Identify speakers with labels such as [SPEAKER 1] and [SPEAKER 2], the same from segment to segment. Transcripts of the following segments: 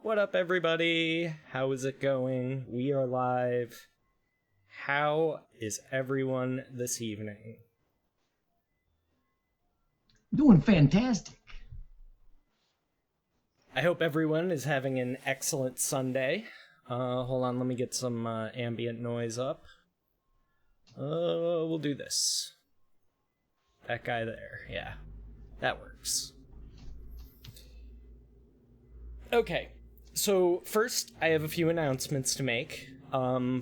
[SPEAKER 1] What up, everybody? How is it going? We are live. How is everyone this evening?
[SPEAKER 2] Doing fantastic.
[SPEAKER 1] I hope everyone is having an excellent Sunday. Hold on, let me get some ambient noise up. We'll do this. That guy there, yeah. That works. Okay, so first, I have a few announcements to make.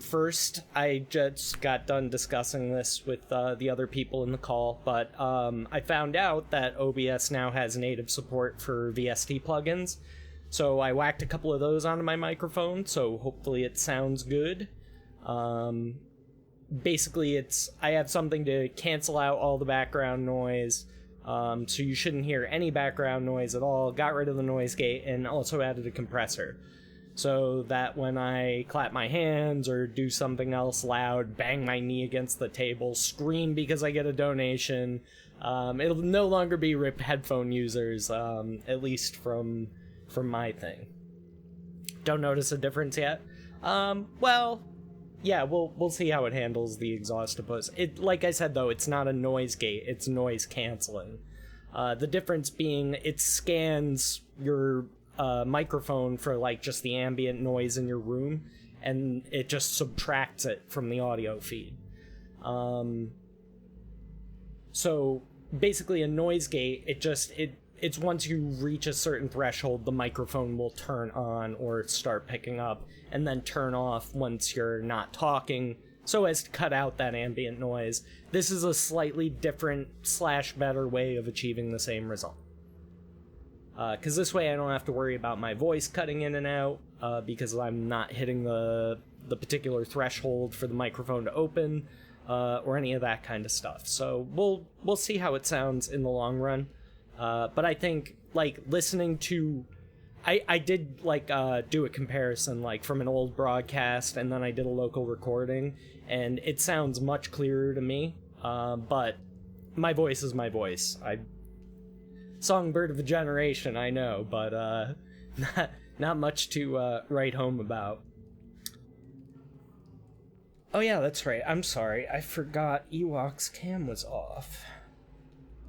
[SPEAKER 1] First, I just got done discussing this with the other people in the call, but I found out that OBS now has native support for VST plugins, so I whacked a couple of those onto my microphone, so hopefully it sounds good. Basically, I have something to cancel out all the background noise, so you shouldn't hear any background noise at all, got rid of the noise gate, and also added a compressor. So that when I clap my hands or do something else loud, bang my knee against the table, scream because I get a donation, it'll no longer be RIP headphone users, at least from my thing. Don't notice a difference yet? Well, yeah, we'll see how it handles the exhaustopus. Like I said, though, it's not a noise gate, it's noise canceling. The difference being it scans your microphone for like just the ambient noise in your room, and it just subtracts it from the audio feed. So basically a noise gate, it's once you reach a certain threshold, the microphone will turn on or start picking up, and then turn off once you're not talking, so as to cut out that ambient noise. This is a slightly different / better way of achieving the same result. Because this way I don't have to worry about my voice cutting in and out, because I'm not hitting the particular threshold for the microphone to open, or any of that kind of stuff. So we'll see how it sounds in the long run. But I think, like, listening to... I did, like, do a comparison, like, from an old broadcast, and then I did a local recording, and it sounds much clearer to me, but my voice is my voice. Songbird of the generation, I know, but not much to write home about. Oh yeah, that's right. I'm sorry. I forgot Ewok's cam was off.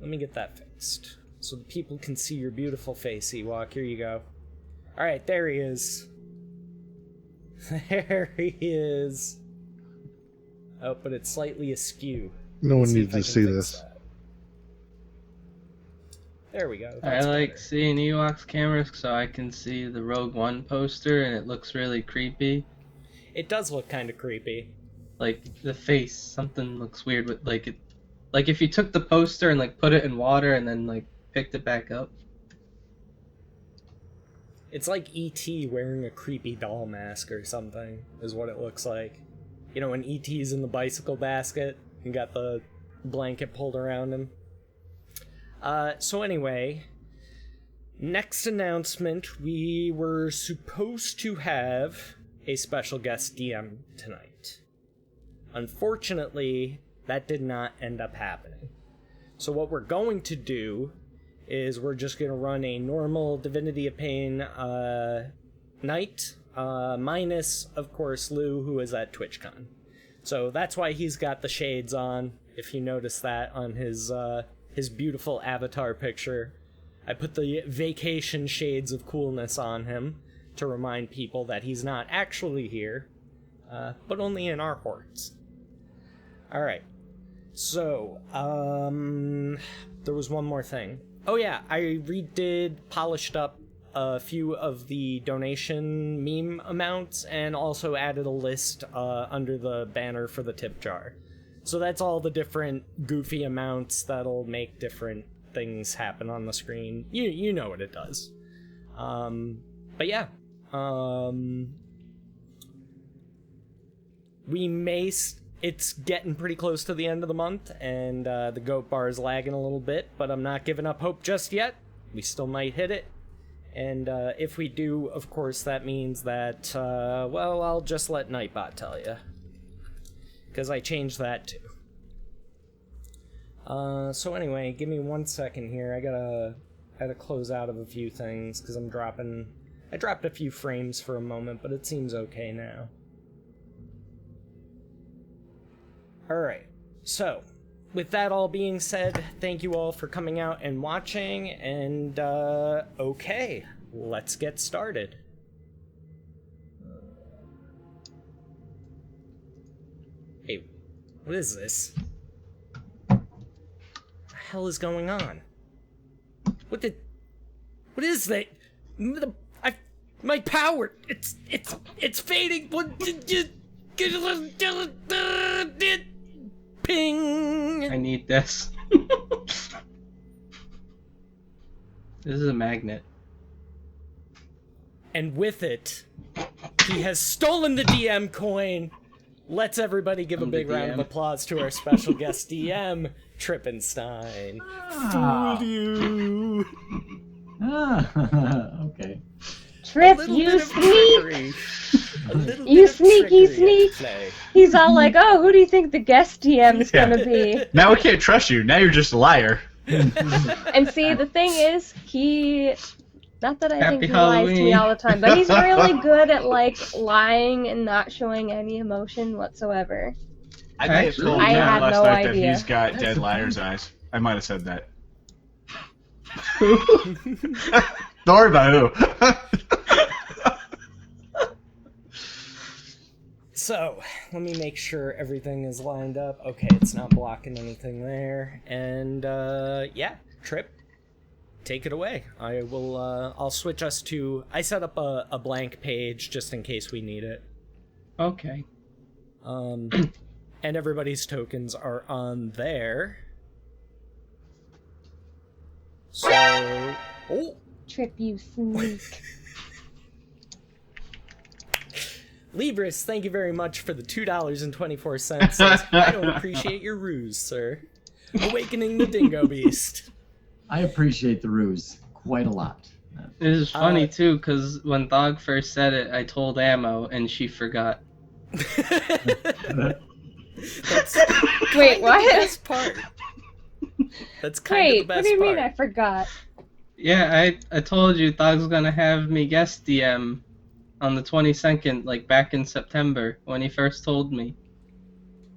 [SPEAKER 1] Let me get that fixed, so the people can see your beautiful face, Ewok. Here you go. Alright, there he is. There he is. Oh, but it's slightly askew.
[SPEAKER 3] No one needs to see this.
[SPEAKER 1] That. There we go.
[SPEAKER 4] I like seeing Ewok's cameras so I can see the Rogue One poster, and it looks really creepy.
[SPEAKER 1] It does look kind of creepy.
[SPEAKER 4] Like, the face, something looks weird with, like, it. Like, if you took the poster and, like, put it in water and then, like, picked it back up.
[SPEAKER 1] It's like E.T. wearing a creepy doll mask or something, is what it looks like. You know, when E.T.'s in the bicycle basket and got the blanket pulled around him. So anyway, next announcement, we were supposed to have a special guest DM tonight. Unfortunately, that did not end up happening. So what we're going to do is we're just going to run a normal Divinity of Pain night, minus, of course, Lou, who is at TwitchCon. So that's why he's got the shades on, if you notice that on his beautiful avatar picture. I put the vacation shades of coolness on him to remind people that he's not actually here, but only in our hordes. Alright, so, there was one more thing. Oh yeah, I polished up a few of the donation meme amounts, and also added a list under the banner for the tip jar. So that's all the different goofy amounts that'll make different things happen on the screen. You know what it does. But yeah. It's getting pretty close to the end of the month, and the goat bar is lagging a little bit, but I'm not giving up hope just yet. We still might hit it. And if we do, of course, that means that, well, I'll just let Nightbot tell you. Because I changed that too. So anyway, give me 1 second here. I gotta close out of a few things, because I'm dropping I dropped a few frames for a moment, but it seems okay now. Alright, so, with that all being said, thank you all for coming out and watching, and, okay, let's get started. Hey, what is this? What the hell is going on? What is that? My power, it's fading. Ping!
[SPEAKER 4] I need this. This is a magnet.
[SPEAKER 1] And with it, he has stolen the DM coin. Let's everybody give a big round of applause to our special guest DM, Trippenstein. Fooled you.
[SPEAKER 2] Okay.
[SPEAKER 3] Tripp, you sneak! You sneaky sneak! He's all like, oh, who do you think the guest DM's gonna be?
[SPEAKER 5] Now we can't trust you. Now you're just a liar.
[SPEAKER 3] And see, the thing is, not that I think
[SPEAKER 4] Happy
[SPEAKER 3] he lies to me
[SPEAKER 4] Halloween.
[SPEAKER 3] all the time, but he's really good at, like, lying and not showing any emotion whatsoever.
[SPEAKER 5] I may have told
[SPEAKER 3] I
[SPEAKER 5] Matt
[SPEAKER 3] had
[SPEAKER 5] last
[SPEAKER 3] no
[SPEAKER 5] night
[SPEAKER 3] idea.
[SPEAKER 5] that he's got dead liar's eyes. I might have said that. Don't worry about who.
[SPEAKER 1] So, let me make sure everything is lined up. Okay, it's not blocking anything there. And, yeah, Tripp, take it away. I'll switch us to... I set up a blank page just in case we need it.
[SPEAKER 4] Okay.
[SPEAKER 1] And everybody's tokens are on there. So... Oh!
[SPEAKER 3] Tripp, you sneak.
[SPEAKER 1] Libris, thank you very much for the $2.24. I don't appreciate your ruse, sir. Awakening the Dingo Beast.
[SPEAKER 2] I appreciate the ruse quite a lot.
[SPEAKER 4] It is funny, too, because when Thog first said it, I told Ammo, and she forgot.
[SPEAKER 1] That's
[SPEAKER 3] Wait,
[SPEAKER 1] the
[SPEAKER 3] what?
[SPEAKER 1] best part. That's kind of
[SPEAKER 3] Wait,
[SPEAKER 1] the best
[SPEAKER 3] what do you
[SPEAKER 1] part.
[SPEAKER 3] mean I forgot?
[SPEAKER 4] Yeah, I told you Thog's gonna have me guest DM on the 22nd, like back in September, when he first told me.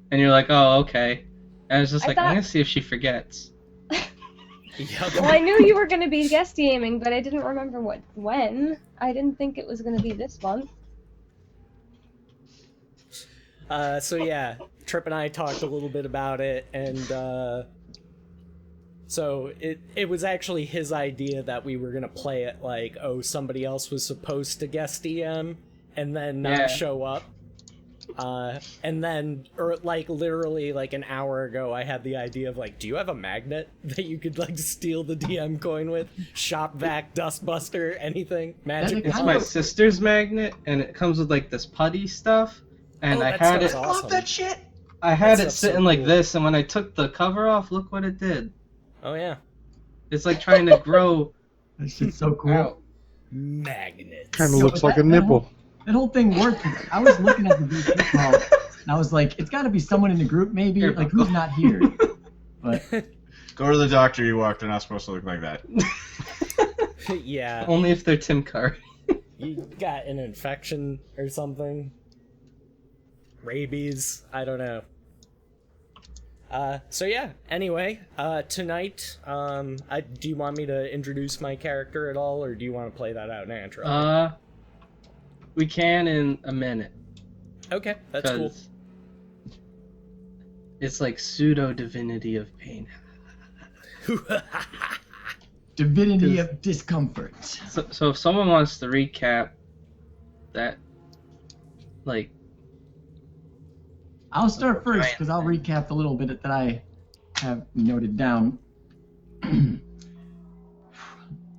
[SPEAKER 4] And you're like, oh, okay. And I was just
[SPEAKER 3] I
[SPEAKER 4] like,
[SPEAKER 3] thought-
[SPEAKER 4] I'm gonna see if she forgets.
[SPEAKER 1] Yep.
[SPEAKER 3] Well, I knew you were going to be guest DMing, but I didn't remember when. I didn't think it was going to be this month.
[SPEAKER 1] So yeah, Tripp and I talked a little bit about it, and so it was actually his idea that we were gonna play it like, oh, somebody else was supposed to guest DM and then not
[SPEAKER 4] Yeah.
[SPEAKER 1] show up. And then, or like literally like an hour ago, I had the idea of like, do you have a magnet that you could like steal the DM coin with? Shop vac, dustbuster, anything? Magic?
[SPEAKER 4] It's
[SPEAKER 2] Oh.
[SPEAKER 4] my sister's magnet, and it comes with like this putty stuff. And
[SPEAKER 1] Oh,
[SPEAKER 4] I
[SPEAKER 1] that
[SPEAKER 4] had it.
[SPEAKER 1] stuff's awesome.
[SPEAKER 5] shit.
[SPEAKER 4] I had
[SPEAKER 1] That
[SPEAKER 4] it
[SPEAKER 1] stuff's so
[SPEAKER 4] sitting like
[SPEAKER 1] cool.
[SPEAKER 4] this, and when I took the cover off, look what it did.
[SPEAKER 1] Oh yeah,
[SPEAKER 4] It's like trying to grow
[SPEAKER 2] That shit's so cool.
[SPEAKER 4] out.
[SPEAKER 1] magnets.
[SPEAKER 6] Kind of
[SPEAKER 2] So
[SPEAKER 6] looks like a
[SPEAKER 2] that
[SPEAKER 6] nipple.
[SPEAKER 2] That whole thing worked. I was looking at the VP call, and I was like, it's got to be someone in the group, maybe,
[SPEAKER 4] Here,
[SPEAKER 2] like,
[SPEAKER 4] Buckle.
[SPEAKER 2] who's not here. But
[SPEAKER 5] Go to the doctor, you walked. They're not supposed to look like that.
[SPEAKER 1] Yeah,
[SPEAKER 4] Only if they're Tim Curry.
[SPEAKER 1] you got an infection or something. Rabies, I don't know. So yeah, anyway, tonight, do you want me to introduce my character at all, or do you want to play that out naturally?
[SPEAKER 4] We can in a minute.
[SPEAKER 1] Okay, that's cool.
[SPEAKER 4] 'Cause it's like pseudo divinity of pain.
[SPEAKER 2] divinity of discomfort.
[SPEAKER 4] So if someone wants to recap that, like,
[SPEAKER 2] I'll start first, because I'll recap the little bit that I have noted down.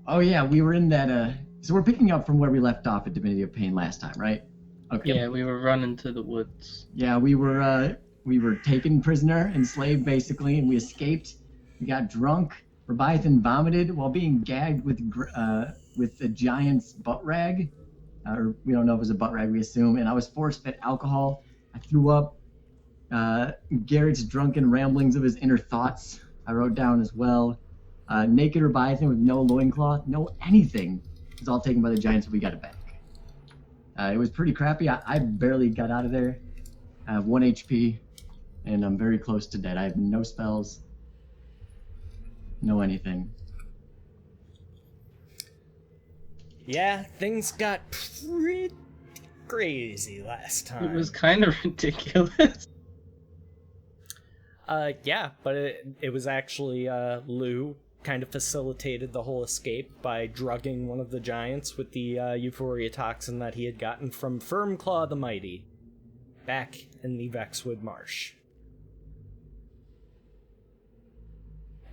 [SPEAKER 2] Oh yeah, we were in that, so we're picking up from where we left off at Divinity of Pain last time, right? Okay.
[SPEAKER 4] yeah, we were running to the woods.
[SPEAKER 2] Yeah, we were taken prisoner, enslaved basically, and we escaped. We got drunk. Leviathan vomited while being gagged with a giant's butt rag, or we don't know if it was a butt rag. We assume. And I was force-fed alcohol. I threw up. Garrett's drunken ramblings of his inner thoughts I wrote down as well. Naked Leviathan with no loincloth, no anything. was all taken by the giants, and we got it back. It was pretty crappy. I barely got out of there. I have 1 HP, and I'm very close to dead. I have no spells, no anything.
[SPEAKER 1] Yeah, things got pretty crazy last time.
[SPEAKER 4] It was kind of ridiculous.
[SPEAKER 1] Yeah, but it was actually Lou kind of facilitated the whole escape by drugging one of the giants with the euphoria toxin that he had gotten from Firmclaw the Mighty back in the Vexwood Marsh.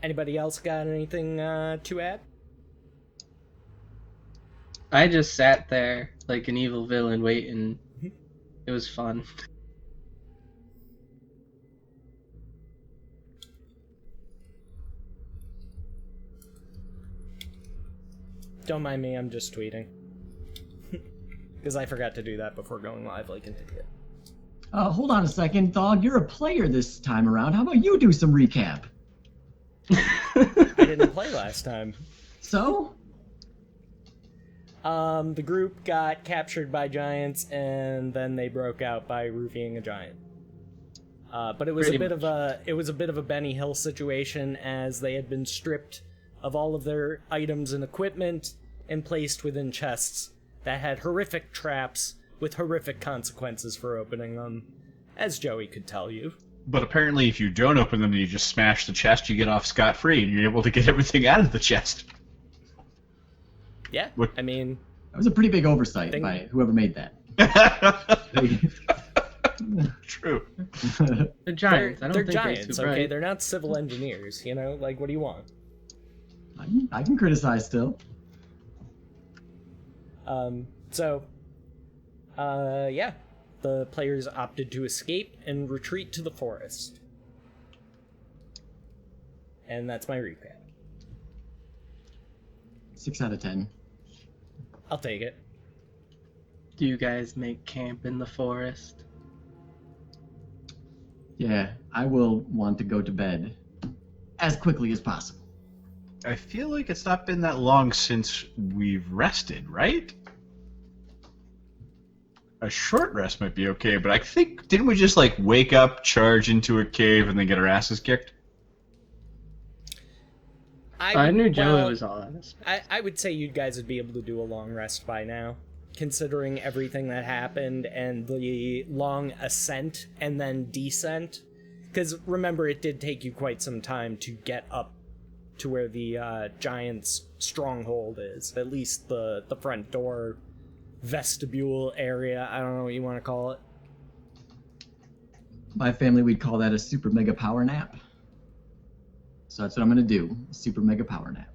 [SPEAKER 1] Anybody else got anything to add?
[SPEAKER 4] I just sat there like an evil villain waiting. It was fun.
[SPEAKER 1] Don't mind me, I'm just tweeting. Because I forgot to do that before going live like an idiot.
[SPEAKER 2] Hold on a second, Dog. You're a player this time around. How about you do some recap?
[SPEAKER 1] I didn't play last time.
[SPEAKER 2] So?
[SPEAKER 1] The group got captured by giants, and then they broke out by roofing a giant. But it was a bit of a Benny Hill situation, as they had been stripped of all of their items and equipment and placed within chests that had horrific traps with horrific consequences for opening them, as Joey could tell you.
[SPEAKER 5] But apparently if you don't open them and you just smash the chest, you get off scot-free and you're able to get everything out of the chest.
[SPEAKER 1] Yeah, I mean...
[SPEAKER 2] That was a pretty big oversight by whoever made that.
[SPEAKER 5] True.
[SPEAKER 4] They're giants. I don't
[SPEAKER 1] they're
[SPEAKER 4] think
[SPEAKER 1] giants,
[SPEAKER 4] they're too
[SPEAKER 1] okay?
[SPEAKER 4] bright.
[SPEAKER 1] They're not civil engineers, you know? Like, what do you want?
[SPEAKER 2] I can criticize still.
[SPEAKER 1] Yeah. The players opted to escape and retreat to the forest. And that's my recap.
[SPEAKER 2] 6 out of 10.
[SPEAKER 1] I'll take it.
[SPEAKER 4] Do you guys make camp in the forest?
[SPEAKER 2] Yeah, I will want to go to bed as quickly as possible.
[SPEAKER 5] I feel like it's not been that long since we've rested, right? A short rest might be okay, but I think, didn't we just like wake up, charge into a cave, and then get our asses kicked?
[SPEAKER 4] I knew Joey was all honest.
[SPEAKER 1] I would say you guys would be able to do a long rest by now, considering everything that happened and the long ascent and then descent. Because remember, it did take you quite some time to get up to where the giant's stronghold is. At least the front door vestibule area. I don't know what you want to call it.
[SPEAKER 2] My family, we'd call that a super mega power nap. So that's what I'm going to do. A super mega power nap.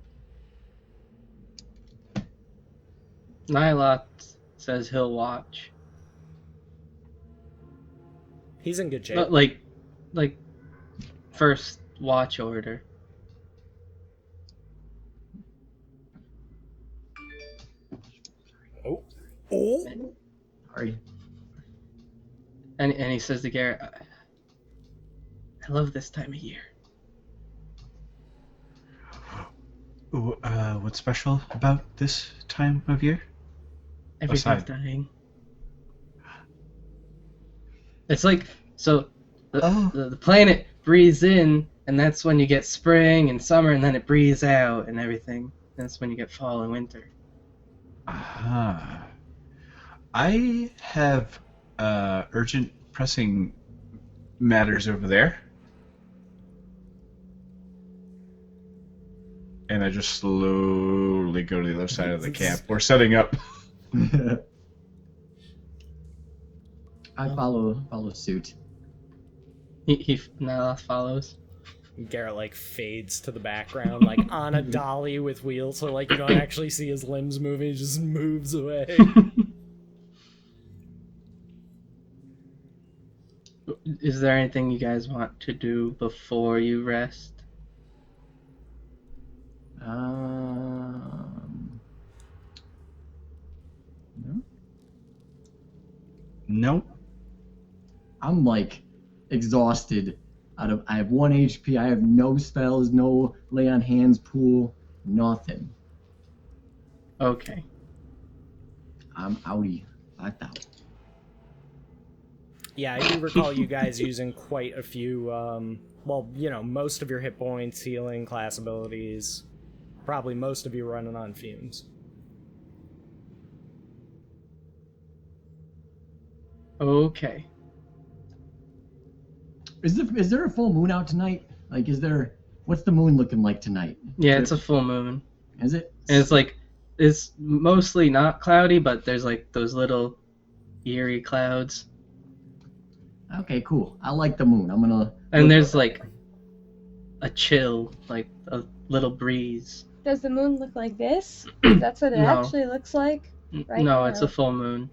[SPEAKER 4] Nylot says he'll watch.
[SPEAKER 1] He's in good shape.
[SPEAKER 4] But like first watch order.
[SPEAKER 1] Oh!
[SPEAKER 2] Sorry.
[SPEAKER 4] And he says to Garrett, I love this time of year.
[SPEAKER 5] Ooh, what's special about this time of year?
[SPEAKER 4] Everything's dying. It's like, so the planet breathes in, and that's when you get spring and summer, and then it breathes out and everything. That's when you get fall and winter.
[SPEAKER 5] Aha. I have urgent, pressing matters over there. And I just slowly go to the other side of the camp. We're setting up.
[SPEAKER 2] I follow suit.
[SPEAKER 4] He Nylot follows.
[SPEAKER 1] Garrett like fades to the background, like on a dolly with wheels, so like you don't actually see his limbs moving, he just moves away.
[SPEAKER 4] Is there anything you guys want to do before you rest?
[SPEAKER 2] No.
[SPEAKER 5] Nope.
[SPEAKER 2] I'm like exhausted. I have 1 HP. I have no spells, no lay on hands pool, nothing.
[SPEAKER 4] Okay.
[SPEAKER 2] I'm outie. Blacked out.
[SPEAKER 1] Yeah, I do recall you guys using quite a few, well, you know, most of your hit points, healing, class abilities. Probably most of you running on fumes.
[SPEAKER 4] Okay.
[SPEAKER 2] Is there a full moon out tonight? Like, what's the moon looking like tonight?
[SPEAKER 4] Yeah, it's a full moon.
[SPEAKER 2] Is it?
[SPEAKER 4] And it's like, it's mostly not cloudy, but there's like those little eerie clouds.
[SPEAKER 2] Okay, cool. I like the moon. I'm gonna.
[SPEAKER 4] And there's like a chill, like a little breeze.
[SPEAKER 3] Does the moon look like this? That's what it
[SPEAKER 4] No.
[SPEAKER 3] actually looks like. Right
[SPEAKER 4] No,
[SPEAKER 3] now.
[SPEAKER 4] it's a full moon.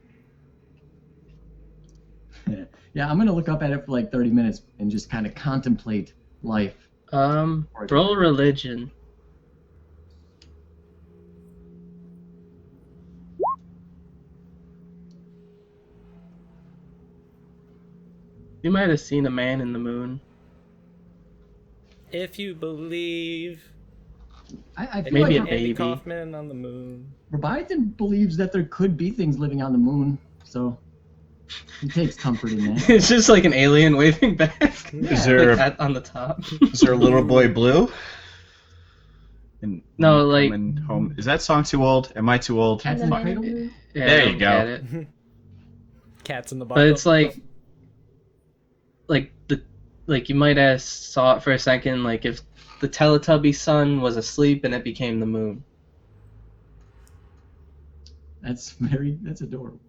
[SPEAKER 2] Yeah, I'm gonna look up at it for like 30 minutes and just kind of contemplate life.
[SPEAKER 4] Roll religion. You might have seen a man in the moon.
[SPEAKER 1] If you believe...
[SPEAKER 2] I feel
[SPEAKER 4] Maybe
[SPEAKER 2] like
[SPEAKER 4] a baby.
[SPEAKER 1] Kaufman on the moon.
[SPEAKER 2] Leviathan believes that there could be things living on the moon, so he takes comfort in that.
[SPEAKER 4] It's just like an alien waving back.
[SPEAKER 5] Is there
[SPEAKER 4] Like on the top.
[SPEAKER 5] is there a little boy blue? And
[SPEAKER 4] No, like-
[SPEAKER 5] coming home. Is that song too old? Am I too old?
[SPEAKER 2] Cats
[SPEAKER 3] And
[SPEAKER 2] in
[SPEAKER 3] the
[SPEAKER 2] the
[SPEAKER 3] man
[SPEAKER 2] cradle?
[SPEAKER 3] in the moon.
[SPEAKER 4] Yeah,
[SPEAKER 5] There
[SPEAKER 4] I
[SPEAKER 5] you
[SPEAKER 4] don't
[SPEAKER 5] go.
[SPEAKER 4] get it.
[SPEAKER 1] Cats in the
[SPEAKER 4] But
[SPEAKER 1] bottle.
[SPEAKER 4] it's like you might have saw it for a second, like if the Teletubby sun was asleep and it became the moon.
[SPEAKER 2] That's adorable.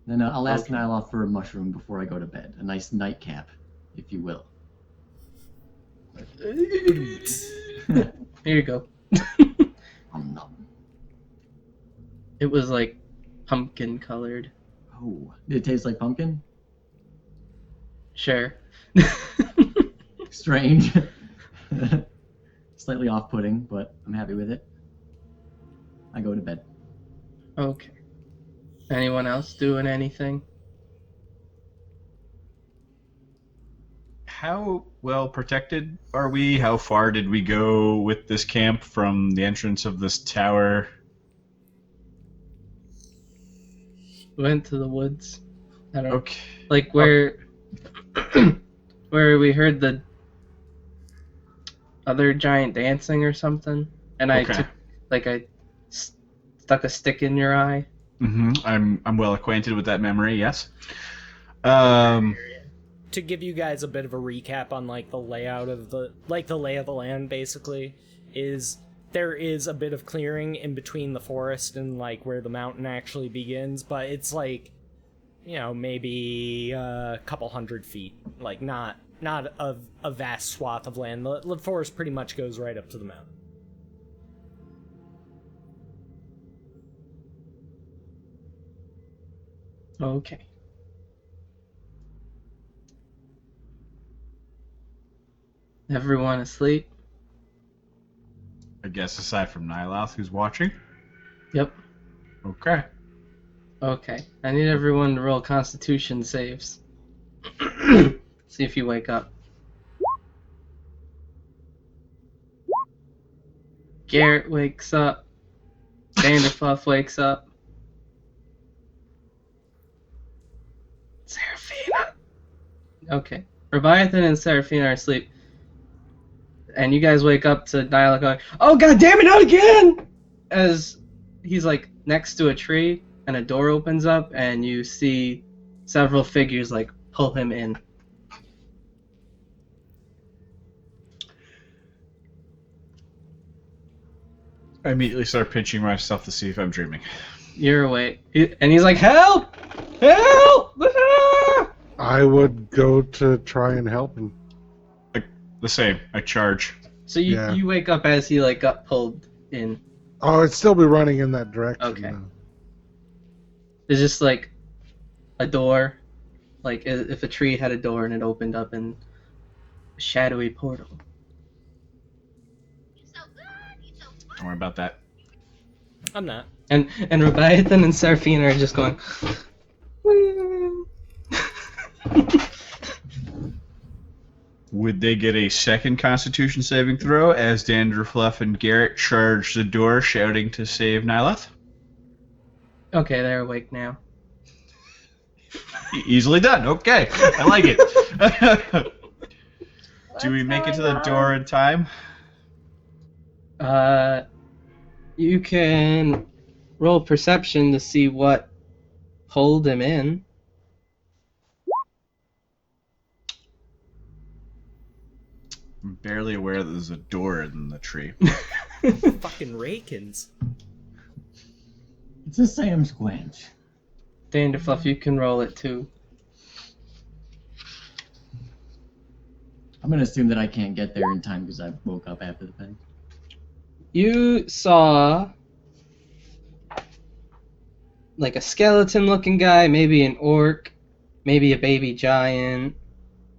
[SPEAKER 2] Then I'll ask
[SPEAKER 4] Okay.
[SPEAKER 2] Nyloff for a mushroom before I go to bed. A nice nightcap, if you will.
[SPEAKER 4] Here you go.
[SPEAKER 2] Nom.
[SPEAKER 4] It was like pumpkin colored.
[SPEAKER 2] Oh, did it taste like pumpkin?
[SPEAKER 4] Sure.
[SPEAKER 2] Strange. Slightly off-putting, but I'm happy with it. I go to bed.
[SPEAKER 4] Okay. Anyone else doing anything?
[SPEAKER 5] How well protected are we? How far did we go with this camp from the entrance of this tower?
[SPEAKER 4] Went to the woods. I don't
[SPEAKER 5] Okay.
[SPEAKER 4] like where where we heard the other giant dancing or something, and I
[SPEAKER 5] Okay.
[SPEAKER 4] took I stuck a stick in your eye.
[SPEAKER 5] I'm well acquainted with that memory. Yes.
[SPEAKER 1] To give you guys a bit of a recap on like the layout of the lay of the land, basically, is there is a bit of clearing in between the forest and like where the mountain actually begins, but it's like, you know, maybe a couple 100 feet, like not a vast swath of land. The forest pretty much goes right up to the mountain.
[SPEAKER 4] Okay. Everyone asleep?
[SPEAKER 5] I guess aside from Nyloth, who's watching.
[SPEAKER 4] Yep.
[SPEAKER 5] Okay.
[SPEAKER 4] Okay. I need everyone to roll Constitution saves. See if you wake up. Garrett wakes up. Vanderpuff wakes up. Seraphina. Okay. Leviathan and Seraphina are asleep. And you guys wake up to Nyla going, "Oh god damn it, not again!" As he's like next to a tree and a door opens up and you see several figures like pull him in.
[SPEAKER 5] I immediately start pinching myself to see if I'm dreaming.
[SPEAKER 4] You're awake. And he's like, "Help! Help!"
[SPEAKER 6] I would go to try and help him.
[SPEAKER 5] The same. I charge.
[SPEAKER 4] So you,
[SPEAKER 6] Yeah.
[SPEAKER 4] you wake up as he like got pulled in.
[SPEAKER 6] Oh, I'd still be running in that direction.
[SPEAKER 4] Okay.
[SPEAKER 6] though.
[SPEAKER 4] There's just like a door, like if a tree had a door and it opened up in a shadowy portal.
[SPEAKER 5] Don't worry about that.
[SPEAKER 1] I'm not.
[SPEAKER 4] And Leviathan and Seraphina are just going.
[SPEAKER 5] Would they get a second Constitution saving throw as Danderfluff and Garrett charge the door, shouting to save Nylath?
[SPEAKER 4] Okay, they're awake now.
[SPEAKER 5] Easily done. Okay, I like it. Do we
[SPEAKER 3] What's
[SPEAKER 5] make it to
[SPEAKER 3] going
[SPEAKER 5] the
[SPEAKER 3] on?
[SPEAKER 5] door in time?
[SPEAKER 4] You can roll perception to see what pulled him in.
[SPEAKER 5] I'm barely aware that there's a door in the tree.
[SPEAKER 1] Fucking Rakins.
[SPEAKER 2] It's a Sam Squanch.
[SPEAKER 4] Danderfluff, you can roll it too.
[SPEAKER 2] I'm gonna assume that I can't get there in time because I woke up after the fact.
[SPEAKER 4] You saw like a skeleton-looking guy, maybe an orc, maybe a baby giant,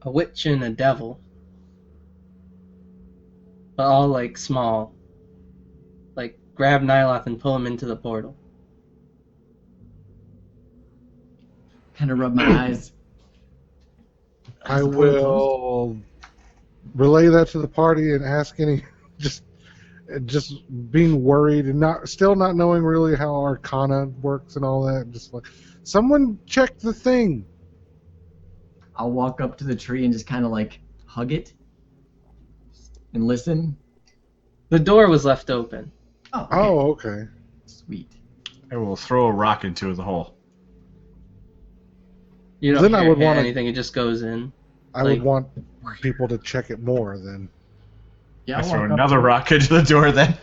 [SPEAKER 4] a witch, and a devil. But all like small. Like grab Nyloth and pull him into the portal.
[SPEAKER 2] Kind of rub my eyes.
[SPEAKER 6] I will relay that to the party and ask any just being worried and still not knowing really how Arcana works and all that. Just like, someone check the thing.
[SPEAKER 2] I'll walk up to the tree and just kind of like hug it and listen.
[SPEAKER 4] The door was left open.
[SPEAKER 2] Oh, okay.
[SPEAKER 6] Oh, okay.
[SPEAKER 2] Sweet.
[SPEAKER 5] I will throw a rock into the hole.
[SPEAKER 4] You don't
[SPEAKER 6] Then I
[SPEAKER 4] hear
[SPEAKER 6] would wanna-
[SPEAKER 4] anything, it just goes in.
[SPEAKER 6] I would want people to check it more then.
[SPEAKER 2] Yeah,
[SPEAKER 5] I
[SPEAKER 2] I'll
[SPEAKER 5] throw
[SPEAKER 2] walk up
[SPEAKER 5] another
[SPEAKER 2] to it.
[SPEAKER 5] rock into the door then.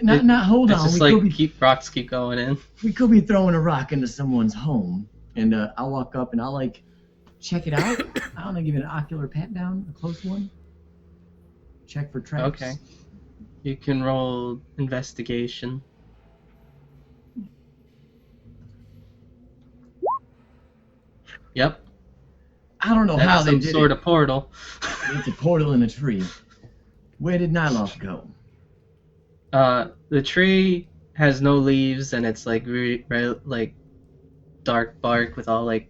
[SPEAKER 2] Not hold
[SPEAKER 4] It's
[SPEAKER 2] on.
[SPEAKER 4] just like rocks keep going in.
[SPEAKER 2] We could be throwing a rock into someone's home, and I'll walk up and I'll like check it out. I don't know, give it an ocular pat down, a close one. Check for traps.
[SPEAKER 4] Okay. You can roll investigation. Yep.
[SPEAKER 2] I don't know
[SPEAKER 4] That's
[SPEAKER 2] how they
[SPEAKER 4] some
[SPEAKER 2] did
[SPEAKER 4] sort
[SPEAKER 2] it.
[SPEAKER 4] of portal.
[SPEAKER 2] It's a portal in a tree. Where did Nyloth go?
[SPEAKER 4] The tree has no leaves and it's like like dark bark with all like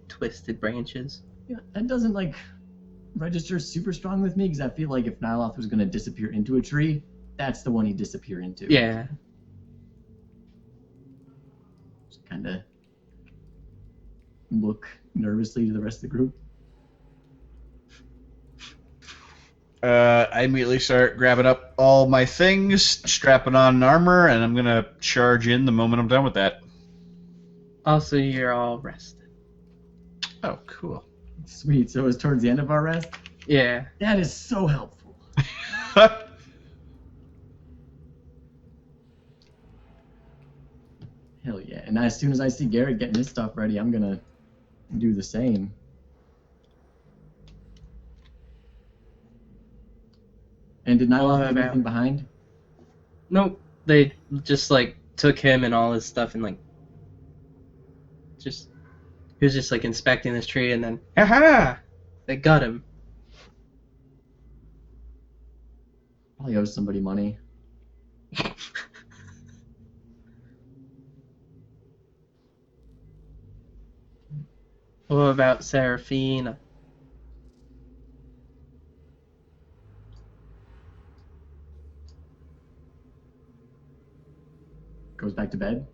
[SPEAKER 4] twisted branches.
[SPEAKER 2] Yeah, that doesn't like register super strong with me because I feel like if Nyloth was going to disappear into a tree, that's the one he'd disappear into.
[SPEAKER 4] Yeah.
[SPEAKER 2] Just kind of look nervously to the rest of the group.
[SPEAKER 5] I immediately start grabbing up all my things, strapping on armor, and I'm gonna charge in the moment I'm done with that.
[SPEAKER 4] Also, you're all rested.
[SPEAKER 5] Oh, cool.
[SPEAKER 2] Sweet. So it was towards the end of our rest?
[SPEAKER 4] Yeah.
[SPEAKER 2] That is so helpful. Hell yeah. And as soon as I see Garrett getting his stuff ready, I'm going to do the same. And did Nyloth leave anything behind?
[SPEAKER 4] Nope. They just like took him and all his stuff and like just he was just like inspecting this tree and then aha! They got him.
[SPEAKER 2] Probably owes somebody money.
[SPEAKER 4] What about Seraphina?
[SPEAKER 2] Goes back to bed.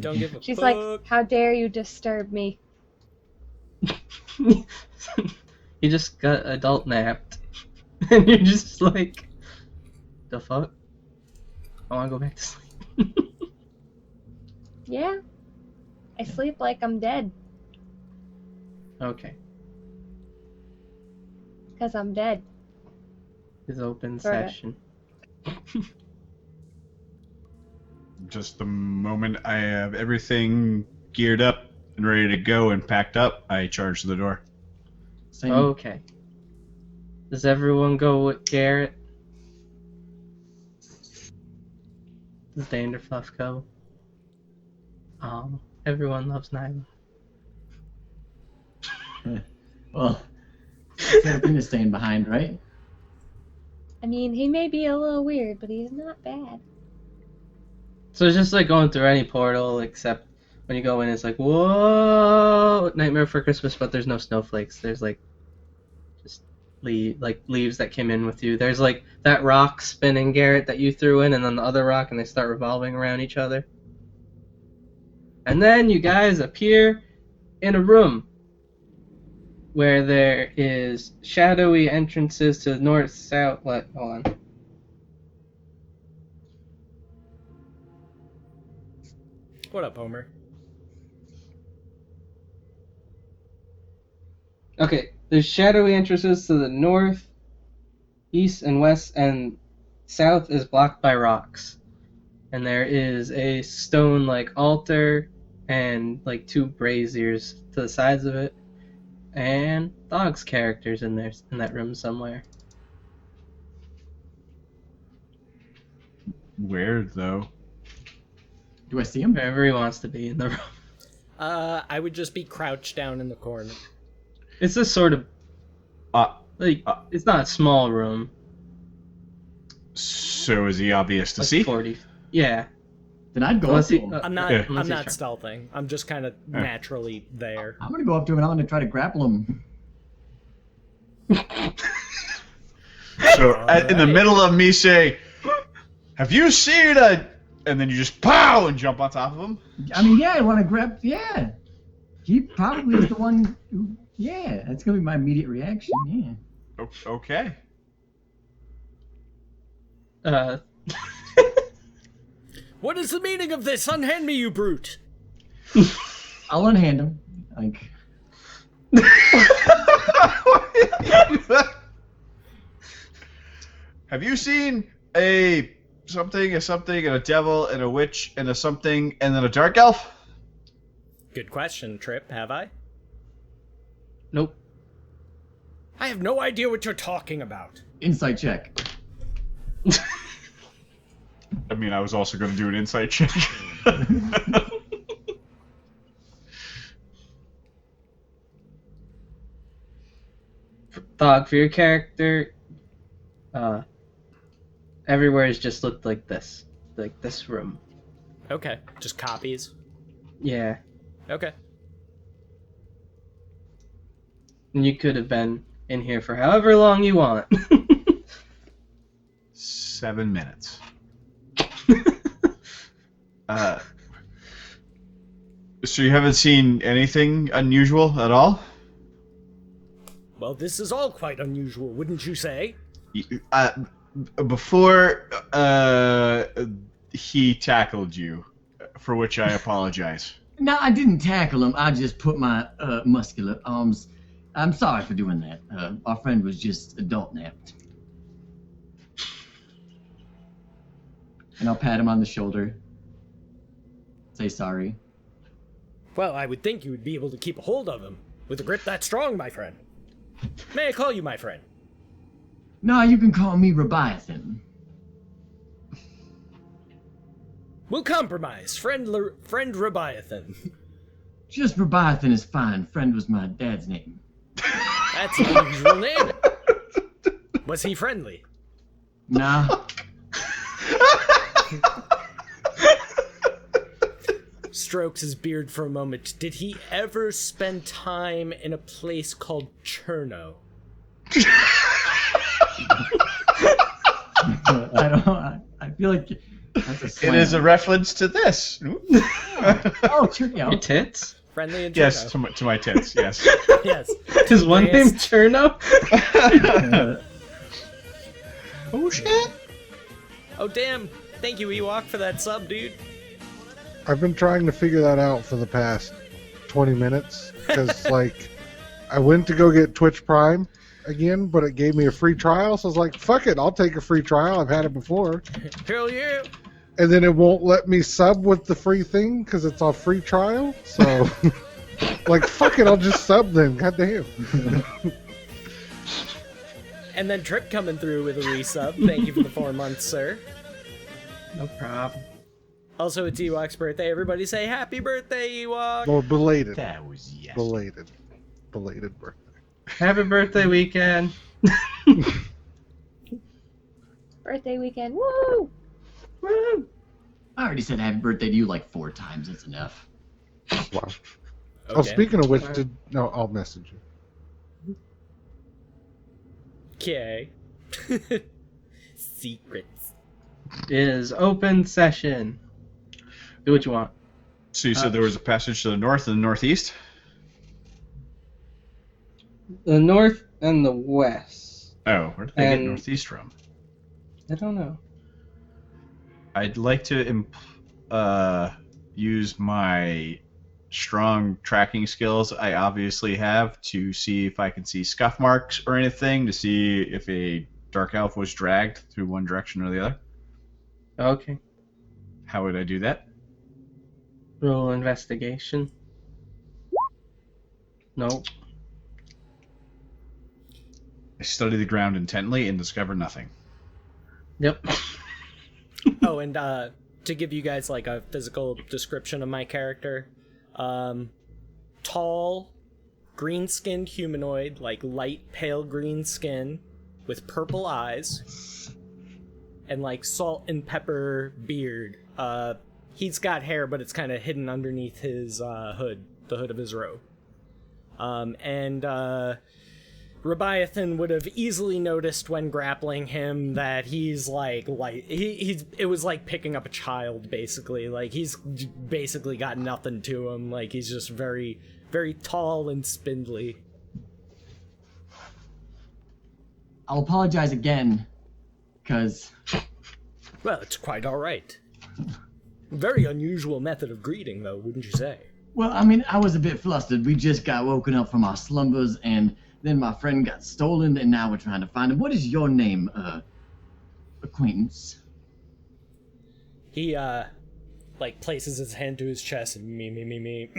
[SPEAKER 1] Don't give a
[SPEAKER 3] She's
[SPEAKER 1] fuck.
[SPEAKER 3] like, how dare you disturb me?
[SPEAKER 4] You just got adult napped. And you're just like, the fuck? I wanna go back to sleep.
[SPEAKER 3] Yeah. I sleep like I'm dead.
[SPEAKER 4] Okay.
[SPEAKER 3] Because I'm dead.
[SPEAKER 4] It's open
[SPEAKER 3] Sorta.
[SPEAKER 4] session.
[SPEAKER 5] Just the moment I have everything geared up and ready to go and packed up, I charge the door.
[SPEAKER 2] Same.
[SPEAKER 4] Okay. Does everyone go with Garrett? Does Danderfluff go? Everyone loves Nyla.
[SPEAKER 2] Well, Seraphina's staying behind, right?
[SPEAKER 3] I mean, he may be a little weird, but he's not bad.
[SPEAKER 4] So it's just like going through any portal, except when you go in, it's like, whoa, Nightmare for Christmas, but there's no snowflakes. There's like, leaves that came in with you. There's like that rock spinning, Garrett, that you threw in, and then the other rock, and they start revolving around each other. And then you guys appear in a room where there is shadowy entrances to the north, south. Hold on.
[SPEAKER 1] What up, Homer?
[SPEAKER 4] Okay, there's shadowy entrances to the north, east, and west, and south is blocked by rocks. And there is a stone like altar and like 2 braziers to the sides of it, and Dog's characters in there in that room somewhere.
[SPEAKER 5] Where though?
[SPEAKER 2] Do I see him?
[SPEAKER 4] Wherever he wants to be in the room.
[SPEAKER 1] I would just be crouched down in the corner.
[SPEAKER 4] It's a sort of it's not a small room.
[SPEAKER 5] So is he obvious to
[SPEAKER 4] Like
[SPEAKER 5] see?
[SPEAKER 4] 40. Yeah.
[SPEAKER 2] Then I'd go
[SPEAKER 4] Unless
[SPEAKER 2] up to
[SPEAKER 4] he-
[SPEAKER 2] him.
[SPEAKER 1] I'm not.
[SPEAKER 5] Yeah.
[SPEAKER 1] I'm
[SPEAKER 4] Unless
[SPEAKER 1] not
[SPEAKER 4] he's
[SPEAKER 1] stealthing. I'm just kind of naturally there.
[SPEAKER 2] I'm gonna go up to him and I'm gonna try to grapple him.
[SPEAKER 5] So in the middle of me saying, "Have you seen a?" and then you just pow and jump on top of him.
[SPEAKER 2] I mean, yeah, I want to grab. Yeah, he probably is the one. Who, yeah, that's gonna be my immediate reaction. Yeah.
[SPEAKER 5] Okay.
[SPEAKER 1] What is the meaning of this? Unhand me, you brute!
[SPEAKER 2] I'll unhand him. Like,
[SPEAKER 5] Have you seen a something, and a devil, and a witch, and a something, and then a dark elf?
[SPEAKER 1] Good question, Tripp. Have I?
[SPEAKER 4] Nope.
[SPEAKER 1] I have no idea what you're talking about.
[SPEAKER 2] insight check.
[SPEAKER 5] I mean, I was also going to do an insight check.
[SPEAKER 4] Dog, for your character, everywhere has just looked like this. Like this room.
[SPEAKER 1] Okay, just copies.
[SPEAKER 4] Yeah.
[SPEAKER 1] Okay.
[SPEAKER 4] And you could have been in here for however long you want.
[SPEAKER 5] 7 minutes. So you haven't seen anything unusual at all?
[SPEAKER 1] Well, this is all quite unusual, wouldn't you say?
[SPEAKER 5] Before he tackled you, for which I apologize.
[SPEAKER 2] No, I didn't tackle him. I just put my muscular arms. I'm sorry for doing that. Our friend was just adult napped. And I'll pat him on the shoulder. Say sorry.
[SPEAKER 1] Well, I would think you would be able to keep a hold of him. With a grip that strong, my friend. May I call you my friend?
[SPEAKER 2] No, you can call me Rebiathan.
[SPEAKER 1] We'll compromise. Friend Rebiathan.
[SPEAKER 2] Just Rebiathan is fine. Friend was my dad's name.
[SPEAKER 1] That's an unusual name. Was he friendly?
[SPEAKER 2] Nah.
[SPEAKER 1] Strokes his beard for a moment. Did he ever spend time in a place called Cherno?
[SPEAKER 2] I feel like that's a slam.
[SPEAKER 5] It is a reference to this.
[SPEAKER 2] Oh, sure, yeah.
[SPEAKER 4] Your tits?
[SPEAKER 1] Friendly and Cherno.
[SPEAKER 5] Yes, to my tits, yes.
[SPEAKER 1] Yes.
[SPEAKER 4] Is one
[SPEAKER 1] Yes.
[SPEAKER 4] name Cherno?
[SPEAKER 5] Oh, shit.
[SPEAKER 1] Oh, damn. Thank you, Ewok, for that sub, dude.
[SPEAKER 6] I've been trying to figure that out for the past 20 minutes because, like, I went to go get Twitch Prime again, but it gave me a free trial, so I was like, fuck it, I'll take a free trial. I've had it before.
[SPEAKER 1] Hell yeah.
[SPEAKER 6] And then it won't let me sub with the free thing because it's a free trial, so, like, fuck it, I'll just sub then. God damn.
[SPEAKER 1] And then Tripp coming through with a resub. Thank you for the 4 months, sir.
[SPEAKER 4] No problem.
[SPEAKER 1] Also, it's Ewok's birthday. Everybody say happy birthday, Ewok!
[SPEAKER 6] Well, belated.
[SPEAKER 5] That was yes.
[SPEAKER 6] Belated birthday.
[SPEAKER 4] Happy birthday weekend.
[SPEAKER 3] Birthday weekend. Woo!
[SPEAKER 4] Woo!
[SPEAKER 2] I already said happy birthday to you like 4 times. That's enough.
[SPEAKER 6] Wow.
[SPEAKER 1] Okay.
[SPEAKER 6] Oh, speaking of which, I'll message you.
[SPEAKER 1] Okay. Secrets.
[SPEAKER 4] Is open session. Do what you want.
[SPEAKER 5] So you said there was a passage to the north and the northeast?
[SPEAKER 4] The north and the west.
[SPEAKER 5] Oh, where did they get
[SPEAKER 4] And-
[SPEAKER 5] northeast from?
[SPEAKER 4] I don't know.
[SPEAKER 5] I'd like to use my strong tracking skills I obviously have to see if I can see scuff marks or anything, to see if a dark elf was dragged through one direction or the other.
[SPEAKER 4] Okay.
[SPEAKER 5] How would I do that?
[SPEAKER 4] Roll investigation. Nope.
[SPEAKER 5] I study the ground intently and discover nothing.
[SPEAKER 4] Yep.
[SPEAKER 1] Oh, and to give you guys like a physical description of my character, tall, green-skinned humanoid, like light pale green skin, with purple eyes, and like salt and pepper beard. He's got hair, but it's kind of hidden underneath his hood, the hood of his robe. And Rebiathan would have easily noticed when grappling him that he's it was like picking up a child, basically. Like, he's basically got nothing to him. Like, he's just very, very tall and spindly.
[SPEAKER 2] I'll apologize again, because...
[SPEAKER 1] Well, it's quite alright. Very unusual method of greeting, though, wouldn't you say?
[SPEAKER 2] Well, I mean, I was a bit flustered. We just got woken up from our slumbers, and then my friend got stolen, and now we're trying to find him. What is your name, acquaintance?
[SPEAKER 1] He, like, places his hand to his chest and me.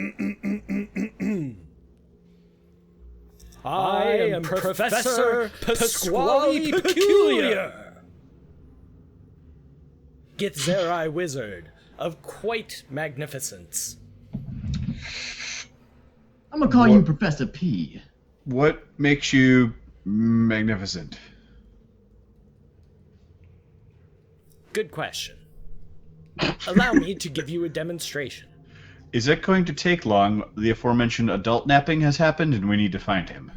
[SPEAKER 1] I am Professor Pasquale Peculiar, Githzerai wizard of quite magnificence.
[SPEAKER 2] I'm gonna call you Professor P.
[SPEAKER 5] What makes you magnificent?
[SPEAKER 1] Good question. Allow me to give you a demonstration.
[SPEAKER 5] Is it going to take long? The aforementioned adult napping has happened and we need to find him.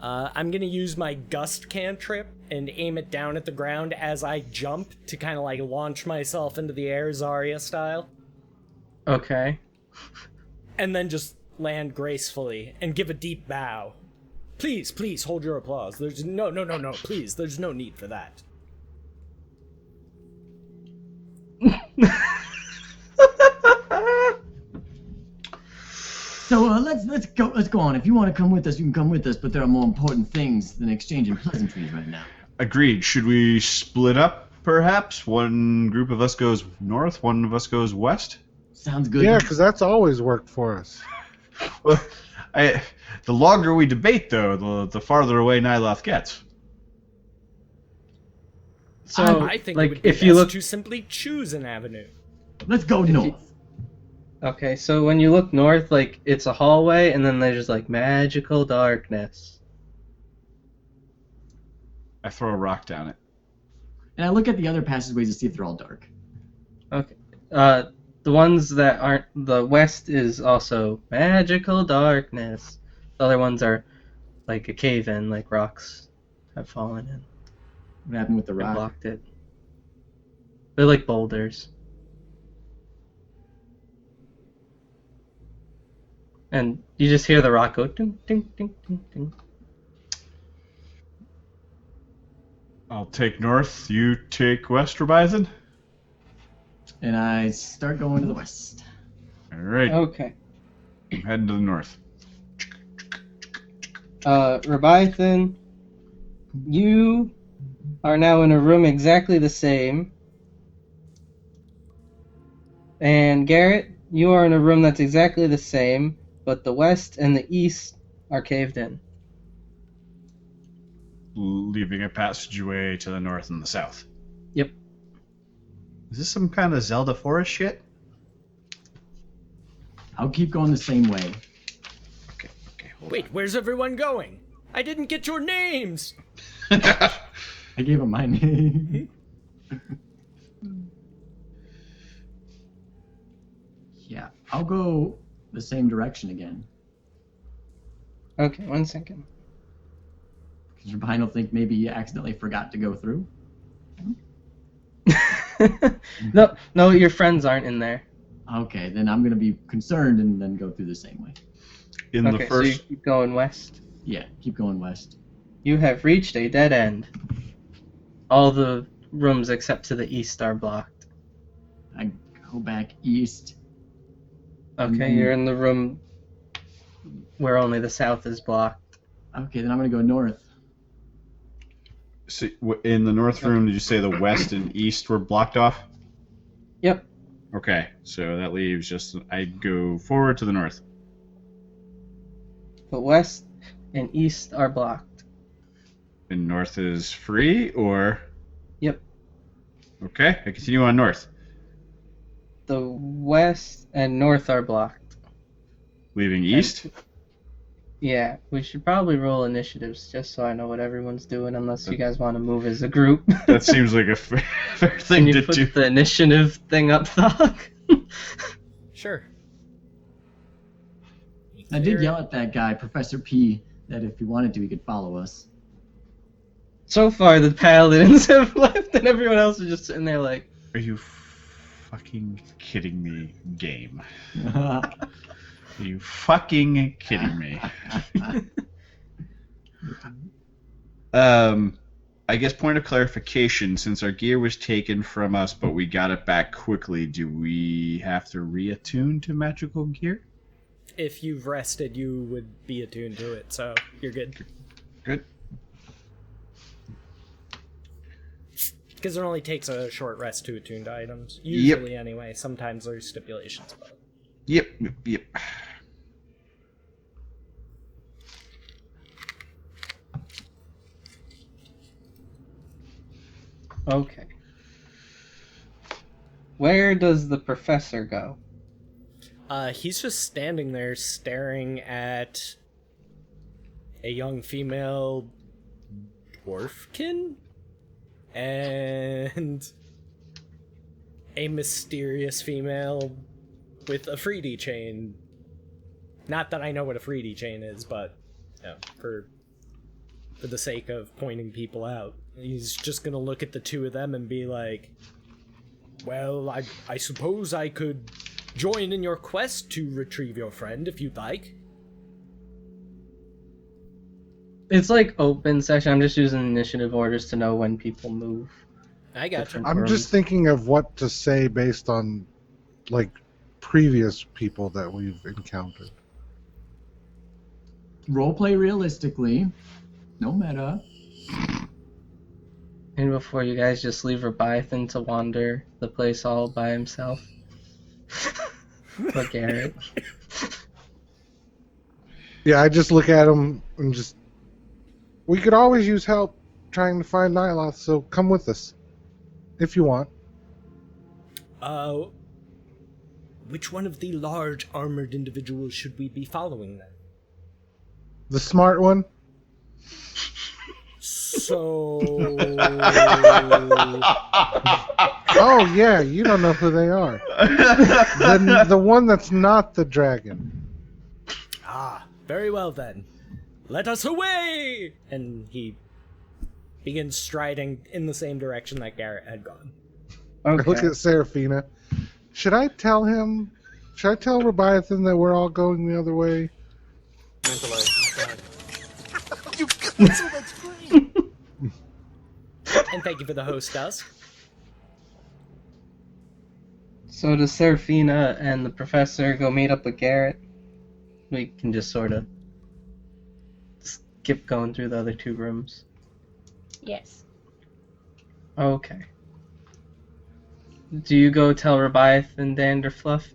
[SPEAKER 1] I'm gonna use my gust cantrip and aim it down at the ground as I jump to kind of like launch myself into the air, Zarya style.
[SPEAKER 4] Okay.
[SPEAKER 1] And then just land gracefully and give a deep bow. Please, please hold your applause. There's no, please. There's no need for that.
[SPEAKER 2] So let's go on. If you want to come with us, you can come with us. But there are more important things than exchanging pleasantries right now.
[SPEAKER 5] Agreed. Should we split up, perhaps? One group of us goes north, one of us goes west?
[SPEAKER 2] Sounds good.
[SPEAKER 6] Yeah, because that's always worked for us.
[SPEAKER 5] Well, the longer we debate, though, the farther away Nyloth gets.
[SPEAKER 4] So,
[SPEAKER 1] I think
[SPEAKER 4] like,
[SPEAKER 1] it would be
[SPEAKER 4] if
[SPEAKER 1] best
[SPEAKER 4] you look,
[SPEAKER 1] to simply choose an avenue.
[SPEAKER 2] Let's go north.
[SPEAKER 4] okay, so when you look north, like, it's a hallway, and then there's like magical darkness.
[SPEAKER 5] I throw a rock down it.
[SPEAKER 2] And I look at the other passageways to see if they're all dark.
[SPEAKER 4] Okay. The ones that aren't the west is also magical darkness. The other ones are like a cave in, like rocks have fallen in
[SPEAKER 2] What happened with the
[SPEAKER 4] and
[SPEAKER 2] rock?
[SPEAKER 4] blocked it. They're like boulders. And you just hear the rock go ding ding ding ding ding.
[SPEAKER 5] I'll take north, you take west, Rebiathan?
[SPEAKER 2] And I start going to the west.
[SPEAKER 5] Alright,
[SPEAKER 4] Okay.
[SPEAKER 5] I'm heading to the north.
[SPEAKER 4] Rebiathan, you are now in a room exactly the same. And Garrett, you are in a room that's exactly the same, but the west and the east are caved in.
[SPEAKER 5] Leaving a passageway to the north and the south.
[SPEAKER 4] Yep.
[SPEAKER 5] Is this some kind of Zelda forest shit?
[SPEAKER 2] I'll keep going the same way.
[SPEAKER 5] Okay, hold
[SPEAKER 1] Wait, where's everyone going? I didn't get your names!
[SPEAKER 5] on.
[SPEAKER 2] I gave him my name. Yeah, I'll go the same direction again.
[SPEAKER 4] Okay, 1 second.
[SPEAKER 2] Does Rabine will think maybe you accidentally forgot to go through?
[SPEAKER 4] No, your friends aren't in there.
[SPEAKER 2] Okay, then I'm gonna be concerned and then go through the same way.
[SPEAKER 5] In
[SPEAKER 4] Okay,
[SPEAKER 5] the
[SPEAKER 4] so
[SPEAKER 5] first,
[SPEAKER 4] you keep going west.
[SPEAKER 2] Yeah, keep going west.
[SPEAKER 4] You have reached a dead end. All the rooms except to the east are blocked.
[SPEAKER 2] I go back east.
[SPEAKER 4] Okay, you're in the room where only the south is blocked.
[SPEAKER 2] Okay, then I'm gonna go north.
[SPEAKER 5] so in the north room, did you say the west and east were blocked off?
[SPEAKER 4] Yep.
[SPEAKER 5] Okay, so that leaves just I go forward to the north.
[SPEAKER 4] But west and east are blocked.
[SPEAKER 5] And north is free, or
[SPEAKER 4] Yep.
[SPEAKER 5] okay, I continue on north,
[SPEAKER 4] The west and north are blocked.
[SPEAKER 5] leaving east.
[SPEAKER 4] Yeah, we should probably roll initiatives just so I know what everyone's doing, unless you guys want to move as a group.
[SPEAKER 5] That seems like a fair
[SPEAKER 4] Can
[SPEAKER 5] thing
[SPEAKER 4] you
[SPEAKER 5] to
[SPEAKER 4] put
[SPEAKER 5] do.
[SPEAKER 4] the initiative thing up, Thog?
[SPEAKER 1] Sure.
[SPEAKER 2] I did yell at that guy, Professor P, that if he wanted to, he could follow us.
[SPEAKER 4] So far, the paladins have left, and everyone else is just sitting there like,
[SPEAKER 5] Are you fucking kidding me, game? Are you fucking kidding me? I guess point of clarification, since our gear was taken from us but we got it back quickly, do we have to reattune to magical gear?
[SPEAKER 1] If you've rested, you would be attuned to it, so you're good.
[SPEAKER 5] Good.
[SPEAKER 1] Because it only takes a short rest to attune to items. Usually, anyway. Sometimes there's stipulations about it.
[SPEAKER 5] Yep.
[SPEAKER 4] okay. Where does the professor go?
[SPEAKER 1] He's just standing there staring at a young female dwarfkin and a mysterious female with a 3D chain. Not that I know what a 3D chain is, but you know, for the sake of pointing people out, he's just gonna look at the two of them and be like, well, I suppose I could join in your quest to retrieve your friend if you'd like.
[SPEAKER 4] It's like open session. I'm just using initiative orders to know when people move.
[SPEAKER 1] I gotcha.
[SPEAKER 6] I'm just thinking of what to say based on, like, previous people that we've encountered.
[SPEAKER 2] Roleplay realistically. No meta.
[SPEAKER 4] And before you guys just leave Rabithan to wander the place all by himself. Or Garrett.
[SPEAKER 6] Yeah, I just look at him and just... We could always use help trying to find Nyloth, so come with us. If you want.
[SPEAKER 1] Which one of the large armored individuals should we be following then?
[SPEAKER 6] The smart one?
[SPEAKER 1] So...
[SPEAKER 6] Oh, yeah, you don't know who they are. The one that's not the dragon.
[SPEAKER 1] Ah, very well then. Let us away! And he begins striding in the same direction that Garrett had gone.
[SPEAKER 6] I look
[SPEAKER 4] Okay.
[SPEAKER 6] at Seraphina. Should I tell Rabithan that we're all going the other way?
[SPEAKER 1] And thank you for the host, Dusk.
[SPEAKER 4] So does Seraphina and the professor go meet up with Garrett? We can just sort of skip going through the other two rooms.
[SPEAKER 3] Yes.
[SPEAKER 4] Okay. Do you go tell Rabithan and Danderfluff?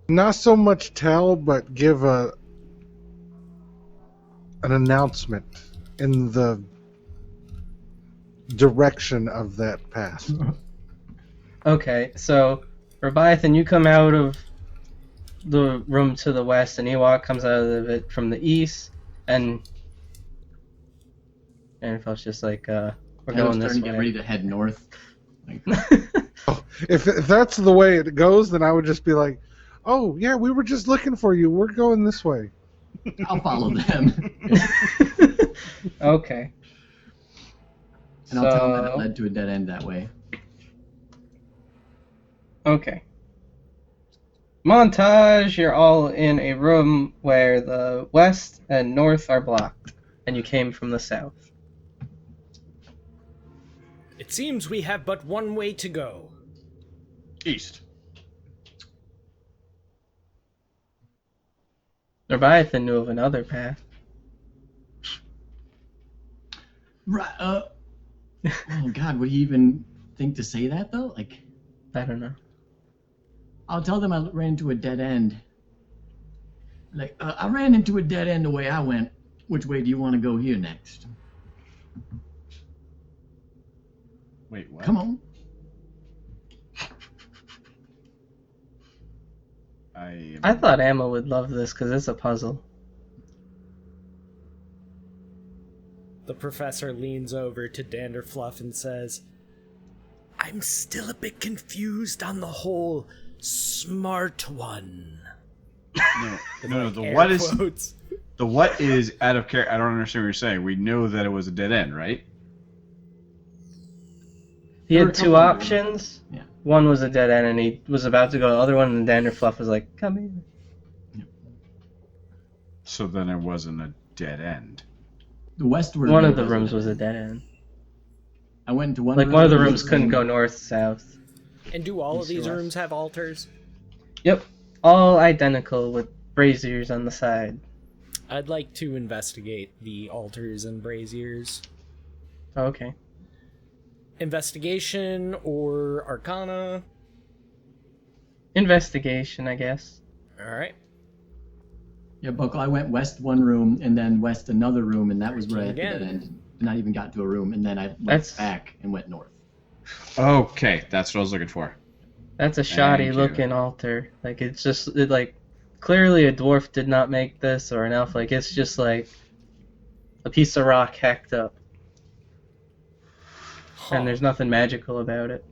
[SPEAKER 6] Not so much tell, but give an announcement in the direction of that path.
[SPEAKER 4] Okay, so Rabithan, you come out of the room to the west, and Ewok comes out of it from the east, and Danderfluff's just like, we're
[SPEAKER 2] I was
[SPEAKER 4] going this
[SPEAKER 2] starting to get
[SPEAKER 4] way.
[SPEAKER 2] ready to head north. Like,
[SPEAKER 6] If that's the way it goes, then I would just be like, oh, yeah, we were just looking for you. We're going this way.
[SPEAKER 2] I'll follow them.
[SPEAKER 4] Okay.
[SPEAKER 2] And I'll tell them that it led to a dead end that way.
[SPEAKER 4] Okay. Montage, you're all in a room where the west and north are blocked, and you came from the south.
[SPEAKER 1] It seems we have but one way to go.
[SPEAKER 5] East.
[SPEAKER 4] Leviathan knew of another path.
[SPEAKER 2] Right. Oh God, would he even think to say that though? Like,
[SPEAKER 4] I don't know.
[SPEAKER 2] I'll tell them I ran into a dead end. Like, I ran into a dead end the way I went. Which way do you want to go here next?
[SPEAKER 5] Wait, what?
[SPEAKER 2] Come on.
[SPEAKER 4] I thought Emma would love this because it's a puzzle.
[SPEAKER 1] The professor leans over to Danderfluff and says, I'm still a bit confused on the whole smart one.
[SPEAKER 5] No, the
[SPEAKER 1] Air
[SPEAKER 5] what is
[SPEAKER 1] quotes.
[SPEAKER 5] the what is out of character. I don't understand what you're saying. We know that it was a dead end, right?
[SPEAKER 4] He
[SPEAKER 2] There were
[SPEAKER 4] had
[SPEAKER 2] a
[SPEAKER 4] two
[SPEAKER 2] couple of
[SPEAKER 4] options.
[SPEAKER 2] Yeah.
[SPEAKER 4] One was a dead end, and he was about to go the other one, and Danderfluff was like, come here.
[SPEAKER 5] So then it wasn't a dead end.
[SPEAKER 2] The westward.
[SPEAKER 4] One
[SPEAKER 2] way
[SPEAKER 4] of the
[SPEAKER 2] was
[SPEAKER 4] rooms
[SPEAKER 2] a
[SPEAKER 4] was a
[SPEAKER 2] dead
[SPEAKER 4] dead end.
[SPEAKER 2] I went into one.
[SPEAKER 4] Like,
[SPEAKER 2] room,
[SPEAKER 4] one of the
[SPEAKER 2] and
[SPEAKER 4] rooms couldn't go north, south.
[SPEAKER 1] And do all of
[SPEAKER 4] East
[SPEAKER 1] these
[SPEAKER 4] or west.
[SPEAKER 1] rooms have altars?
[SPEAKER 4] Yep. All identical with braziers on the side.
[SPEAKER 1] I'd like to investigate the altars and braziers.
[SPEAKER 4] Okay.
[SPEAKER 1] Investigation or Arcana?
[SPEAKER 4] Investigation, I guess.
[SPEAKER 1] Alright.
[SPEAKER 2] Yeah, Buckle. I went west one room and then west another room, and that was where I had the
[SPEAKER 1] Again.
[SPEAKER 2] dead end. And I even got to a room, and then I went
[SPEAKER 4] That's-
[SPEAKER 2] back and went north.
[SPEAKER 5] Okay, that's what I was looking for.
[SPEAKER 4] That's a
[SPEAKER 5] Thank
[SPEAKER 4] shoddy
[SPEAKER 5] you.
[SPEAKER 4] looking altar. Like, it's just, like, clearly a dwarf did not make this, or an elf. Like, it's just, like, a piece of rock hacked up. And there's nothing magical about it.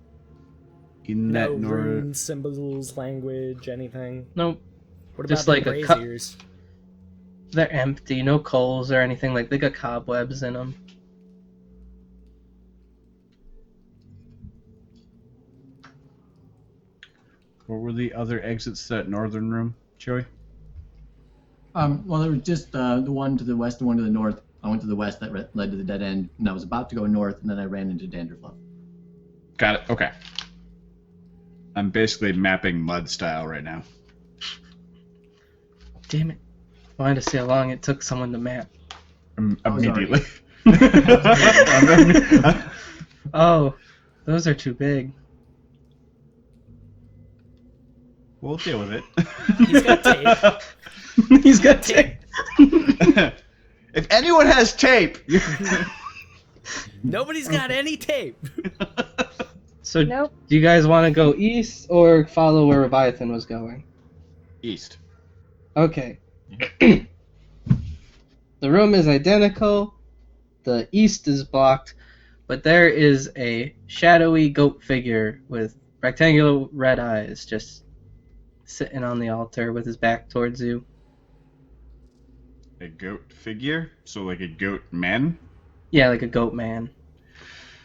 [SPEAKER 5] In
[SPEAKER 1] no
[SPEAKER 5] that north.
[SPEAKER 1] runes, symbols, language, anything.
[SPEAKER 4] Nope.
[SPEAKER 1] What
[SPEAKER 4] Just
[SPEAKER 1] about
[SPEAKER 4] like
[SPEAKER 1] the
[SPEAKER 4] a cup-
[SPEAKER 1] braziers?
[SPEAKER 4] They're empty. No coals or anything. Like, they got cobwebs in them.
[SPEAKER 5] What were the other exits to that northern room, Joey?
[SPEAKER 2] Well, there was just the one to the west and one to the north. I went to the west that led to the dead end, and I was about to go north, and then I ran into Danderfluff.
[SPEAKER 5] Got it. Okay. I'm basically mapping mud style right now.
[SPEAKER 4] Damn it. I wanted to see how long it took someone to map.
[SPEAKER 5] Immediately.
[SPEAKER 4] Oh, those are too big.
[SPEAKER 5] We'll deal with it.
[SPEAKER 1] He's got tape.
[SPEAKER 4] He's got tape.
[SPEAKER 5] If anyone has tape,
[SPEAKER 1] Nobody's got any tape.
[SPEAKER 4] So,
[SPEAKER 3] Nope.
[SPEAKER 4] do you guys want to go east or follow where Leviathan was going?
[SPEAKER 5] east.
[SPEAKER 4] Okay. The room is identical. The east is blocked, but there is a shadowy goat figure with rectangular red eyes just sitting on the altar with his back towards you.
[SPEAKER 5] A goat figure, so like a goat man.
[SPEAKER 4] Yeah, like a goat man.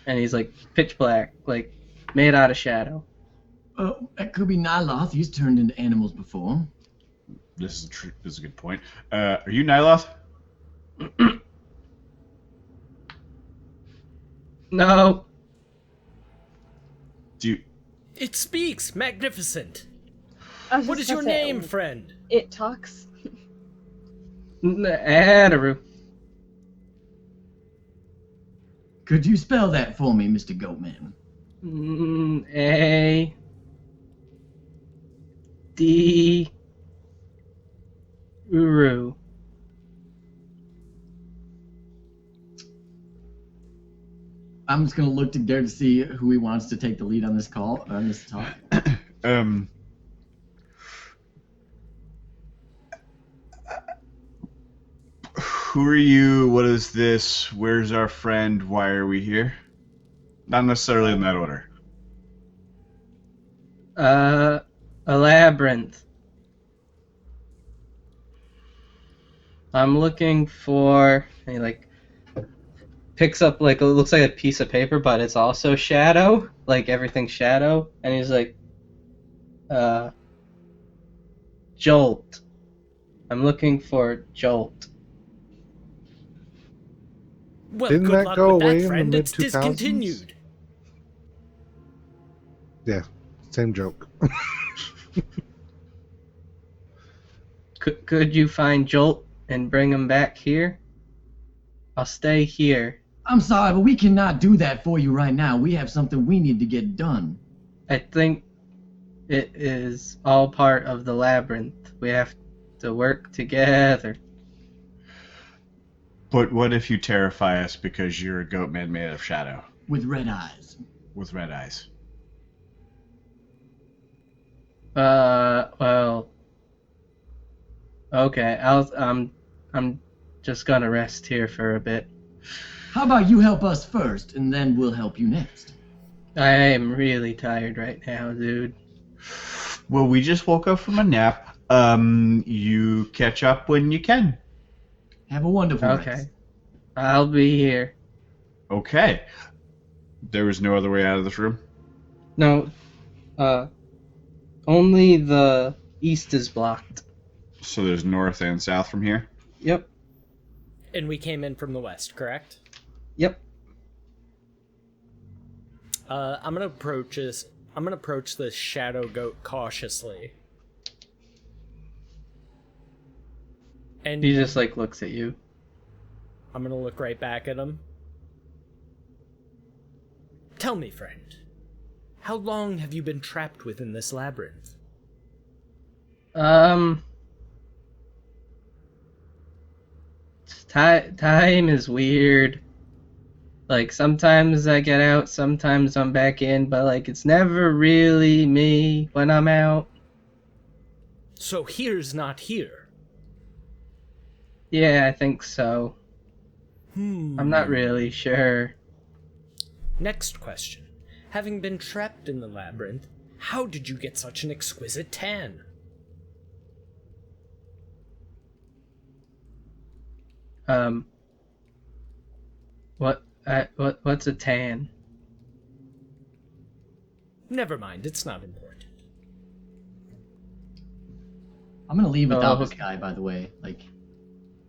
[SPEAKER 4] And he's like pitch black, like made out of shadow.
[SPEAKER 2] Oh, that could be Nyloth. He's turned into animals before.
[SPEAKER 5] This is a good point. Are you Nyloth?
[SPEAKER 4] No.
[SPEAKER 5] Do you?
[SPEAKER 1] It speaks. Magnificent.
[SPEAKER 3] I was
[SPEAKER 1] What
[SPEAKER 3] just
[SPEAKER 1] is your
[SPEAKER 3] gonna say,
[SPEAKER 1] name, friend?
[SPEAKER 3] It talks.
[SPEAKER 4] Adaru.
[SPEAKER 2] Could you spell that for me, Mr. Goatman?
[SPEAKER 4] A D Uru.
[SPEAKER 2] I'm just gonna look to Dare to see who he wants to take the lead on this call, on this talk.
[SPEAKER 5] Who are you? What is this? Where's our friend? Why are we here? Not necessarily in that order.
[SPEAKER 4] A labyrinth. I'm looking for. And he like picks up like it looks like a piece of paper, but it's also shadow, like everything's shadow. And he's like, Jolt. I'm looking for Jolt.
[SPEAKER 1] Well,
[SPEAKER 6] Didn't
[SPEAKER 1] good
[SPEAKER 6] that
[SPEAKER 1] luck
[SPEAKER 6] go
[SPEAKER 1] with
[SPEAKER 6] away
[SPEAKER 1] that,
[SPEAKER 6] in the
[SPEAKER 1] friend. It's
[SPEAKER 6] mid-2000s?
[SPEAKER 1] discontinued.
[SPEAKER 6] Yeah, same joke.
[SPEAKER 4] Could you find Jolt and bring him back here? I'll stay here.
[SPEAKER 2] I'm sorry, but we cannot do that for you right now. We have something we need to get done.
[SPEAKER 4] I think it is all part of the labyrinth. We have to work together.
[SPEAKER 5] But what if you terrify us because you're a goat man made of shadow
[SPEAKER 2] With red eyes.
[SPEAKER 5] with red eyes?
[SPEAKER 4] Well, okay. I'm just gonna rest here for a bit.
[SPEAKER 2] How about you help us first, and then we'll help you next?
[SPEAKER 4] I am really tired right now, dude.
[SPEAKER 5] Well, we just woke up from a nap. You catch up when you can.
[SPEAKER 2] Have a wonderful
[SPEAKER 4] Okay.
[SPEAKER 2] rest.
[SPEAKER 4] I'll be here.
[SPEAKER 5] Okay. There was no other way out of this room?
[SPEAKER 4] No, only the east is blocked.
[SPEAKER 5] So there's north and south from here?
[SPEAKER 4] Yep.
[SPEAKER 1] And we came in from the west, correct?
[SPEAKER 4] Yep.
[SPEAKER 1] I'm gonna approach the shadow goat cautiously. And
[SPEAKER 4] He just like looks at you.
[SPEAKER 1] I'm gonna look right back at him. Tell me, friend, how long have you been trapped within this labyrinth?
[SPEAKER 4] Time is weird. Like, sometimes I get out, sometimes I'm back in, but, like, it's never really me when I'm out.
[SPEAKER 1] So here's not here.
[SPEAKER 4] Yeah, I think so. I'm not really sure.
[SPEAKER 1] Next question. Having been trapped in the labyrinth, how did you get such an exquisite tan?
[SPEAKER 4] What's a tan?
[SPEAKER 1] Never mind, it's not important.
[SPEAKER 2] I'm gonna leave without
[SPEAKER 4] Oh,
[SPEAKER 2] this
[SPEAKER 4] okay.
[SPEAKER 2] guy, by the way. Like,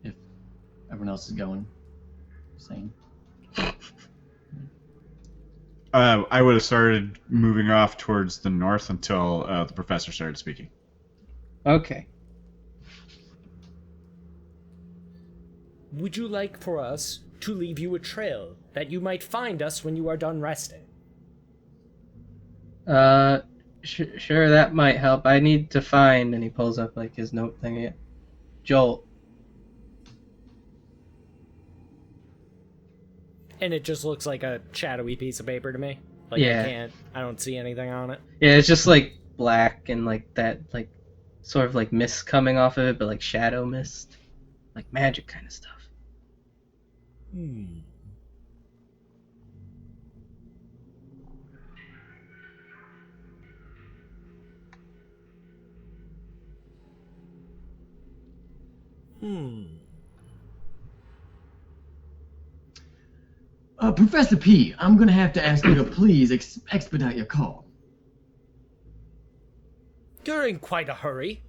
[SPEAKER 2] if everyone else is going. Same.
[SPEAKER 5] I would have started moving off towards the north until the professor started speaking.
[SPEAKER 4] Okay.
[SPEAKER 1] Would you like for us to leave you a trail that you might find us when you are done resting?
[SPEAKER 4] Sure, that might help. I need to find, and he pulls up, like, his note thing. Jolt.
[SPEAKER 1] And it just looks like a shadowy piece of paper to me. Like,
[SPEAKER 4] Yeah.
[SPEAKER 1] I don't see anything on it.
[SPEAKER 4] Yeah, it's just, like, black and, like, that, like, sort of, like, mist coming off of it, but, like, shadow mist. Like, magic kind of stuff.
[SPEAKER 2] Professor P, I'm gonna have to ask you to please expedite your call.
[SPEAKER 1] You're in quite a hurry.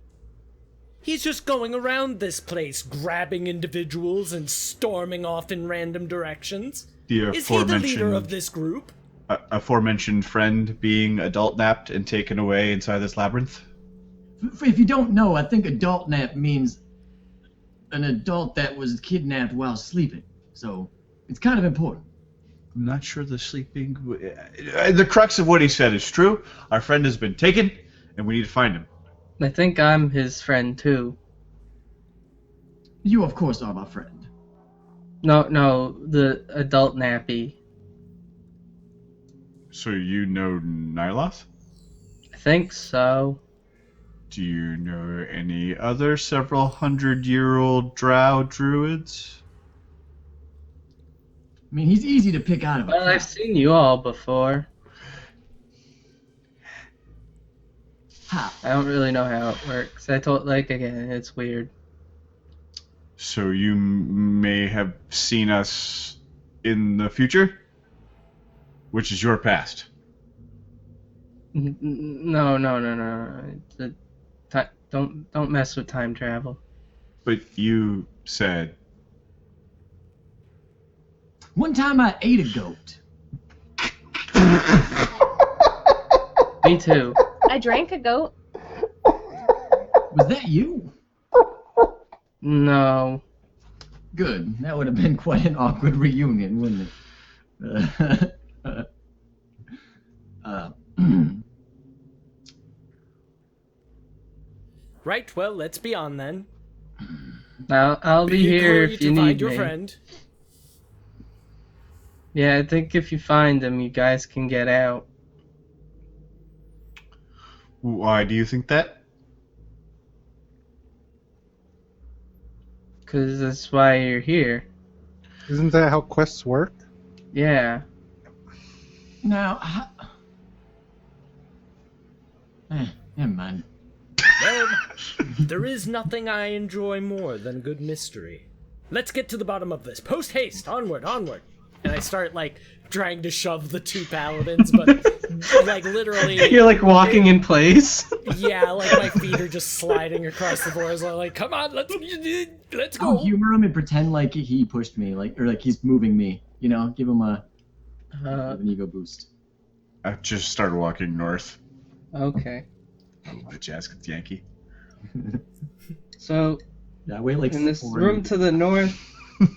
[SPEAKER 1] He's just going around this place, grabbing individuals and storming off in random directions.
[SPEAKER 5] The
[SPEAKER 1] Is he the leader
[SPEAKER 5] aforementioned,
[SPEAKER 1] of this group?
[SPEAKER 5] aforementioned friend being adult napped and taken away inside this labyrinth?
[SPEAKER 2] If you don't know, I think adult nap means an adult that was kidnapped while sleeping. So, it's kind of important.
[SPEAKER 5] I'm not sure the sleeping... The crux of what he said is true. Our friend has been taken, and we need to find him.
[SPEAKER 4] I think I'm his friend, too.
[SPEAKER 2] You, of course, are my friend.
[SPEAKER 4] No, the adult nappy.
[SPEAKER 5] So you know Nyloth?
[SPEAKER 4] I think so.
[SPEAKER 5] Do you know any other several hundred-year-old drow druids?
[SPEAKER 2] I mean, he's easy to pick out of a
[SPEAKER 4] Well,
[SPEAKER 2] crowd.
[SPEAKER 4] I've seen you all before.
[SPEAKER 2] How?
[SPEAKER 4] I don't really know how it works. I told, like, again, it's weird.
[SPEAKER 5] So you may have seen us in the future, which is your past.
[SPEAKER 4] No. Don't mess with time travel.
[SPEAKER 5] But you said
[SPEAKER 2] One time I ate a goat.
[SPEAKER 4] Me too.
[SPEAKER 3] I drank a goat.
[SPEAKER 2] Was that you?
[SPEAKER 4] No.
[SPEAKER 2] Good. That would have been quite an awkward reunion, wouldn't it?
[SPEAKER 1] Right, well, let's be on then.
[SPEAKER 4] I'll be here
[SPEAKER 1] hurry
[SPEAKER 4] if you
[SPEAKER 1] to find
[SPEAKER 4] need
[SPEAKER 1] your
[SPEAKER 4] me.
[SPEAKER 1] friend.
[SPEAKER 4] Yeah, I think if you find him, you guys can get out.
[SPEAKER 5] Why do you think that?
[SPEAKER 4] Because that's why you're here.
[SPEAKER 6] Isn't that how quests work?
[SPEAKER 4] Yeah.
[SPEAKER 2] Now, never mind.
[SPEAKER 1] Well, there is nothing I enjoy more than good mystery. Let's get to the bottom of this. Post haste, onward, onward. And I start, like, trying to shove the two paladins, but, like, literally...
[SPEAKER 4] You're like walking in place.
[SPEAKER 1] Yeah, like, my feet are just sliding across the floor. So I'm like, come on, let's
[SPEAKER 2] I'll
[SPEAKER 1] go.
[SPEAKER 2] humor him and pretend like he pushed me, like, or like he's moving me. You know, give him an ego boost.
[SPEAKER 5] I just started walking north.
[SPEAKER 4] Okay.
[SPEAKER 5] The Jazz gets Yankee.
[SPEAKER 4] So,
[SPEAKER 2] Yeah, wait like
[SPEAKER 4] in this
[SPEAKER 2] 4
[SPEAKER 4] room to the north,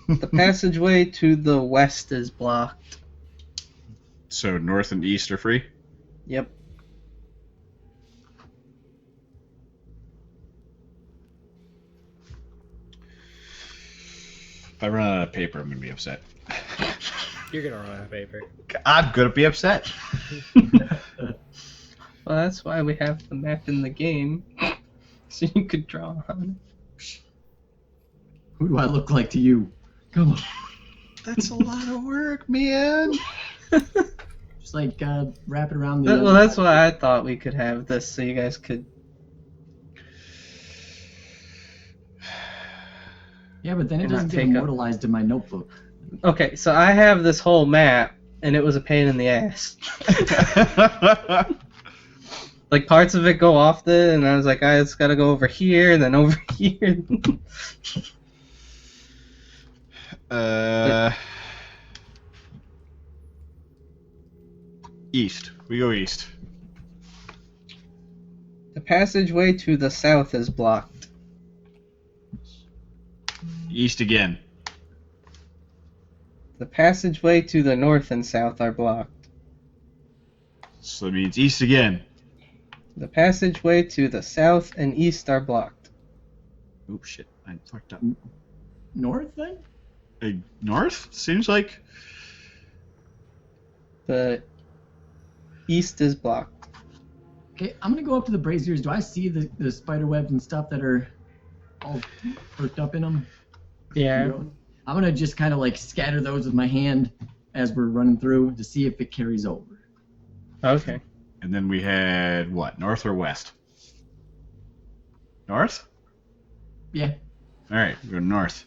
[SPEAKER 4] the passageway to the west is blocked.
[SPEAKER 5] So north and east are free?
[SPEAKER 4] Yep.
[SPEAKER 5] If I run out of paper, I'm going to be upset.
[SPEAKER 1] You're gonna run out of paper.
[SPEAKER 5] I'm going to be upset.
[SPEAKER 4] Well, that's why we have the map in the game, so you could draw on it.
[SPEAKER 2] Who do I look like to you? Come on.
[SPEAKER 5] That's a lot of work, man.
[SPEAKER 2] Just like wrap it around the.
[SPEAKER 4] Well, that's why I thought we could have this, so you guys could.
[SPEAKER 2] Yeah, but then it
[SPEAKER 4] and
[SPEAKER 2] doesn't
[SPEAKER 4] not
[SPEAKER 2] get
[SPEAKER 4] take up-
[SPEAKER 2] immortalized in my notebook.
[SPEAKER 4] Okay, so I have this whole map, and it was a pain in the ass. Like, parts of it go off and I was like, I just gotta go over here, and then over here.
[SPEAKER 5] East. We go east.
[SPEAKER 4] The passageway to the south is blocked.
[SPEAKER 5] East again.
[SPEAKER 4] The passageway to the north and south are blocked.
[SPEAKER 5] So that means east again.
[SPEAKER 4] The passageway to the south and east are blocked.
[SPEAKER 5] Oh shit, I fucked up.
[SPEAKER 2] North then?
[SPEAKER 5] North? Seems like.
[SPEAKER 4] The east is blocked.
[SPEAKER 2] Okay, I'm gonna go up to the braziers. Do I see the spider webs and stuff that are all perked up in them?
[SPEAKER 4] Yeah.
[SPEAKER 2] I'm gonna just kind of like scatter those with my hand as we're running through to see if it carries over.
[SPEAKER 4] Okay.
[SPEAKER 5] And then we had what? North or west? North?
[SPEAKER 2] Yeah.
[SPEAKER 5] Alright, we go north.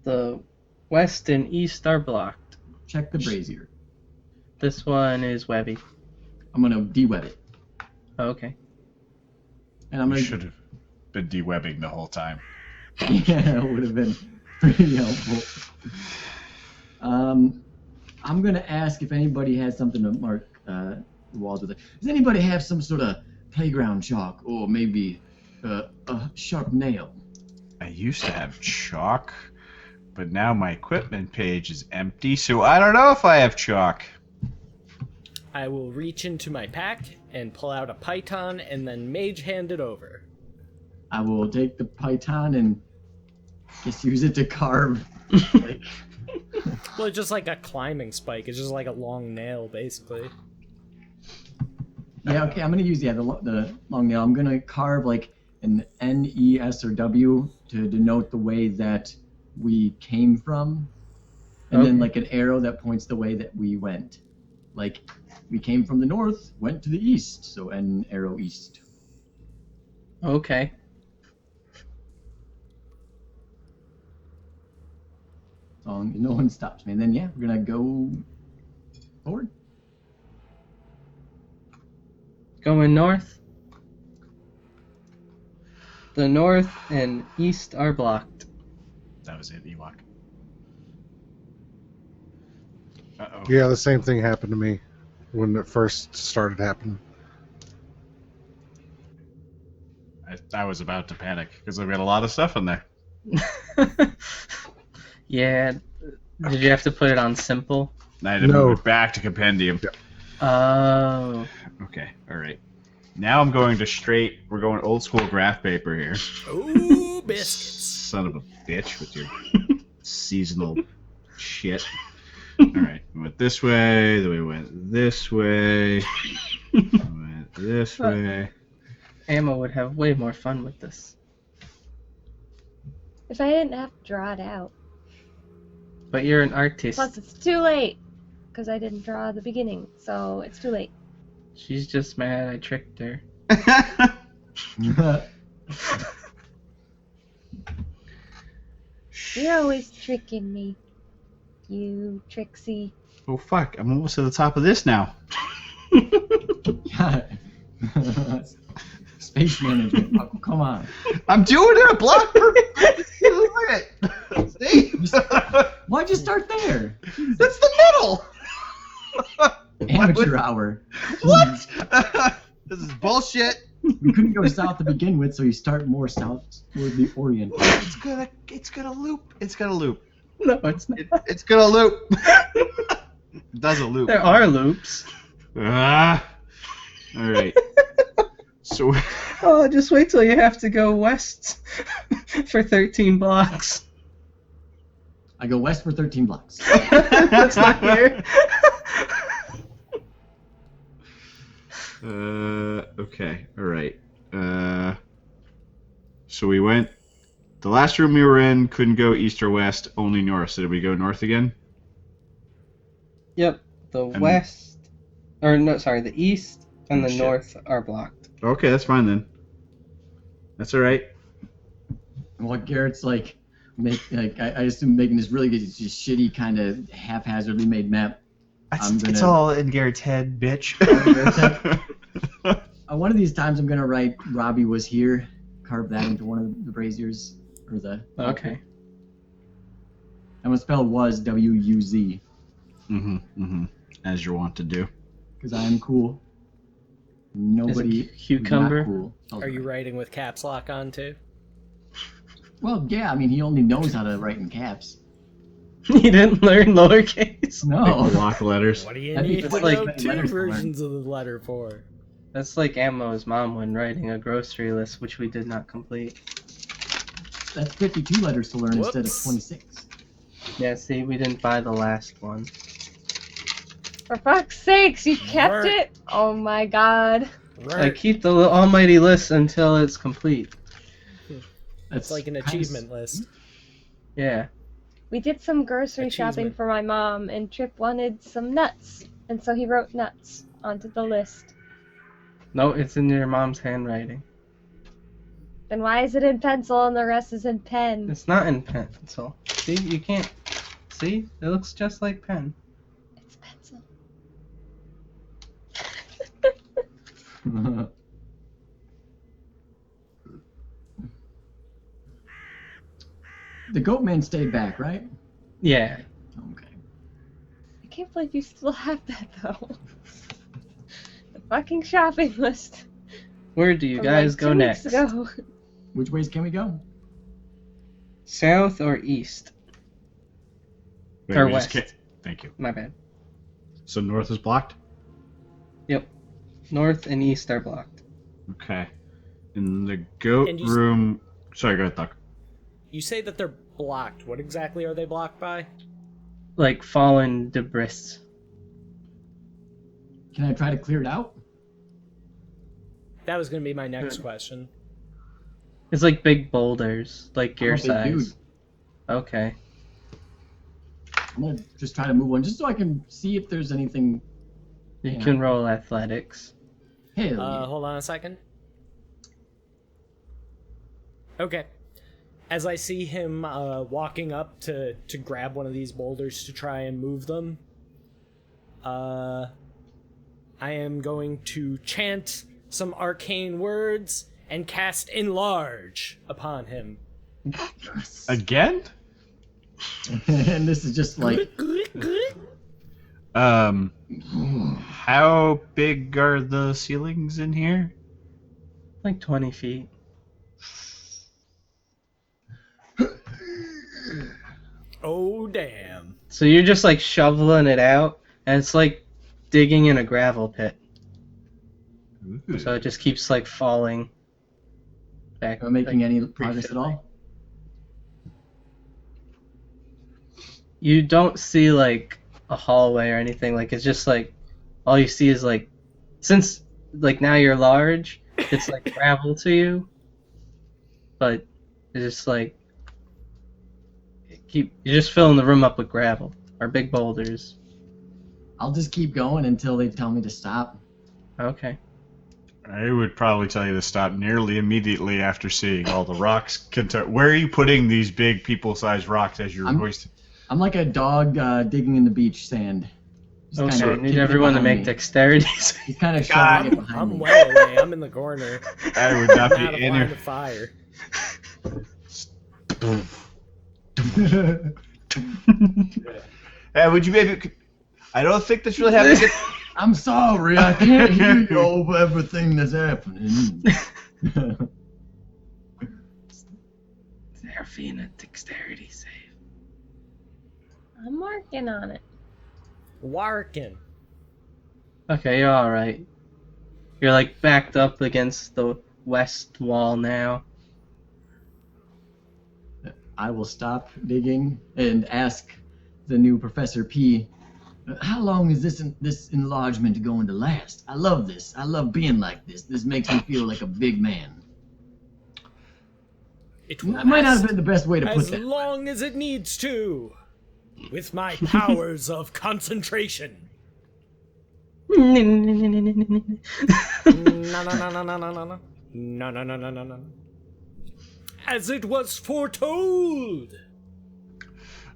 [SPEAKER 4] The west and east are blocked.
[SPEAKER 2] Check the brazier.
[SPEAKER 4] This one is webby.
[SPEAKER 2] I'm gonna de-web it,
[SPEAKER 4] Okay.
[SPEAKER 2] and I'm
[SPEAKER 5] We
[SPEAKER 2] gonna.
[SPEAKER 5] should have been de-webbing the whole time.
[SPEAKER 2] Yeah, it would have been pretty helpful. I'm gonna ask if anybody has something to mark the walls with it. Does anybody have some sort of playground chalk, or maybe a sharp nail?
[SPEAKER 5] I used to have chalk, but now my equipment page is empty, so I don't know if I have chalk.
[SPEAKER 1] I will reach into my pack and pull out a python and then mage hand it over.
[SPEAKER 2] I will take the python and just use it to carve. Like,
[SPEAKER 1] Well, it's just like a climbing spike. It's just like a long nail, basically.
[SPEAKER 2] yeah, okay, I'm gonna use the long nail. I'm gonna carve like an N, E, S, or W to denote the way that we came from, and then
[SPEAKER 4] Okay.
[SPEAKER 2] like an arrow that points the way that we went. Like we came from the north, went to the east, so N arrow east.
[SPEAKER 4] Okay.
[SPEAKER 2] As long as no one stops me. And then, yeah, we're going to go forward.
[SPEAKER 4] Going north. The north and east are blocked.
[SPEAKER 5] That was it, Ewok. Uh-oh.
[SPEAKER 6] Yeah, the same thing happened to me when it first started happening.
[SPEAKER 5] I was about to panic because I've got a lot of stuff in there.
[SPEAKER 4] Yeah. Did you have to put it on simple?
[SPEAKER 5] I had to move it back to compendium.
[SPEAKER 6] Yeah.
[SPEAKER 4] Oh.
[SPEAKER 5] Okay, all right. Now I'm going to straight. We're going old school graph paper here.
[SPEAKER 1] Ooh, biscuits.
[SPEAKER 5] Son of a bitch with your seasonal shit. All right, we went this way. Then we went this way. We went this way.
[SPEAKER 4] Emma would have way more fun with this.
[SPEAKER 3] If I didn't have to draw it out.
[SPEAKER 4] But you're an artist.
[SPEAKER 3] Plus, it's too late because I didn't draw at the beginning, so it's too late.
[SPEAKER 4] She's just mad I tricked her.
[SPEAKER 3] You're always tricking me, you Trixie.
[SPEAKER 5] Oh fuck! I'm almost to the top of this now.
[SPEAKER 2] Space management. Oh, come on.
[SPEAKER 5] I'm doing it. A block per. See?
[SPEAKER 2] Why'd you start there?
[SPEAKER 5] That's the middle.
[SPEAKER 2] Amateur hour.
[SPEAKER 5] What? This is bullshit.
[SPEAKER 2] We couldn't go south to begin with, so you start more south toward the Orient.
[SPEAKER 5] It's gonna loop. It's gonna loop.
[SPEAKER 4] No, it's not.
[SPEAKER 5] It's gonna loop. It doesn't loop.
[SPEAKER 4] There are loops.
[SPEAKER 5] Ah. All right. So.
[SPEAKER 4] Oh, just wait till you have to go west for 13 blocks.
[SPEAKER 2] I go west for 13 blocks.
[SPEAKER 4] That's not here.
[SPEAKER 5] Okay. All right. So we went. The last room we were in couldn't go east or west, only north. So did we go north again?
[SPEAKER 4] Yep. The west, or no, sorry, the east and the
[SPEAKER 5] Shit.
[SPEAKER 4] north are blocked.
[SPEAKER 5] Okay, that's fine then. That's all right.
[SPEAKER 2] Well, Garrett's like, I assume making this really just shitty kind of haphazardly made map.
[SPEAKER 5] It's all in Garrett's head, bitch.
[SPEAKER 2] One of these times I'm gonna write Robbie was here, carve that into one of the braziers or the.
[SPEAKER 4] Okay.
[SPEAKER 2] I'm gonna spell was W-U-Z
[SPEAKER 5] As you're wont to do.
[SPEAKER 2] because I am cool. Nobody.
[SPEAKER 4] cucumber?
[SPEAKER 2] Not cool.
[SPEAKER 1] Are you writing with caps lock on too?
[SPEAKER 2] Well, yeah. I mean, he only knows how to write in caps.
[SPEAKER 4] You didn't learn lowercase?
[SPEAKER 2] No.
[SPEAKER 5] Block letters.
[SPEAKER 1] What do you
[SPEAKER 2] I think
[SPEAKER 1] need
[SPEAKER 2] it's
[SPEAKER 1] to
[SPEAKER 4] like
[SPEAKER 1] know
[SPEAKER 2] the
[SPEAKER 1] two
[SPEAKER 2] letters to learn.
[SPEAKER 1] versions of the letter for?
[SPEAKER 4] That's like Ammo's mom when writing a grocery list, which we did not complete.
[SPEAKER 2] That's 52 letters to learn instead of
[SPEAKER 1] Whoops.
[SPEAKER 2] 26.
[SPEAKER 4] Yeah, see, we didn't buy the last one.
[SPEAKER 3] For fuck's sakes, you kept
[SPEAKER 1] Right.
[SPEAKER 3] it? Oh my god.
[SPEAKER 4] I keep the almighty list until it's complete.
[SPEAKER 2] That's
[SPEAKER 1] It's like an
[SPEAKER 2] kinda
[SPEAKER 1] achievement list.
[SPEAKER 4] Yeah.
[SPEAKER 3] We did some grocery shopping
[SPEAKER 1] Achievement.
[SPEAKER 3] for my mom, and Tripp wanted some nuts, and so he wrote nuts onto the list.
[SPEAKER 4] No, it's in your mom's handwriting.
[SPEAKER 3] Then why is it in pencil and the rest is in pen?
[SPEAKER 4] It's not in pencil. See, you can't. See, it looks just like pen.
[SPEAKER 3] It's pencil.
[SPEAKER 2] The goat man stayed back, right?
[SPEAKER 4] Yeah.
[SPEAKER 2] Okay.
[SPEAKER 3] I can't believe you still have that though. The fucking shopping list.
[SPEAKER 4] Where do you
[SPEAKER 3] from,
[SPEAKER 4] guys
[SPEAKER 3] like,
[SPEAKER 4] go
[SPEAKER 3] 2
[SPEAKER 4] next?
[SPEAKER 3] weeks ago.
[SPEAKER 2] Which ways can we go?
[SPEAKER 4] South or east?
[SPEAKER 5] Wait,
[SPEAKER 4] Or
[SPEAKER 5] we just
[SPEAKER 4] west.
[SPEAKER 5] can't- Thank you.
[SPEAKER 4] My bad.
[SPEAKER 5] So north is blocked?
[SPEAKER 4] Yep. North and east are blocked.
[SPEAKER 5] Okay. In the goat
[SPEAKER 1] And you
[SPEAKER 5] room. Sorry, go ahead, Doc.
[SPEAKER 1] You say that they're blocked. What exactly are they blocked by?
[SPEAKER 4] Like fallen debris.
[SPEAKER 2] Can I try to clear it out?
[SPEAKER 1] That was going to be my next question.
[SPEAKER 4] It's like big boulders, like your
[SPEAKER 2] I'm a big dude.
[SPEAKER 4] size. Okay.
[SPEAKER 2] I'm gonna just try to move one, just so I can see if there's anything.
[SPEAKER 4] You
[SPEAKER 2] Yeah.
[SPEAKER 4] can roll athletics.
[SPEAKER 2] Hell yeah.
[SPEAKER 1] Hold on a second. Okay. as I see him walking up to grab one of these boulders to try and move them, I am going to chant some arcane words and cast Enlarge upon him.
[SPEAKER 5] Again?
[SPEAKER 2] And this is just like,
[SPEAKER 5] How big are the ceilings in here?
[SPEAKER 4] Like 20 feet.
[SPEAKER 1] Oh, damn.
[SPEAKER 4] So you're just like shoveling it out, and it's like digging in a gravel pit.
[SPEAKER 5] Ooh.
[SPEAKER 4] So it just keeps like falling back.
[SPEAKER 2] am I making
[SPEAKER 4] like,
[SPEAKER 2] any progress at all?
[SPEAKER 4] You don't see like a hallway or anything. Like it's just like all you see is like, since like now you're large, it's like gravel to you. But it's just like you're just filling the room up with gravel or big boulders.
[SPEAKER 2] I'll just keep going until they tell me to stop.
[SPEAKER 4] Okay.
[SPEAKER 5] I would probably tell you to stop nearly immediately after seeing all the rocks. Where are you putting these big people-sized rocks as you're hoisting?
[SPEAKER 2] I'm like a dog digging in the beach sand. Just
[SPEAKER 4] Okay,
[SPEAKER 2] kinda
[SPEAKER 4] I need
[SPEAKER 2] kicking it
[SPEAKER 4] everyone to
[SPEAKER 2] behind
[SPEAKER 4] make
[SPEAKER 2] me.
[SPEAKER 4] dexterities.
[SPEAKER 2] He's kind of shoving it behind
[SPEAKER 1] I'm
[SPEAKER 2] me.
[SPEAKER 1] well away. I'm in the corner.
[SPEAKER 5] I would not
[SPEAKER 1] I'm out
[SPEAKER 5] be
[SPEAKER 1] of line
[SPEAKER 5] in
[SPEAKER 1] of fire.
[SPEAKER 5] Would you maybe... I don't think that's really happening.
[SPEAKER 2] I'm sorry, I can't hear you over everything that's happening.
[SPEAKER 4] Serafina, dexterity save.
[SPEAKER 3] I'm working on it.
[SPEAKER 1] Warkin.
[SPEAKER 4] Okay, you're alright. You're like backed up against the west wall now.
[SPEAKER 2] I will stop digging and ask the new Professor P, how long is this enlargement going to last? I love this. I love being like this. This makes me feel like a big man.
[SPEAKER 1] It will
[SPEAKER 2] That might not have
[SPEAKER 1] last
[SPEAKER 2] been the best way to put
[SPEAKER 1] as
[SPEAKER 2] that.
[SPEAKER 1] long as it needs to. With my powers of concentration. No, no, no, no, no, no. No, no, no, no, no, no. No, no, no, no, no, no. As it was foretold.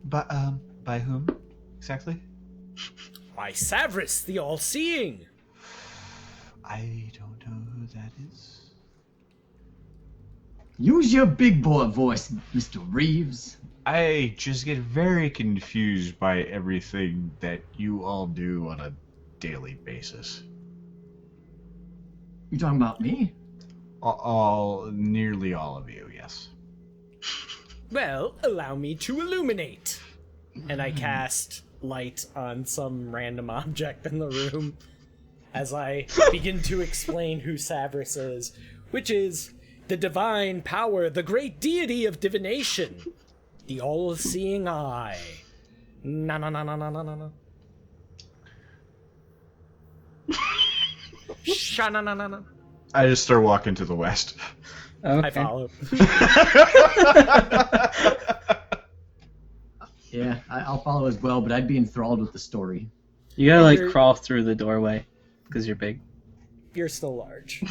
[SPEAKER 5] But, by whom exactly?
[SPEAKER 1] By Savris, the All-Seeing.
[SPEAKER 5] I don't know who that is.
[SPEAKER 2] Use your big boy voice, Mr. Reeves.
[SPEAKER 5] I just get very confused by everything that you all do on a daily basis.
[SPEAKER 2] You talking about me?
[SPEAKER 5] Nearly all of you, yes.
[SPEAKER 1] Well, allow me to illuminate. And I cast light on some random object in the room as I begin to explain who Savris is, which is the divine power, the great deity of divination, the all-seeing eye. Na na na na na na na na. Sha na na na na.
[SPEAKER 5] I just start walking to the west.
[SPEAKER 4] Okay.
[SPEAKER 1] I follow.
[SPEAKER 2] Yeah, I'll follow as well, but I'd be enthralled with the story.
[SPEAKER 4] You gotta like
[SPEAKER 1] You're-
[SPEAKER 4] crawl through the doorway because you're big.
[SPEAKER 1] You're still large.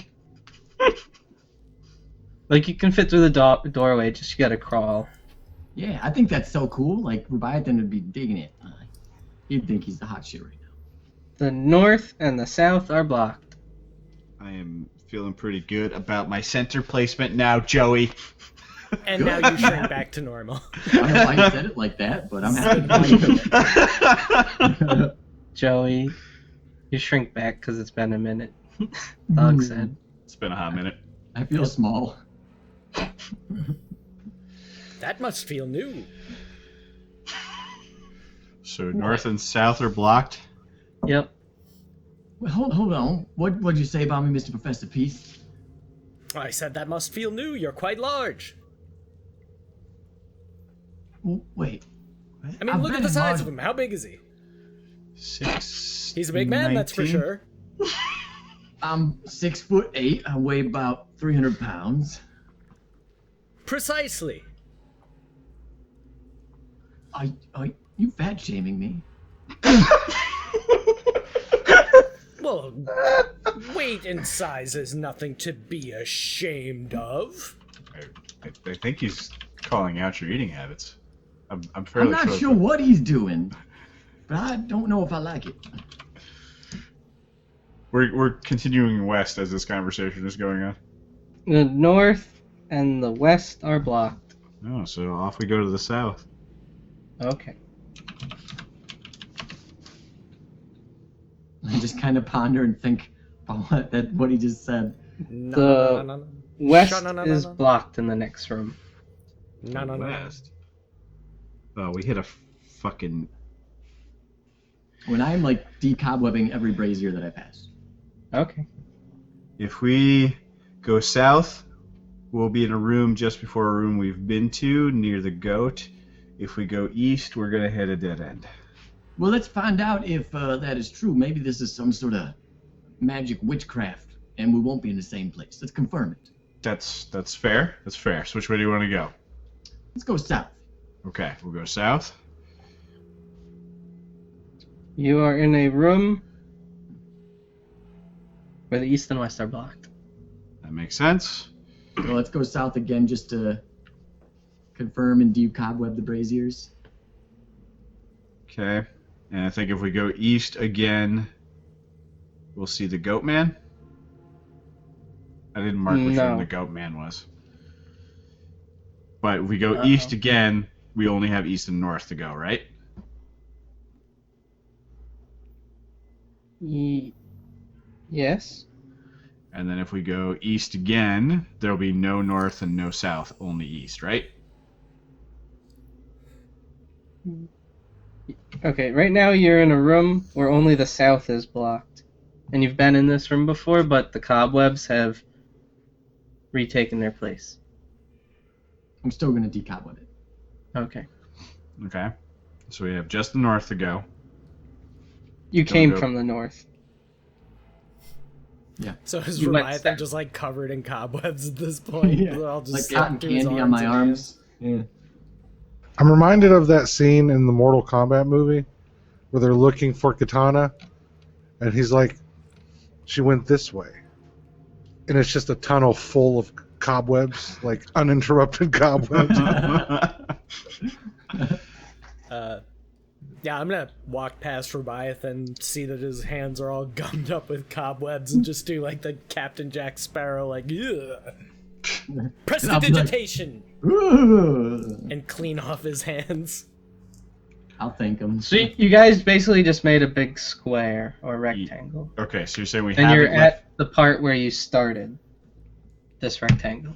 [SPEAKER 4] Like you can fit through the doorway, just you gotta crawl.
[SPEAKER 2] Yeah, I think that's so cool. Like, Leviathan would be digging it. He'd think he's the hot shit right now.
[SPEAKER 4] The north and the south are blocked.
[SPEAKER 5] I am feeling pretty good about my center placement now, Joey.
[SPEAKER 1] And now you shrink back to normal.
[SPEAKER 2] I don't know why you said it like that, but I'm happy to find it.
[SPEAKER 4] Joey, you shrink back because it's been a minute. Dog said.
[SPEAKER 5] It's been a hot minute.
[SPEAKER 2] I feel small.
[SPEAKER 1] That must feel new.
[SPEAKER 5] So north and south are blocked.
[SPEAKER 4] Yep.
[SPEAKER 2] Well, hold on. What'd you say about me, Mr. Professor Peace?
[SPEAKER 1] I said that must feel new. You're quite large.
[SPEAKER 2] Well, wait.
[SPEAKER 1] I mean,
[SPEAKER 2] I've
[SPEAKER 1] look at
[SPEAKER 2] been
[SPEAKER 1] the size of
[SPEAKER 2] enlarged-
[SPEAKER 1] him. How big is he?
[SPEAKER 5] 6.
[SPEAKER 1] He's a big man, that's for
[SPEAKER 5] 19.
[SPEAKER 1] sure.
[SPEAKER 2] I'm 6'8". I weigh about 300 pounds.
[SPEAKER 1] Precisely.
[SPEAKER 2] Are you fat shaming me?
[SPEAKER 1] Well, weight and size is nothing to be ashamed of.
[SPEAKER 5] I think he's calling out your eating habits. I'm
[SPEAKER 2] I'm
[SPEAKER 5] fairly
[SPEAKER 2] not
[SPEAKER 5] close
[SPEAKER 2] sure
[SPEAKER 5] with-
[SPEAKER 2] what he's doing, but I don't know if I like it.
[SPEAKER 5] We're continuing west as this conversation is going on.
[SPEAKER 4] The north and the west are blocked.
[SPEAKER 5] Oh, so off we go to the south.
[SPEAKER 4] Okay.
[SPEAKER 2] I just kind of ponder and think about what he just said.
[SPEAKER 1] No.
[SPEAKER 4] West
[SPEAKER 1] No.
[SPEAKER 4] is blocked in the next room.
[SPEAKER 1] No.
[SPEAKER 5] West. Oh, we hit a fucking...
[SPEAKER 2] When I'm like decobwebbing every brazier that I pass.
[SPEAKER 4] Okay.
[SPEAKER 5] If we go south, we'll be in a room just before a room we've been to, near the goat. If we go east, we're going to hit a dead end.
[SPEAKER 2] Well, let's find out if that is true. Maybe this is some sort of magic witchcraft, and we won't be in the same place. Let's confirm it.
[SPEAKER 5] That's fair. That's fair. So which way do you want to go?
[SPEAKER 2] Let's go south.
[SPEAKER 5] Okay, we'll go south.
[SPEAKER 4] You are in a room where the east and west are blocked.
[SPEAKER 5] That makes sense.
[SPEAKER 2] Well, let's go south again just to confirm and decobweb the braziers.
[SPEAKER 5] Okay. And I think if we go east again, we'll see the goat man. I didn't mark which
[SPEAKER 4] No.
[SPEAKER 5] one the goat man was. But if we go east again, we only have east and north to go, right?
[SPEAKER 4] Yes.
[SPEAKER 5] And then if we go east again, there'll be no north and no south, only east, right?
[SPEAKER 4] Okay, right now you're in a room where only the south is blocked. And you've been in this room before, but the cobwebs have retaken their place.
[SPEAKER 2] I'm still going to decobweb it.
[SPEAKER 4] Okay.
[SPEAKER 5] Okay. So we have just the north to go.
[SPEAKER 4] You
[SPEAKER 5] Don't
[SPEAKER 4] came
[SPEAKER 5] go-
[SPEAKER 4] from the north.
[SPEAKER 1] So is
[SPEAKER 4] You went
[SPEAKER 1] Leviathan
[SPEAKER 4] south.
[SPEAKER 1] just like covered in cobwebs at this point?
[SPEAKER 2] Yeah.
[SPEAKER 1] They're all just
[SPEAKER 2] Like
[SPEAKER 1] stuck
[SPEAKER 2] cotton
[SPEAKER 1] to his
[SPEAKER 2] candy on my
[SPEAKER 1] and
[SPEAKER 2] arms. Yeah.
[SPEAKER 6] I'm reminded of that scene in the Mortal Kombat movie where they're looking for Katana, and he's like, "She went this way," and it's just a tunnel full of cobwebs, like uninterrupted cobwebs.
[SPEAKER 1] Yeah, I'm gonna walk past Leviathan, see that his hands are all gummed up with cobwebs, and just do like the Captain Jack Sparrow, like, ugh. Prestidigitation!
[SPEAKER 2] Ooh.
[SPEAKER 1] And clean off his hands.
[SPEAKER 2] I'll thank him.
[SPEAKER 4] So you guys basically just made a big square or rectangle.
[SPEAKER 5] Okay, so you're saying we
[SPEAKER 4] And
[SPEAKER 5] have
[SPEAKER 4] you're
[SPEAKER 5] it left.
[SPEAKER 4] at the part where you started this rectangle.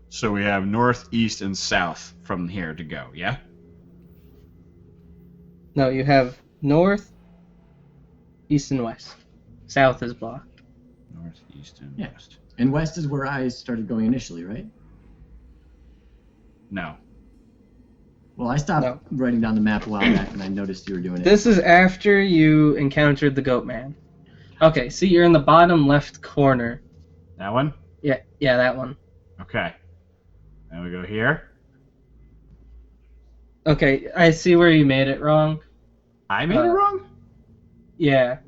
[SPEAKER 5] So we have north, east, and south from here to go, yeah?
[SPEAKER 4] No, you have north, east, and west. South is blocked.
[SPEAKER 5] North, east, and
[SPEAKER 2] Yeah.
[SPEAKER 5] west.
[SPEAKER 2] And west is where I started going initially, right?
[SPEAKER 5] No.
[SPEAKER 2] Well, I stopped
[SPEAKER 4] No.
[SPEAKER 2] writing down the map a while back, and I noticed you were doing it.
[SPEAKER 4] This is after you encountered the goat man. Okay, see, you're in the bottom left corner.
[SPEAKER 5] That one?
[SPEAKER 4] Yeah, that one.
[SPEAKER 5] Okay. And we go here.
[SPEAKER 4] Okay, I see where you made it wrong.
[SPEAKER 5] I made it wrong?
[SPEAKER 4] Yeah.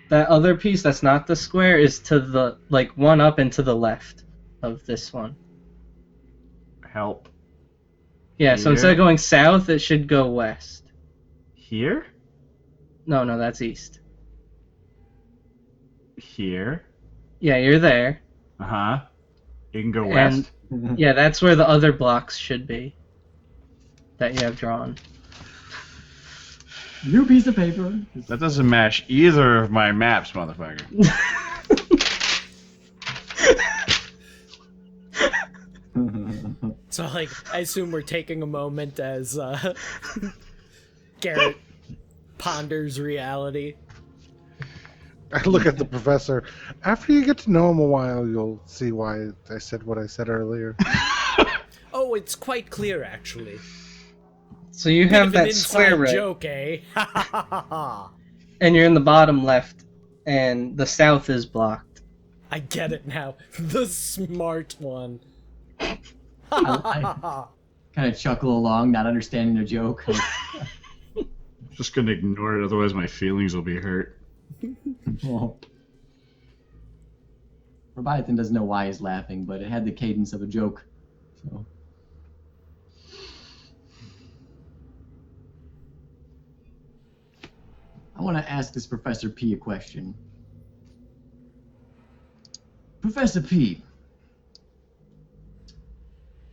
[SPEAKER 4] That other piece that's not the square is to the, like, one up and to the left of this one.
[SPEAKER 5] Help.
[SPEAKER 4] Yeah, so instead
[SPEAKER 5] Here.
[SPEAKER 4] of going south, it should go west.
[SPEAKER 5] Here?
[SPEAKER 4] No, that's east.
[SPEAKER 5] Here.
[SPEAKER 4] Yeah, you're there.
[SPEAKER 5] Uh-huh. You can go
[SPEAKER 4] And-
[SPEAKER 5] west.
[SPEAKER 4] Yeah, that's where the other blocks should be. That you have drawn.
[SPEAKER 2] New piece of paper.
[SPEAKER 5] That doesn't match either of my maps, motherfucker.
[SPEAKER 1] So, like, I assume we're taking a moment as Garrett ponders reality.
[SPEAKER 6] I look at the professor. After you get to know him a while, you'll see why I said what I said earlier.
[SPEAKER 1] Oh, it's quite clear, actually.
[SPEAKER 4] So you
[SPEAKER 1] Bit
[SPEAKER 4] have
[SPEAKER 1] of an
[SPEAKER 4] that square
[SPEAKER 1] inside
[SPEAKER 4] right,
[SPEAKER 1] joke, eh? Ha ha ha ha ha.
[SPEAKER 4] and you're in the bottom left, and the south is blocked.
[SPEAKER 1] I get it now. The smart one.
[SPEAKER 2] I kind of chuckle along, not understanding the joke.
[SPEAKER 5] Just gonna ignore it, otherwise my feelings will be hurt.
[SPEAKER 2] Well, Leviathan doesn't know why he's laughing, but it had the cadence of a joke So. I want to ask this Professor P a question. Professor P,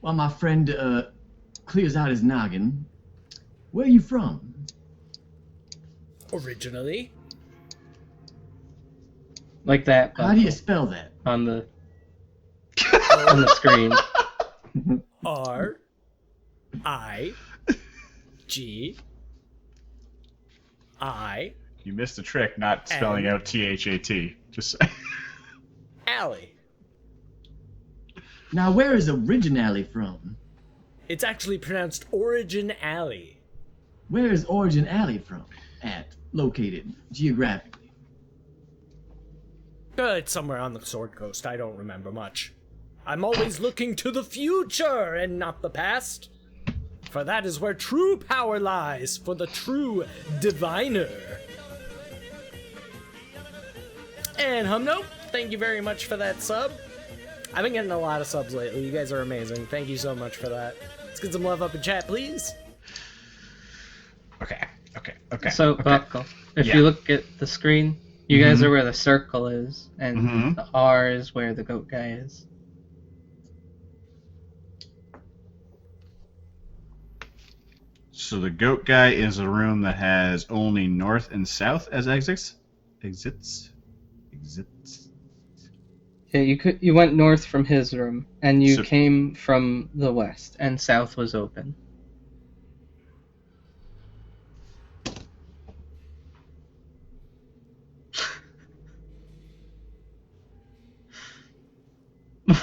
[SPEAKER 2] while my friend clears out his noggin, where are you from?
[SPEAKER 1] Originally,
[SPEAKER 4] Like that.
[SPEAKER 2] How do you spell that?
[SPEAKER 4] On the on the screen.
[SPEAKER 1] R-I-G-I
[SPEAKER 5] You missed a trick not spelling out T-H-A-T. Just
[SPEAKER 1] Alley.
[SPEAKER 2] Now, where is Originally from?
[SPEAKER 1] It's actually pronounced Origin Alley.
[SPEAKER 2] Where is Origin Alley located geographically?
[SPEAKER 1] It's somewhere on the Sword Coast. I don't remember much. I'm always looking to the future and not the past. For that is where true power lies for the true diviner. And Humno, thank you very much for that sub. I've been getting a lot of subs lately. You guys are amazing. Thank you so much for that. Let's get some love up in chat, please.
[SPEAKER 5] okay.
[SPEAKER 4] So,
[SPEAKER 5] okay.
[SPEAKER 4] Buckle, if
[SPEAKER 5] Yeah.
[SPEAKER 4] you look at the screen, you guys are where the circle is, and
[SPEAKER 5] Mhm.
[SPEAKER 4] the R is where the goat guy is.
[SPEAKER 5] So the goat guy is a room that has only north and south as exits. Exits.
[SPEAKER 4] Yeah, you went north from his room, and you
[SPEAKER 5] So-
[SPEAKER 4] came from the west, and south was open.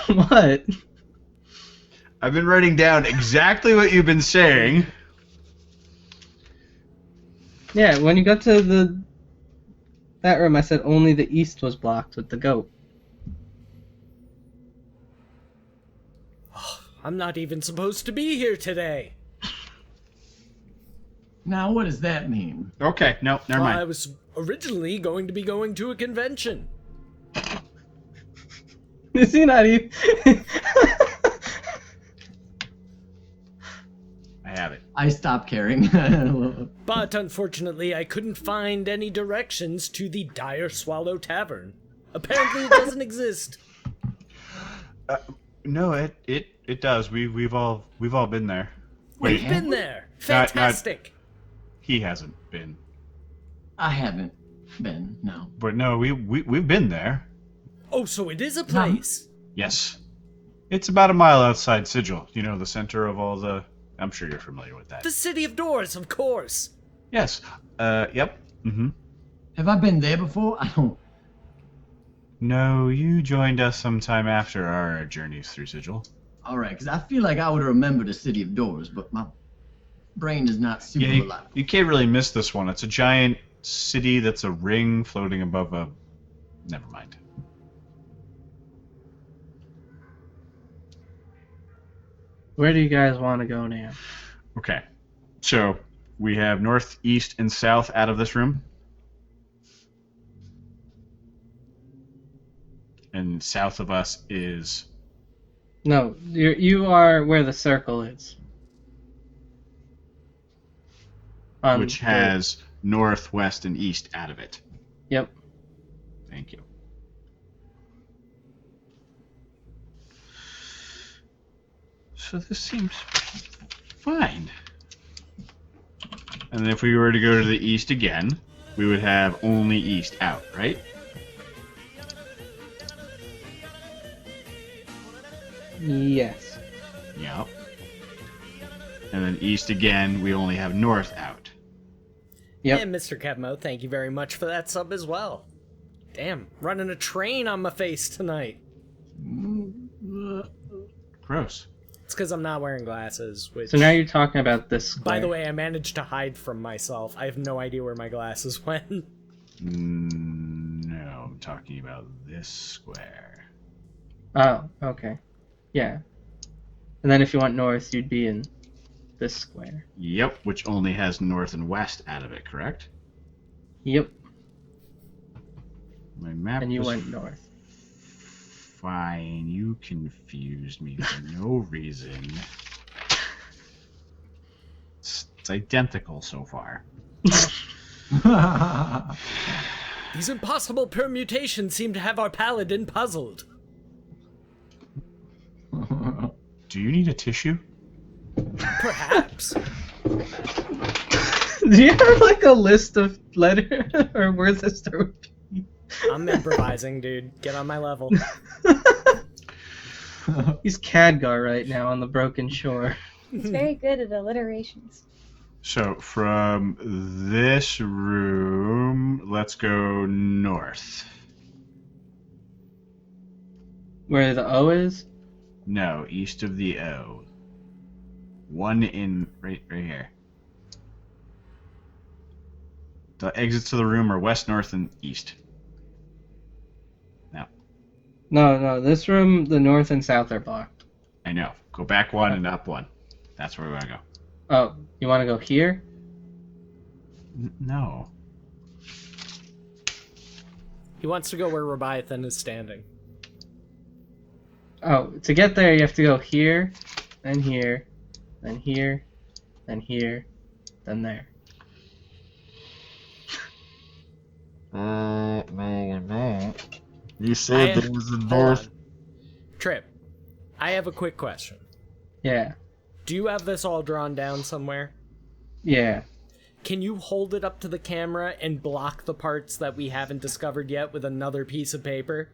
[SPEAKER 4] What?
[SPEAKER 5] I've been writing down exactly what you've been saying.
[SPEAKER 4] Yeah, when you got to that room, I said only the east was blocked with the goat.
[SPEAKER 1] I'm not even supposed to be here today.
[SPEAKER 2] Now, what does that mean?
[SPEAKER 5] Okay, no, never
[SPEAKER 1] Well, I
[SPEAKER 5] mind.
[SPEAKER 1] was originally going to be going to a convention.
[SPEAKER 4] Is he not even?
[SPEAKER 5] I have it.
[SPEAKER 2] I stopped caring.
[SPEAKER 1] But unfortunately, I couldn't find any directions to the Dire Swallow Tavern. Apparently, it doesn't exist.
[SPEAKER 5] No, it does. We've all been there.
[SPEAKER 1] We've
[SPEAKER 5] Wait,
[SPEAKER 1] been there.
[SPEAKER 5] Not-
[SPEAKER 1] Fantastic.
[SPEAKER 5] he hasn't been.
[SPEAKER 2] I haven't been, no.
[SPEAKER 5] But no, we've been there.
[SPEAKER 1] Oh, so it is a place.
[SPEAKER 5] Yes. It's about a mile outside Sigil. You know, the center of all the... I'm sure you're familiar with that.
[SPEAKER 1] The City of Doors, of course.
[SPEAKER 5] Yes. Yep. Mm-hmm.
[SPEAKER 2] Have I been there before? I don't.
[SPEAKER 5] No, you joined us sometime after our journeys through Sigil.
[SPEAKER 2] Alright, because I feel like I would remember the City of Doors, but my brain is not super
[SPEAKER 5] Yeah,
[SPEAKER 2] reliable.
[SPEAKER 5] you can't really miss this one. It's a giant city that's a ring floating above a... Never mind.
[SPEAKER 4] Where do you guys want to go now?
[SPEAKER 5] Okay. So, we have north, east, and south out of this room. And south of us is...
[SPEAKER 4] No, you are where the circle is.
[SPEAKER 5] which has north, west, and east out of it.
[SPEAKER 4] Yep.
[SPEAKER 5] Thank you. So this seems fine. And then if we were to go to the east again, we would have only east out, right?
[SPEAKER 4] Yes.
[SPEAKER 5] Yep. And then east again, we only have north out.
[SPEAKER 4] Yep.
[SPEAKER 1] And Mr. Kevmo, thank you very much for that sub as well. Damn, running a train on my face tonight.
[SPEAKER 5] Gross.
[SPEAKER 1] It's because I'm not wearing glasses, which...
[SPEAKER 4] So now you're talking about this square.
[SPEAKER 1] By the way, I managed to hide from myself. I have no idea where my glasses went.
[SPEAKER 5] No, I'm talking about this square.
[SPEAKER 4] Oh, okay. Yeah. And then if you went north, you'd be in this square.
[SPEAKER 5] Yep, which only has north and west out of it, correct?
[SPEAKER 4] Yep.
[SPEAKER 5] My map
[SPEAKER 4] And you
[SPEAKER 5] was
[SPEAKER 4] went north.
[SPEAKER 5] Fine, you confused me for no reason. It's identical so far.
[SPEAKER 1] These impossible permutations seem to have our paladin puzzled.
[SPEAKER 5] Do you need a tissue?
[SPEAKER 1] Perhaps.
[SPEAKER 4] Do you have like a list of letters or words that start with P?
[SPEAKER 1] I'm improvising, dude. Get on my level.
[SPEAKER 4] He's Khadgar right now on the broken shore.
[SPEAKER 3] He's very good at alliterations.
[SPEAKER 5] So from this room, let's go north.
[SPEAKER 4] Where the O is?
[SPEAKER 5] No, east of the O. One in right here. The exits to the room are west, north, and east. Now,
[SPEAKER 4] No, this room, the north and south are blocked.
[SPEAKER 5] I know. Go back one and up one. That's where we want to go.
[SPEAKER 4] Oh, you want to go here?
[SPEAKER 5] No.
[SPEAKER 1] He wants to go where Leviathan is standing.
[SPEAKER 4] Oh, to get there you have to go here, then here, then here, then here, then there.
[SPEAKER 5] You said there was a north.
[SPEAKER 1] Tripp, I have a quick question.
[SPEAKER 4] Yeah.
[SPEAKER 1] Do you have this all drawn down somewhere?
[SPEAKER 4] Yeah.
[SPEAKER 1] Can you hold it up to the camera and block the parts that we haven't discovered yet with another piece of paper?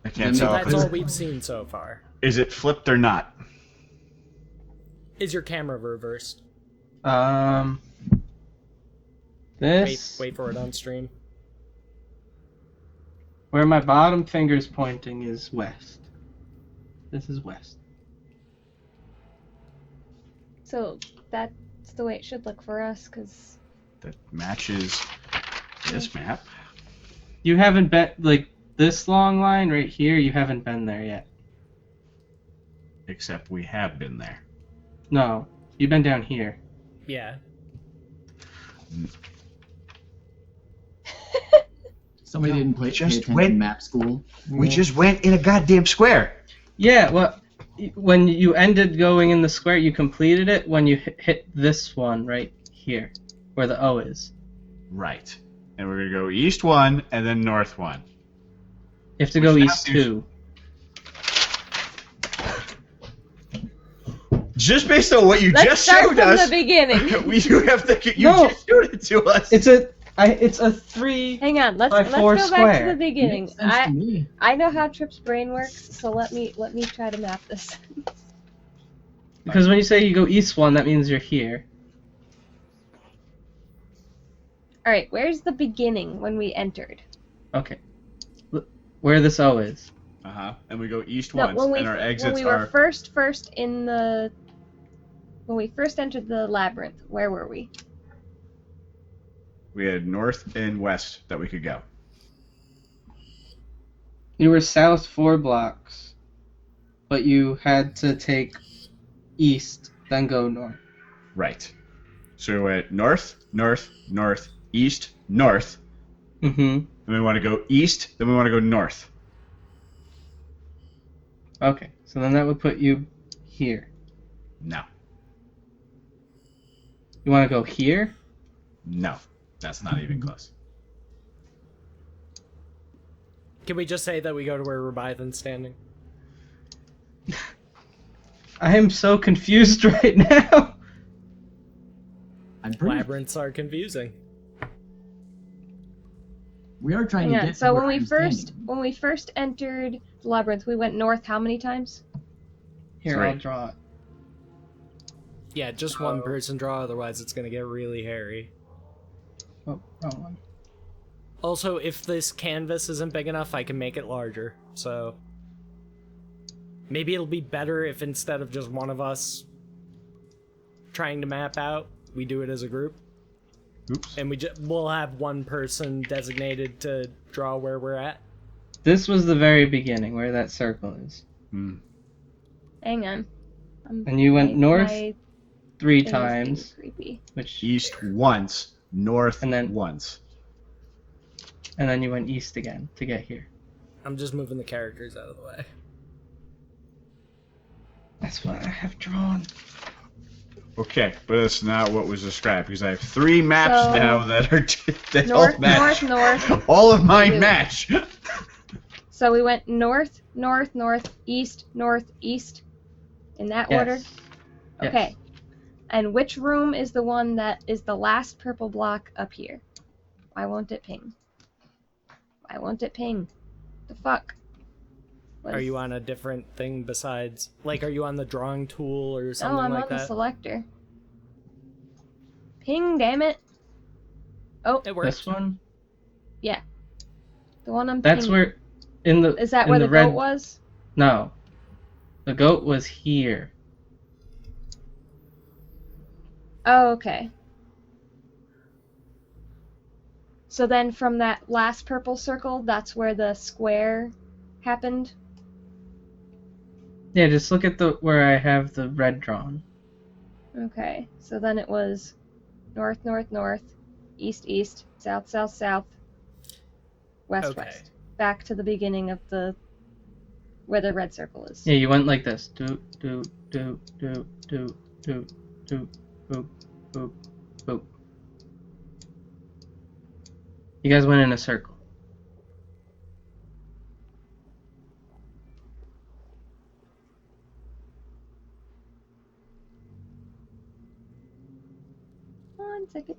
[SPEAKER 5] I can't
[SPEAKER 1] So
[SPEAKER 5] tell.
[SPEAKER 1] that's all we've seen so far.
[SPEAKER 5] Is it flipped or not?
[SPEAKER 1] Is your camera reversed?
[SPEAKER 4] This
[SPEAKER 1] Wait for it on stream.
[SPEAKER 4] where my bottom finger's pointing is west. This is west.
[SPEAKER 3] So that's the way it should look for us, because
[SPEAKER 5] That matches this map.
[SPEAKER 4] You haven't been like this long line right here. You haven't been there yet.
[SPEAKER 5] Except we have been there.
[SPEAKER 4] No, you've been down here.
[SPEAKER 1] Yeah.
[SPEAKER 2] Somebody didn't pay
[SPEAKER 7] just
[SPEAKER 2] attention
[SPEAKER 7] went-
[SPEAKER 2] in map school.
[SPEAKER 7] We just went in a goddamn square.
[SPEAKER 4] Yeah, well, when you ended going in the square, you completed it when you hit this one right here, where the O is.
[SPEAKER 5] Right. And we're going to go east one and then north one.
[SPEAKER 4] You have to go
[SPEAKER 5] Which
[SPEAKER 4] east
[SPEAKER 5] now seems-
[SPEAKER 4] 2.
[SPEAKER 5] Just based on what you
[SPEAKER 3] let's
[SPEAKER 5] just
[SPEAKER 3] start
[SPEAKER 5] showed
[SPEAKER 3] from
[SPEAKER 5] us,
[SPEAKER 3] the beginning.
[SPEAKER 5] we do have to. You
[SPEAKER 4] No.
[SPEAKER 5] just showed it to us.
[SPEAKER 4] It's a 3.
[SPEAKER 3] Hang on, let's
[SPEAKER 4] By
[SPEAKER 3] go
[SPEAKER 4] 4
[SPEAKER 3] back to
[SPEAKER 4] square.
[SPEAKER 3] the beginning.
[SPEAKER 2] Makes sense to me.
[SPEAKER 3] I know how Tripp's brain works, so let me try to map this.
[SPEAKER 4] Because when you say you go east 1, that means you're here.
[SPEAKER 3] All right, where's the beginning when we entered?
[SPEAKER 4] Okay. Where this O is.
[SPEAKER 5] And we go east
[SPEAKER 3] No,
[SPEAKER 5] once,
[SPEAKER 3] when we
[SPEAKER 5] and our exits
[SPEAKER 3] when we were
[SPEAKER 5] are.
[SPEAKER 3] first in the when we first entered the labyrinth, where were we?
[SPEAKER 5] We had north and west that we could go.
[SPEAKER 4] You were south 4 blocks, but you had to take east, then go north.
[SPEAKER 5] Right. So we went north, north, north, east, north.
[SPEAKER 4] Mm-hmm.
[SPEAKER 5] Then we want to go east. Then we want to go north.
[SPEAKER 4] Okay, so then that would put you here.
[SPEAKER 5] No.
[SPEAKER 4] You want to go here?
[SPEAKER 5] No. That's not even close.
[SPEAKER 1] Can we just say that we go to where Leviathan's standing?
[SPEAKER 4] I am so confused right now.
[SPEAKER 2] I'm pretty.
[SPEAKER 1] Labyrinths are confusing.
[SPEAKER 2] We are trying to
[SPEAKER 3] Yeah.
[SPEAKER 2] get.
[SPEAKER 3] So
[SPEAKER 2] to
[SPEAKER 3] when
[SPEAKER 2] where
[SPEAKER 3] we
[SPEAKER 2] I'm
[SPEAKER 3] first
[SPEAKER 2] standing.
[SPEAKER 3] when we first entered the labyrinth, we went north how many times?
[SPEAKER 4] Here,
[SPEAKER 5] 3.
[SPEAKER 4] I'll draw it.
[SPEAKER 1] Yeah, just one person draw, otherwise it's gonna get really hairy.
[SPEAKER 4] Oh, wrong one.
[SPEAKER 1] Also, if this canvas isn't big enough, I can make it larger, so... Maybe it'll be better if instead of just one of us trying to map out, we do it as a group.
[SPEAKER 5] Oops.
[SPEAKER 1] And we'll have one person designated to draw where we're at.
[SPEAKER 4] This was the very beginning, where that circle is.
[SPEAKER 5] Hmm.
[SPEAKER 3] Hang on.
[SPEAKER 4] And you went north? 3
[SPEAKER 3] It is being
[SPEAKER 4] times,
[SPEAKER 3] creepy.
[SPEAKER 4] which
[SPEAKER 5] East once, north
[SPEAKER 4] And then-
[SPEAKER 5] once.
[SPEAKER 4] and then you went east again to get here.
[SPEAKER 1] I'm just moving the characters out of the way.
[SPEAKER 4] That's what I have drawn.
[SPEAKER 5] Okay, but that's not what was described because I have 3 maps
[SPEAKER 3] So,
[SPEAKER 5] now that are that
[SPEAKER 3] North,
[SPEAKER 5] all match.
[SPEAKER 3] north.
[SPEAKER 5] All of mine
[SPEAKER 3] Blue.
[SPEAKER 5] match.
[SPEAKER 3] So we went north, north, north, east, north, east. In that order?
[SPEAKER 4] Yes.
[SPEAKER 3] Okay. And which room is the one that is the last purple block up here? Why won't it ping? Why won't it ping? The fuck? What
[SPEAKER 1] Are
[SPEAKER 3] is-
[SPEAKER 1] you on a different thing besides, like, are you on the drawing tool or something
[SPEAKER 3] No, I'm
[SPEAKER 1] like
[SPEAKER 3] on the
[SPEAKER 1] that?
[SPEAKER 3] selector. Ping, damn it. Oh,
[SPEAKER 1] It works.
[SPEAKER 4] This one?
[SPEAKER 3] the one I'm
[SPEAKER 4] That's
[SPEAKER 3] pinging.
[SPEAKER 4] where in the
[SPEAKER 3] Is that
[SPEAKER 4] in
[SPEAKER 3] where the
[SPEAKER 4] red,
[SPEAKER 3] goat was?
[SPEAKER 4] No. The goat was here.
[SPEAKER 3] Oh, okay. So then from that last purple circle, that's where the square happened?
[SPEAKER 4] Yeah, just look at the where I have the red drawn.
[SPEAKER 3] Okay, so then it was north, north, north, east, east, south, south, south, west,
[SPEAKER 1] Okay.
[SPEAKER 3] west. Back to the beginning of the where the red circle is.
[SPEAKER 4] Yeah, you went like this. Do do do do do do do boop boop boop. You guys went in a circle.
[SPEAKER 3] One second.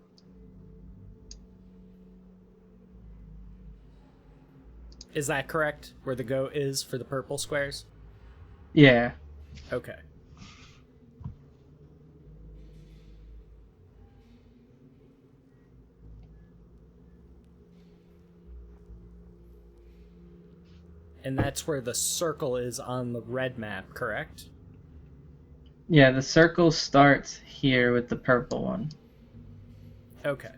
[SPEAKER 1] Is that correct? Where the goat is for the purple squares?
[SPEAKER 4] Yeah.
[SPEAKER 1] Okay. And that's where the circle is on the red map, correct?
[SPEAKER 4] Yeah, the circle starts here with the purple one.
[SPEAKER 1] Okay.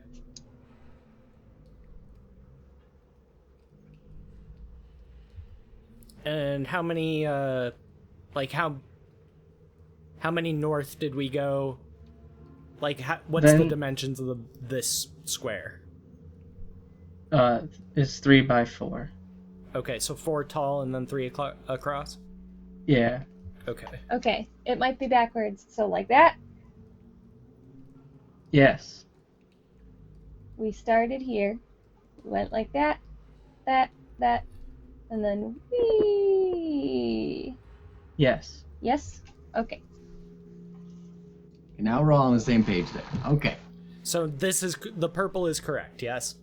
[SPEAKER 1] And how many, like how many north did we go? Like, what's the
[SPEAKER 4] Then-
[SPEAKER 1] dimensions of this square?
[SPEAKER 4] It's 3 by 4.
[SPEAKER 1] Okay, so 4 tall and then 3 across?
[SPEAKER 4] Yeah.
[SPEAKER 1] Okay.
[SPEAKER 3] Okay, it might be backwards. So like that,
[SPEAKER 4] Yes.
[SPEAKER 3] we started here, went like that, that, and then whee.
[SPEAKER 4] Yes.
[SPEAKER 3] Yes? Okay.
[SPEAKER 2] Now we're all on the same page there. Okay.
[SPEAKER 1] So this is, the purple is correct, yes?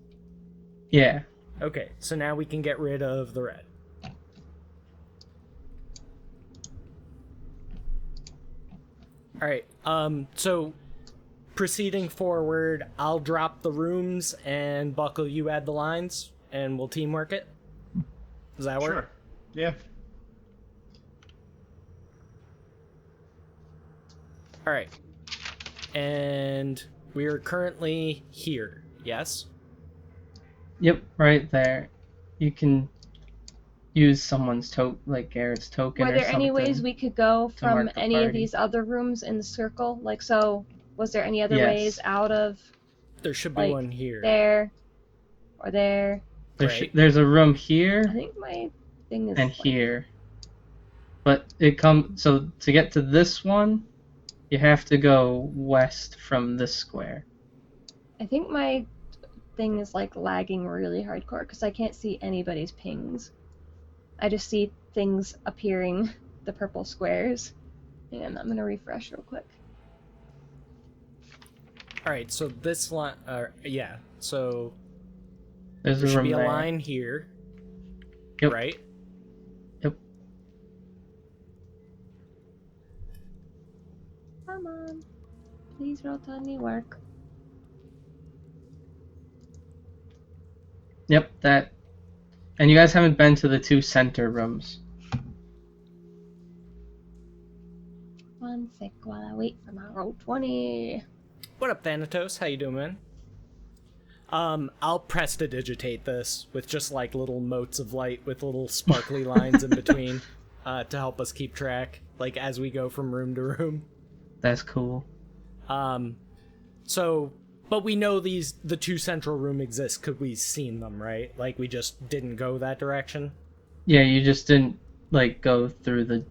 [SPEAKER 4] Yeah.
[SPEAKER 1] Okay, so now we can get rid of the red. Alright, so proceeding forward, I'll drop the rooms and Buckle, you add the lines, and we'll teamwork it. Does that work?
[SPEAKER 5] Sure. Yeah.
[SPEAKER 1] Alright. And we are currently here, yes?
[SPEAKER 4] Yep, right there. You can use someone's like Garrett's token
[SPEAKER 3] Were
[SPEAKER 4] or
[SPEAKER 3] there
[SPEAKER 4] something.
[SPEAKER 3] any ways we could go
[SPEAKER 4] to mark
[SPEAKER 3] from
[SPEAKER 4] the
[SPEAKER 3] any of
[SPEAKER 4] party.
[SPEAKER 3] these other rooms in the circle? Like, so, was there any other
[SPEAKER 4] Yes.
[SPEAKER 3] ways out of
[SPEAKER 1] There should be
[SPEAKER 3] Like,
[SPEAKER 1] one here.
[SPEAKER 3] there or there?
[SPEAKER 1] Right.
[SPEAKER 4] There's a room
[SPEAKER 3] I
[SPEAKER 4] here
[SPEAKER 3] think my thing is
[SPEAKER 4] and
[SPEAKER 3] like-
[SPEAKER 4] here. But so to get to this one, you have to go west from this square.
[SPEAKER 3] I think my thing is like lagging really hardcore because I can't see anybody's pings. I just see things appearing, the purple squares. And I'm gonna refresh real quick.
[SPEAKER 1] Alright, so this line, yeah, so
[SPEAKER 4] There's
[SPEAKER 1] there
[SPEAKER 4] a
[SPEAKER 1] should
[SPEAKER 4] room
[SPEAKER 1] be a
[SPEAKER 4] there.
[SPEAKER 1] line here,
[SPEAKER 4] Yep.
[SPEAKER 1] right?
[SPEAKER 4] Yep.
[SPEAKER 3] Come on. Please don't tell me work.
[SPEAKER 4] Yep, that. And you guys haven't been to the 2 center rooms.
[SPEAKER 3] One sec while I wait for my roll 20.
[SPEAKER 1] What up, Thanatos? How you doing, man? I'll prestidigitate this with just like little motes of light with little sparkly lines in between, to help us keep track, like as we go from room to room.
[SPEAKER 4] That's cool.
[SPEAKER 1] So, but we know the two central room exist because we've seen them, right? Like, we just didn't go that direction?
[SPEAKER 4] Yeah, you just didn't, like, go through the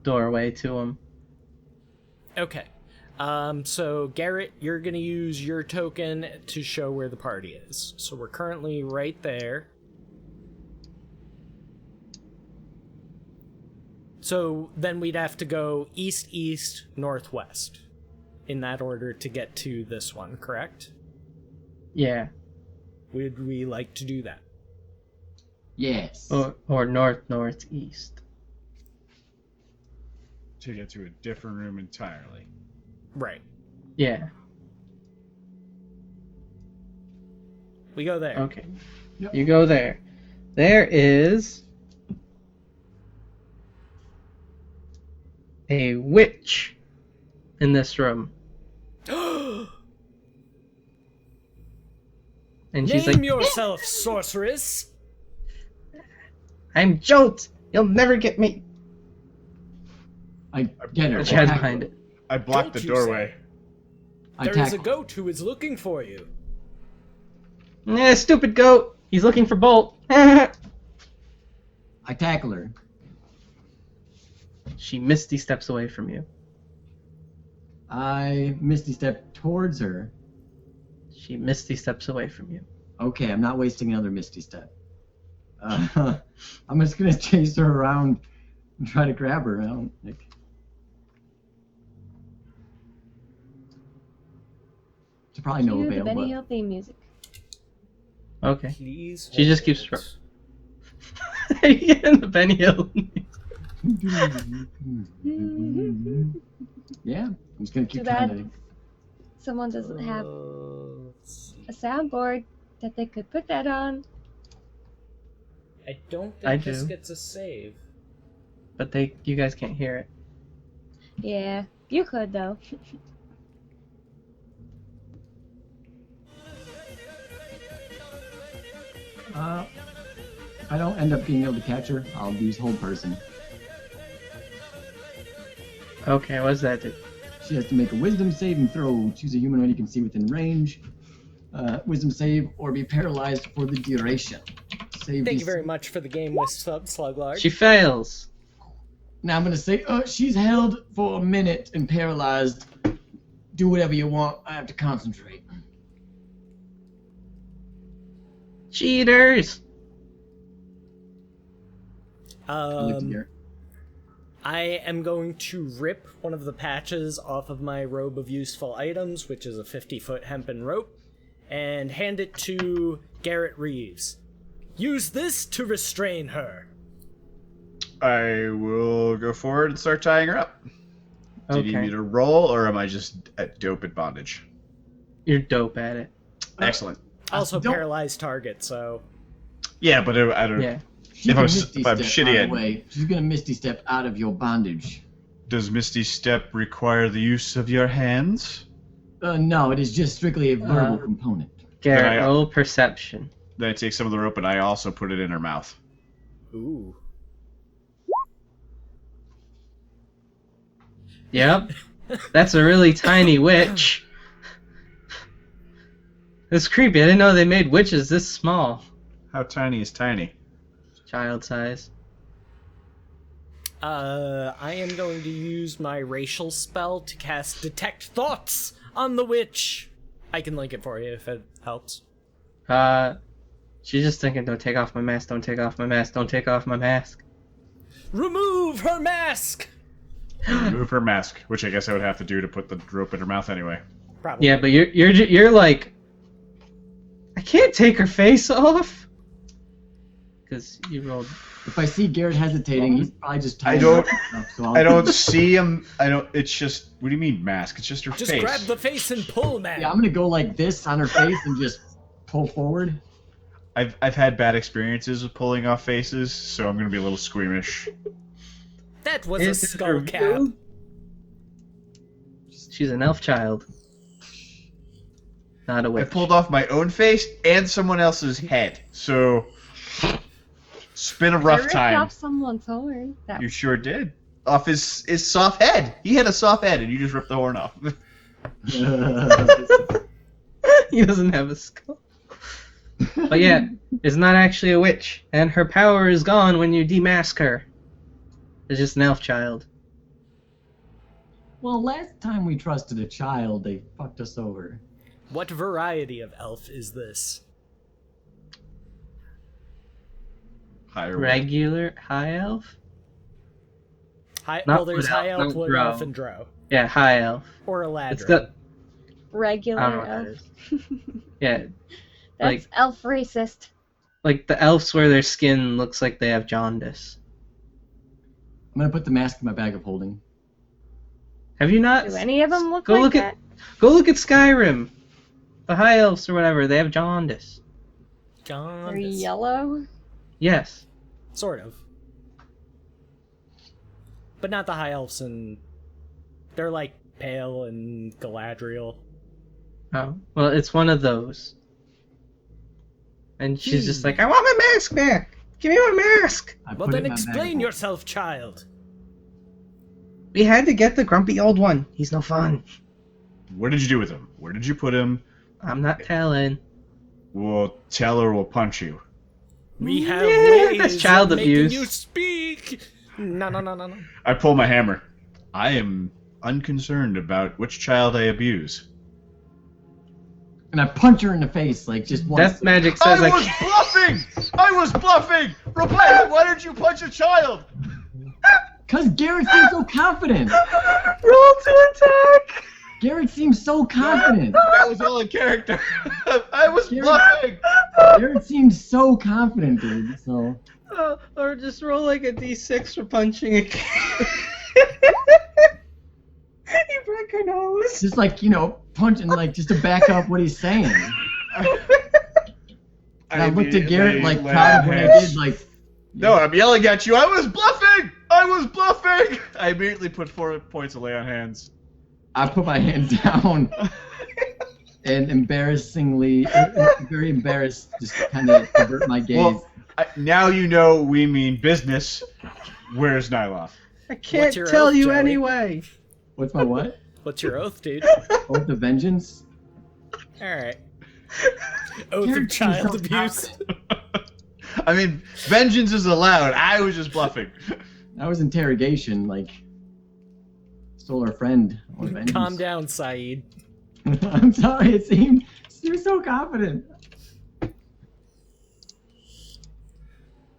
[SPEAKER 4] doorway to them.
[SPEAKER 1] Okay. So, Garrett, you're going to use your token to show where the party is. So we're currently right there. So then we'd have to go east, east, northwest. In that order to get to this one, correct?
[SPEAKER 4] Yeah.
[SPEAKER 1] Would we like to do that?
[SPEAKER 2] Yes.
[SPEAKER 4] Or north, northeast.
[SPEAKER 5] To get to a different room entirely.
[SPEAKER 1] Right.
[SPEAKER 4] Yeah.
[SPEAKER 1] We go there.
[SPEAKER 4] Okay.
[SPEAKER 2] Yep.
[SPEAKER 4] You go there. There is a witch in this room. And she's
[SPEAKER 1] Name
[SPEAKER 4] like,
[SPEAKER 1] yourself, sorceress!
[SPEAKER 4] I'm Jolt! You'll never get me!
[SPEAKER 2] I get her.
[SPEAKER 4] And she hides
[SPEAKER 2] I tackle
[SPEAKER 4] behind
[SPEAKER 2] her.
[SPEAKER 4] it.
[SPEAKER 5] I blocked
[SPEAKER 1] Don't
[SPEAKER 5] the
[SPEAKER 1] you
[SPEAKER 5] doorway.
[SPEAKER 2] I
[SPEAKER 1] There is a
[SPEAKER 2] tackle.
[SPEAKER 1] goat who is looking for you.
[SPEAKER 4] Yeah, stupid goat! He's looking for Bolt!
[SPEAKER 2] I tackle her.
[SPEAKER 4] She misty steps away from you.
[SPEAKER 2] I misty step towards her.
[SPEAKER 4] She misty steps away from you.
[SPEAKER 2] Okay, I'm not wasting another misty step. I'm just gonna chase her around and try to grab her. I don't think. To probably no
[SPEAKER 3] Cue
[SPEAKER 2] avail.
[SPEAKER 3] the Benny
[SPEAKER 2] But
[SPEAKER 3] Hill theme music.
[SPEAKER 4] Okay.
[SPEAKER 1] Please.
[SPEAKER 4] She just keeps in the Benny Hill.
[SPEAKER 2] yeah, I'm just gonna keep
[SPEAKER 3] Too
[SPEAKER 2] trying
[SPEAKER 3] bad
[SPEAKER 2] to.
[SPEAKER 3] someone doesn't have
[SPEAKER 1] Let's see.
[SPEAKER 3] a soundboard that they could put that on.
[SPEAKER 1] I don't
[SPEAKER 4] I
[SPEAKER 1] think this
[SPEAKER 4] do.
[SPEAKER 1] gets a save.
[SPEAKER 4] But you guys can't hear it.
[SPEAKER 3] Yeah, you could though.
[SPEAKER 2] If I don't end up being able to catch her, I'll use hold person.
[SPEAKER 4] Okay, what does that do?
[SPEAKER 2] She has to make a wisdom saving throw. Choose a humanoid you can see within range. Wisdom save or be paralyzed for the duration. Save
[SPEAKER 1] Thank
[SPEAKER 2] DC.
[SPEAKER 1] you very much for the game with Sluglark.
[SPEAKER 4] She fails.
[SPEAKER 2] Now I'm gonna say, she's held for a minute and paralyzed. Do whatever you want. I have to concentrate.
[SPEAKER 4] Cheaters!
[SPEAKER 2] Here.
[SPEAKER 1] I am going to rip one of the patches off of my robe of useful items, which is a 50-foot hempen rope, and hand it to Garrett Reeves. Use this to restrain her.
[SPEAKER 5] I will go forward and start tying her up. Do you need
[SPEAKER 4] Okay.
[SPEAKER 5] me to roll, or am I just at dope at bondage?
[SPEAKER 4] You're dope at it.
[SPEAKER 5] Excellent.
[SPEAKER 1] Also
[SPEAKER 2] don't-
[SPEAKER 1] paralyzed target, so...
[SPEAKER 5] Yeah, but I don't.
[SPEAKER 4] Yeah.
[SPEAKER 2] She
[SPEAKER 5] If
[SPEAKER 2] can
[SPEAKER 5] I'm
[SPEAKER 2] misty step
[SPEAKER 5] shitty
[SPEAKER 2] out
[SPEAKER 5] at-
[SPEAKER 2] of the way. She's gonna misty step out of your bondage.
[SPEAKER 5] Does Misty Step require the use of your hands?
[SPEAKER 2] No, it is just strictly a verbal component.
[SPEAKER 4] Garrett,
[SPEAKER 5] Then I-
[SPEAKER 4] roll perception.
[SPEAKER 5] Then I take some of the rope and I also put it in her mouth.
[SPEAKER 1] Ooh.
[SPEAKER 4] Yep. That's a really tiny witch. It's creepy. I didn't know they made witches this small.
[SPEAKER 5] How tiny is tiny?
[SPEAKER 4] Child size.
[SPEAKER 1] I am going to use my racial spell to cast Detect Thoughts on the witch. I can link it for you if it helps.
[SPEAKER 4] She's just thinking, don't take off my mask, don't take off my mask, don't take off my mask.
[SPEAKER 1] Remove her mask!
[SPEAKER 5] Remove her mask, which I guess I would have to do to put the rope in her mouth anyway.
[SPEAKER 1] Probably.
[SPEAKER 4] Yeah, but you're like, I can't take her face off. Because you rolled.
[SPEAKER 2] If I see Garrett hesitating, he's probably just
[SPEAKER 5] I
[SPEAKER 2] tired.
[SPEAKER 5] don't-
[SPEAKER 2] So
[SPEAKER 5] I don't see him. I don't. It's just. What do you mean mask? It's just her
[SPEAKER 1] Just
[SPEAKER 5] face.
[SPEAKER 1] grab the face and pull, man.
[SPEAKER 2] Yeah, I'm gonna go like this on her face and just pull forward.
[SPEAKER 5] I've had bad experiences with pulling off faces, so I'm gonna be a little squeamish.
[SPEAKER 1] That was a
[SPEAKER 4] Is it
[SPEAKER 1] skull
[SPEAKER 4] her
[SPEAKER 1] cap.
[SPEAKER 4] view? She's an elf child. Not a
[SPEAKER 5] I
[SPEAKER 4] witch.
[SPEAKER 5] pulled off my own face and someone else's head, so it's been a
[SPEAKER 3] I
[SPEAKER 5] rough
[SPEAKER 3] ripped
[SPEAKER 5] time.
[SPEAKER 3] off someone's horn. That
[SPEAKER 5] You sure did. Off his soft head. He had a soft head, and you just ripped the horn off.
[SPEAKER 4] He doesn't have a skull. But yeah, it's not actually a witch, and her power is gone when you demask her. It's just an elf child.
[SPEAKER 2] Well, last time we trusted a child, they fucked us over.
[SPEAKER 1] What variety of elf is this?
[SPEAKER 5] Higher
[SPEAKER 4] Regular high elf?
[SPEAKER 1] High,
[SPEAKER 4] Not
[SPEAKER 1] well, there's
[SPEAKER 4] wood
[SPEAKER 1] high
[SPEAKER 4] elf,
[SPEAKER 1] elf,
[SPEAKER 4] no
[SPEAKER 1] wood
[SPEAKER 4] drow.
[SPEAKER 1] elf, and drow.
[SPEAKER 4] Yeah, high elf.
[SPEAKER 1] Or
[SPEAKER 4] It's
[SPEAKER 1] Eladrin.
[SPEAKER 4] the
[SPEAKER 3] Regular
[SPEAKER 4] I don't know what that
[SPEAKER 3] elf.
[SPEAKER 4] is. Yeah,
[SPEAKER 3] That's
[SPEAKER 4] like-
[SPEAKER 3] elf racist.
[SPEAKER 4] like the elves where their skin looks like they have jaundice.
[SPEAKER 2] I'm gonna put the mask in my bag of holding.
[SPEAKER 4] Have you not?
[SPEAKER 3] Do any of them look
[SPEAKER 4] Go
[SPEAKER 3] like
[SPEAKER 4] look
[SPEAKER 3] that?
[SPEAKER 4] Go look at Skyrim. The high elves or whatever, they have jaundice.
[SPEAKER 1] John.
[SPEAKER 3] They're yellow.
[SPEAKER 4] Yes.
[SPEAKER 1] Sort of. But not the high elves, and they're like pale and Galadriel.
[SPEAKER 4] Oh, well, it's one of those. And she's just like, I want my mask back! Give me my mask!
[SPEAKER 2] I
[SPEAKER 1] Well,
[SPEAKER 2] put it
[SPEAKER 1] then
[SPEAKER 2] in my bag of
[SPEAKER 1] explain
[SPEAKER 2] holding.
[SPEAKER 1] yourself, child.
[SPEAKER 4] We had to get the grumpy old one. He's no fun.
[SPEAKER 5] What did you do with him? Where did you put him?
[SPEAKER 4] I'm not telling.
[SPEAKER 5] We'll tell her we'll punch you.
[SPEAKER 1] We have
[SPEAKER 4] Yeah,
[SPEAKER 1] ways
[SPEAKER 4] that's child
[SPEAKER 1] of making
[SPEAKER 4] abuse.
[SPEAKER 1] you speak. No.
[SPEAKER 5] I pull my hammer. I am unconcerned about which child I abuse.
[SPEAKER 2] And I punch her in the face, like, just once.
[SPEAKER 4] Death magic says
[SPEAKER 5] I
[SPEAKER 4] I
[SPEAKER 5] was
[SPEAKER 4] can't.
[SPEAKER 5] bluffing! I was bluffing! Reply, why did you punch a child?
[SPEAKER 2] Because Garrett seems so confident.
[SPEAKER 4] Roll to attack!
[SPEAKER 2] Garrett seems so confident.
[SPEAKER 5] That was all in character. I was bluffing!
[SPEAKER 2] Garrett seems so confident, dude. So
[SPEAKER 4] Or just roll like a d6 for punching a kid. You broke her nose.
[SPEAKER 2] just like, punching, like, just to back up what he's saying. And I looked at Garrett, like, proud of what I did, like.
[SPEAKER 5] No, I'm yelling at you. I was bluffing! I was bluffing! I immediately put 4 points of lay on hands.
[SPEAKER 2] I put my hand down and embarrassingly, very embarrassed, just kind of avert my gaze.
[SPEAKER 5] Well, now you know we mean business. Where's Nyloth?
[SPEAKER 4] I can't
[SPEAKER 1] What's your
[SPEAKER 4] tell
[SPEAKER 1] oath,
[SPEAKER 4] you
[SPEAKER 1] Joey?
[SPEAKER 4] anyway.
[SPEAKER 2] What's my what?
[SPEAKER 1] What's your oath, dude?
[SPEAKER 2] Oath of Vengeance?
[SPEAKER 1] Alright. Oath
[SPEAKER 2] Garrett
[SPEAKER 1] of
[SPEAKER 2] seems
[SPEAKER 1] child
[SPEAKER 2] so
[SPEAKER 1] abuse.
[SPEAKER 5] I mean, vengeance is allowed. I was just bluffing.
[SPEAKER 2] That was interrogation, like, stole our friend. Or vengeance.
[SPEAKER 1] Calm down, Saeed.
[SPEAKER 2] I'm sorry, it seemed you're so confident.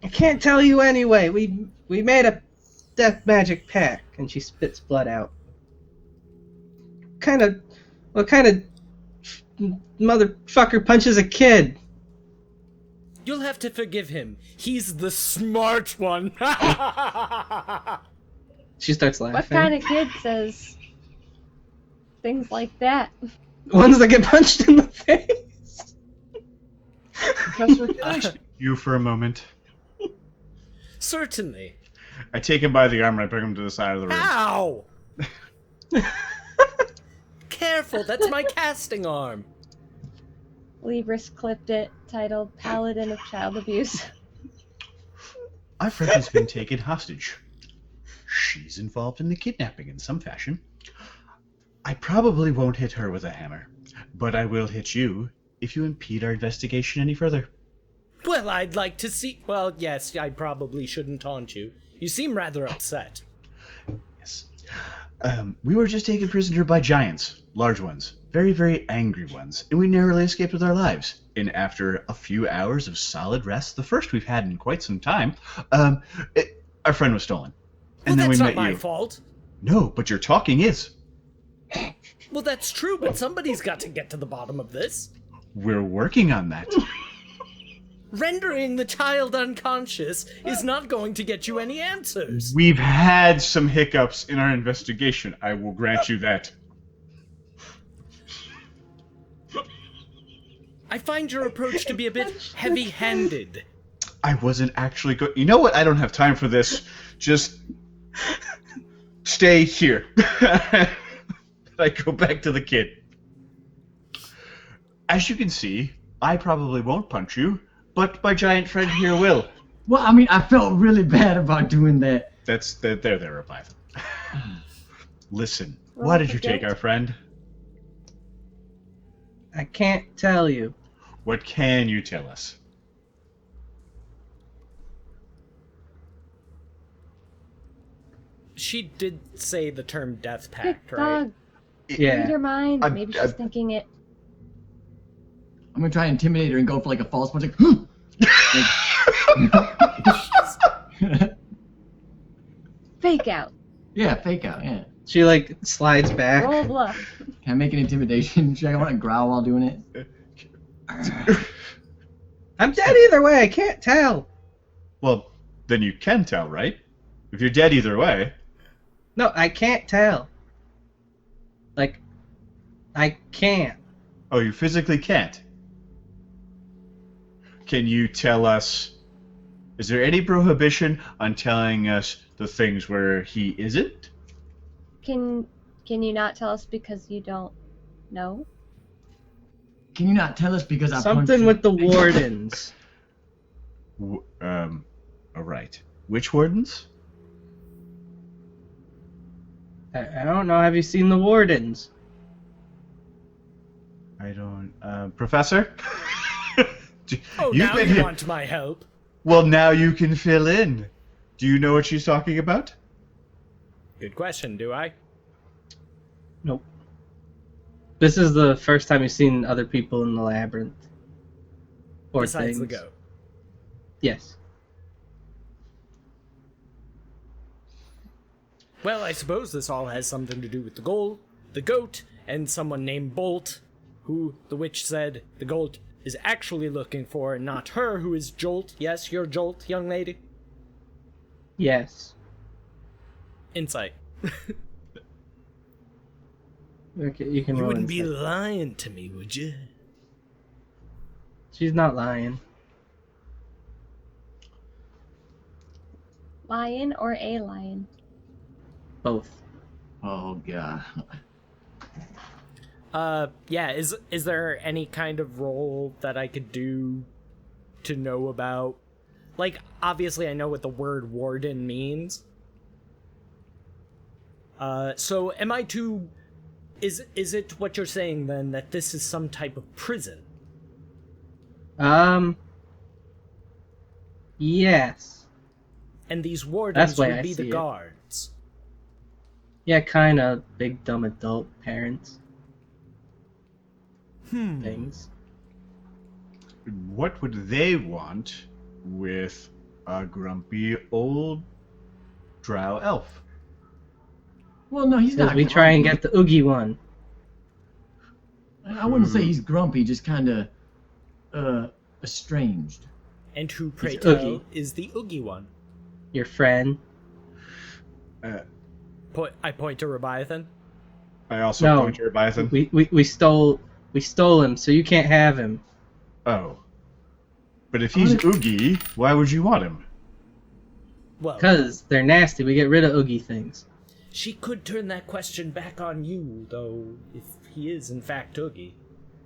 [SPEAKER 4] I can't tell you anyway. We made a death magic pact, and she spits blood out. What kind of motherfucker punches a kid?
[SPEAKER 1] You'll have to forgive him. He's the smart one.
[SPEAKER 4] She starts laughing.
[SPEAKER 3] What kind of kid says things like that?
[SPEAKER 4] Ones that get punched in the face.
[SPEAKER 2] Professor, can I
[SPEAKER 5] You for a moment.
[SPEAKER 1] Certainly.
[SPEAKER 5] I take him by the arm and I bring him to the side of the room.
[SPEAKER 1] Ow! Careful, that's my casting arm.
[SPEAKER 3] Libris clipped it, titled Paladin of Child Abuse.
[SPEAKER 5] Our friend has been taken hostage. She's involved in the kidnapping in some fashion. I probably won't hit her with a hammer, but I will hit you if you impede our investigation any further.
[SPEAKER 1] Well, I'd like to see... Well, yes, I probably shouldn't taunt you. You seem rather upset.
[SPEAKER 5] Yes. We were just taken prisoner by giants, large ones, very, very angry ones, and we narrowly escaped with our lives. And after a few hours of solid rest, the first we've had in quite some time, our friend was stolen.
[SPEAKER 1] Well,
[SPEAKER 5] And then
[SPEAKER 1] that's
[SPEAKER 5] we
[SPEAKER 1] not
[SPEAKER 5] met
[SPEAKER 1] my
[SPEAKER 5] you.
[SPEAKER 1] fault.
[SPEAKER 5] No, but your talking is.
[SPEAKER 1] Well, that's true, but somebody's got to get to the bottom of this.
[SPEAKER 5] We're working on that.
[SPEAKER 1] Rendering the child unconscious is not going to get you any answers.
[SPEAKER 5] We've had some hiccups in our investigation. I will grant you that.
[SPEAKER 1] I find your approach to be a bit heavy-handed.
[SPEAKER 5] I wasn't actually You know what? I don't have time for this. Just stay here. I go back to the kid. As you can see, I probably won't punch you, but my giant friend here will.
[SPEAKER 2] Well, I mean, I felt really bad about doing that.
[SPEAKER 5] There, Leviathan. Listen,
[SPEAKER 3] Roll
[SPEAKER 5] why did
[SPEAKER 3] for
[SPEAKER 5] you take
[SPEAKER 3] guilt.
[SPEAKER 5] our friend?
[SPEAKER 4] I can't tell you.
[SPEAKER 5] What can you tell us?
[SPEAKER 1] She did say the term death
[SPEAKER 3] Good
[SPEAKER 1] pact, right?
[SPEAKER 3] dog. Read
[SPEAKER 4] Yeah.
[SPEAKER 3] her mind.
[SPEAKER 5] I'm-
[SPEAKER 3] Maybe she's thinking it.
[SPEAKER 2] I'm gonna try and intimidate her and go for like a false punch, like,
[SPEAKER 3] Fake out.
[SPEAKER 2] yeah, fake out, yeah.
[SPEAKER 4] She like slides back.
[SPEAKER 3] Roll bluff.
[SPEAKER 2] Can I make an intimidation? Should I want to growl while doing it?
[SPEAKER 4] I'm dead either way. I can't tell.
[SPEAKER 5] Well, then you can tell, right? If you're dead either way.
[SPEAKER 4] No, I can't tell. Like, I can't.
[SPEAKER 5] Oh, you physically can't. Can you tell us? Is there any prohibition on telling us the things where he isn't?
[SPEAKER 3] Can you not tell us because you don't know?
[SPEAKER 2] Can you not tell us because I punched
[SPEAKER 4] Something
[SPEAKER 2] you?
[SPEAKER 4] with the wardens.
[SPEAKER 5] All right. Which wardens?
[SPEAKER 4] I don't know. Have you seen the wardens?
[SPEAKER 5] I don't. Professor?
[SPEAKER 1] Oh,
[SPEAKER 5] You've
[SPEAKER 1] now
[SPEAKER 5] been
[SPEAKER 1] you
[SPEAKER 5] here-
[SPEAKER 1] want my help.
[SPEAKER 5] Well, now you can fill in. Do you know what she's talking about?
[SPEAKER 1] Good question, do I?
[SPEAKER 4] Nope. This is the first time you've seen other people in the labyrinth. Or
[SPEAKER 1] Besides the
[SPEAKER 4] things.
[SPEAKER 1] goat.
[SPEAKER 4] Yes.
[SPEAKER 1] Well, I suppose this all has something to do with the goat, and someone named Bolt, who the witch said the goat is actually looking for, and not her, who is Jolt. Yes, you're Jolt, young lady.
[SPEAKER 4] Yes.
[SPEAKER 1] Insight.
[SPEAKER 4] Okay, you can
[SPEAKER 1] You
[SPEAKER 4] roll
[SPEAKER 1] wouldn't be
[SPEAKER 4] insight.
[SPEAKER 1] lying to me, would you?
[SPEAKER 4] She's not lying.
[SPEAKER 3] Lion or a lion?
[SPEAKER 4] Both.
[SPEAKER 2] Oh god.
[SPEAKER 1] Yeah, is there any kind of role that I could do to know about? Like, obviously I know what the word warden means. So am I to... Is it what you're saying, then, that this is some type of prison?
[SPEAKER 4] Yes.
[SPEAKER 1] And these wardens
[SPEAKER 4] That's the way
[SPEAKER 1] would
[SPEAKER 4] I
[SPEAKER 1] be the
[SPEAKER 4] see it.
[SPEAKER 1] guards?
[SPEAKER 4] Yeah, kinda. Big dumb adult parents. Things.
[SPEAKER 5] What would they want with a grumpy old drow elf?
[SPEAKER 2] Well, no, he's
[SPEAKER 4] Because
[SPEAKER 2] not.
[SPEAKER 4] we try and
[SPEAKER 2] grumpy.
[SPEAKER 4] get the Oogie one.
[SPEAKER 2] I wouldn't say he's grumpy, just kind of estranged.
[SPEAKER 1] And who, pray
[SPEAKER 4] It's
[SPEAKER 1] tell,
[SPEAKER 4] Oogie.
[SPEAKER 1] is the Oogie one?
[SPEAKER 4] Your friend.
[SPEAKER 1] I point to Rebiathan.
[SPEAKER 5] I also
[SPEAKER 4] No.
[SPEAKER 5] point to Rebiathan.
[SPEAKER 4] We stole him, so you can't have him.
[SPEAKER 5] Oh. But if he's Oogie, why would you want him?
[SPEAKER 1] Well,
[SPEAKER 4] Because they're nasty. We get rid of Oogie things.
[SPEAKER 1] she could turn that question back on you, though, if he is in fact Oogie.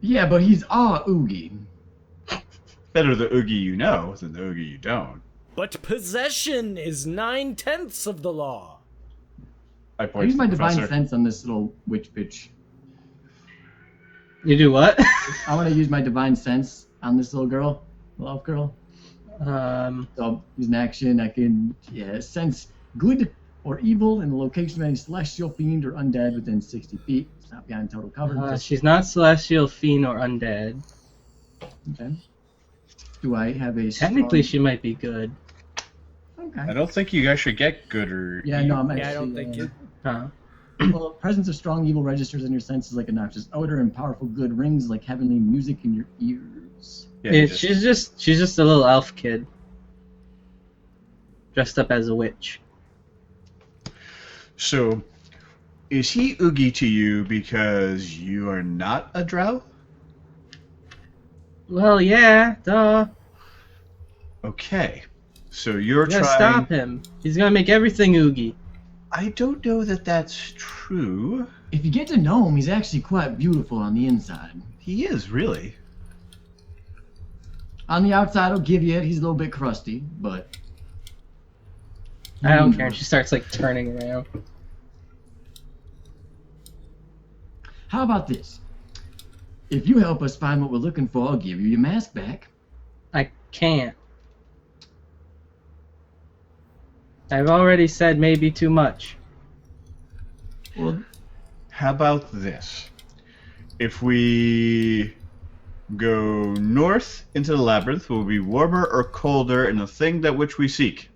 [SPEAKER 2] Yeah, but he's Oogie.
[SPEAKER 5] Better the Oogie you know than the Oogie you don't.
[SPEAKER 1] But possession is 9/10 of the law.
[SPEAKER 5] I
[SPEAKER 2] I
[SPEAKER 5] point
[SPEAKER 2] use
[SPEAKER 5] to
[SPEAKER 2] my
[SPEAKER 5] the
[SPEAKER 2] divine
[SPEAKER 5] professor.
[SPEAKER 2] sense on this little witch bitch.
[SPEAKER 4] You do what?
[SPEAKER 2] I want to use my divine sense on this little girl, little elf girl. So use an action. I can sense good or evil in the location of any celestial, fiend, or undead within 60 feet. It's not beyond total cover.
[SPEAKER 4] she's not celestial, fiend, or undead.
[SPEAKER 2] Okay. Do I have a
[SPEAKER 4] Technically,
[SPEAKER 2] strong...
[SPEAKER 4] she might be good.
[SPEAKER 2] Okay.
[SPEAKER 5] I don't think you guys should get good or
[SPEAKER 2] Yeah, no, I'm actually...
[SPEAKER 1] Yeah, I don't think you...
[SPEAKER 4] Huh.
[SPEAKER 2] Well, presence of strong evil registers in your senses like a noxious odor, and powerful good rings like heavenly music in your ears.
[SPEAKER 5] Yeah, you
[SPEAKER 4] She's just a little elf kid. Dressed up as a witch.
[SPEAKER 5] So, is he Oogie to you because you are not a drow?
[SPEAKER 4] Well, yeah, duh.
[SPEAKER 5] Okay. So you're
[SPEAKER 4] You gotta
[SPEAKER 5] trying...
[SPEAKER 4] stop him. He's gonna make everything Oogie.
[SPEAKER 5] I don't know that that's true.
[SPEAKER 2] If you get to know him, he's actually quite beautiful on the inside.
[SPEAKER 5] He is, really.
[SPEAKER 2] On the outside, I'll give you it. He's a little bit crusty, but...
[SPEAKER 4] I don't care. And she starts like turning around.
[SPEAKER 2] How about this? If you help us find what we're looking for, I'll give you your mask back.
[SPEAKER 4] I can't. I've already said maybe too much.
[SPEAKER 2] Well,
[SPEAKER 5] How about this? If we go north into the labyrinth, will be warmer or colder in the thing that which we seek?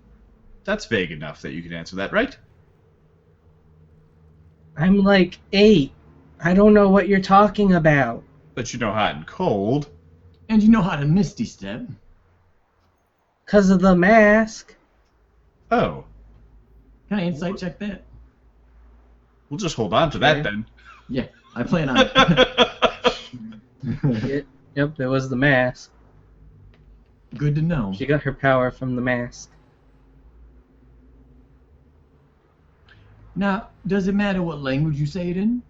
[SPEAKER 5] That's vague enough that you can answer that, right?
[SPEAKER 4] I'm like 8. I don't know what you're talking about.
[SPEAKER 5] But you know hot and cold.
[SPEAKER 2] and you know how to misty step.
[SPEAKER 4] 'Cause of the mask.
[SPEAKER 5] Oh.
[SPEAKER 2] Can I insight check that?
[SPEAKER 5] We'll just hold on to that then.
[SPEAKER 2] Yeah, I plan on it.
[SPEAKER 4] Yep, it was the mask.
[SPEAKER 2] Good to know.
[SPEAKER 4] She got her power from the mask.
[SPEAKER 2] Now, does it matter what language you say it in?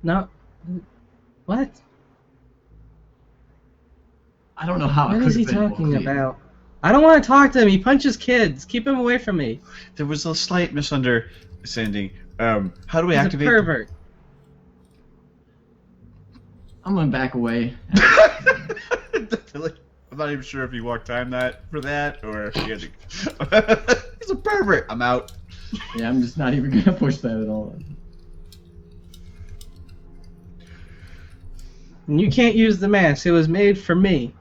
[SPEAKER 4] No. What?
[SPEAKER 2] I don't know how.
[SPEAKER 4] What
[SPEAKER 2] it
[SPEAKER 4] is
[SPEAKER 2] could
[SPEAKER 4] he
[SPEAKER 2] have been more
[SPEAKER 4] talking
[SPEAKER 2] clear.
[SPEAKER 4] about? I don't want to talk to him. He punches kids. Keep him away from me.
[SPEAKER 5] There was a slight misunderstanding. How do we
[SPEAKER 4] He's
[SPEAKER 5] activate?
[SPEAKER 4] a pervert.
[SPEAKER 2] I'm gonna back away.
[SPEAKER 5] I'm not even sure if he walked time for that or if he had to. He's a pervert. I'm out.
[SPEAKER 2] Yeah, I'm just not even gonna push that at all.
[SPEAKER 4] And you can't use the mask. It was made for me.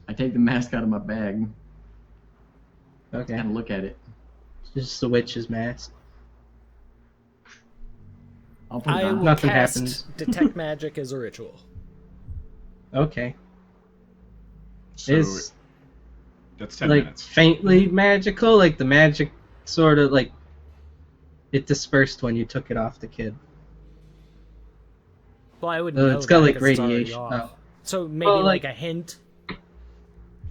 [SPEAKER 2] I take the mask out of my bag
[SPEAKER 4] Okay.
[SPEAKER 2] and look at it.
[SPEAKER 4] It's just the witch's mask.
[SPEAKER 2] I'll put it
[SPEAKER 1] I
[SPEAKER 2] on.
[SPEAKER 1] will
[SPEAKER 4] Nothing
[SPEAKER 1] cast
[SPEAKER 4] happens.
[SPEAKER 1] Detect Magic as a ritual.
[SPEAKER 4] Okay.
[SPEAKER 5] So
[SPEAKER 4] It's
[SPEAKER 5] that's 10
[SPEAKER 4] like
[SPEAKER 5] minutes.
[SPEAKER 4] faintly magical, like the magic sort of like it dispersed when you took it off the kid.
[SPEAKER 1] Well, I would
[SPEAKER 4] Oh,
[SPEAKER 1] know
[SPEAKER 4] it's got,
[SPEAKER 1] that
[SPEAKER 4] like,
[SPEAKER 1] 'cause it's already
[SPEAKER 4] radiation.
[SPEAKER 1] off.
[SPEAKER 4] Oh.
[SPEAKER 1] So maybe
[SPEAKER 4] Well,
[SPEAKER 1] like
[SPEAKER 4] like-
[SPEAKER 1] a hint.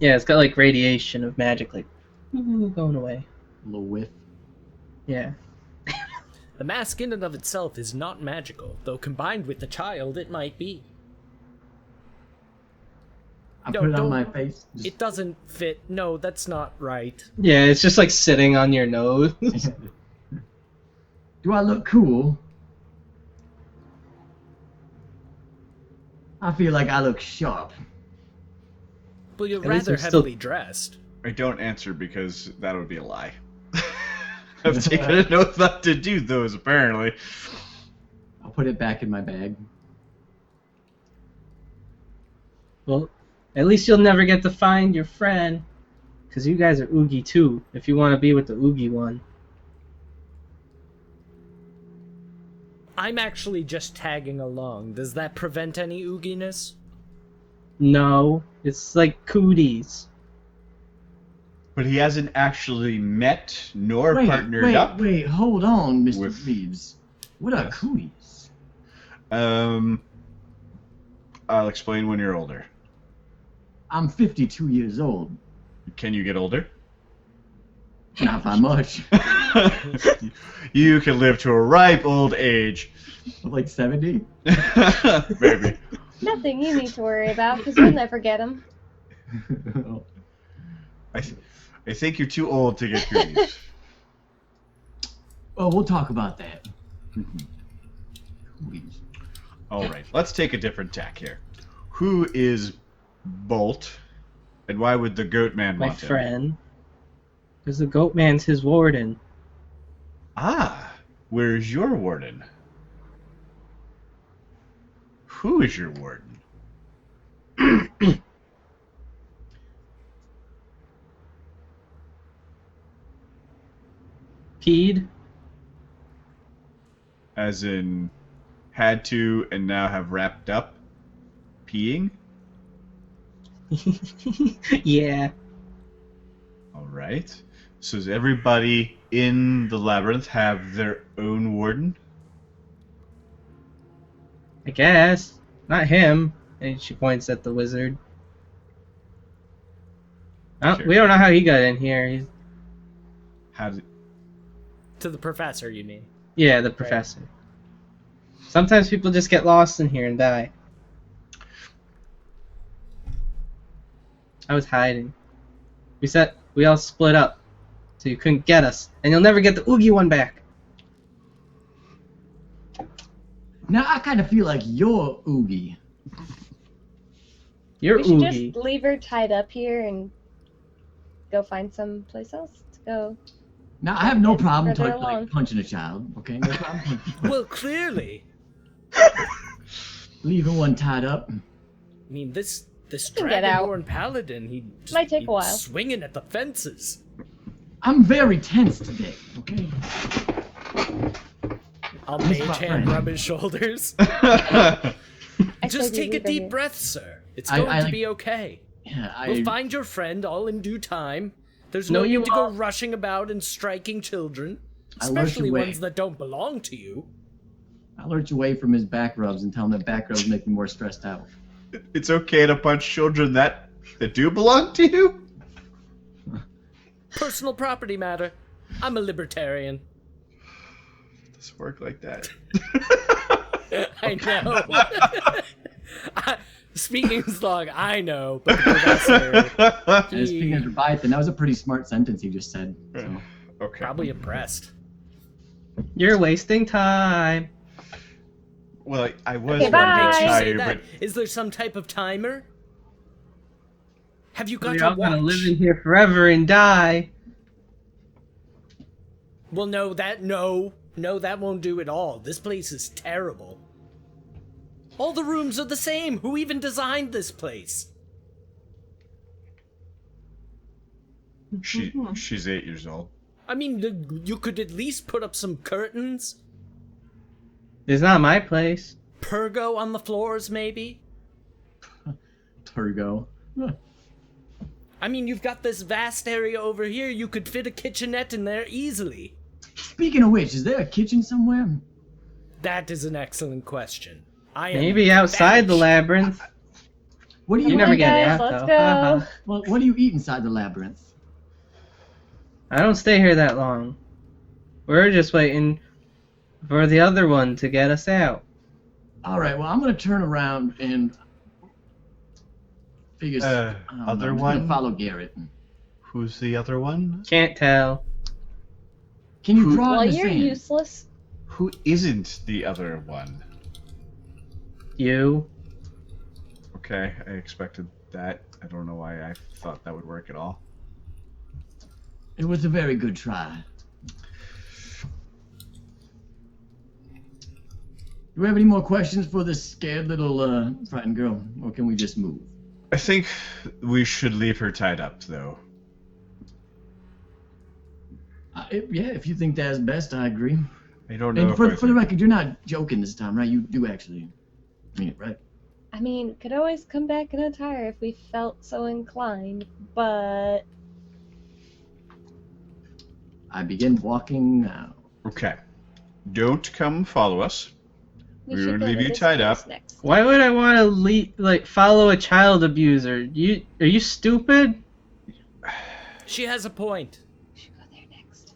[SPEAKER 4] Yeah, it's got like radiation of magic, like going away.
[SPEAKER 2] A little whiff.
[SPEAKER 4] Yeah.
[SPEAKER 1] The mask in and of itself is not magical, though combined with the child, it might be.
[SPEAKER 2] I
[SPEAKER 1] No,
[SPEAKER 2] put it on
[SPEAKER 1] don't-
[SPEAKER 2] my face. Just-
[SPEAKER 1] It doesn't fit. No, that's not right.
[SPEAKER 4] Yeah, it's just like sitting on your nose.
[SPEAKER 2] Do I look cool? I feel like I look sharp.
[SPEAKER 1] Well, you're
[SPEAKER 4] At least
[SPEAKER 1] rather
[SPEAKER 4] I'm still-
[SPEAKER 1] heavily dressed.
[SPEAKER 5] I don't answer because that would be a lie. I've taken an oath not to do those, apparently.
[SPEAKER 2] I'll put it back in my bag.
[SPEAKER 4] Well, at least you'll never get to find your friend. Because you guys are Oogie too, if you want to be with the Oogie one.
[SPEAKER 1] I'm actually just tagging along. Does that prevent any ooginess?
[SPEAKER 4] No, it's like cooties.
[SPEAKER 5] But he hasn't actually met nor partnered up.
[SPEAKER 2] Wait, hold on, Mr.
[SPEAKER 5] with-
[SPEAKER 2] Reeves. What are
[SPEAKER 5] Yes.
[SPEAKER 2] cooties?
[SPEAKER 5] I'll explain when you're older.
[SPEAKER 2] I'm 52 years old.
[SPEAKER 5] Can you get older?
[SPEAKER 2] Not by much.
[SPEAKER 5] You can live to a ripe old age.
[SPEAKER 2] Like 70.
[SPEAKER 5] Maybe.
[SPEAKER 3] Nothing you need to worry about, because you'll never get them.
[SPEAKER 5] I think you're too old to get cooties.
[SPEAKER 2] Oh, we'll talk about that. Cooties.
[SPEAKER 5] All right, let's take a different tack here. Who is Bolt, and why would the Goat Man
[SPEAKER 4] My
[SPEAKER 5] want him?
[SPEAKER 4] friend. Because the goat man's his warden.
[SPEAKER 5] Ah, where's your warden? Who is your warden?
[SPEAKER 4] Peed?
[SPEAKER 5] As in, had to and now have wrapped up peeing?
[SPEAKER 4] Yeah.
[SPEAKER 5] All right. So does everybody in the labyrinth have their own warden?
[SPEAKER 4] I guess. Not him. And she points at the wizard. Oh,
[SPEAKER 5] Sure.
[SPEAKER 4] we don't know how he got in here. He's...
[SPEAKER 5] How did,
[SPEAKER 1] To the professor, you mean?
[SPEAKER 4] Yeah, the professor. Sometimes people just get lost in here and die. I was hiding. We all split up. So you couldn't get us. And you'll never get the Oogie one back.
[SPEAKER 2] Now I kind of feel like you're Oogie.
[SPEAKER 4] You're
[SPEAKER 3] We should
[SPEAKER 4] Oogie.
[SPEAKER 3] just leave her tied up here and go find some place else to go.
[SPEAKER 2] Now I have no problem
[SPEAKER 3] Further along.
[SPEAKER 2] like punching a child. Okay, no problem.
[SPEAKER 1] Well, clearly.
[SPEAKER 2] Leaving one tied up.
[SPEAKER 1] I mean, this
[SPEAKER 3] can get out.
[SPEAKER 1] Dragonborn paladin, he just
[SPEAKER 3] Might take
[SPEAKER 1] he
[SPEAKER 3] a while.
[SPEAKER 1] swinging at the fences.
[SPEAKER 2] I'm very tense today. Okay.
[SPEAKER 1] I'll
[SPEAKER 2] Who's
[SPEAKER 1] mage
[SPEAKER 2] my
[SPEAKER 1] hand
[SPEAKER 2] friend?
[SPEAKER 1] rub his shoulders.
[SPEAKER 3] I
[SPEAKER 1] Just
[SPEAKER 3] say we
[SPEAKER 1] take a
[SPEAKER 3] leave her
[SPEAKER 1] deep
[SPEAKER 3] here.
[SPEAKER 1] breath, sir. It's
[SPEAKER 2] I-
[SPEAKER 1] going
[SPEAKER 2] I
[SPEAKER 1] to
[SPEAKER 2] like-
[SPEAKER 1] be okay.
[SPEAKER 2] Yeah,
[SPEAKER 1] We'll find your friend all in due time. There's
[SPEAKER 4] No,
[SPEAKER 1] no
[SPEAKER 4] you
[SPEAKER 1] need to go
[SPEAKER 4] won't.
[SPEAKER 1] rushing about and striking children,
[SPEAKER 2] I lurch
[SPEAKER 1] especially
[SPEAKER 2] away.
[SPEAKER 1] ones that don't belong to you.
[SPEAKER 2] I lurch away from his back rubs and tell him that back rubs make me more stressed out.
[SPEAKER 5] It's okay to punch children that do belong to you?
[SPEAKER 1] Personal property matter. I'm a libertarian.
[SPEAKER 5] It doesn't work like that.
[SPEAKER 1] I know. Speaking slog, I know, but the professor,
[SPEAKER 2] And speaking of Leviathan, that was a pretty smart sentence he just said. So.
[SPEAKER 5] Okay.
[SPEAKER 1] probably impressed.
[SPEAKER 4] You're wasting time.
[SPEAKER 5] Well, I was
[SPEAKER 3] Okay,
[SPEAKER 5] wondering
[SPEAKER 3] bye.
[SPEAKER 1] Makes you
[SPEAKER 5] how
[SPEAKER 1] say
[SPEAKER 5] you,
[SPEAKER 1] that.
[SPEAKER 5] but
[SPEAKER 1] Is there some type of timer? Have you got
[SPEAKER 4] We're
[SPEAKER 1] your
[SPEAKER 4] all gonna
[SPEAKER 1] watch?
[SPEAKER 4] live in here forever and die.
[SPEAKER 1] Well, no, that won't do at all. This place is terrible. All the rooms are the same. Who even designed this place?
[SPEAKER 5] she's 8 years old.
[SPEAKER 1] I mean, you could at least put up some curtains,
[SPEAKER 4] It's not my place.
[SPEAKER 1] pergo on the floors, maybe.
[SPEAKER 2] Turgo.
[SPEAKER 1] I mean, you've got this vast area over here. You could fit a kitchenette in there easily.
[SPEAKER 2] Speaking of which, is there a kitchen somewhere?
[SPEAKER 1] That is an excellent question. I am
[SPEAKER 4] Maybe outside the
[SPEAKER 1] banished.
[SPEAKER 4] labyrinth.
[SPEAKER 2] What do you
[SPEAKER 4] You
[SPEAKER 3] Come
[SPEAKER 4] never
[SPEAKER 3] on,
[SPEAKER 4] get
[SPEAKER 3] guys,
[SPEAKER 4] out,
[SPEAKER 3] let's
[SPEAKER 4] though.
[SPEAKER 3] go.
[SPEAKER 4] Haha.
[SPEAKER 2] Well, what do you eat inside the labyrinth?
[SPEAKER 4] I don't stay here that long. We're just waiting for the other one to get us out.
[SPEAKER 2] All right. Well, I'm gonna turn around and figure.
[SPEAKER 5] Other
[SPEAKER 2] I'm just
[SPEAKER 5] one?
[SPEAKER 2] gonna follow Garrett.
[SPEAKER 5] Who's the other one?
[SPEAKER 4] Can't tell.
[SPEAKER 2] Can you
[SPEAKER 5] Who-
[SPEAKER 2] draw
[SPEAKER 3] Well,
[SPEAKER 2] in the
[SPEAKER 3] you're
[SPEAKER 2] sand?
[SPEAKER 3] useless.
[SPEAKER 5] Who isn't the other one?
[SPEAKER 4] You.
[SPEAKER 5] Okay, I expected that. I don't know why I thought that would work at all.
[SPEAKER 2] It was a very good try. Do we have any more questions for this scared little frightened girl, or can we just move?
[SPEAKER 5] I think we should leave her tied up, though.
[SPEAKER 2] Yeah, if you think that's best, I agree.
[SPEAKER 5] I don't know.
[SPEAKER 2] And
[SPEAKER 5] if
[SPEAKER 2] for
[SPEAKER 5] I
[SPEAKER 2] the
[SPEAKER 5] think-
[SPEAKER 2] record, you're not joking this time, right? You do actually mean it, right?
[SPEAKER 3] I mean, could always come back and untie her if we felt so inclined, but
[SPEAKER 2] I begin walking now.
[SPEAKER 5] Okay. Don't come follow us.
[SPEAKER 3] we
[SPEAKER 5] We're
[SPEAKER 3] should
[SPEAKER 5] gonna
[SPEAKER 3] go
[SPEAKER 5] leave
[SPEAKER 3] to
[SPEAKER 5] you
[SPEAKER 3] this
[SPEAKER 5] tied
[SPEAKER 3] place
[SPEAKER 5] up.
[SPEAKER 3] next.
[SPEAKER 4] Why would I want to follow a child abuser? Are you stupid?
[SPEAKER 1] She has a point.
[SPEAKER 3] We should go there next.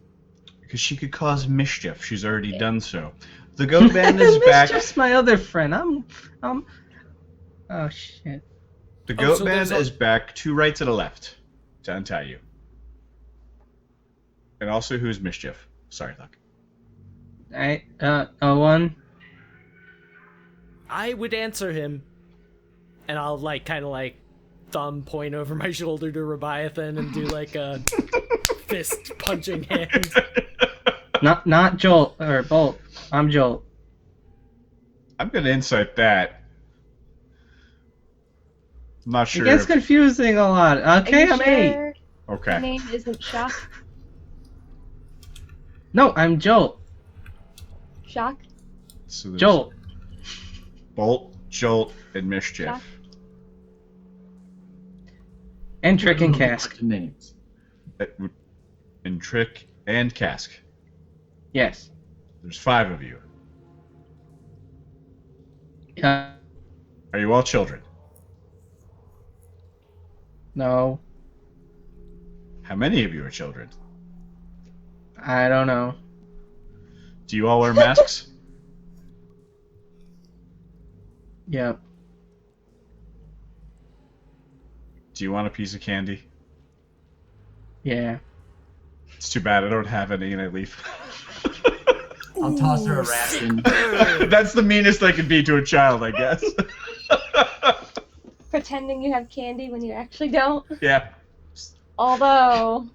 [SPEAKER 5] Because she could cause mischief. She's already done so. The goat band is back.
[SPEAKER 4] Mischief's my other friend. I'm. Oh shit.
[SPEAKER 5] The
[SPEAKER 1] Oh,
[SPEAKER 5] goat
[SPEAKER 1] so
[SPEAKER 5] band
[SPEAKER 1] there's a-
[SPEAKER 5] is back. 2 right to the left to untie you. And also, who's mischief? Sorry, Luck.
[SPEAKER 4] Alright. One.
[SPEAKER 1] I would answer him, and I'll kind of thumb point over my shoulder to Leviathan and do a fist punching hand.
[SPEAKER 4] Not Jolt or Bolt. I'm Jolt.
[SPEAKER 5] I'm gonna insight that. I'm not
[SPEAKER 4] It
[SPEAKER 5] sure.
[SPEAKER 4] gets
[SPEAKER 5] If...
[SPEAKER 4] confusing a lot. Okay,
[SPEAKER 3] Are you
[SPEAKER 4] I'm 8.
[SPEAKER 3] sure your
[SPEAKER 5] Okay.
[SPEAKER 3] name isn't Shock?
[SPEAKER 4] No, I'm Jolt.
[SPEAKER 3] Shock?
[SPEAKER 5] So there's
[SPEAKER 4] Jolt.
[SPEAKER 5] Bolt, Jolt, and Mischief.
[SPEAKER 3] Shock.
[SPEAKER 4] And Trick and Cask.
[SPEAKER 2] Names.
[SPEAKER 5] And Trick and Cask.
[SPEAKER 4] Yes.
[SPEAKER 5] There's 5 of you.
[SPEAKER 4] Uh,
[SPEAKER 5] Are you all children?
[SPEAKER 4] no.
[SPEAKER 5] How many of you are children?
[SPEAKER 4] I don't know.
[SPEAKER 5] Do you all wear masks?
[SPEAKER 4] Yep.
[SPEAKER 5] Do you want a piece of candy?
[SPEAKER 4] Yeah.
[SPEAKER 5] It's too bad I don't have any and I leave.
[SPEAKER 2] I'll toss her a ration.
[SPEAKER 5] That's the meanest I could be to a child, I guess.
[SPEAKER 3] Pretending you have candy when you actually don't.
[SPEAKER 5] Yeah.
[SPEAKER 3] Although,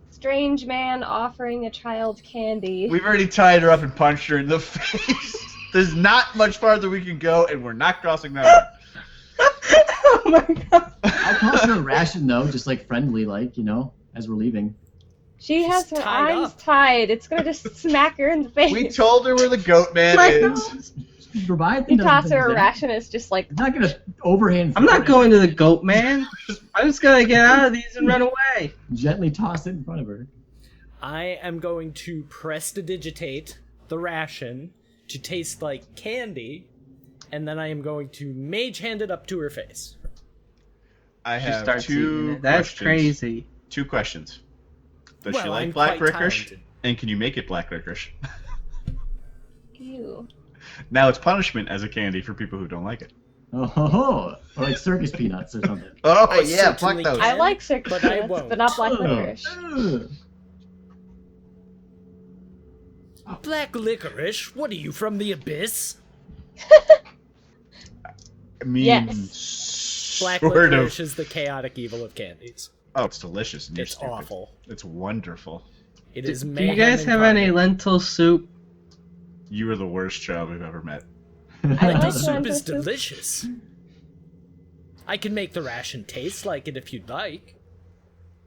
[SPEAKER 3] strange man offering a child candy.
[SPEAKER 5] We've already tied her up and punched her in the face. There's not much farther we can go, and we're not crossing that line.
[SPEAKER 4] Oh my god.
[SPEAKER 2] I'll toss her a ration though, just like friendly, like, as we're leaving.
[SPEAKER 3] She has her
[SPEAKER 1] tied
[SPEAKER 3] arms
[SPEAKER 1] up.
[SPEAKER 3] tied. It's gonna just smack her in the face.
[SPEAKER 5] We told her where the goat man
[SPEAKER 4] My
[SPEAKER 5] is.
[SPEAKER 2] Leviathan
[SPEAKER 3] You
[SPEAKER 2] doesn't
[SPEAKER 3] toss
[SPEAKER 2] think
[SPEAKER 3] her a
[SPEAKER 2] that.
[SPEAKER 3] ration, it's just like,
[SPEAKER 2] It's not gonna overhand.
[SPEAKER 4] I'm not going to the goat man. I'm just gonna get out of these and run away.
[SPEAKER 2] Gently toss it in front of her.
[SPEAKER 1] I am going to prestidigitate the ration to taste like candy, and then I am going to mage hand it up to her face.
[SPEAKER 5] I
[SPEAKER 4] She
[SPEAKER 5] have
[SPEAKER 4] starts eating
[SPEAKER 5] two
[SPEAKER 4] it. That's
[SPEAKER 5] questions.
[SPEAKER 4] crazy.
[SPEAKER 5] 2 questions. Does she
[SPEAKER 1] Well,
[SPEAKER 5] like
[SPEAKER 1] I'm
[SPEAKER 5] black
[SPEAKER 1] quite
[SPEAKER 5] licorice?
[SPEAKER 1] talented.
[SPEAKER 5] And can you make it black licorice?
[SPEAKER 3] ew.
[SPEAKER 5] Now it's punishment as a candy for people who don't like it.
[SPEAKER 2] Oh, or like circus peanuts or something.
[SPEAKER 5] Oh
[SPEAKER 1] I certainly
[SPEAKER 5] pluck those.
[SPEAKER 3] I
[SPEAKER 1] can,
[SPEAKER 3] like circus
[SPEAKER 1] but I
[SPEAKER 3] peanuts,
[SPEAKER 1] won't.
[SPEAKER 3] but not black
[SPEAKER 2] Ugh.
[SPEAKER 3] licorice.
[SPEAKER 2] Ugh.
[SPEAKER 1] Black licorice? What are you, from the abyss?
[SPEAKER 5] I mean,
[SPEAKER 3] Yes.
[SPEAKER 1] Black
[SPEAKER 5] sort
[SPEAKER 1] licorice
[SPEAKER 5] of.
[SPEAKER 1] is the chaotic evil of candies.
[SPEAKER 5] Oh, it's delicious. And you're
[SPEAKER 1] It's
[SPEAKER 5] stupid.
[SPEAKER 1] awful.
[SPEAKER 5] It's wonderful.
[SPEAKER 1] It is
[SPEAKER 4] Do you
[SPEAKER 1] mayhem
[SPEAKER 4] guys have any
[SPEAKER 1] incarnate.
[SPEAKER 4] lentil soup?
[SPEAKER 5] You are the worst child we've ever met.
[SPEAKER 3] I
[SPEAKER 1] Lentil
[SPEAKER 3] like
[SPEAKER 1] soup
[SPEAKER 3] lentil
[SPEAKER 1] is
[SPEAKER 3] soup.
[SPEAKER 1] delicious. I can make the ration taste like it if you'd like.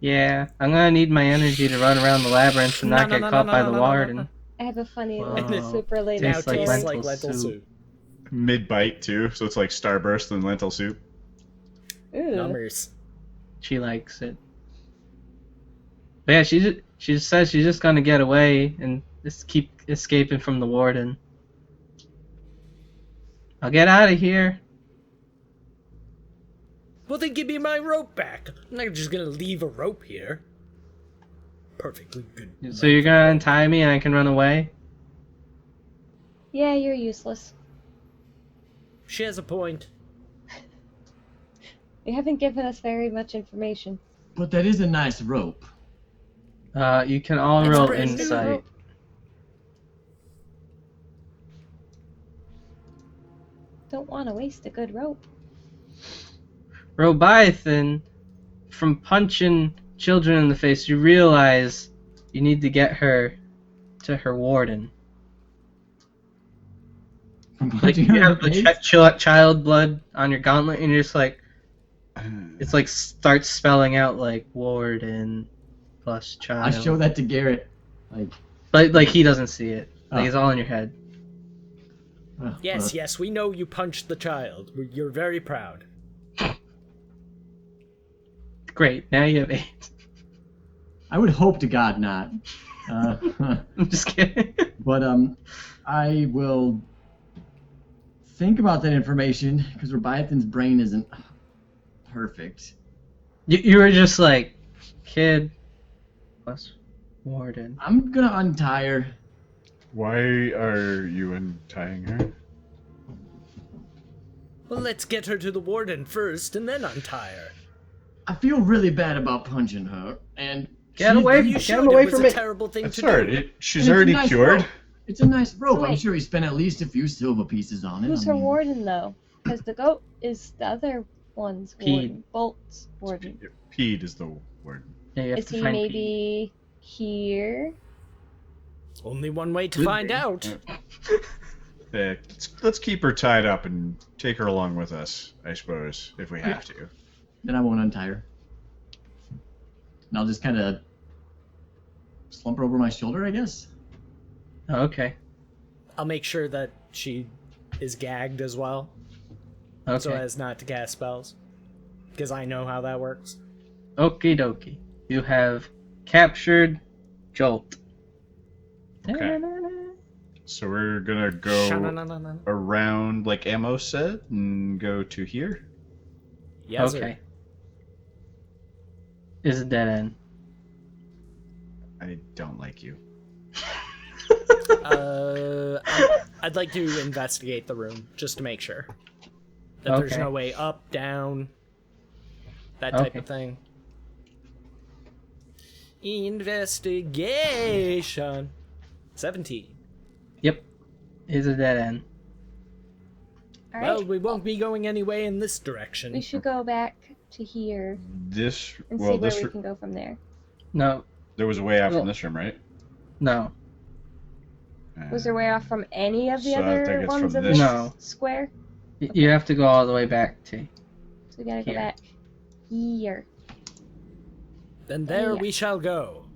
[SPEAKER 4] Yeah, I'm gonna need my energy to run around the labyrinth and
[SPEAKER 1] No,
[SPEAKER 4] not
[SPEAKER 1] no,
[SPEAKER 4] get
[SPEAKER 1] no,
[SPEAKER 4] caught
[SPEAKER 1] no,
[SPEAKER 4] by
[SPEAKER 1] no,
[SPEAKER 4] the
[SPEAKER 1] no, no,
[SPEAKER 4] warden.
[SPEAKER 1] no.
[SPEAKER 3] I have a funny
[SPEAKER 4] Wow.
[SPEAKER 3] lentil soup related
[SPEAKER 1] Now
[SPEAKER 4] Tastes
[SPEAKER 3] story.
[SPEAKER 4] like
[SPEAKER 1] tastes
[SPEAKER 4] lentil
[SPEAKER 1] like lentil
[SPEAKER 4] soup.
[SPEAKER 1] soup.
[SPEAKER 5] Mid-bite, too, so it's like Starburst and lentil soup.
[SPEAKER 3] Ooh.
[SPEAKER 1] Numbers.
[SPEAKER 4] She likes it. But yeah, she just says she's just gonna get away and just keep escaping from the warden. I'll get out of here.
[SPEAKER 1] Well, then give me my rope back. I'm not just gonna leave a rope here. Perfectly good.
[SPEAKER 4] So you're gonna untie me and I can run away?
[SPEAKER 3] Yeah, you're useless.
[SPEAKER 1] She has a point.
[SPEAKER 3] You haven't given us very much information.
[SPEAKER 2] But that is a nice rope.
[SPEAKER 4] You can all
[SPEAKER 1] It's
[SPEAKER 4] roll
[SPEAKER 1] brand new.
[SPEAKER 4] insight.
[SPEAKER 3] Don't want to waste a good rope.
[SPEAKER 4] Robiathan, from punching children in the face, you realize you need to get her to her warden. Like you have the child blood on your gauntlet, and you're just like, it's like starts spelling out like warden plus child.
[SPEAKER 2] I show that to Garrett.
[SPEAKER 4] But like he doesn't see it. Like
[SPEAKER 2] Oh.
[SPEAKER 4] it's all in your head.
[SPEAKER 1] Yes, yes, we know you punched the child. You're very proud.
[SPEAKER 4] Great. Now you have 8.
[SPEAKER 2] I would hope to God not.
[SPEAKER 4] I'm just kidding.
[SPEAKER 2] But I will think about that information because Robiathan's brain isn't perfect.
[SPEAKER 4] You were just like, kid plus warden.
[SPEAKER 2] I'm gonna untie her.
[SPEAKER 5] Why are you untying her?
[SPEAKER 1] Well, let's get her to the warden first, and then untie her.
[SPEAKER 2] I feel really bad about punching her, and
[SPEAKER 4] Get
[SPEAKER 2] she's-
[SPEAKER 4] away
[SPEAKER 1] You
[SPEAKER 4] Get
[SPEAKER 1] showed
[SPEAKER 4] him away
[SPEAKER 1] it was
[SPEAKER 4] from
[SPEAKER 1] a
[SPEAKER 4] me.
[SPEAKER 1] terrible thing
[SPEAKER 5] That's
[SPEAKER 1] to
[SPEAKER 5] alright.
[SPEAKER 1] do.
[SPEAKER 5] She's
[SPEAKER 2] and it's a
[SPEAKER 5] already
[SPEAKER 2] nice
[SPEAKER 5] cured.
[SPEAKER 2] rope. It's a nice rope. I'm
[SPEAKER 3] Wait.
[SPEAKER 2] sure he spent at least a few silver pieces on it.
[SPEAKER 3] Who's
[SPEAKER 2] I
[SPEAKER 3] her
[SPEAKER 2] mean,
[SPEAKER 3] warden, though? Because the goat is the other one's
[SPEAKER 4] Pete.
[SPEAKER 3] warden. Bolt's warden.
[SPEAKER 5] Pede is the word.
[SPEAKER 4] Yeah, you have
[SPEAKER 3] Is
[SPEAKER 4] to
[SPEAKER 3] he
[SPEAKER 4] find
[SPEAKER 3] maybe here?
[SPEAKER 1] Only one way to
[SPEAKER 4] Could
[SPEAKER 1] find
[SPEAKER 4] be.
[SPEAKER 1] out.
[SPEAKER 5] Yeah, let's keep her tied up and take her along with us, I suppose, if we have to.
[SPEAKER 2] Then I won't untie her. And I'll just kind of slump her over my shoulder, I guess.
[SPEAKER 4] Pete. Okay.
[SPEAKER 1] I'll make sure that she is gagged as well,
[SPEAKER 4] Okay.
[SPEAKER 1] so as not to cast spells. Because I know how that works.
[SPEAKER 4] Okie dokie. You have captured Jolt.
[SPEAKER 5] Okay. So we're gonna go
[SPEAKER 1] Sha-na-na-na-na.
[SPEAKER 5] around, like Ammo said, and go to here.
[SPEAKER 1] Yes,
[SPEAKER 4] Okay. Is a dead end.
[SPEAKER 5] I don't like you.
[SPEAKER 1] I'd like to investigate the room, just to make sure. That there's
[SPEAKER 4] Okay.
[SPEAKER 1] no way up, down, that type
[SPEAKER 4] Okay.
[SPEAKER 1] of thing. Investigation. 17.
[SPEAKER 4] is a dead end.
[SPEAKER 3] All
[SPEAKER 1] Well,
[SPEAKER 3] right.
[SPEAKER 1] we won't be going any way in this direction.
[SPEAKER 3] We should go back to here
[SPEAKER 5] This
[SPEAKER 3] and
[SPEAKER 5] well,
[SPEAKER 3] see where
[SPEAKER 5] this
[SPEAKER 3] we can go from there.
[SPEAKER 4] No,
[SPEAKER 5] there was a way out
[SPEAKER 4] Well-
[SPEAKER 5] from this room, right?
[SPEAKER 4] no.
[SPEAKER 3] Was there way off from any of the
[SPEAKER 5] So I think
[SPEAKER 3] other
[SPEAKER 5] it's
[SPEAKER 3] ones
[SPEAKER 5] from
[SPEAKER 3] of
[SPEAKER 5] this.
[SPEAKER 3] this
[SPEAKER 4] No.
[SPEAKER 3] square?
[SPEAKER 4] You have to go all the way back to.
[SPEAKER 3] So we gotta go
[SPEAKER 4] Here.
[SPEAKER 3] back here.
[SPEAKER 1] Then there
[SPEAKER 3] Yeah.
[SPEAKER 1] we shall go.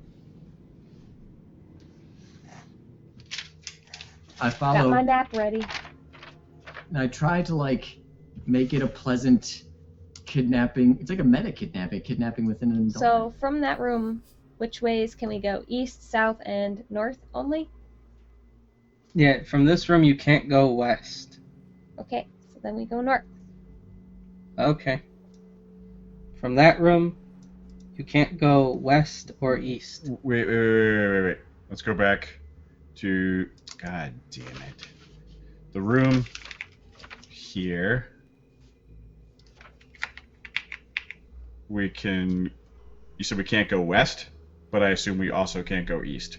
[SPEAKER 2] I
[SPEAKER 3] Got
[SPEAKER 2] follow.
[SPEAKER 3] my nap ready.
[SPEAKER 2] And I try to like make it a pleasant kidnapping. It's like a meta kidnapping within an adult.
[SPEAKER 3] So from that room, which ways can we go? East, south, and north only?
[SPEAKER 4] Yeah, from this room you can't go west.
[SPEAKER 3] Okay, so then we go north.
[SPEAKER 4] Okay. From that room, you can't go west or east.
[SPEAKER 5] Wait. Let's go back to. God damn it. The room here. We can. You said we can't go west, but I assume we also can't go east.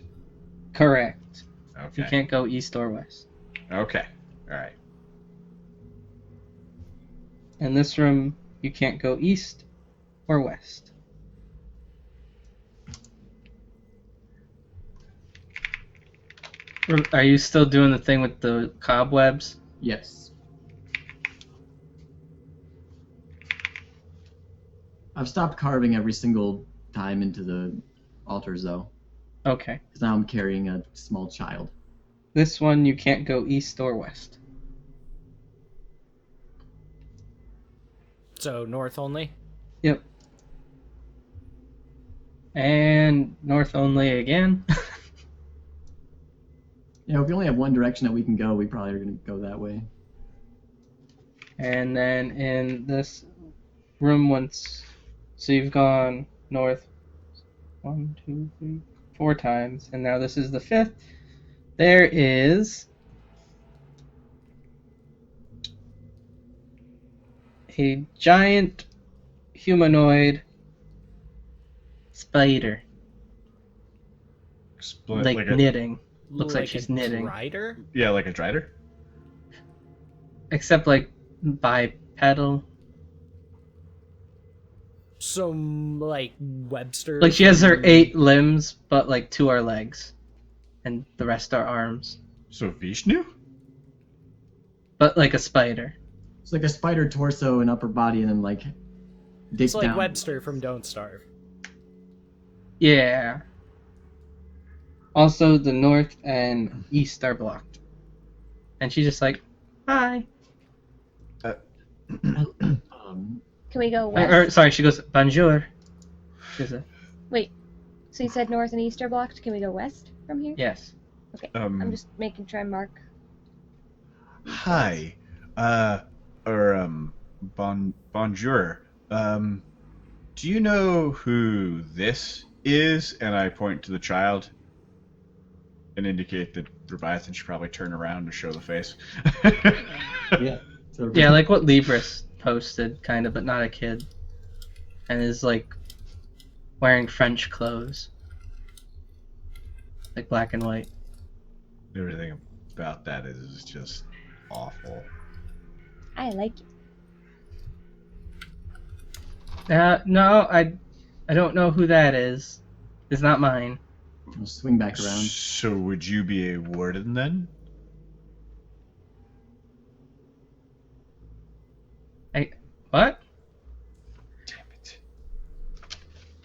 [SPEAKER 4] Correct.
[SPEAKER 5] Okay.
[SPEAKER 4] You can't go east or west.
[SPEAKER 5] Okay. All right.
[SPEAKER 4] In this room, you can't go east or west. Are you still doing the thing with the cobwebs?
[SPEAKER 2] Yes. I've stopped carving every single time into the altars though,
[SPEAKER 4] Okay.
[SPEAKER 2] because now I'm carrying a small child.
[SPEAKER 4] This one, you can't go east or west.
[SPEAKER 1] So north only?
[SPEAKER 4] Yep. And north only again.
[SPEAKER 2] You know, if we only have one direction that we can go, we probably are going to go that way.
[SPEAKER 4] And then in this room once, so you've gone north 1, 2, 3, 4 times, and now this is the 5th. There is a giant humanoid spider,
[SPEAKER 5] Split
[SPEAKER 4] like
[SPEAKER 5] like a
[SPEAKER 4] knitting. Looks like
[SPEAKER 1] Like
[SPEAKER 4] she's
[SPEAKER 1] a
[SPEAKER 4] knitting.
[SPEAKER 1] Rider?
[SPEAKER 5] yeah, like a drider.
[SPEAKER 4] Except like bipedal.
[SPEAKER 1] So, like, Webster.
[SPEAKER 4] Like she has her
[SPEAKER 1] from-
[SPEAKER 4] 8 limbs, but like 2 are legs, and the rest are arms.
[SPEAKER 5] So Vishnu.
[SPEAKER 4] But like a spider.
[SPEAKER 2] It's like a spider torso and upper body, and then like dick
[SPEAKER 1] It's like
[SPEAKER 2] down.
[SPEAKER 1] Webster from Don't Starve.
[SPEAKER 4] Yeah. Also, the north and east are blocked. And she's just like, hi.
[SPEAKER 2] Um,
[SPEAKER 3] Can we go
[SPEAKER 4] Or,
[SPEAKER 3] west?
[SPEAKER 4] sorry, she goes, bonjour. She's a,
[SPEAKER 3] Wait, so you said north and east are blocked. Can we go west from here?
[SPEAKER 4] yes.
[SPEAKER 3] I'm just making sure I mark.
[SPEAKER 5] Hi. Bonjour. Do you know who this is? And I point to the child and indicate that Leviathan should probably turn around to show the face.
[SPEAKER 2] yeah. So
[SPEAKER 4] Yeah, like what Libris posted, kind of, but not a kid. And is like wearing French clothes. Like black and white.
[SPEAKER 5] Everything about that is just awful.
[SPEAKER 3] I like it.
[SPEAKER 4] No, I don't know who that is. It's not mine.
[SPEAKER 2] We'll swing back around.
[SPEAKER 5] So would you be a warden then?
[SPEAKER 4] What?
[SPEAKER 5] Damn it.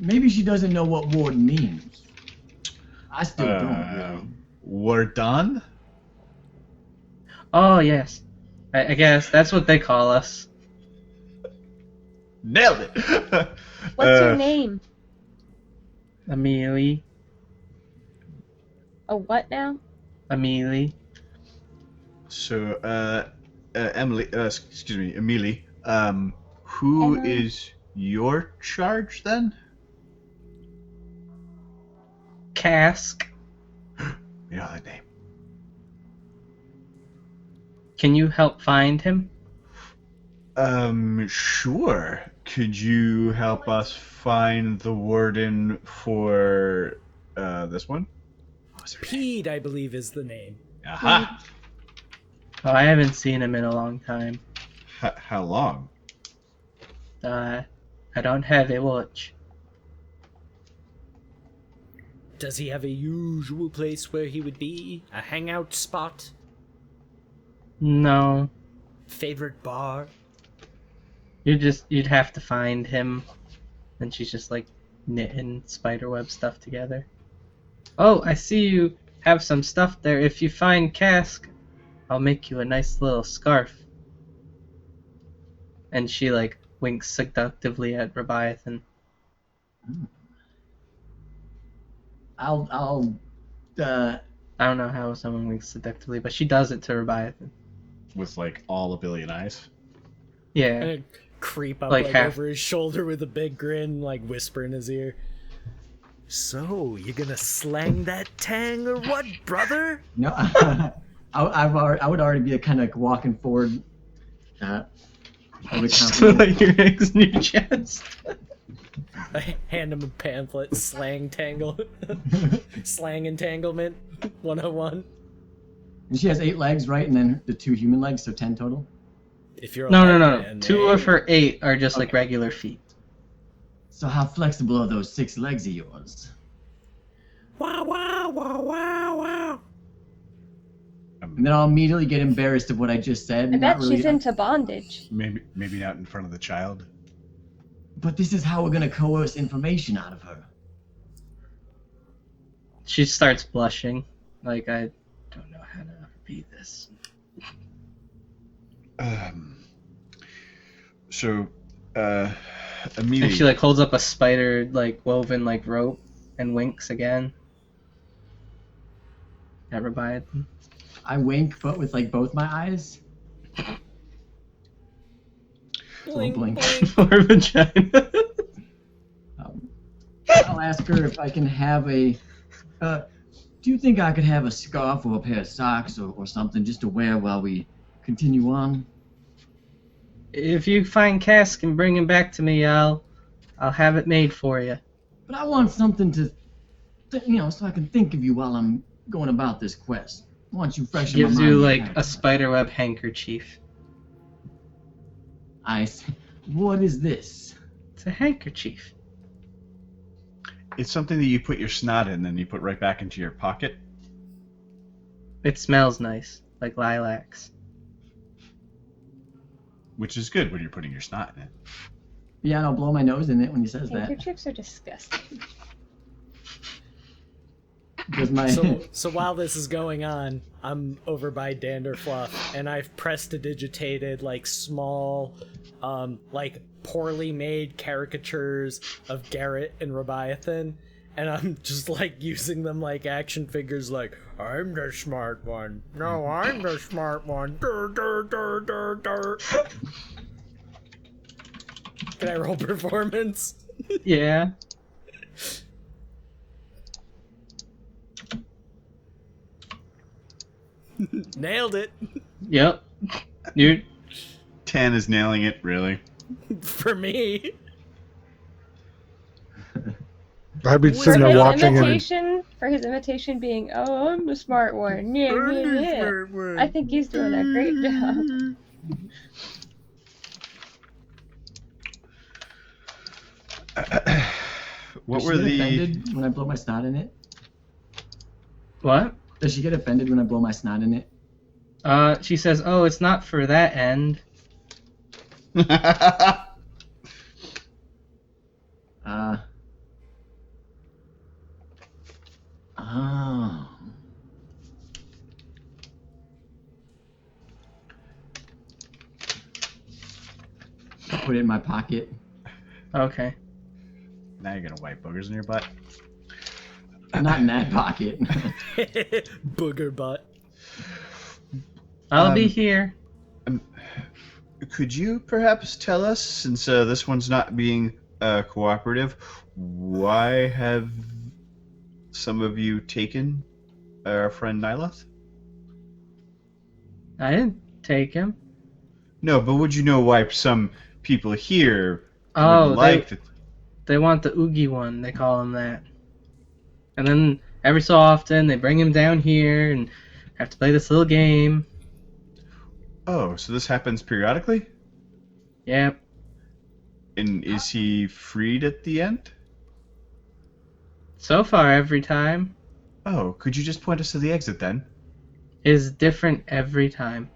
[SPEAKER 2] Maybe she doesn't know what ward means. I still don't really.
[SPEAKER 5] Warden?
[SPEAKER 4] Oh, yes. I guess that's what they call us.
[SPEAKER 5] Nailed it!
[SPEAKER 3] What's your name?
[SPEAKER 4] Amelie.
[SPEAKER 3] A what now?
[SPEAKER 4] Amelie.
[SPEAKER 5] So, Emily, excuse me, Amelie, who
[SPEAKER 3] Emily?
[SPEAKER 5] is your charge then?
[SPEAKER 4] Cask.
[SPEAKER 5] You know that name.
[SPEAKER 4] Can you help find him?
[SPEAKER 5] Sure. Could you help us find the warden for, this one? What was her name?
[SPEAKER 1] Pede, I believe, is the name.
[SPEAKER 5] Aha!
[SPEAKER 4] Oh, I haven't seen him in a long time.
[SPEAKER 5] How long?
[SPEAKER 4] I don't have a watch.
[SPEAKER 1] Does he have a usual place where he would be? A hangout spot?
[SPEAKER 4] No.
[SPEAKER 1] Favorite bar?
[SPEAKER 4] You'd have to find him. And she's just like knitting spiderweb stuff together. Oh, I see you have some stuff there. If you find Cask, I'll make you a nice little scarf. And she like winks seductively at Leviathan.
[SPEAKER 2] I'll
[SPEAKER 4] I don't know how someone winks seductively, but she does it to Leviathan.
[SPEAKER 5] With like all a billion eyes.
[SPEAKER 4] Yeah.
[SPEAKER 1] And creep up
[SPEAKER 4] Like
[SPEAKER 1] like
[SPEAKER 4] half-
[SPEAKER 1] over his shoulder with a big grin, like whisper in his ear. So, you gonna slang that tang or what, brother?
[SPEAKER 2] no. I would already be kind of like walking forward. With
[SPEAKER 4] Just
[SPEAKER 2] confidence.
[SPEAKER 4] like your eggs in your chest.
[SPEAKER 1] I hand him a pamphlet, slang entanglement, 101.
[SPEAKER 2] And she has 8 legs, right? And then the 2 human legs, so 10 total.
[SPEAKER 1] If you're a
[SPEAKER 4] No.
[SPEAKER 1] man,
[SPEAKER 4] 2
[SPEAKER 1] eh?
[SPEAKER 4] of her 8 are just like
[SPEAKER 2] Okay.
[SPEAKER 4] regular feet.
[SPEAKER 2] So how flexible are those 6 legs of yours?
[SPEAKER 1] Wow, wow, wow, wow, wow.
[SPEAKER 2] And then I'll immediately get embarrassed of what I just said.
[SPEAKER 3] I bet
[SPEAKER 2] not really-
[SPEAKER 3] she's into bondage.
[SPEAKER 5] Maybe not in front of the child.
[SPEAKER 2] But this is how we're gonna coerce information out of her.
[SPEAKER 4] She starts blushing. Like, I don't know how to read this.
[SPEAKER 5] So,
[SPEAKER 4] And
[SPEAKER 5] immediately.
[SPEAKER 4] she like holds up a spider like woven like rope and winks again. At Leviathan.
[SPEAKER 2] I wink, but with like both my eyes.
[SPEAKER 1] Blink,
[SPEAKER 2] blink.
[SPEAKER 1] blink.
[SPEAKER 4] For vagina.
[SPEAKER 2] I'll ask her if I can have a. Do you think I could have a scarf or a pair of socks or something just to wear while we continue on?
[SPEAKER 4] If you find Cask and bring him back to me, I'll have it made for you.
[SPEAKER 2] But I want something to, so I can think of you while I'm going about this quest. I want you fresh in my
[SPEAKER 4] Gives
[SPEAKER 2] mind.
[SPEAKER 4] you like a spiderweb handkerchief.
[SPEAKER 2] What is this?
[SPEAKER 4] It's a handkerchief.
[SPEAKER 5] It's something that you put your snot in, then you put right back into your pocket.
[SPEAKER 4] It smells nice, like lilacs.
[SPEAKER 5] Which is good when you're putting your snot in it.
[SPEAKER 2] Yeah, and I'll blow my nose in it when he says that.
[SPEAKER 3] Handkerchiefs are disgusting.
[SPEAKER 2] Because my
[SPEAKER 1] So while this is going on, I'm over by Danderfluff, and I've prestidigitated like small, like poorly made caricatures of Garrett and Leviathan, and I'm just like using them like action figures. Like, I'm the smart one. No, I'm the smart one. Dur, dur, dur, dur, dur. Can I roll performance?
[SPEAKER 4] Yeah.
[SPEAKER 1] Nailed it.
[SPEAKER 4] Yep. You
[SPEAKER 5] 10 is nailing it, really.
[SPEAKER 1] For me.
[SPEAKER 6] I'd be
[SPEAKER 3] For
[SPEAKER 6] sitting there
[SPEAKER 3] his
[SPEAKER 6] watching him.
[SPEAKER 3] imitation being, oh, I'm the smart one. Yeah, yeah, yeah. I think he's doing a great job.
[SPEAKER 5] What
[SPEAKER 2] Does
[SPEAKER 5] were
[SPEAKER 2] she get
[SPEAKER 5] the?
[SPEAKER 2] offended when I blow my snot in it?
[SPEAKER 4] what?
[SPEAKER 2] Does she get offended when I blow my snot in it?
[SPEAKER 4] She says, "Oh, it's not for that end."
[SPEAKER 2] Oh. Put it in my pocket.
[SPEAKER 4] Okay.
[SPEAKER 5] Now you're gonna wipe boogers in your butt.
[SPEAKER 2] Not in that pocket.
[SPEAKER 1] Booger butt.
[SPEAKER 4] I'll be here.
[SPEAKER 5] Could you perhaps tell us, since this one's not being cooperative, why have some of you taken our friend Nyloth?
[SPEAKER 4] I didn't take him.
[SPEAKER 5] No, but would you know why some people here
[SPEAKER 4] Oh,
[SPEAKER 5] would like to?
[SPEAKER 4] They want the Oogie one. They call him that. And then every so often they bring him down here and have to play this little game.
[SPEAKER 5] Oh, so this happens periodically?
[SPEAKER 4] Yep.
[SPEAKER 5] And is he freed at the end?
[SPEAKER 4] So far, every time
[SPEAKER 5] Oh, could you just point us to the exit then?
[SPEAKER 4] is different every time.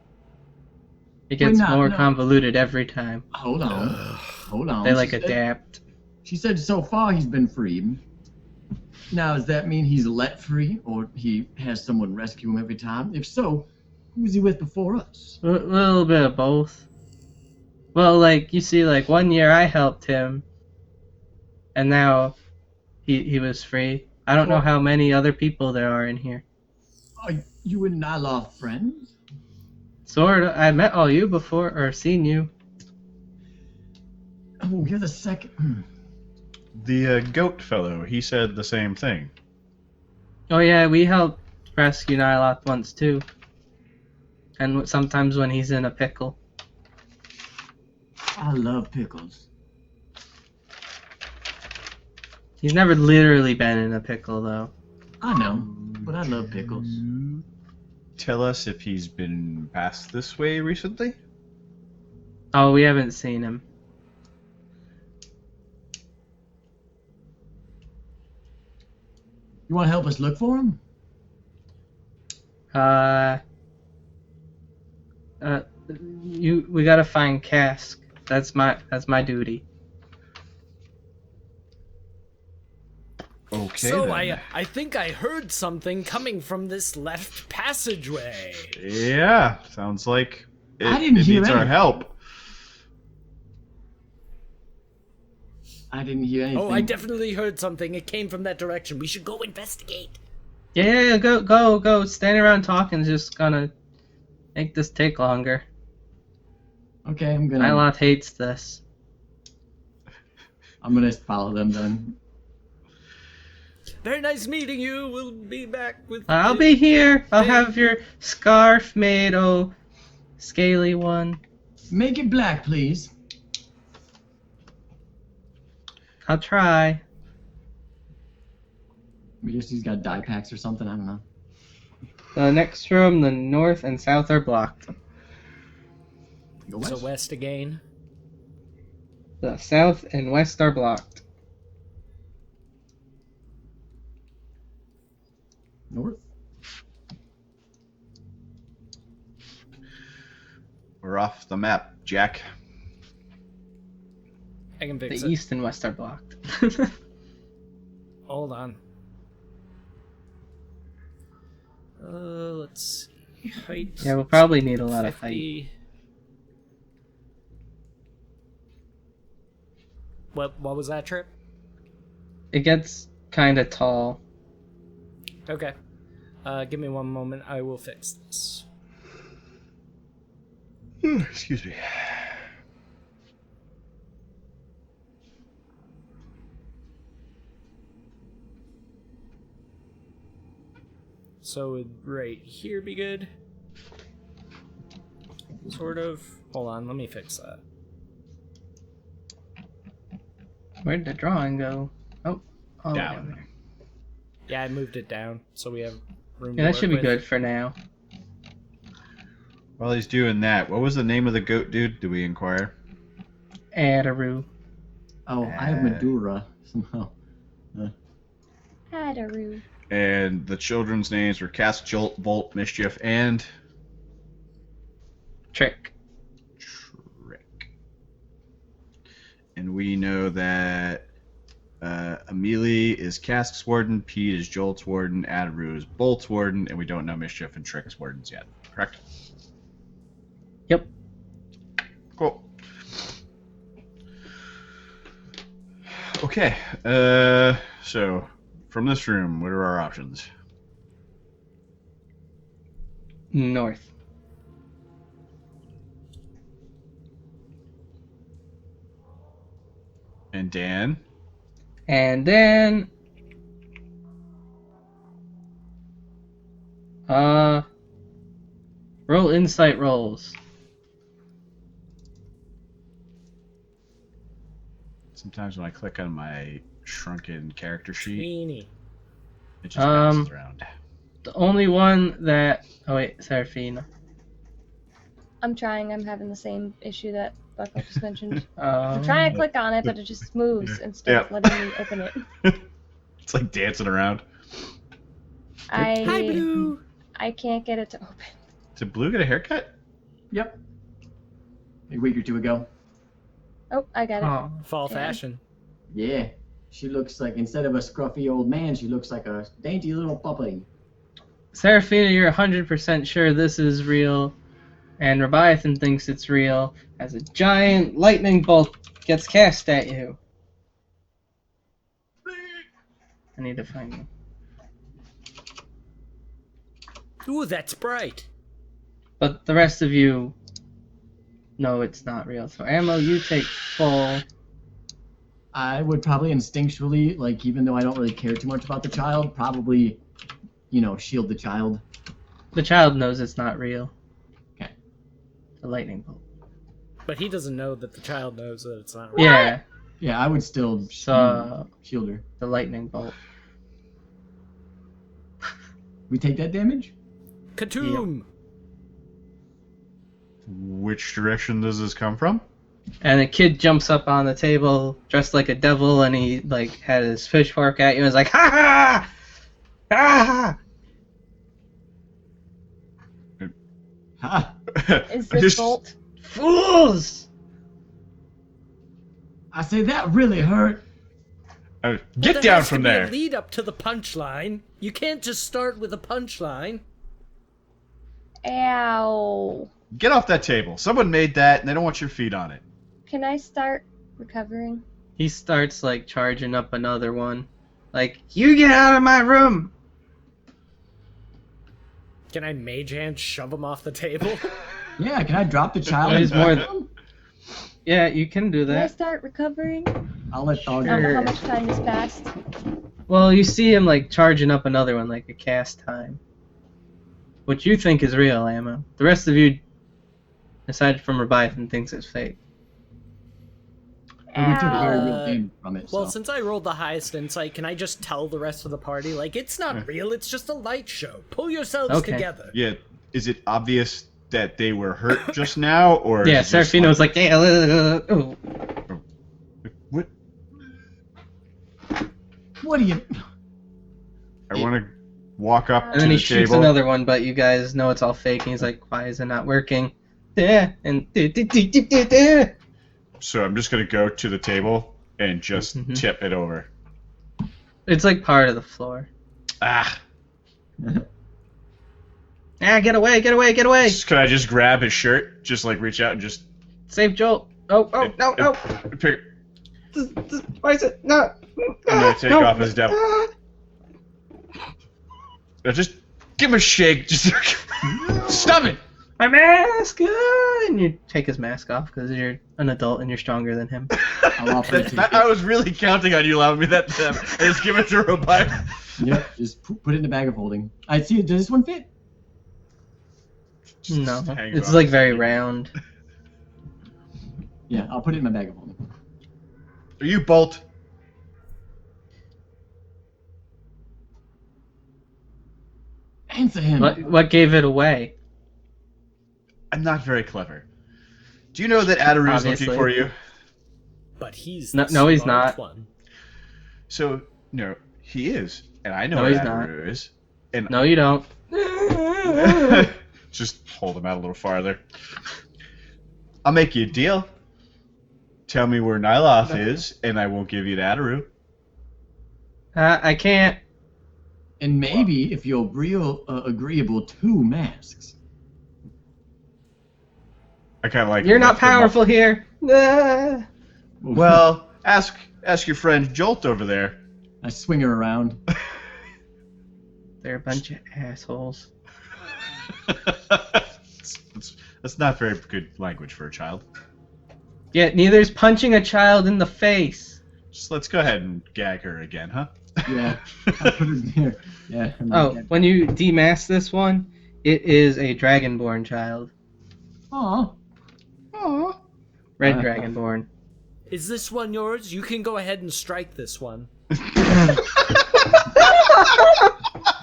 [SPEAKER 4] It gets more convoluted every time.
[SPEAKER 2] Hold on. Hold on.
[SPEAKER 4] They like adapt.
[SPEAKER 2] She said so far he's been freed. Now, does that mean he's let free, or he has someone rescue him every time? If so, who was he with before us?
[SPEAKER 4] A little bit of both. Well, like, you see, like, 1 year I helped him, and now he was free. I don't know how many other people there are in here.
[SPEAKER 2] Are you and Nyla friends?
[SPEAKER 4] Sorta. I met all you before, or seen you.
[SPEAKER 2] Oh, you're the second.
[SPEAKER 5] The goat fellow, he said the same thing.
[SPEAKER 4] Oh yeah, we helped rescue Nyloth once too. And sometimes when he's in a pickle.
[SPEAKER 2] I love pickles.
[SPEAKER 4] He's never literally been in a pickle though.
[SPEAKER 2] I know, but I love pickles.
[SPEAKER 5] Tell us if he's been passed this way recently?
[SPEAKER 4] Oh, we haven't seen him.
[SPEAKER 2] You want to help us look for him?
[SPEAKER 4] We gotta find Cask. That's my duty.
[SPEAKER 5] Okay.
[SPEAKER 1] So
[SPEAKER 5] then.
[SPEAKER 1] I think I heard something coming from this left passageway.
[SPEAKER 5] Yeah, sounds like
[SPEAKER 2] I didn't
[SPEAKER 5] it
[SPEAKER 2] hear
[SPEAKER 5] needs our
[SPEAKER 2] anything.
[SPEAKER 5] help.
[SPEAKER 2] I didn't hear anything.
[SPEAKER 1] Oh, I definitely heard something. It came from that direction. We should go investigate.
[SPEAKER 4] Yeah, go. Standing around talking is just gonna make this take longer.
[SPEAKER 2] Okay, I'm
[SPEAKER 4] Nyloth hates this.
[SPEAKER 2] gonna follow them then.
[SPEAKER 1] Very nice meeting you. We'll be back with.
[SPEAKER 4] I'll be here. I'll have your scarf made, oh, scaly one.
[SPEAKER 2] Make it black, please.
[SPEAKER 4] I'll try.
[SPEAKER 2] I guess he's got dye packs or something. I don't know.
[SPEAKER 4] The next room, the north and south are blocked.
[SPEAKER 2] Go
[SPEAKER 1] So
[SPEAKER 2] west.
[SPEAKER 1] west again.
[SPEAKER 4] The south and west are blocked.
[SPEAKER 2] North.
[SPEAKER 5] We're off the map, Jack.
[SPEAKER 1] I can fix
[SPEAKER 4] The
[SPEAKER 1] it.
[SPEAKER 4] east and west are blocked.
[SPEAKER 1] Hold on. Let's see. Height.
[SPEAKER 4] Yeah, we'll probably need a lot of height.
[SPEAKER 1] 50. What was that, Tripp?
[SPEAKER 4] It gets kind of tall.
[SPEAKER 1] Okay. Give me one moment. I will fix this.
[SPEAKER 5] Excuse me.
[SPEAKER 1] So would right here be good? Sort of. Hold on, let me fix that.
[SPEAKER 4] Where'd the drawing go? Oh, all the way
[SPEAKER 5] Down.
[SPEAKER 4] down there.
[SPEAKER 1] Yeah, I moved it down, so we have room.
[SPEAKER 4] Yeah,
[SPEAKER 1] to
[SPEAKER 4] that should
[SPEAKER 1] work
[SPEAKER 4] be
[SPEAKER 1] with.
[SPEAKER 4] good for now.
[SPEAKER 5] While he's doing that, what was the name of the goat dude? Did we inquire?
[SPEAKER 4] Adaru.
[SPEAKER 2] Oh, I have Madura somehow.
[SPEAKER 3] Hadaru.
[SPEAKER 5] And the children's names were Cask, Jolt, Bolt, Mischief, and
[SPEAKER 4] Trick.
[SPEAKER 5] Trick. And we know that Amelie is Cask's warden, Pete is Jolt's warden, Adaru is Bolt's warden, and we don't know Mischief and Trick's wardens yet. Correct?
[SPEAKER 4] Yep.
[SPEAKER 5] Cool. Okay. So from this room, what are our options?
[SPEAKER 4] North.
[SPEAKER 5] And Dan?
[SPEAKER 4] And then roll insight rolls.
[SPEAKER 5] Sometimes when I click on my shrunken character sheet,
[SPEAKER 1] Teeny.
[SPEAKER 5] it just bounces around.
[SPEAKER 4] The only one that oh wait, Seraphina.
[SPEAKER 3] I'm trying. I'm having the same issue that Buckle just mentioned. I'm
[SPEAKER 4] Um,
[SPEAKER 3] trying to click on it, but it just moves instead of letting me open it.
[SPEAKER 5] It's like dancing around.
[SPEAKER 1] Hi, Blue.
[SPEAKER 3] I can't get it to open.
[SPEAKER 5] Did Blue get a haircut?
[SPEAKER 2] Yep. A week or two ago.
[SPEAKER 3] Oh, I got it.
[SPEAKER 4] oh.
[SPEAKER 1] Fall
[SPEAKER 3] Yeah.
[SPEAKER 1] fashion.
[SPEAKER 2] Yeah. She looks like, instead of a scruffy old man, she looks like a dainty little puppy.
[SPEAKER 4] Seraphina, you're 100% sure this is real, and Leviathan thinks it's real, as a giant lightning bolt gets cast at you. I need to find you.
[SPEAKER 1] Ooh, that's bright.
[SPEAKER 4] But the rest of you know it's not real. So Ammo, you take full.
[SPEAKER 2] I would probably instinctually, like, even though I don't really care too much about the child, probably, shield the child.
[SPEAKER 4] The child knows it's not real.
[SPEAKER 2] Okay.
[SPEAKER 4] The lightning bolt.
[SPEAKER 1] But he doesn't know that the child knows that it's not real.
[SPEAKER 4] Yeah,
[SPEAKER 2] Yeah, I would still
[SPEAKER 4] So-
[SPEAKER 2] shield her.
[SPEAKER 4] the lightning bolt.
[SPEAKER 2] We take that damage?
[SPEAKER 1] Katoom!
[SPEAKER 5] Which direction does this come from?
[SPEAKER 4] And a kid jumps up on the table dressed like a devil, and he had his pitchfork at you and was like, "Ha ha! Ha
[SPEAKER 2] Ha!
[SPEAKER 3] Is
[SPEAKER 5] I
[SPEAKER 3] this
[SPEAKER 5] just-
[SPEAKER 3] bolt?
[SPEAKER 4] Fools!"
[SPEAKER 2] I say that really hurt.
[SPEAKER 5] Get
[SPEAKER 1] There
[SPEAKER 5] down
[SPEAKER 1] has
[SPEAKER 5] from
[SPEAKER 1] to be
[SPEAKER 5] there.
[SPEAKER 1] a lead up to the punchline. You can't just start with a punchline.
[SPEAKER 3] Ow.
[SPEAKER 5] Get off that table. Someone made that, and they don't want your feet on it.
[SPEAKER 3] Can I start recovering?
[SPEAKER 4] He starts charging up another one. You get out of my room!
[SPEAKER 1] Can I mage hand shove him off the table?
[SPEAKER 2] Yeah, can I drop the child?
[SPEAKER 4] That is
[SPEAKER 2] and
[SPEAKER 4] more
[SPEAKER 2] drop him?
[SPEAKER 4] Yeah, you can do
[SPEAKER 3] Can I
[SPEAKER 4] that.
[SPEAKER 3] start recovering?
[SPEAKER 2] I'll let Thog
[SPEAKER 4] Sure.
[SPEAKER 3] How much time has passed?
[SPEAKER 4] Well, you see him charging up another one, like a cast time. What you think is real, Ammo. The rest of you, aside from Leviathan, thinks it's fake.
[SPEAKER 2] We took very
[SPEAKER 3] Ow.
[SPEAKER 2] real damage from it.
[SPEAKER 1] Well,
[SPEAKER 2] so.
[SPEAKER 1] since I rolled the highest insight, can I just tell the rest of the party, it's not real, it's just a light show. Pull yourselves
[SPEAKER 4] Okay.
[SPEAKER 1] together.
[SPEAKER 5] Yeah, is it obvious that they were hurt just now, or?
[SPEAKER 4] Yeah,
[SPEAKER 5] is it just
[SPEAKER 4] Seraphina was like, yeah, oh.
[SPEAKER 5] What?
[SPEAKER 2] What do you?
[SPEAKER 5] I want to walk up
[SPEAKER 4] And
[SPEAKER 5] to
[SPEAKER 4] then
[SPEAKER 5] the
[SPEAKER 4] he shoots
[SPEAKER 5] table.
[SPEAKER 4] another one, but you guys know it's all fake, and he's like, why is it not working? Yeah, and
[SPEAKER 5] So I'm just gonna go to the table and just
[SPEAKER 4] Mhm.
[SPEAKER 5] tip it over.
[SPEAKER 4] it's part of the floor.
[SPEAKER 5] Ah!
[SPEAKER 4] Ah, get away, get away, get away!
[SPEAKER 5] Could I just grab his shirt? Just reach out and just
[SPEAKER 4] Save Joel! Oh, no, no!
[SPEAKER 5] pick.
[SPEAKER 4] Why is it not?
[SPEAKER 5] I'm gonna take off his devil. Just give him a shake. Just stop it.
[SPEAKER 4] My mask! And you take his mask off because you're an adult and you're stronger than him.
[SPEAKER 2] I'll offer it to you.
[SPEAKER 5] I was really counting on you allowing me that time. I just give it to Robot.
[SPEAKER 2] Yep, just put it in the bag of holding. I see. Does this one fit?
[SPEAKER 4] No,
[SPEAKER 5] hangs
[SPEAKER 4] it's
[SPEAKER 5] on.
[SPEAKER 4] very round.
[SPEAKER 2] Yeah, I'll put it in my bag of holding.
[SPEAKER 5] Are you Bolt?
[SPEAKER 2] Answer him.
[SPEAKER 4] What gave it away?
[SPEAKER 5] I'm not very clever. Do you know that Adaru's looking
[SPEAKER 4] Obviously.
[SPEAKER 5] for you?
[SPEAKER 1] But he's
[SPEAKER 4] No-
[SPEAKER 1] the
[SPEAKER 4] no, he's
[SPEAKER 1] smart
[SPEAKER 4] not.
[SPEAKER 1] one.
[SPEAKER 5] So, no, he is. And I know
[SPEAKER 4] No,
[SPEAKER 5] what
[SPEAKER 4] he's not.
[SPEAKER 5] Adaru is. And
[SPEAKER 4] No, you don't.
[SPEAKER 5] just hold him out a little farther. I'll make you a deal. Tell me where Nyloth is, and I won't give you to Adaru.
[SPEAKER 4] I can't.
[SPEAKER 2] And maybe if you're real agreeable, 2 masks.
[SPEAKER 5] I kind of like.
[SPEAKER 4] You're not
[SPEAKER 5] lift him up.
[SPEAKER 4] powerful here. Ah.
[SPEAKER 5] Well, ask your friend Jolt over there.
[SPEAKER 2] I swing her around.
[SPEAKER 4] They're a bunch of assholes.
[SPEAKER 5] That's not very good language for a child.
[SPEAKER 4] Yeah, neither's punching a child in the face.
[SPEAKER 5] Just let's go ahead and gag her again, huh?
[SPEAKER 2] Yeah, I put her there. Yeah.
[SPEAKER 4] Oh, when you demask this one, it is a dragonborn child.
[SPEAKER 2] Aw. Aw.
[SPEAKER 4] Red dragonborn.
[SPEAKER 1] Is this one yours? You can go ahead and strike this one.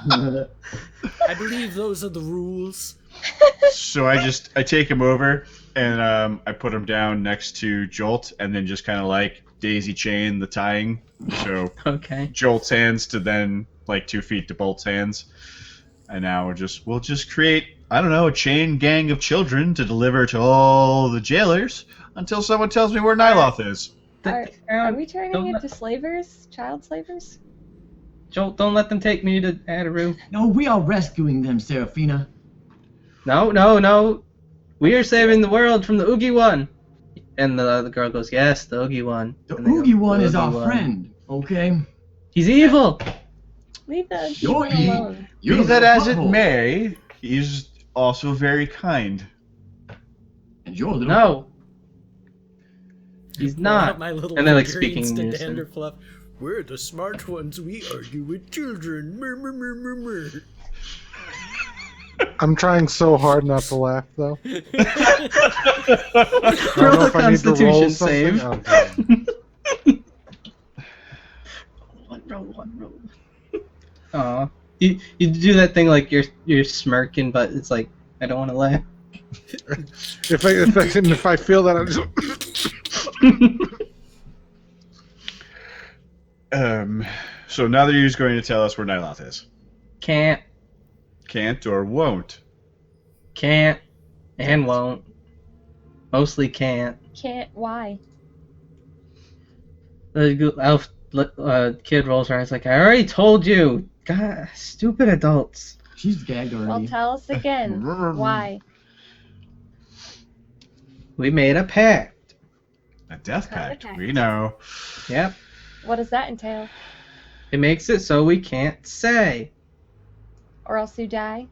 [SPEAKER 1] I believe those are the rules.
[SPEAKER 5] So I take him over and I put him down next to Jolt and then just kind of like daisy chain the tying. So
[SPEAKER 4] Okay.
[SPEAKER 5] Jolt's hands to then like 2 feet to Bolt's hands. And now we'll just create, I don't know, a chain gang of children to deliver to all the jailers until someone tells me where Nyloth is.
[SPEAKER 3] Are we turning
[SPEAKER 4] Don't
[SPEAKER 3] into slavers? Child slavers?
[SPEAKER 4] Jolt, don't let them take me to Adaru.
[SPEAKER 2] No, we are rescuing them, Serafina.
[SPEAKER 4] No. We are saving the world from the Oogie One. And the girl goes, yes, the Oogie One.
[SPEAKER 2] The
[SPEAKER 4] And they go,
[SPEAKER 2] Oogie One
[SPEAKER 4] "The
[SPEAKER 2] is our
[SPEAKER 4] Oogie One."
[SPEAKER 2] friend, okay?
[SPEAKER 4] He's evil.
[SPEAKER 3] Leave the
[SPEAKER 2] You're
[SPEAKER 3] people
[SPEAKER 2] evil.
[SPEAKER 3] alone.
[SPEAKER 2] You're
[SPEAKER 5] Be
[SPEAKER 2] a
[SPEAKER 5] that as it
[SPEAKER 2] butthole.
[SPEAKER 5] may, he's also very kind.
[SPEAKER 2] And you're a little...
[SPEAKER 4] No. He's
[SPEAKER 1] Pull out
[SPEAKER 4] not.
[SPEAKER 1] my little
[SPEAKER 4] And they're like
[SPEAKER 1] figurines
[SPEAKER 4] speaking
[SPEAKER 1] to
[SPEAKER 4] in unison.
[SPEAKER 1] Danderfluff. We're the smart ones. We argue with children. Mer, mer, mer, mer, mer.
[SPEAKER 6] I'm trying so hard not to laugh, though. I don't
[SPEAKER 4] Roll
[SPEAKER 6] know
[SPEAKER 4] a
[SPEAKER 6] if I need to roll
[SPEAKER 4] Constitution
[SPEAKER 6] something.
[SPEAKER 4] save.
[SPEAKER 6] Okay.
[SPEAKER 4] One roll. Aw. You do that thing like you're smirking, but it's like I don't want to laugh.
[SPEAKER 6] If I feel that, I'm just...
[SPEAKER 5] So now that you're just going to tell us where Nyloth is.
[SPEAKER 4] Can't,
[SPEAKER 5] Can't or won't.
[SPEAKER 4] and won't. Mostly can't.
[SPEAKER 3] Can't. Why?
[SPEAKER 4] The elf kid rolls around. It's like I already told you. God, stupid adults.
[SPEAKER 2] She's gagged
[SPEAKER 3] Well,
[SPEAKER 2] already.
[SPEAKER 3] tell us again. Why?
[SPEAKER 4] We made a pact.
[SPEAKER 5] A death
[SPEAKER 3] Kind of
[SPEAKER 5] pact.
[SPEAKER 3] pact.
[SPEAKER 5] We know.
[SPEAKER 4] Yep.
[SPEAKER 3] What does that entail?
[SPEAKER 4] It makes it so we can't say.
[SPEAKER 3] Or else you die?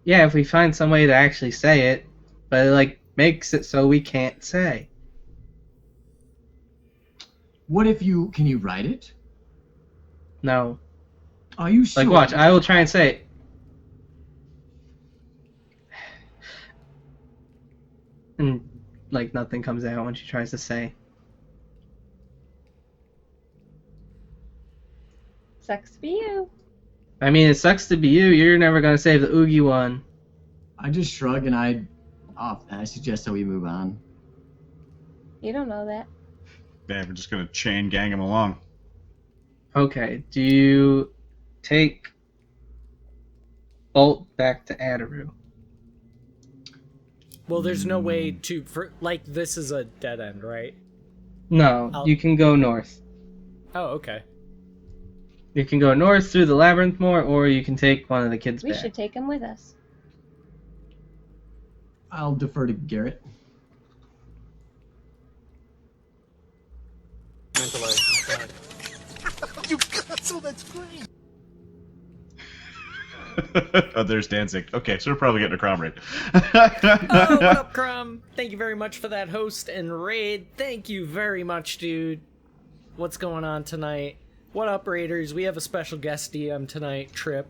[SPEAKER 4] Yeah, if we find some way to actually say it, but it like makes it so we can't say.
[SPEAKER 2] What if you... Can you write it?
[SPEAKER 4] No.
[SPEAKER 2] Are you sure?
[SPEAKER 4] Like, watch. I will try and say it. And like nothing comes out when she tries to say.
[SPEAKER 3] Sucks to be you.
[SPEAKER 4] I mean, it sucks to be you. You're never gonna save the Oogie One.
[SPEAKER 2] I just shrug and I suggest that we move on.
[SPEAKER 3] You don't know that.
[SPEAKER 5] Yeah, we're just gonna chain gang him along.
[SPEAKER 4] Okay. Do you take Bolt back to Adaru?
[SPEAKER 1] Well, there's no way to... this is a dead end, right?
[SPEAKER 4] No. You can go north.
[SPEAKER 1] Oh, okay.
[SPEAKER 4] You can go north through the labyrinth more, or you can take one of the kids
[SPEAKER 3] We
[SPEAKER 4] back.
[SPEAKER 3] should take him with us.
[SPEAKER 2] I'll defer to Garrett.
[SPEAKER 5] Oh, there's dancing. Okay, so we're probably getting a crumb rate.
[SPEAKER 1] Oh, what up, Crumb? Thank you very much for that host and raid. Thank you very much, dude. What's going on tonight? What up, Raiders? We have a special guest DM tonight, Tripp.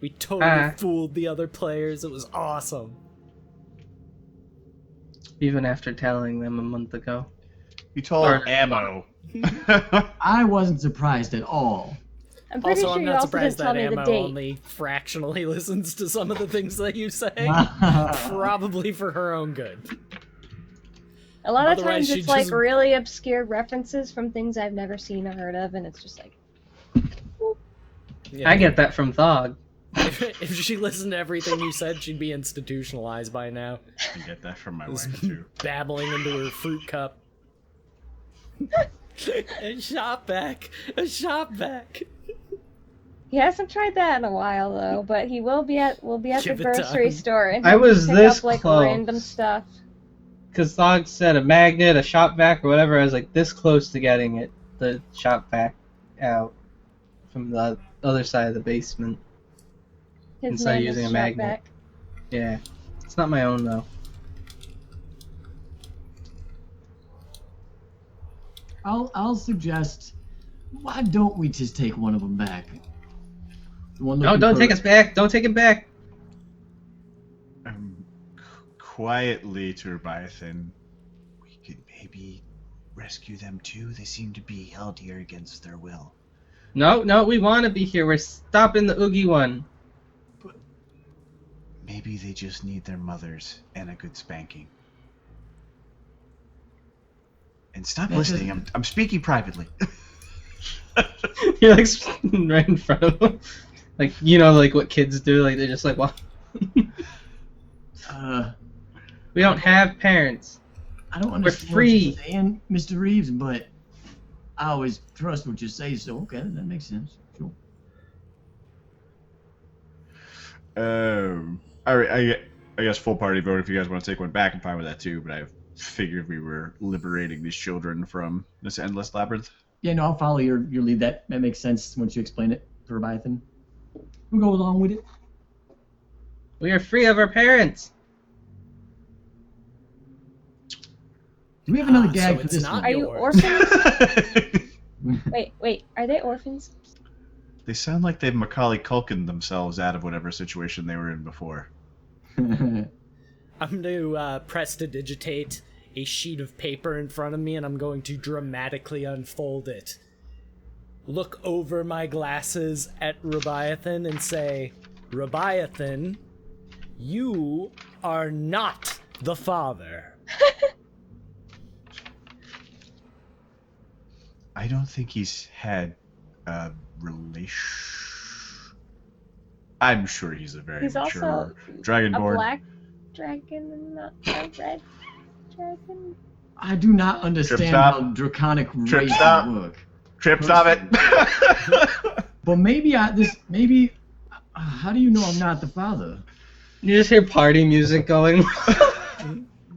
[SPEAKER 1] We totally fooled the other players. It was awesome.
[SPEAKER 4] Even after telling them a month ago.
[SPEAKER 5] You told
[SPEAKER 4] Or-
[SPEAKER 5] ammo.
[SPEAKER 2] I wasn't surprised at all.
[SPEAKER 3] I'm pretty
[SPEAKER 1] Also,
[SPEAKER 3] sure
[SPEAKER 1] I'm
[SPEAKER 3] you
[SPEAKER 1] not
[SPEAKER 3] also
[SPEAKER 1] surprised
[SPEAKER 3] didn't tell
[SPEAKER 1] that
[SPEAKER 3] me the
[SPEAKER 1] Ammo
[SPEAKER 3] date.
[SPEAKER 1] only fractionally listens to some of the things that you say.
[SPEAKER 2] Otherwise,
[SPEAKER 1] Probably for her own good.
[SPEAKER 3] A lot of
[SPEAKER 1] Otherwise,
[SPEAKER 3] times
[SPEAKER 1] she
[SPEAKER 3] it's like
[SPEAKER 1] just-
[SPEAKER 3] really obscure references from things I've never seen or heard of, and it's just like,
[SPEAKER 1] Yeah.
[SPEAKER 4] I get that from Thog.
[SPEAKER 1] If she listened to everything you said, she'd be institutionalized by now.
[SPEAKER 5] I get that from my wife, too.
[SPEAKER 1] Babbling into her fruit cup. A shop vac. A shop vac.
[SPEAKER 3] he hasn't tried that in a while though, but he will be at the
[SPEAKER 1] Give it
[SPEAKER 3] grocery
[SPEAKER 1] time.
[SPEAKER 3] store and
[SPEAKER 4] I
[SPEAKER 3] he'll
[SPEAKER 4] was
[SPEAKER 3] pick
[SPEAKER 4] this
[SPEAKER 3] up like
[SPEAKER 4] close.
[SPEAKER 3] random stuff.
[SPEAKER 4] Because Thog said a magnet, a shop vac, or whatever. I was like this close to getting it, the shop vac out from the other side of the basement.
[SPEAKER 3] His
[SPEAKER 4] Instead of
[SPEAKER 3] name
[SPEAKER 4] using
[SPEAKER 3] is
[SPEAKER 4] a magnet.
[SPEAKER 3] Shopback.
[SPEAKER 4] Yeah. It's not my own, though.
[SPEAKER 2] I'll suggest, why don't we just take one of them back? The one
[SPEAKER 4] No,
[SPEAKER 2] looking
[SPEAKER 4] don't
[SPEAKER 2] for-
[SPEAKER 4] take us back. Don't take it back.
[SPEAKER 5] Quietly to Urbiathan. We could maybe rescue them too. They seem to be held here against their will.
[SPEAKER 4] No, we want to be here. We're stopping the Oogie One.
[SPEAKER 5] Maybe they just need their mothers and a good spanking. And stop listening. I'm speaking privately.
[SPEAKER 4] You're like right in front of them. Like, you know, like what kids do. Like, they're just like, well, we don't have parents.
[SPEAKER 2] I don't
[SPEAKER 4] We're
[SPEAKER 2] understand
[SPEAKER 4] free.
[SPEAKER 2] what you're saying, Mr. Reeves, but I always trust what you say, so okay, that makes sense. Sure.
[SPEAKER 5] I guess full party vote if you guys want to take one back. I'm fine with that too, but I figured we were liberating these children from this endless labyrinth.
[SPEAKER 2] Yeah, no, I'll follow your lead. That makes sense once you explain it to Leviathan. We'll go along with it.
[SPEAKER 4] We are free of our parents.
[SPEAKER 2] Do we have another
[SPEAKER 1] Ah,
[SPEAKER 2] gag
[SPEAKER 1] so
[SPEAKER 2] for
[SPEAKER 1] it's
[SPEAKER 2] this
[SPEAKER 1] not
[SPEAKER 2] one?
[SPEAKER 3] Are you
[SPEAKER 1] yours.
[SPEAKER 3] orphans? Wait, are they orphans?
[SPEAKER 5] They sound like they've Macaulay Culkin themselves out of whatever situation they were in before.
[SPEAKER 1] I'm going to press to digitate a sheet of paper in front of me, and I'm going to dramatically unfold it. Look over my glasses at Leviathan and say, Leviathan, you are not the father.
[SPEAKER 5] I don't think he's had a relation. I'm sure he's a very
[SPEAKER 3] He's
[SPEAKER 5] mature
[SPEAKER 3] also
[SPEAKER 5] dragonborn.
[SPEAKER 3] a black dragon and not a red dragon.
[SPEAKER 2] I do not understand
[SPEAKER 5] stop.
[SPEAKER 2] how draconic
[SPEAKER 5] Tripp,
[SPEAKER 2] races
[SPEAKER 5] stop.
[SPEAKER 2] work.
[SPEAKER 5] Tripp, stop it!
[SPEAKER 2] But maybe how do you know I'm not the father?
[SPEAKER 4] You just hear party music going.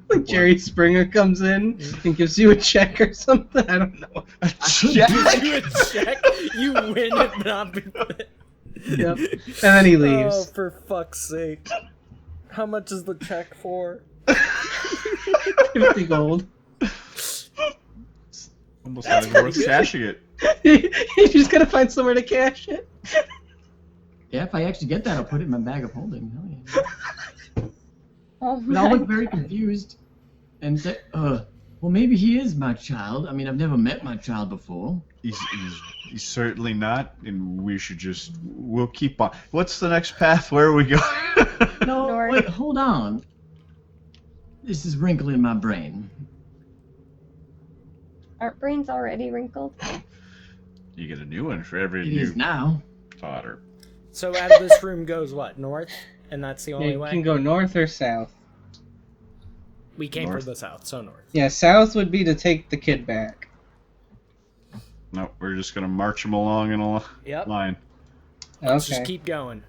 [SPEAKER 4] Like Jerry Springer comes in and gives you a check or something. I don't know.
[SPEAKER 1] Give you a check, you win it, not be.
[SPEAKER 4] Yep. And then he
[SPEAKER 1] Oh,
[SPEAKER 4] leaves.
[SPEAKER 1] for fuck's sake. How much is the check for?
[SPEAKER 4] 50 gold.
[SPEAKER 5] Almost not even worth cashing it.
[SPEAKER 4] You just gotta find somewhere to cash it.
[SPEAKER 2] Yeah, if I actually get that, I'll put it in my bag of holding. Hell yeah.
[SPEAKER 3] Oh
[SPEAKER 2] But I'll
[SPEAKER 3] my
[SPEAKER 2] look very confused and say, well, maybe he is my child. I mean, I've never met my child before.
[SPEAKER 5] He's certainly not, and we'll keep on. What's the next path? Where are we going?
[SPEAKER 2] No,
[SPEAKER 3] North.
[SPEAKER 2] wait, hold on. This is wrinkling my brain.
[SPEAKER 3] Aren't brains already wrinkled?
[SPEAKER 5] You get a new one for every
[SPEAKER 2] It
[SPEAKER 5] new
[SPEAKER 2] is now.
[SPEAKER 5] daughter.
[SPEAKER 1] So out of this room goes what? North? And that's the only
[SPEAKER 4] You
[SPEAKER 1] way?
[SPEAKER 4] can go north or south.
[SPEAKER 1] We came
[SPEAKER 5] North.
[SPEAKER 1] for the south, so north.
[SPEAKER 4] Yeah, south would be to take the kid back.
[SPEAKER 5] No, we're just gonna march them along in a
[SPEAKER 1] Yep.
[SPEAKER 5] line.
[SPEAKER 1] Let's
[SPEAKER 4] Okay.
[SPEAKER 1] just keep going.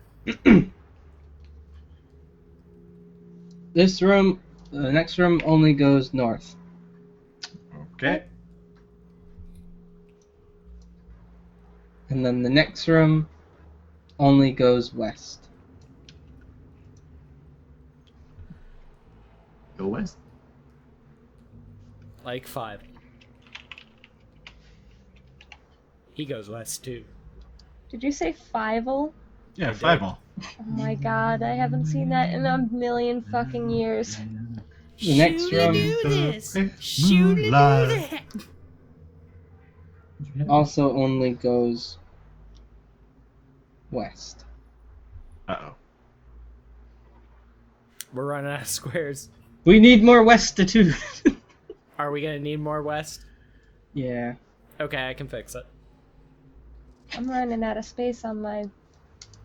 [SPEAKER 4] This room, the next room only goes north.
[SPEAKER 5] Okay.
[SPEAKER 4] And then the next room only goes west.
[SPEAKER 2] Go west.
[SPEAKER 1] Like 5. He goes west too.
[SPEAKER 3] Did you say Fievel?
[SPEAKER 5] Yeah,
[SPEAKER 1] did.
[SPEAKER 5] 5-all.
[SPEAKER 3] Oh my god, I haven't seen that in a million fucking years.
[SPEAKER 4] The next room
[SPEAKER 5] Moonlight.
[SPEAKER 4] also only goes west.
[SPEAKER 5] Uh-oh.
[SPEAKER 1] We're running out of squares.
[SPEAKER 4] We need more westitude.
[SPEAKER 1] Are we gonna need more west?
[SPEAKER 4] Yeah.
[SPEAKER 1] Okay, I can fix it.
[SPEAKER 3] I'm running out of space on my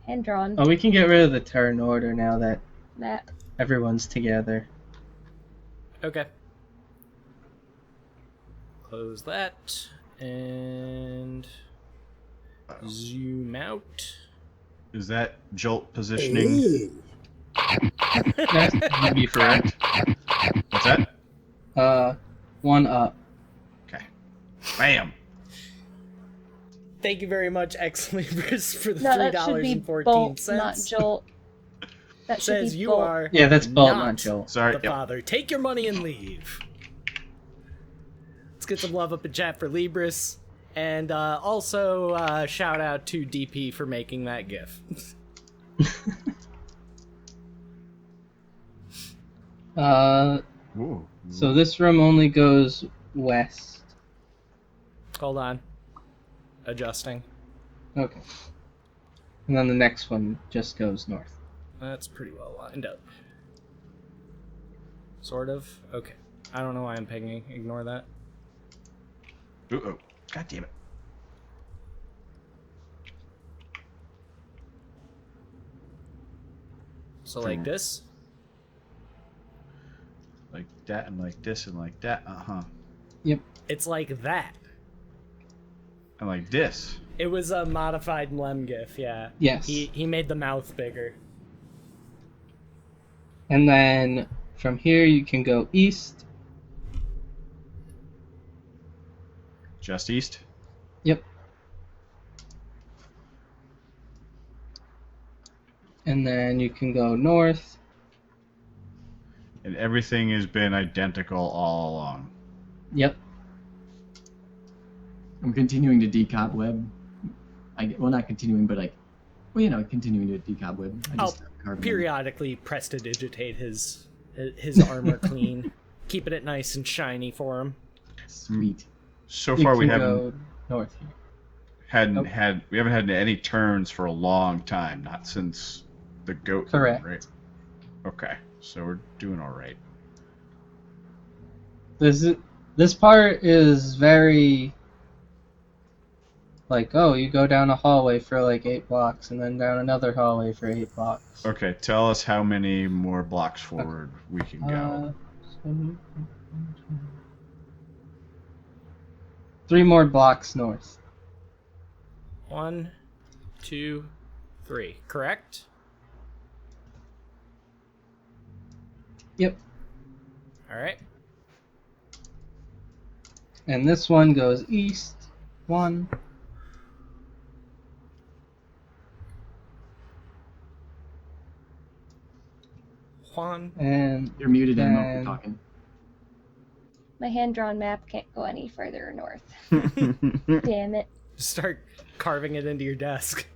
[SPEAKER 3] hand drawn.
[SPEAKER 4] Oh, we can get rid of the turn order now that
[SPEAKER 3] That
[SPEAKER 4] everyone's together.
[SPEAKER 1] Okay. Close that. And zoom out.
[SPEAKER 5] Is that jolt positioning?
[SPEAKER 4] That's
[SPEAKER 5] Would be correct. What's that?
[SPEAKER 4] one up.
[SPEAKER 5] Okay. Bam.
[SPEAKER 1] Thank you very much, Ex-Libris, for the
[SPEAKER 3] no, that should be Bolt,
[SPEAKER 1] $3.14.
[SPEAKER 3] not Jolt. That should
[SPEAKER 1] Says
[SPEAKER 3] be
[SPEAKER 1] you
[SPEAKER 3] Bolt.
[SPEAKER 1] are
[SPEAKER 4] Yeah, that's Bolt,
[SPEAKER 1] not
[SPEAKER 4] not Jolt.
[SPEAKER 5] Sorry.
[SPEAKER 1] the
[SPEAKER 5] Yep.
[SPEAKER 1] father. Take your money and leave. Let's get some love up in chat for Libris. And also shout out to DP for making that GIF.
[SPEAKER 5] Ooh.
[SPEAKER 4] So this room only goes west.
[SPEAKER 1] Hold on. Adjusting.
[SPEAKER 4] Okay. And then the next one just goes north.
[SPEAKER 1] That's pretty well lined up. Sort of. Okay. I don't know why I'm pinging. Ignore that.
[SPEAKER 5] Uh-oh. God damn it.
[SPEAKER 1] So like this.
[SPEAKER 5] Like that and like this and like that. Uh-huh.
[SPEAKER 4] Yep.
[SPEAKER 1] It's like that.
[SPEAKER 5] And like this.
[SPEAKER 1] It was a modified Lemgif, yeah.
[SPEAKER 4] Yes.
[SPEAKER 1] He made the mouth bigger.
[SPEAKER 4] And then from here you can go east.
[SPEAKER 5] Just east.
[SPEAKER 4] Yep. And then you can go north.
[SPEAKER 5] And everything has been identical all along.
[SPEAKER 4] Yep.
[SPEAKER 2] I'm continuing to decobweb. Well, not continuing, but like, well, you know, continuing to decobweb. I
[SPEAKER 1] I'll
[SPEAKER 2] just carved them.
[SPEAKER 1] periodically prestidigitate his armor clean, keeping it nice and shiny for him.
[SPEAKER 2] Sweet.
[SPEAKER 5] So
[SPEAKER 4] You
[SPEAKER 5] far we
[SPEAKER 4] can
[SPEAKER 5] haven't
[SPEAKER 4] go north here.
[SPEAKER 5] hadn't had any turns for a long time, not since the goat.
[SPEAKER 4] Correct.
[SPEAKER 5] Right? Okay, so we're doing all right.
[SPEAKER 4] This part is very like, oh, you go down a hallway for like 8 blocks and then down another hallway for 8 blocks.
[SPEAKER 5] Okay, tell us how many more blocks forward we can go.
[SPEAKER 4] 3 more blocks north.
[SPEAKER 1] 1, 2, 3. Correct?
[SPEAKER 4] Yep.
[SPEAKER 1] Alright.
[SPEAKER 4] And this one goes east. 1.
[SPEAKER 1] Juan.
[SPEAKER 4] And
[SPEAKER 2] You're muted, Emma, if
[SPEAKER 4] then-
[SPEAKER 2] you're talking.
[SPEAKER 3] My hand-drawn map can't go any further north. Damn it.
[SPEAKER 1] Start carving it into your desk.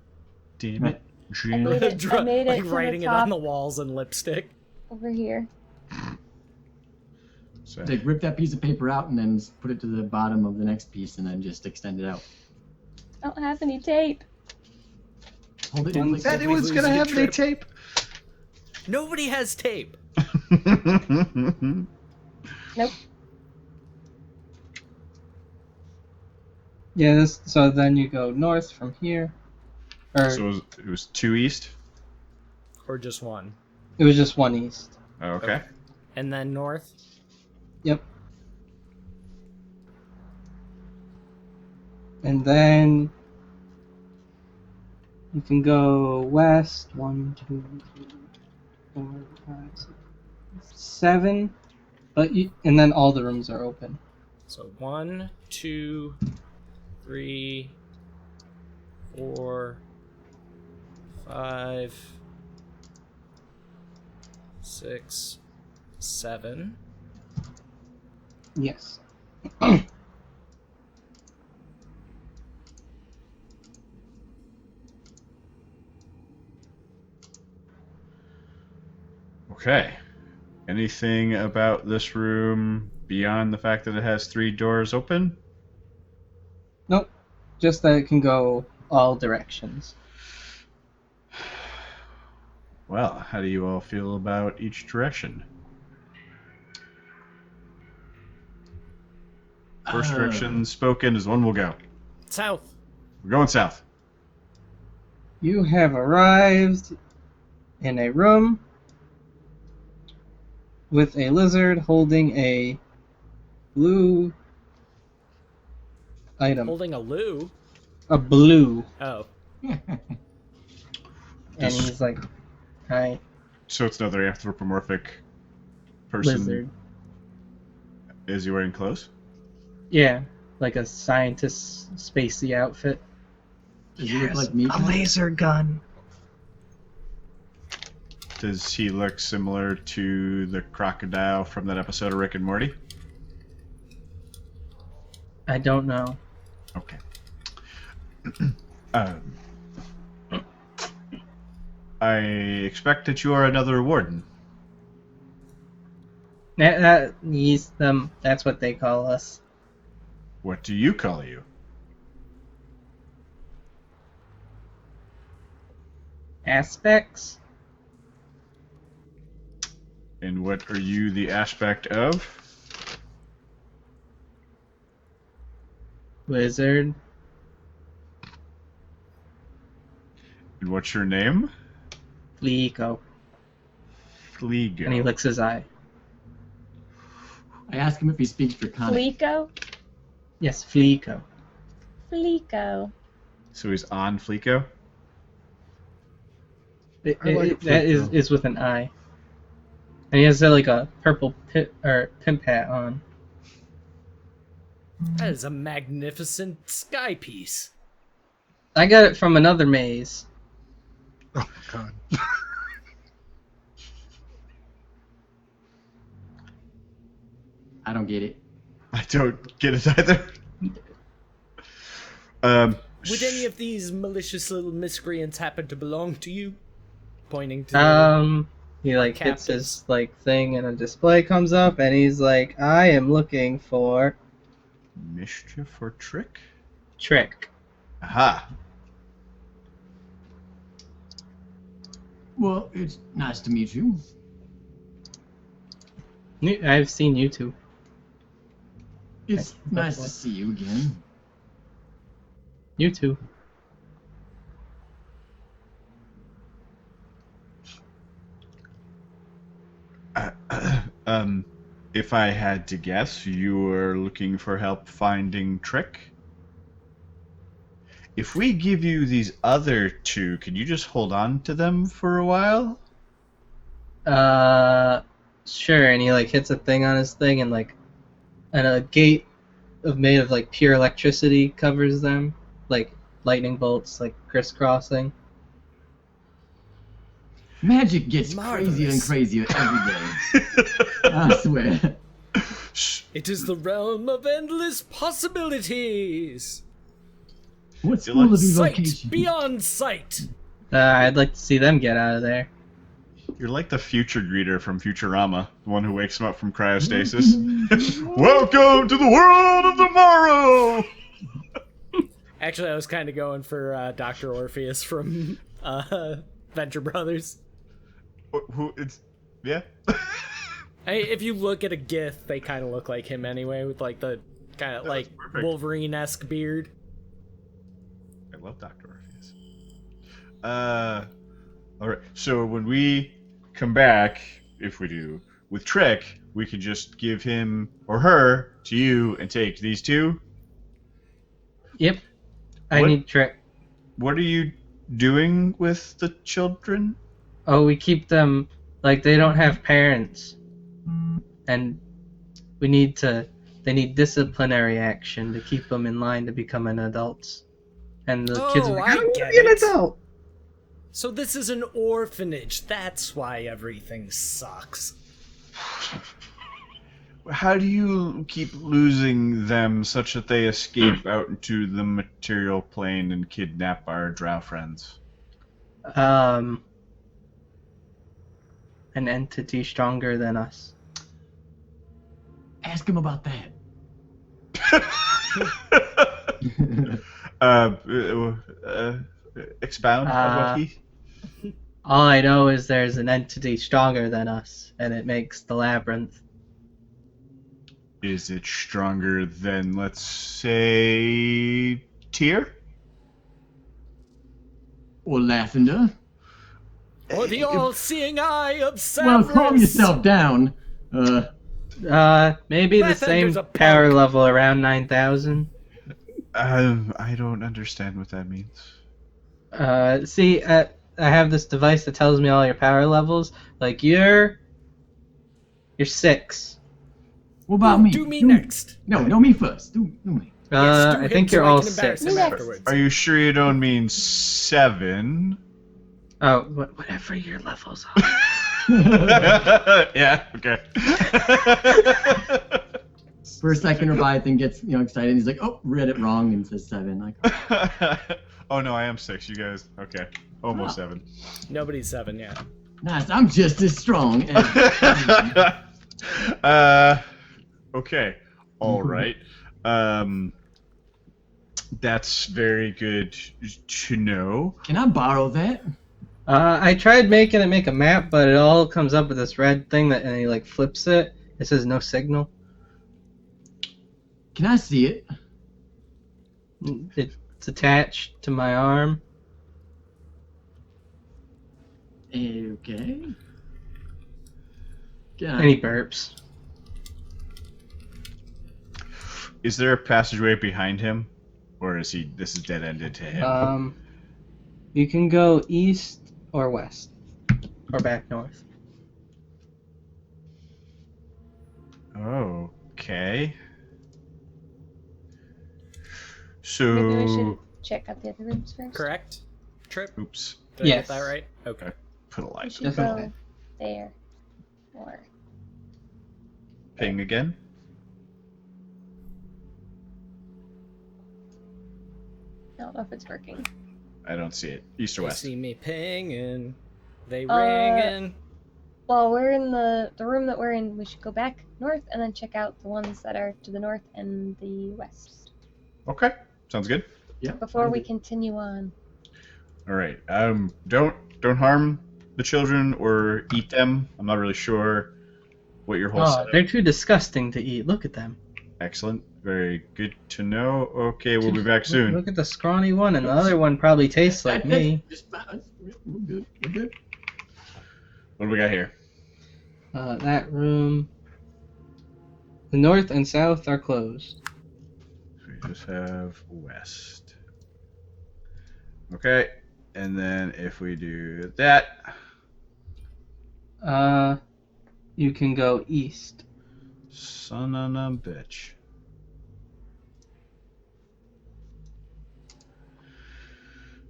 [SPEAKER 5] Damn it.
[SPEAKER 3] I made it, I made it
[SPEAKER 1] like
[SPEAKER 3] to
[SPEAKER 1] writing
[SPEAKER 3] the
[SPEAKER 1] it
[SPEAKER 3] top
[SPEAKER 1] on the walls in lipstick.
[SPEAKER 3] over here.
[SPEAKER 5] So,
[SPEAKER 2] Like, rip that piece of paper out and then put it to the bottom of the next piece and then just extend it out.
[SPEAKER 3] I don't have any tape.
[SPEAKER 2] Hold it in like
[SPEAKER 5] that
[SPEAKER 2] that.
[SPEAKER 5] anyone's
[SPEAKER 1] lose
[SPEAKER 5] gonna
[SPEAKER 1] your
[SPEAKER 5] have any
[SPEAKER 1] trip.
[SPEAKER 5] tape.
[SPEAKER 1] Nobody has tape.
[SPEAKER 3] Nope.
[SPEAKER 4] yeah, so then you go north from here. Or
[SPEAKER 5] So it was 2 east?
[SPEAKER 1] Or just one.
[SPEAKER 4] it was just 1 east.
[SPEAKER 5] Oh, okay.
[SPEAKER 1] And then north.
[SPEAKER 4] Yep. And then you can go west. 1, 2, 3, 4, 5, 6, 7. And then all the rooms are open.
[SPEAKER 1] So 1, 2, 3, 4, 5, 6, 7.
[SPEAKER 4] Yes.
[SPEAKER 5] Okay. Anything about this room beyond the fact that it has 3 doors open?
[SPEAKER 4] Nope. Just that it can go all directions.
[SPEAKER 5] Well, how do you all feel about each direction? First direction spoken is one we'll go.
[SPEAKER 1] South.
[SPEAKER 5] We're going south.
[SPEAKER 4] You have arrived in a room with a lizard holding a blue item.
[SPEAKER 1] Holding a loo.
[SPEAKER 4] A blue.
[SPEAKER 1] Oh.
[SPEAKER 4] And he's like, hi,
[SPEAKER 5] So it's another anthropomorphic person.
[SPEAKER 4] lizard.
[SPEAKER 5] Is he wearing clothes?
[SPEAKER 4] Yeah, like a scientist spacey outfit.
[SPEAKER 2] Does he look like me?
[SPEAKER 7] laser gun.
[SPEAKER 5] Does he look similar to the crocodile from that episode of Rick and Morty?
[SPEAKER 4] I don't know.
[SPEAKER 5] Okay. um, I expect that you are another warden.
[SPEAKER 4] That's what they call us.
[SPEAKER 5] What do you call you?
[SPEAKER 4] Aspects?
[SPEAKER 5] And what are you the aspect of?
[SPEAKER 4] Wizard.
[SPEAKER 5] And what's your name?
[SPEAKER 4] Fleeko.
[SPEAKER 5] Fleego.
[SPEAKER 4] And he licks his eye.
[SPEAKER 2] I ask him if he speaks Draconic.
[SPEAKER 3] Fleeko?
[SPEAKER 4] Yes, Fleeko.
[SPEAKER 3] Fleeko.
[SPEAKER 5] So he's on Fleeko?
[SPEAKER 4] That
[SPEAKER 6] Fleeko.
[SPEAKER 4] is with an eye. And he has like a purple pimp hat on.
[SPEAKER 1] That is a magnificent sky piece.
[SPEAKER 4] I got it from another maze.
[SPEAKER 6] Oh God.
[SPEAKER 2] I don't get it.
[SPEAKER 5] I don't get it either.
[SPEAKER 1] Would any of these malicious little miscreants happen to belong to you? Pointing to
[SPEAKER 4] He like hits
[SPEAKER 1] captives.
[SPEAKER 4] his like thing and a display comes up and he's like, I am looking for
[SPEAKER 5] Mischief or trick?
[SPEAKER 4] Trick.
[SPEAKER 5] Aha.
[SPEAKER 2] Well, it's nice to meet you.
[SPEAKER 4] I've seen you two.
[SPEAKER 2] It's nice to see you again.
[SPEAKER 4] You two.
[SPEAKER 5] If I had to guess, you were looking for help finding Trick? If we give you these other two, can you just hold on to them for a while?
[SPEAKER 4] Sure. And he like hits a thing on his thing and a gate made of like pure electricity covers them, like lightning bolts, like crisscrossing.
[SPEAKER 2] Magic gets
[SPEAKER 1] Marvelous.
[SPEAKER 2] crazier and crazier every day. I swear.
[SPEAKER 1] It is the realm of endless possibilities.
[SPEAKER 2] What
[SPEAKER 5] You're
[SPEAKER 2] school
[SPEAKER 5] like
[SPEAKER 2] of
[SPEAKER 1] Sight
[SPEAKER 2] evocation?
[SPEAKER 1] beyond sight.
[SPEAKER 4] I'd like to see them get out of there.
[SPEAKER 5] You're like the future greeter from Futurama, the one who wakes him up from cryostasis. Welcome to the world of tomorrow!
[SPEAKER 1] Actually, I was kind of going for Dr. Orpheus from Venture Brothers.
[SPEAKER 5] Who? It's yeah.
[SPEAKER 1] If you look at a GIF, they kind of look like him anyway, with like the kind of like
[SPEAKER 5] perfect.
[SPEAKER 1] Wolverine-esque beard.
[SPEAKER 5] I love Dr. Orpheus. All right. So when we come back, if we do, with Trick, we could just give him or her to you and take these two.
[SPEAKER 4] Yep. I
[SPEAKER 5] What?
[SPEAKER 4] need Trick.
[SPEAKER 5] What are you doing with the children?
[SPEAKER 4] Oh, we keep them like they don't have parents. And they need disciplinary action to keep them in line to become an adults. And the kids are like,
[SPEAKER 1] I
[SPEAKER 4] I want to
[SPEAKER 1] get
[SPEAKER 4] be an
[SPEAKER 1] it.
[SPEAKER 4] adult.
[SPEAKER 1] So this is an orphanage. That's why everything sucks.
[SPEAKER 5] How do you keep losing them such that they escape out into the material plane and kidnap our drow friends?
[SPEAKER 4] An entity stronger than us.
[SPEAKER 2] Ask him about that.
[SPEAKER 5] Expound on what he...
[SPEAKER 4] All I know is there's an entity stronger than us, and it makes the labyrinth.
[SPEAKER 5] Is it stronger than, let's say, Tyr?
[SPEAKER 2] Or Lathander.
[SPEAKER 1] Or the all-seeing eye of
[SPEAKER 2] Well,
[SPEAKER 1] Severus.
[SPEAKER 2] calm yourself down.
[SPEAKER 4] Maybe the
[SPEAKER 1] Lathander's
[SPEAKER 4] same
[SPEAKER 1] a punk.
[SPEAKER 4] power level around 9,000.
[SPEAKER 5] I don't understand what that means.
[SPEAKER 4] See, I have this device that tells me all your power levels. Like you're 6.
[SPEAKER 2] What about me?
[SPEAKER 1] Do me next.
[SPEAKER 2] No, me first. Do me.
[SPEAKER 1] Yes, do
[SPEAKER 4] I
[SPEAKER 1] him
[SPEAKER 4] think
[SPEAKER 1] so
[SPEAKER 4] you're
[SPEAKER 1] I
[SPEAKER 4] all
[SPEAKER 1] can embarrass
[SPEAKER 4] 6.
[SPEAKER 1] him
[SPEAKER 3] Next.
[SPEAKER 1] afterwards.
[SPEAKER 5] Are you sure you don't mean 7?
[SPEAKER 4] Oh, whatever your levels are.
[SPEAKER 5] Yeah, okay.
[SPEAKER 2] For a second, Leviathan gets excited. He's like, "Oh, read it wrong," and says 7. Like,
[SPEAKER 5] Oh no, I am 6, you guys. Okay. Almost
[SPEAKER 2] Oh.
[SPEAKER 5] 7.
[SPEAKER 1] Nobody's 7 yet.
[SPEAKER 2] nice. I'm just as strong.
[SPEAKER 5] Okay. All right. That's very good to know.
[SPEAKER 2] Can I borrow that?
[SPEAKER 4] I tried making it make a map, but it all comes up with this red thing that, and he like flips it. It says no signal.
[SPEAKER 2] Can I see it?
[SPEAKER 4] It's attached to my arm.
[SPEAKER 2] Okay.
[SPEAKER 4] And he burps.
[SPEAKER 5] Is there a passageway behind him, or is he? This is dead ended to him.
[SPEAKER 4] You can go east or west, or back north.
[SPEAKER 5] Okay.
[SPEAKER 3] Maybe we
[SPEAKER 5] So.
[SPEAKER 3] should check out the other rooms first.
[SPEAKER 1] Correct? Tripp?
[SPEAKER 5] Oops.
[SPEAKER 1] Did I
[SPEAKER 4] Yes.
[SPEAKER 1] get that right? Okay.
[SPEAKER 5] Put a
[SPEAKER 3] We
[SPEAKER 5] light.
[SPEAKER 3] should
[SPEAKER 4] Definitely.
[SPEAKER 3] go there. Or
[SPEAKER 5] Ping again.
[SPEAKER 3] I don't know if it's working.
[SPEAKER 5] I don't see it. East or
[SPEAKER 1] They
[SPEAKER 5] west.
[SPEAKER 1] see me pinging. They
[SPEAKER 3] Uh,
[SPEAKER 1] ringing.
[SPEAKER 3] While we're in the room that we're in, we should go back north and then check out the ones that are to the north and the west
[SPEAKER 5] Okay. Sounds good.
[SPEAKER 2] Yeah.
[SPEAKER 3] before we continue on.
[SPEAKER 5] All right. Don't harm the children or eat them. I'm not really sure what your whole
[SPEAKER 4] Oh,
[SPEAKER 5] setup.
[SPEAKER 4] they're too disgusting to eat. Look at them.
[SPEAKER 5] Excellent. Very good to know. Okay, we'll be back soon.
[SPEAKER 4] Look at the scrawny one, and the other one probably tastes like me.
[SPEAKER 2] We're good. We're good.
[SPEAKER 5] What do we got here?
[SPEAKER 4] That room. The north and south are closed.
[SPEAKER 5] We just have west. Okay, and then if we do that,
[SPEAKER 4] You can go east.
[SPEAKER 5] son of a bitch.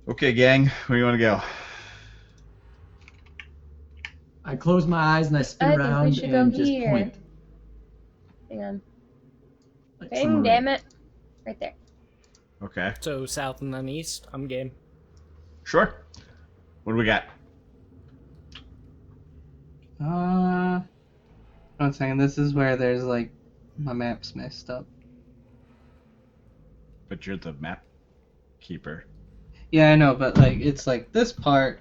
[SPEAKER 5] Okay, gang, where you want to go?
[SPEAKER 2] I close my eyes and I spin
[SPEAKER 3] I think we
[SPEAKER 2] around
[SPEAKER 3] should go
[SPEAKER 2] and just
[SPEAKER 3] here.
[SPEAKER 2] point.
[SPEAKER 3] Hang on.
[SPEAKER 2] Like
[SPEAKER 3] Bing,
[SPEAKER 2] somewhere
[SPEAKER 3] damn it. Right there.
[SPEAKER 5] Okay,
[SPEAKER 1] So south and then east. I'm game.
[SPEAKER 5] sure. What do we got?
[SPEAKER 4] 1 second. This is where there's like my map's messed up.
[SPEAKER 5] But you're the map keeper.
[SPEAKER 4] Yeah, I know, but like it's like this part.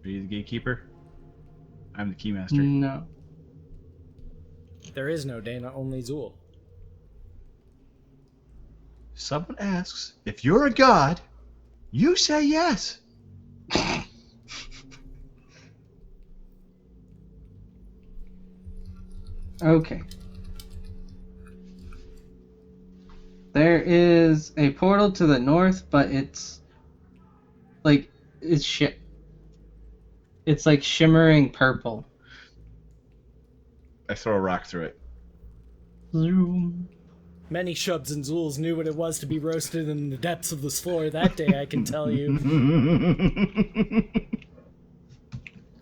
[SPEAKER 5] Are you the gatekeeper? I'm the keymaster.
[SPEAKER 4] No.
[SPEAKER 1] There is no Dana, only Zool.
[SPEAKER 5] Someone asks, if you're a god, you say yes.
[SPEAKER 4] Okay. There is a portal to the north, but it's like it's like shimmering purple.
[SPEAKER 5] I throw a rock through it.
[SPEAKER 4] Zoom.
[SPEAKER 1] Many Shubs and Zools knew what it was to be roasted in the depths of this floor that day, I can tell you.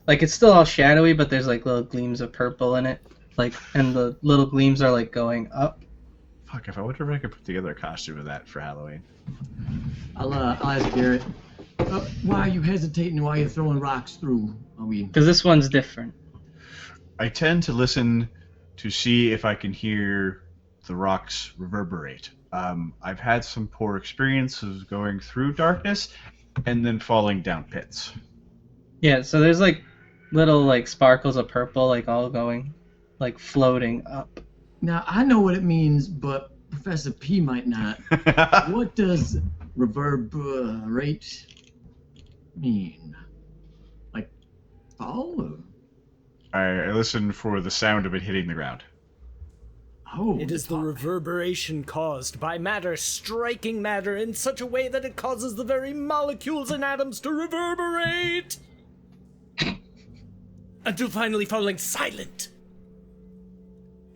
[SPEAKER 4] Like it's still all shadowy, but there's like little gleams of purple in it. Like, and the little gleams are like going up.
[SPEAKER 5] Fuck, if I wonder if I could put together a costume of that for Halloween.
[SPEAKER 2] I'll ask Garrett. Why are you hesitating? Why are you throwing rocks through? Are we?
[SPEAKER 4] Because this one's different.
[SPEAKER 5] I tend to listen to see if I can hear the rocks reverberate. I've had some poor experiences going through darkness and then falling down pits.
[SPEAKER 4] Yeah, so there's like little like sparkles of purple like all going, like floating up.
[SPEAKER 2] Now I know what it means, but Professor P might not. What does reverberate mean? Like fall? Or...
[SPEAKER 5] I listen for the sound of it hitting the ground.
[SPEAKER 2] Oh,
[SPEAKER 1] It is the reverberation caused by matter striking matter in such a way that it causes the very molecules and atoms to reverberate! Until finally falling silent!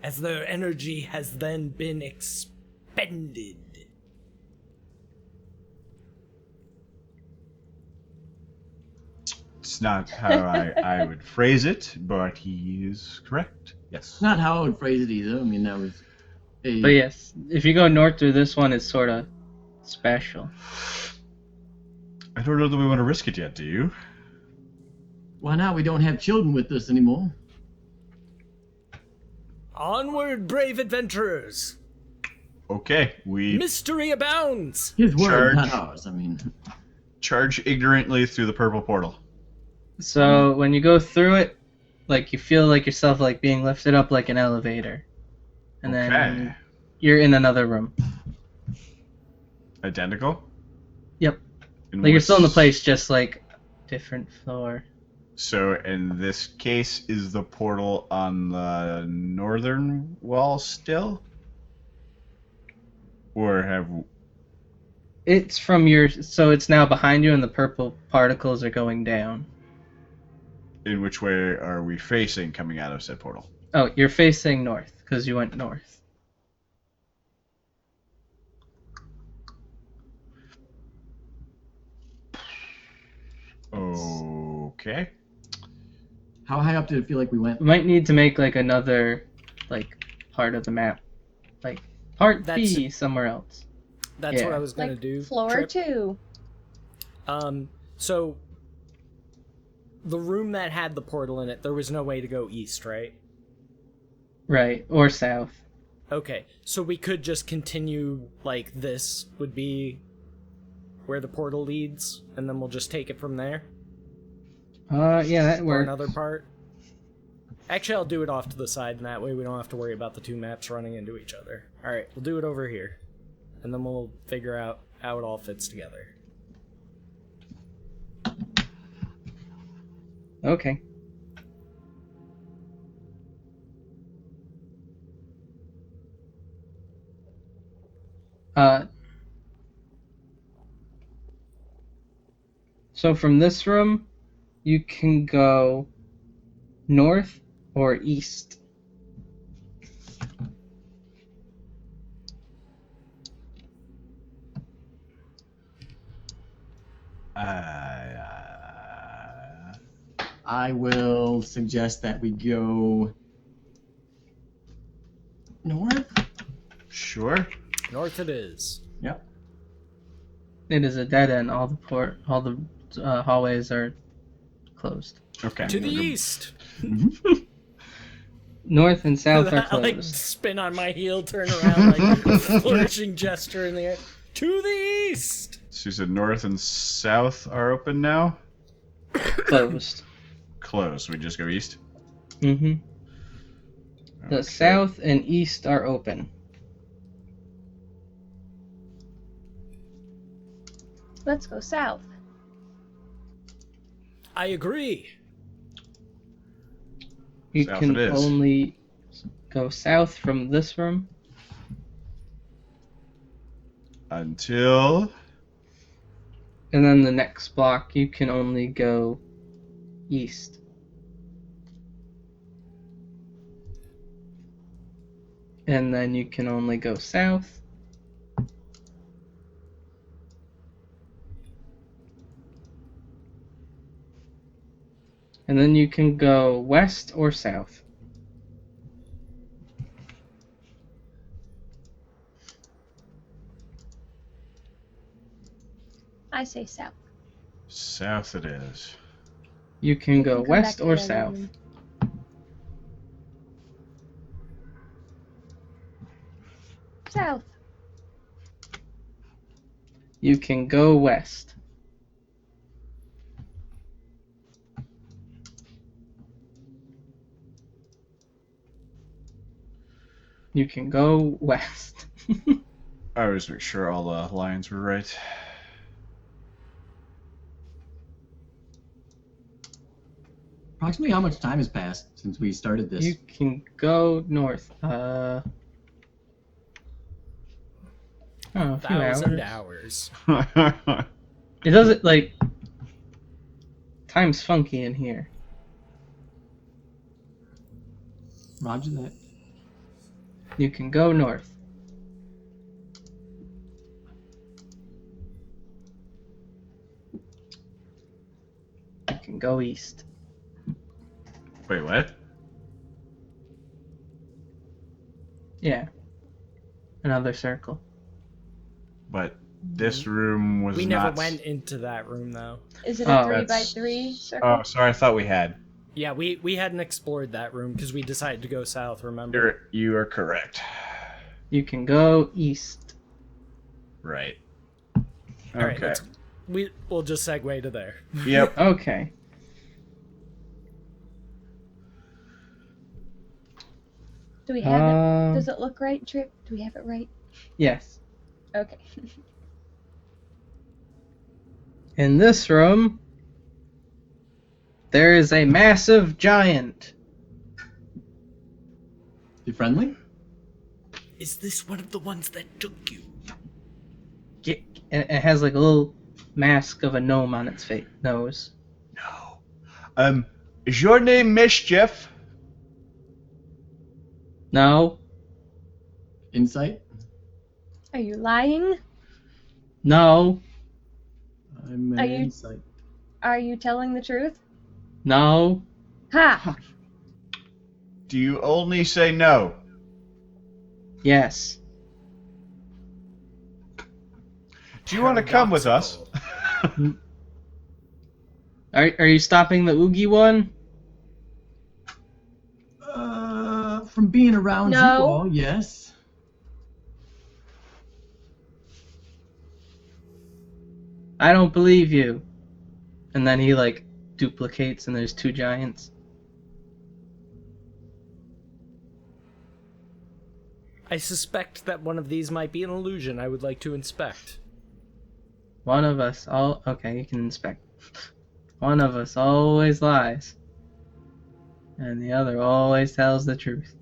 [SPEAKER 1] As their energy has then been expended.
[SPEAKER 5] It's not how I would phrase it, but he is correct. Yes.
[SPEAKER 2] It's not how I would phrase it either. I mean, that was a...
[SPEAKER 4] But yes, if you go north through this one, it's sort of special.
[SPEAKER 5] I don't know that we want to risk it yet, do you?
[SPEAKER 2] Why not? We don't have children with us anymore.
[SPEAKER 1] Onward, brave adventurers!
[SPEAKER 5] Okay, we
[SPEAKER 1] Mystery abounds!
[SPEAKER 2] His word,
[SPEAKER 5] Charge.
[SPEAKER 2] not ours. I mean,
[SPEAKER 5] charge ignorantly through the purple portal.
[SPEAKER 4] So when you go through it, like you feel like yourself like being lifted up like an elevator, and
[SPEAKER 5] Okay.
[SPEAKER 4] then you're in another room.
[SPEAKER 5] Identical?
[SPEAKER 4] Yep.
[SPEAKER 5] In
[SPEAKER 4] Like you're
[SPEAKER 5] which-
[SPEAKER 4] still in the place, just like different floor.
[SPEAKER 5] So in this case, is the portal on the northern wall still? Or have...
[SPEAKER 4] It's from your, so it's now behind you, and the purple particles are going down.
[SPEAKER 5] In which way are we facing coming out of said portal?
[SPEAKER 4] Oh, you're facing north because you went north.
[SPEAKER 5] Okay.
[SPEAKER 2] how high up did it feel like we went?
[SPEAKER 4] We might need to make like another, like part of the map, like part B somewhere else.
[SPEAKER 1] That's what
[SPEAKER 4] Yeah.
[SPEAKER 1] I was gonna
[SPEAKER 3] Like
[SPEAKER 1] do.
[SPEAKER 3] floor
[SPEAKER 1] Tripp.
[SPEAKER 3] 2.
[SPEAKER 1] So the room that had the portal in it, there was no way to go east, right?
[SPEAKER 4] Right, or south.
[SPEAKER 1] Okay, so we could just continue like this would be where the portal leads, and then we'll just take it from there.
[SPEAKER 4] Yeah, that
[SPEAKER 1] Or
[SPEAKER 4] works.
[SPEAKER 1] another part. Actually, I'll do it off to the side, and that way we don't have to worry about the two maps running into each other. Alright, we'll do it over here. And then we'll figure out how it all fits together.
[SPEAKER 4] Okay. So from this room, you can go north or east.
[SPEAKER 2] I will suggest that we go north.
[SPEAKER 5] Sure.
[SPEAKER 1] North it is.
[SPEAKER 2] Yep.
[SPEAKER 4] It is a dead end. All the hallways are closed.
[SPEAKER 5] Okay.
[SPEAKER 1] To the east!
[SPEAKER 4] North and south are
[SPEAKER 1] I like
[SPEAKER 4] closed.
[SPEAKER 1] spin on my heel, turn around, like flourishing gesture in the air. To the east!
[SPEAKER 5] So you said north and south are open now?
[SPEAKER 4] Closed.
[SPEAKER 5] Closed. We just go east?
[SPEAKER 4] Mm-hmm. The
[SPEAKER 5] Okay.
[SPEAKER 4] south and east are open.
[SPEAKER 3] Let's go south.
[SPEAKER 1] I agree.
[SPEAKER 4] You
[SPEAKER 5] South
[SPEAKER 4] can
[SPEAKER 5] it is.
[SPEAKER 4] only go south from this room.
[SPEAKER 5] Until...
[SPEAKER 4] And then the next block, you can only go east. And then you can only go south. And then you can go west or south.
[SPEAKER 3] I say south.
[SPEAKER 5] South it is.
[SPEAKER 4] You can go
[SPEAKER 3] Come back
[SPEAKER 4] west
[SPEAKER 3] to
[SPEAKER 4] or
[SPEAKER 3] the other
[SPEAKER 4] south.
[SPEAKER 3] room. South.
[SPEAKER 4] You can go west. You can go west.
[SPEAKER 5] I always make sure all the lines were right.
[SPEAKER 2] Approximately how much time has passed since we started this?
[SPEAKER 4] You can go north. A few
[SPEAKER 1] 1,000
[SPEAKER 4] hours.
[SPEAKER 1] hours.
[SPEAKER 4] It doesn't like time's funky in here.
[SPEAKER 2] Roger that.
[SPEAKER 4] You can go north. You can go east.
[SPEAKER 5] Wait, what?
[SPEAKER 4] Yeah. Another circle.
[SPEAKER 5] But this room was
[SPEAKER 1] We
[SPEAKER 5] not...
[SPEAKER 1] never went into that room, though.
[SPEAKER 3] Is it a
[SPEAKER 4] Oh,
[SPEAKER 3] 3x3 circle?
[SPEAKER 5] Oh, sorry, I thought we had.
[SPEAKER 1] Yeah, we hadn't explored that room because we decided to go south, remember?
[SPEAKER 5] You are correct.
[SPEAKER 4] You can go east.
[SPEAKER 5] Right.
[SPEAKER 1] All right,
[SPEAKER 4] Okay.
[SPEAKER 1] we'll just segue to there.
[SPEAKER 5] Yep.
[SPEAKER 4] Okay.
[SPEAKER 3] Do we have it?
[SPEAKER 4] Um,
[SPEAKER 3] Does it look right, Tripp? Do we have it right?
[SPEAKER 4] Yes.
[SPEAKER 3] Okay.
[SPEAKER 4] In this room, there is a massive giant.
[SPEAKER 2] You friendly?
[SPEAKER 1] Is this one of the ones that took you?
[SPEAKER 4] It has like a little mask of a gnome on its nose.
[SPEAKER 5] No. Is your name Mischief?
[SPEAKER 4] No.
[SPEAKER 2] Insight?
[SPEAKER 3] Are you lying?
[SPEAKER 4] No.
[SPEAKER 2] I'm an
[SPEAKER 3] Are you-
[SPEAKER 2] insight.
[SPEAKER 3] Are you telling the truth?
[SPEAKER 4] No.
[SPEAKER 3] Ha!
[SPEAKER 5] Do you only say no?
[SPEAKER 4] Yes.
[SPEAKER 5] Do you want to come with us?
[SPEAKER 4] Are you stopping the Oogie one?
[SPEAKER 2] From being around you
[SPEAKER 3] No.
[SPEAKER 2] all, yes.
[SPEAKER 4] I don't believe you. And then he like duplicates and there's two giants.
[SPEAKER 1] I suspect that one of these might be an illusion I would like to inspect.
[SPEAKER 4] One of us okay, you can inspect. One of us always lies. And the other always tells the truth.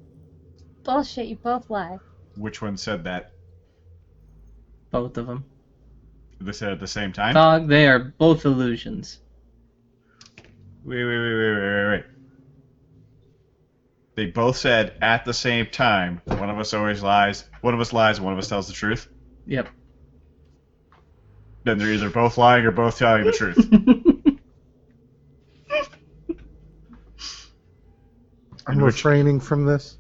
[SPEAKER 3] Bullshit, you both lie.
[SPEAKER 5] Which one said that?
[SPEAKER 4] Both of them.
[SPEAKER 5] They said at the same time?
[SPEAKER 4] Dog, they are both illusions.
[SPEAKER 5] Wait. They both said at the same time, one of us always lies, one of us lies, one of us tells the truth.
[SPEAKER 4] Yep.
[SPEAKER 5] Then they're either both lying or both telling the truth.
[SPEAKER 6] I'm refraining from this.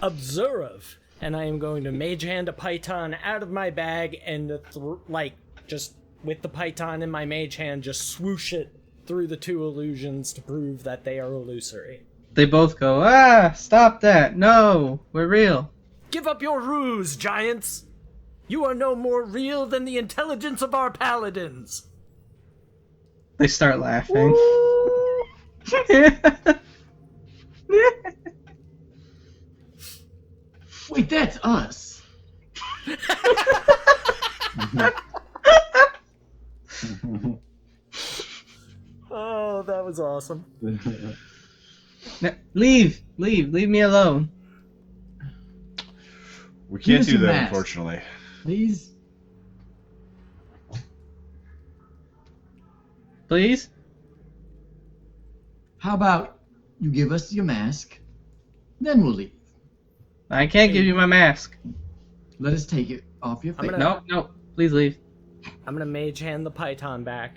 [SPEAKER 1] Observe, and I am going to mage hand a python out of my bag and just with the python in my mage hand, just swoosh it through the two illusions to prove that they are illusory.
[SPEAKER 4] They both go, stop that. No, we're real.
[SPEAKER 1] Give up your ruse, giants! You are no more real than the intelligence of our paladins!
[SPEAKER 4] They start laughing.
[SPEAKER 2] Wait, that's us.
[SPEAKER 1] Oh, that was awesome.
[SPEAKER 4] Leave me alone.
[SPEAKER 5] We
[SPEAKER 2] Give
[SPEAKER 5] can't
[SPEAKER 2] us
[SPEAKER 5] do
[SPEAKER 2] your
[SPEAKER 5] that,
[SPEAKER 2] mask.
[SPEAKER 5] unfortunately.
[SPEAKER 2] Please?
[SPEAKER 4] Please?
[SPEAKER 2] How about you give us your mask, then we'll leave.
[SPEAKER 4] I can't give you my mask.
[SPEAKER 2] Let us take it off your
[SPEAKER 1] I'm
[SPEAKER 2] face.
[SPEAKER 1] gonna-
[SPEAKER 4] No, please leave.
[SPEAKER 1] I'm gonna mage hand the python back,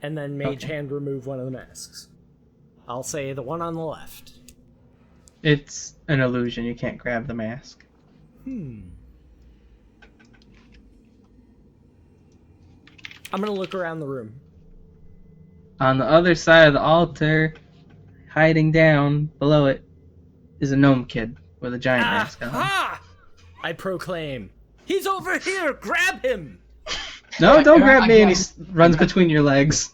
[SPEAKER 1] and then mage hand remove one of the masks. I'll say the one on the left.
[SPEAKER 4] It's an illusion. You can't grab the mask.
[SPEAKER 1] I'm gonna look around the room.
[SPEAKER 4] On the other side of the altar, hiding down below it, is a gnome kid with a giant mask on.
[SPEAKER 1] Ha! I proclaim. He's over here! Grab him!
[SPEAKER 4] No, don't
[SPEAKER 2] I
[SPEAKER 4] grab me, and he
[SPEAKER 2] grab-
[SPEAKER 4] runs between your legs.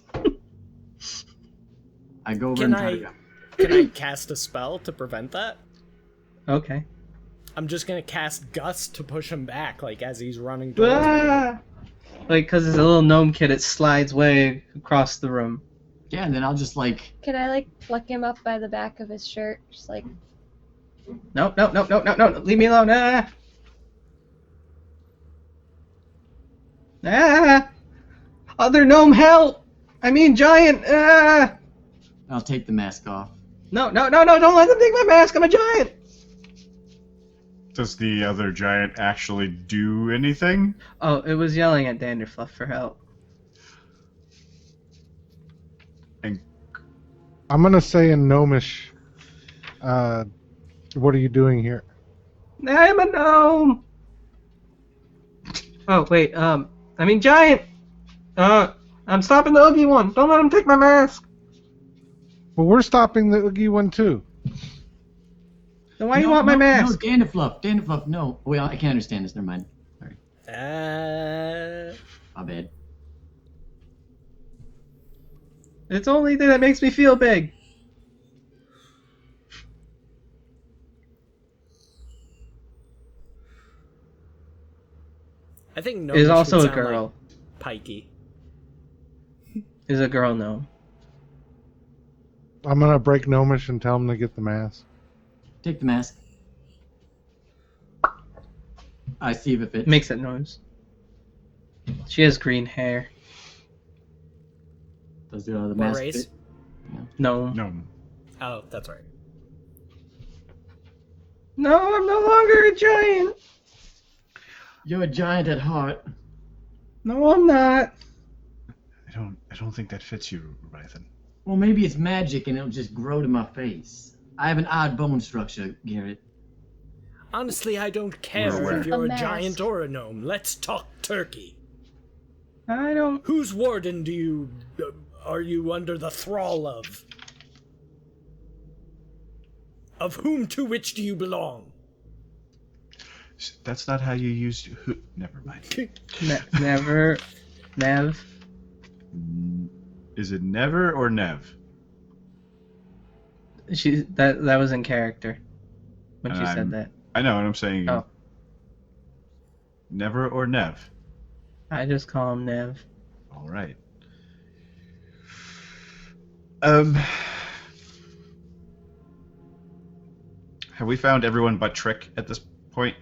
[SPEAKER 2] I go over
[SPEAKER 1] Can
[SPEAKER 2] and try to
[SPEAKER 1] I
[SPEAKER 2] go.
[SPEAKER 1] can I cast a spell to prevent that?
[SPEAKER 4] Okay.
[SPEAKER 1] I'm just gonna cast Gust to push him back, like as he's running towards me.
[SPEAKER 4] Ah! Like, because it's a little gnome kid, it slides way across the room.
[SPEAKER 2] Yeah, and then I'll just like
[SPEAKER 3] Can I pluck him up by the back of his shirt? Just
[SPEAKER 4] No, leave me alone. Ah! Ah! Other gnome, help! I mean giant! Ah!
[SPEAKER 2] I'll take the mask off.
[SPEAKER 4] No, don't let them take my mask, I'm a giant!
[SPEAKER 5] Does the other giant actually do anything?
[SPEAKER 4] Oh, it was yelling at Danderfluff for help.
[SPEAKER 6] I'm gonna say in Gnomish, what are you doing here?
[SPEAKER 4] I'm a gnome! Oh, wait, I mean giant! I'm stopping the ugly one, don't let him take my mask!
[SPEAKER 6] Well, we're stopping the Oogie one too.
[SPEAKER 4] Then why you want my mask?
[SPEAKER 2] No, Dandafluff, no. Wait, I can't understand this. Never mind. Sorry. My bad.
[SPEAKER 4] It's the only thing that makes me feel big.
[SPEAKER 1] I think
[SPEAKER 4] Is
[SPEAKER 1] Gnomish
[SPEAKER 4] also
[SPEAKER 1] would
[SPEAKER 4] a
[SPEAKER 1] sound
[SPEAKER 4] girl.
[SPEAKER 1] Like Pikey.
[SPEAKER 4] Is a girl gnome.
[SPEAKER 6] I'm gonna break Gnomish and tell him to get the mask.
[SPEAKER 2] Take the mask. I see if it fits.
[SPEAKER 4] Makes that noise. She has green hair.
[SPEAKER 2] Does the
[SPEAKER 1] What
[SPEAKER 2] mask
[SPEAKER 1] race?
[SPEAKER 2] fit?
[SPEAKER 4] No.
[SPEAKER 5] No.
[SPEAKER 1] Oh, that's right.
[SPEAKER 4] No, I'm no longer a giant.
[SPEAKER 2] You're a giant at heart.
[SPEAKER 4] No, I'm not.
[SPEAKER 5] I don't think that fits you, Rythan.
[SPEAKER 2] Well, maybe it's magic and it'll just grow to my face. I have an odd bone structure, Garrett.
[SPEAKER 1] Honestly, I don't
[SPEAKER 5] We're
[SPEAKER 1] care
[SPEAKER 5] aware.
[SPEAKER 1] if you're a
[SPEAKER 3] A mask.
[SPEAKER 1] giant or a gnome. Let's talk turkey.
[SPEAKER 4] I don't.
[SPEAKER 1] Whose warden are you under the thrall of? Of whom to which do you belong?
[SPEAKER 5] That's not how you use. Never mind.
[SPEAKER 4] Never. Nev.
[SPEAKER 5] Is it never or nev?
[SPEAKER 4] That was in character when she said that.
[SPEAKER 5] I know, and I'm saying
[SPEAKER 4] Oh.
[SPEAKER 5] never or nev.
[SPEAKER 4] I just call him Nev.
[SPEAKER 5] All right. Have we found everyone but Trick at this point?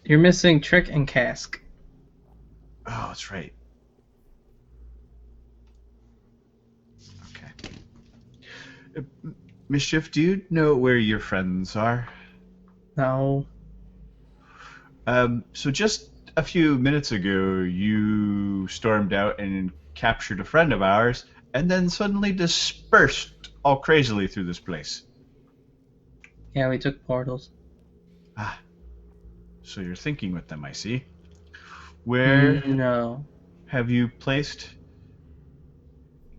[SPEAKER 4] You're missing Trick and Cask.
[SPEAKER 5] Oh, that's right. Okay. Mischief, do you know where your friends are?
[SPEAKER 4] No.
[SPEAKER 5] So just a few minutes ago, you stormed out and captured a friend of ours, and then suddenly dispersed all crazily through this place.
[SPEAKER 4] Yeah, we took portals.
[SPEAKER 5] Ah. So you're thinking with them, I see. Where
[SPEAKER 4] No.
[SPEAKER 5] have you placed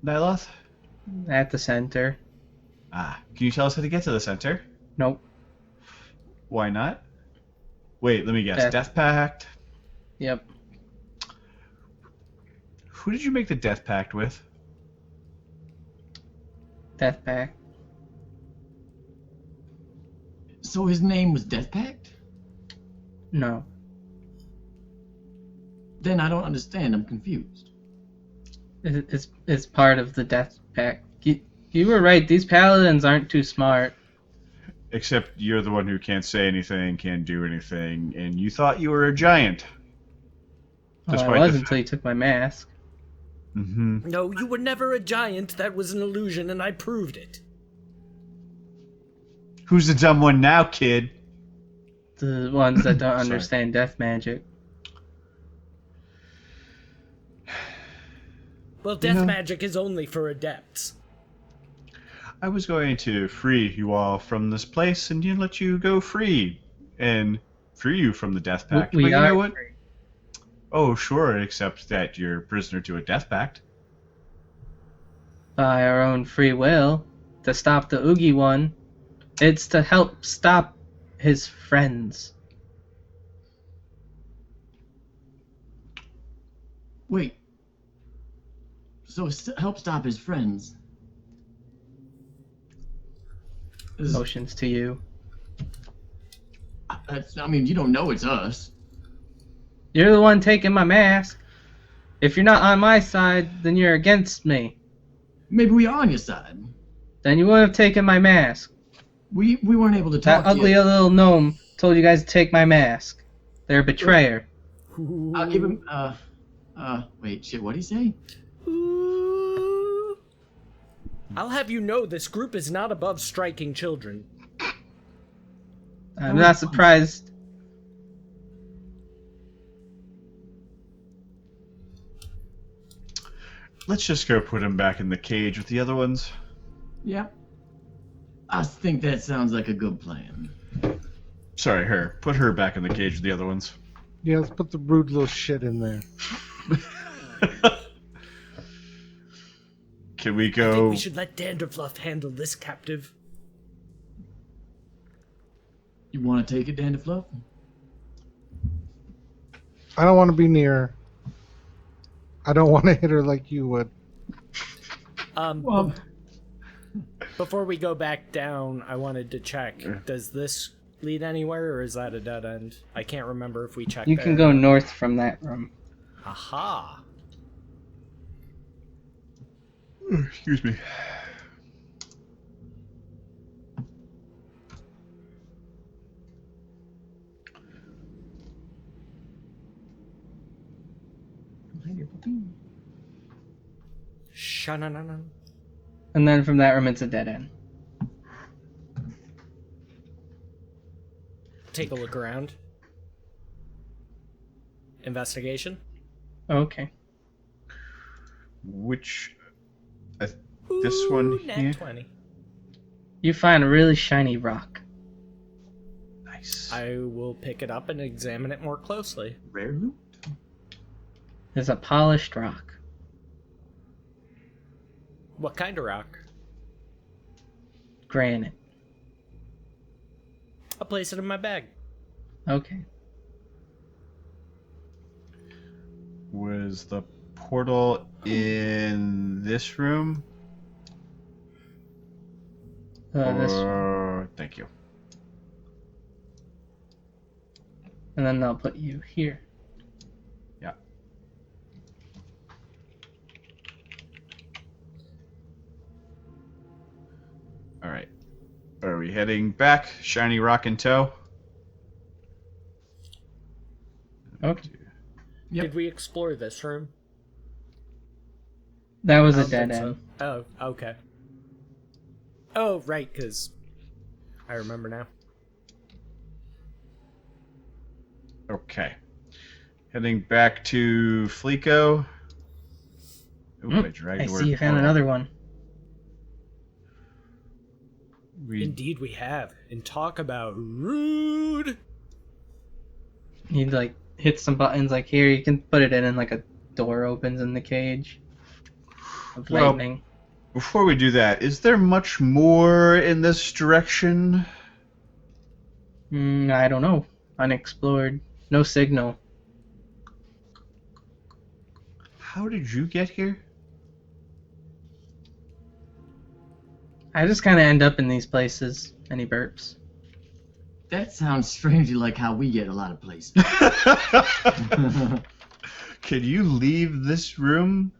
[SPEAKER 5] Nyloth?
[SPEAKER 4] At the center.
[SPEAKER 5] Ah. Can you tell us how to get to the center?
[SPEAKER 4] Nope.
[SPEAKER 5] Why not? Wait, let me guess. Death Pact?
[SPEAKER 4] Yep.
[SPEAKER 5] Who did you make the Death Pact with?
[SPEAKER 4] Death Pact.
[SPEAKER 2] So his name was Death Pact?
[SPEAKER 4] No.
[SPEAKER 2] Then I don't understand. I'm confused.
[SPEAKER 4] It's part of the Death Pact. You were right. These paladins aren't too smart.
[SPEAKER 5] Except you're the one who can't say anything, can't do anything, and you thought you were a giant.
[SPEAKER 4] Well, I
[SPEAKER 5] Despite
[SPEAKER 4] was
[SPEAKER 5] the
[SPEAKER 4] until you took my mask.
[SPEAKER 5] Mm-hmm.
[SPEAKER 1] No, you were never a giant. That was an illusion, and I proved it.
[SPEAKER 5] Who's the dumb one now, kid?
[SPEAKER 4] The ones that don't
[SPEAKER 5] Sorry.
[SPEAKER 4] understand death magic.
[SPEAKER 1] Well, death
[SPEAKER 5] know-
[SPEAKER 1] magic is only for adepts.
[SPEAKER 5] I was going to free you all from this place and let you go free. And free you from the Death Pact.
[SPEAKER 4] We
[SPEAKER 5] but you
[SPEAKER 4] are
[SPEAKER 5] know what?
[SPEAKER 4] free.
[SPEAKER 5] Oh, sure, except that you're prisoner to a Death Pact.
[SPEAKER 4] By our own free will to stop the Oogie one. It's to help stop his friends.
[SPEAKER 2] Wait. So help stop his friends.
[SPEAKER 4] Motions to you.
[SPEAKER 2] I mean, you don't know it's us.
[SPEAKER 4] You're the one taking my mask. If you're not on my side, then you're against me.
[SPEAKER 2] Maybe we are on your side.
[SPEAKER 4] Then you wouldn't have taken my mask.
[SPEAKER 2] We weren't able to talk
[SPEAKER 4] That
[SPEAKER 2] to
[SPEAKER 4] ugly
[SPEAKER 2] you.
[SPEAKER 4] little gnome told you guys to take my mask. They're a betrayer.
[SPEAKER 2] I'll give him. Wait, shit. What'd he say?
[SPEAKER 1] Ooh. I'll have you know this group is not above striking children.
[SPEAKER 4] I'm not surprised.
[SPEAKER 5] Let's just go put him back in the cage with the other ones.
[SPEAKER 2] Yeah. I think that sounds like a good plan.
[SPEAKER 5] Sorry, her. Put her back in the cage with the other ones.
[SPEAKER 6] Yeah, let's put the rude little shit in there.
[SPEAKER 5] Can we
[SPEAKER 1] I think
[SPEAKER 5] go?
[SPEAKER 1] we should let Danderfluff handle this captive.
[SPEAKER 2] You want to take it, Dandy Fluff?
[SPEAKER 6] I don't want to be near. I don't want to hit her like you would.
[SPEAKER 2] Well,
[SPEAKER 1] Before we go back down, I wanted to check. Does this lead anywhere, or is that a dead end? I can't remember if we checked
[SPEAKER 4] You
[SPEAKER 1] there.
[SPEAKER 4] can go north from that room.
[SPEAKER 1] Aha!
[SPEAKER 5] Excuse me.
[SPEAKER 1] Shananana.
[SPEAKER 4] And then from that room, it's a dead end.
[SPEAKER 1] Take a look around. Investigation.
[SPEAKER 4] Okay.
[SPEAKER 5] Which... this one
[SPEAKER 1] Ooh, nat
[SPEAKER 5] here?
[SPEAKER 1] 20.
[SPEAKER 4] You find a really shiny rock.
[SPEAKER 5] Nice.
[SPEAKER 1] I will pick it up and examine it more closely.
[SPEAKER 2] rare loot.
[SPEAKER 4] There's a polished rock.
[SPEAKER 1] What kind of rock?
[SPEAKER 4] Granite.
[SPEAKER 1] I'll place it in my bag.
[SPEAKER 4] Okay.
[SPEAKER 5] Was the portal in this room?
[SPEAKER 4] This,
[SPEAKER 5] Thank you.
[SPEAKER 4] and then they'll put you here.
[SPEAKER 5] Yeah. All right. Are we heading back? Shiny rock in tow?
[SPEAKER 4] Okay.
[SPEAKER 2] Yep.
[SPEAKER 1] Did we explore this room?
[SPEAKER 4] That was
[SPEAKER 1] I
[SPEAKER 4] a
[SPEAKER 1] don't
[SPEAKER 4] dead
[SPEAKER 1] think so.
[SPEAKER 4] end.
[SPEAKER 1] Oh, okay. Oh, right, because I remember now.
[SPEAKER 5] Okay. Heading back to Fleeko. Ooh, I dragged
[SPEAKER 4] I
[SPEAKER 5] the word
[SPEAKER 4] see you found
[SPEAKER 5] portal.
[SPEAKER 4] another one.
[SPEAKER 1] Indeed, we have. And talk about rude.
[SPEAKER 4] You'd like hit some buttons like here, you can put it in and like a door opens in the cage of
[SPEAKER 5] Well,
[SPEAKER 4] lightning.
[SPEAKER 5] Before we do that, is there much more in this direction?
[SPEAKER 4] I don't know. Unexplored. No signal.
[SPEAKER 5] How did you get here?
[SPEAKER 4] I just kind of end up in these places. And he burps.
[SPEAKER 2] That sounds strangely like how we get a lot of places.
[SPEAKER 5] Can you leave this room?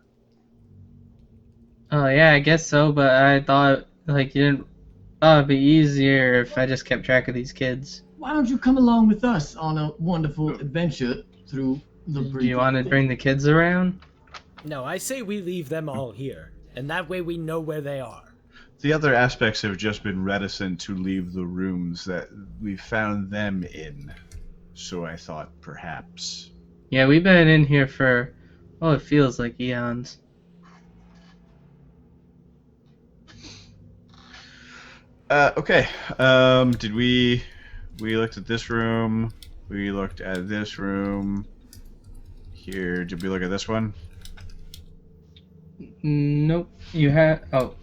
[SPEAKER 4] Oh yeah, I guess so. But I thought like you didn't. Thought it'd be easier if I just kept track of these kids.
[SPEAKER 2] Why don't you come along with us on a wonderful adventure through the
[SPEAKER 4] Do you want to bring the kids around?
[SPEAKER 1] No, I say we leave them all here, and that way we know where they are.
[SPEAKER 5] The other aspects have just been reticent to leave the rooms that we found them in. So I thought perhaps.
[SPEAKER 4] Yeah, we've been in here for, oh, it feels like eons.
[SPEAKER 5] Okay. Did we looked at this room. We looked at this room. Here, did we look at this one?
[SPEAKER 4] Nope. You had, oh.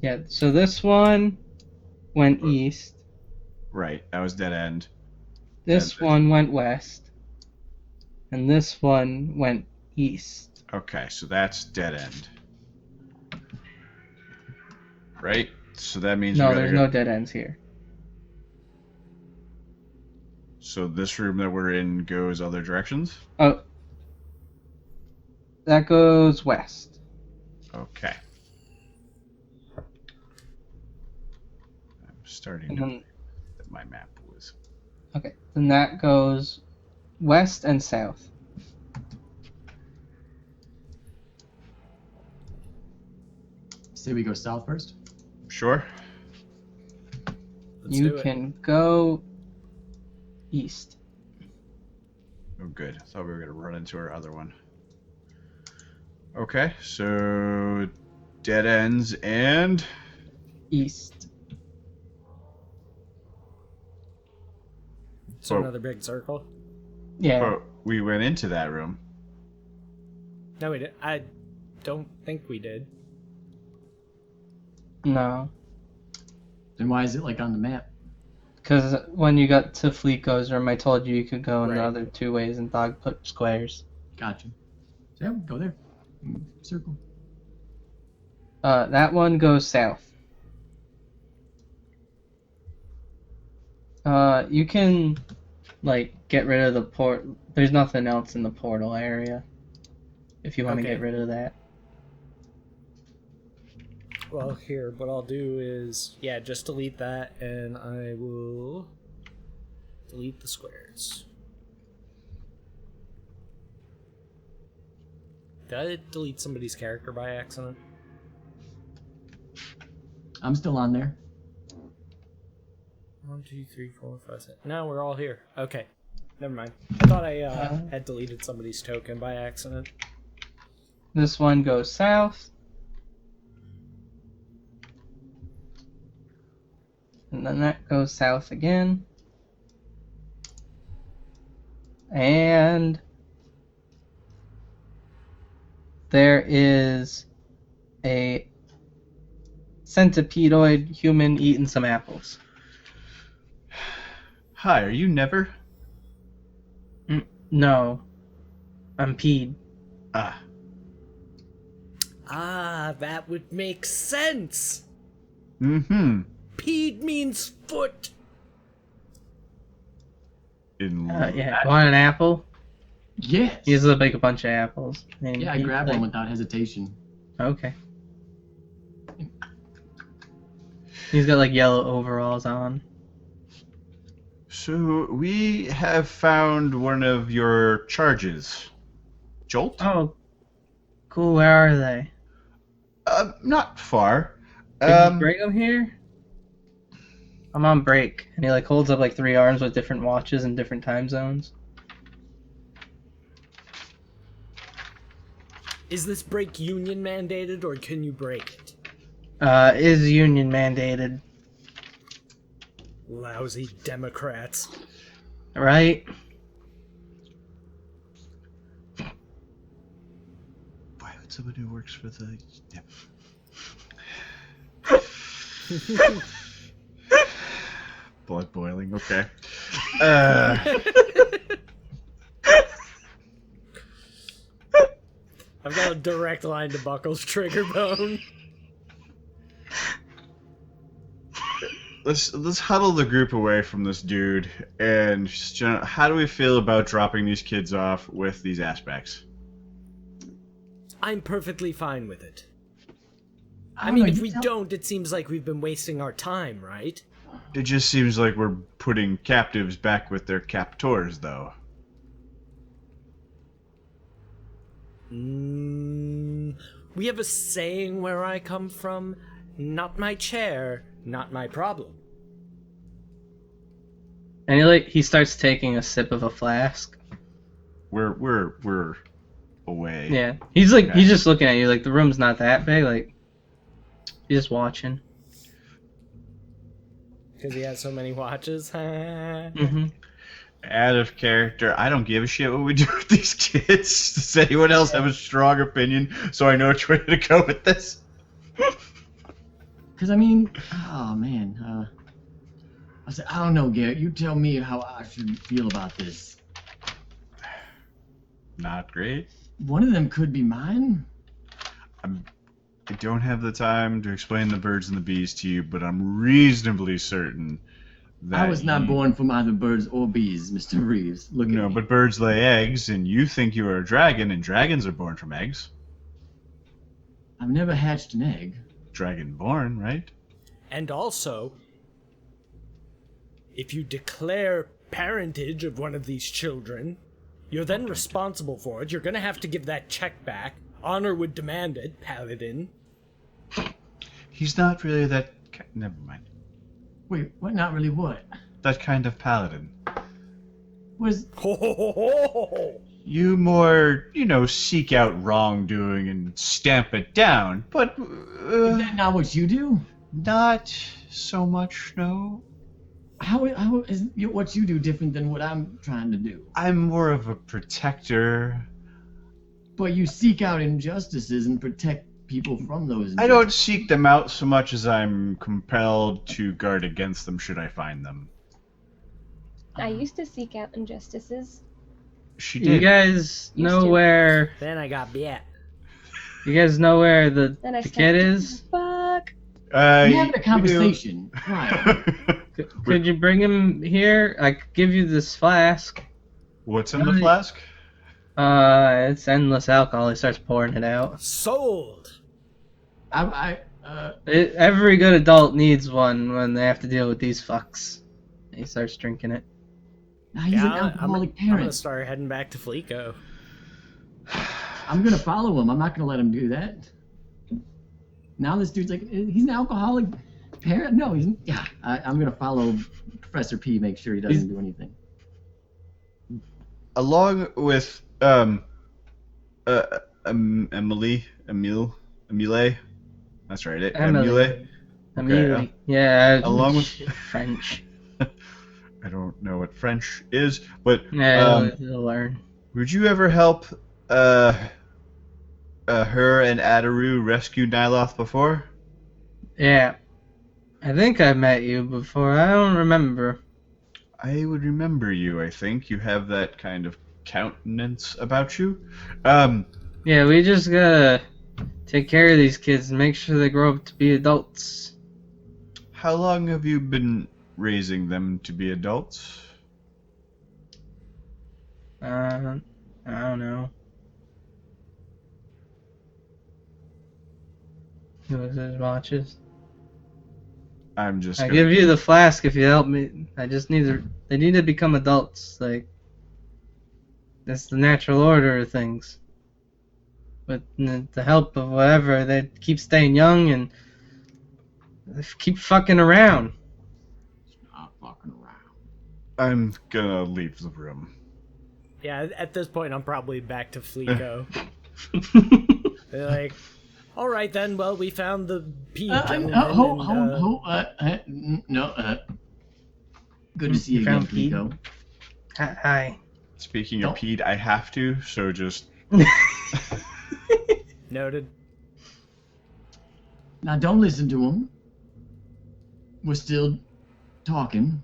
[SPEAKER 4] Yeah, so this one went east.
[SPEAKER 5] Right, that was dead end.
[SPEAKER 4] This one went west. And this one went east.
[SPEAKER 5] Okay, so that's dead end. Right? So that means
[SPEAKER 4] No,
[SPEAKER 5] we gotta
[SPEAKER 4] there's
[SPEAKER 5] go.
[SPEAKER 4] no dead ends here.
[SPEAKER 5] So this room that we're in goes other directions?
[SPEAKER 4] Oh. That goes west.
[SPEAKER 5] Okay. I'm starting
[SPEAKER 4] And
[SPEAKER 5] to
[SPEAKER 4] then,
[SPEAKER 5] that my map was.
[SPEAKER 4] okay, then that goes west and south.
[SPEAKER 2] Say we go south first.
[SPEAKER 5] Sure.
[SPEAKER 1] Let's
[SPEAKER 4] You
[SPEAKER 1] do it.
[SPEAKER 4] can go east.
[SPEAKER 5] Oh, good. I thought we were going to run into our other one. Okay, so dead ends and
[SPEAKER 4] East.
[SPEAKER 1] So
[SPEAKER 5] Oh.
[SPEAKER 1] another big circle.
[SPEAKER 4] Yeah.
[SPEAKER 5] oh, we went into that room.
[SPEAKER 1] No, we did. I don't think we did.
[SPEAKER 4] No.
[SPEAKER 2] Then why is it like on the map?
[SPEAKER 4] Because when you got to Fleeko's room, I told you could go in the
[SPEAKER 1] Right.
[SPEAKER 4] other 2 ways and Dog put squares.
[SPEAKER 2] Gotcha. So yeah, go there. Circle.
[SPEAKER 4] That one goes south. You can, like, get rid of the port. There's nothing else in the portal area. If you want to
[SPEAKER 1] Okay.
[SPEAKER 4] get rid of that.
[SPEAKER 1] Well, here, what I'll do is, yeah, just delete that, and I will delete the squares. Did I delete somebody's character by accident?
[SPEAKER 2] I'm still on there.
[SPEAKER 1] 1, 2, 3, 4, 5, 6. No, we're all here. Okay, never mind. I thought I had deleted somebody's token by accident.
[SPEAKER 4] This one goes south. And then that goes south again. And there is a centipedoid human eating some apples.
[SPEAKER 5] Hi, are you Never?
[SPEAKER 4] No. I'm peed.
[SPEAKER 5] Ah,
[SPEAKER 1] Ah, that would make sense!
[SPEAKER 5] mm-hmm.
[SPEAKER 1] Peed means foot!
[SPEAKER 4] Yeah. Want an apple?
[SPEAKER 2] Yes.
[SPEAKER 4] He's a big bunch of apples. And
[SPEAKER 2] Yeah, I grabbed one without hesitation.
[SPEAKER 4] Okay. He's got like yellow overalls on.
[SPEAKER 5] So we have found one of your charges. Jolt?
[SPEAKER 4] Oh, cool. Where are they?
[SPEAKER 5] Not far.
[SPEAKER 4] Did you bring them here? I'm on break, and he like holds up like 3 arms with different watches in different time zones.
[SPEAKER 1] Is this break union mandated, or can you break it?
[SPEAKER 4] Is union mandated,
[SPEAKER 1] Lousy Democrats.
[SPEAKER 4] right?
[SPEAKER 5] Why would somebody who works for the... Yeah. Blood boiling, okay.
[SPEAKER 1] I've got a direct line to Buckle's trigger bone.
[SPEAKER 5] Let's huddle the group away from this dude, and just, how do we feel about dropping these kids off with these aspects?
[SPEAKER 1] I'm perfectly fine with it. I
[SPEAKER 2] don't
[SPEAKER 1] mean,
[SPEAKER 2] know,
[SPEAKER 1] if
[SPEAKER 2] you
[SPEAKER 1] we
[SPEAKER 2] tell-
[SPEAKER 1] don't, it seems like we've been wasting our time, right?
[SPEAKER 5] It just seems like we're putting captives back with their captors, though.
[SPEAKER 1] We have a saying where I come from, not my chair, not my problem.
[SPEAKER 4] And he starts taking a sip of a flask.
[SPEAKER 5] We're away.
[SPEAKER 4] Yeah, he's like
[SPEAKER 5] Okay.
[SPEAKER 4] he's just looking at you like the room's not that big. Like he's just watching.
[SPEAKER 1] Because he has so many watches.
[SPEAKER 4] Mm-hmm.
[SPEAKER 5] Out of character, I don't give a shit what we do with these kids. Does anyone else have a strong opinion so I know which way to go with this?
[SPEAKER 2] Because I mean, oh man, I said I don't know, Garrett. You tell me how I should feel about this.
[SPEAKER 5] Not great.
[SPEAKER 2] One of them could be mine.
[SPEAKER 5] I don't have the time to explain the birds and the bees to you, but I'm reasonably certain that
[SPEAKER 2] I was not born from either birds or bees, Mr. Reeves. Look
[SPEAKER 5] No,
[SPEAKER 2] at me.
[SPEAKER 5] but birds lay eggs, and you think you are a dragon, and dragons are born from eggs.
[SPEAKER 2] I've never hatched an egg.
[SPEAKER 5] Dragon-born, right?
[SPEAKER 1] And also, if you declare parentage of one of these children, you're then responsible for it. You're gonna have to give that check back. Honor would demand it, Paladin.
[SPEAKER 5] He's not really that... Never mind.
[SPEAKER 2] Wait, what? Not really what?
[SPEAKER 5] That kind of paladin.
[SPEAKER 2] Was
[SPEAKER 1] Ho ho ho ho ho ho!
[SPEAKER 5] You more, seek out wrongdoing and stamp it down, but
[SPEAKER 2] is that not what you do?
[SPEAKER 5] not so much, no.
[SPEAKER 2] How is what you do different than what I'm trying to do?
[SPEAKER 5] I'm more of a protector.
[SPEAKER 2] But you seek out injustices and protect people from those injustices.
[SPEAKER 5] I don't seek them out so much as I'm compelled to guard against them should I find them.
[SPEAKER 3] I used to seek out injustices.
[SPEAKER 5] She
[SPEAKER 4] You
[SPEAKER 5] did.
[SPEAKER 4] guys
[SPEAKER 3] Used
[SPEAKER 4] know
[SPEAKER 3] to.
[SPEAKER 4] where?
[SPEAKER 1] Then I got bit.
[SPEAKER 4] You guys know where the
[SPEAKER 3] Then I
[SPEAKER 4] kid
[SPEAKER 3] started to
[SPEAKER 4] is?
[SPEAKER 3] fuck.
[SPEAKER 2] We're having a
[SPEAKER 5] we do.
[SPEAKER 2] conversation. Why?
[SPEAKER 4] Could you bring him here? I could give you this flask.
[SPEAKER 5] What's in the flask?
[SPEAKER 4] It's endless alcohol. He starts pouring it out.
[SPEAKER 1] Sold.
[SPEAKER 4] Every good adult needs one when they have to deal with these fucks. And he starts drinking it.
[SPEAKER 2] Now he's an alcoholic
[SPEAKER 1] I'm gonna
[SPEAKER 2] parent.
[SPEAKER 1] start heading back to Fleeko.
[SPEAKER 2] I'm gonna follow him. I'm not gonna let him do that. Now this dude's like, he's an alcoholic parent. No, he's. Yeah, I'm gonna follow Professor P. Make sure he doesn't do anything.
[SPEAKER 5] Along with Emile. That's right.
[SPEAKER 4] Emily.
[SPEAKER 5] Okay,
[SPEAKER 4] Yeah.
[SPEAKER 5] along with
[SPEAKER 4] French.
[SPEAKER 5] I don't know what French is, but
[SPEAKER 4] Yeah, you'll learn.
[SPEAKER 5] would you ever help her and Adaru rescue Nyloth before?
[SPEAKER 4] Yeah. I think I met you before. I don't remember.
[SPEAKER 5] I would remember you, I think. You have that kind of countenance about you.
[SPEAKER 4] Yeah, we just gotta take care of these kids and make sure they grow up to be adults.
[SPEAKER 5] How long have you been raising them to be adults?
[SPEAKER 4] I don't know. He looks at his watches.
[SPEAKER 5] I'm just
[SPEAKER 4] I
[SPEAKER 5] gonna...
[SPEAKER 4] give you the flask if you help me. I just need to. They need to become adults. Like, that's the natural order of things. With the help of whatever, they keep staying young and they keep fucking around.
[SPEAKER 2] Not fucking around.
[SPEAKER 5] I'm gonna leave the room.
[SPEAKER 1] Yeah, at this point, I'm probably back to Fleeko. They're like, all right then. Well, we found the P.
[SPEAKER 2] Good to see you again, Pico.
[SPEAKER 4] Hi.
[SPEAKER 5] Speaking of Pete, I have to, so just...
[SPEAKER 1] Noted.
[SPEAKER 2] Now don't listen to him. We're still talking.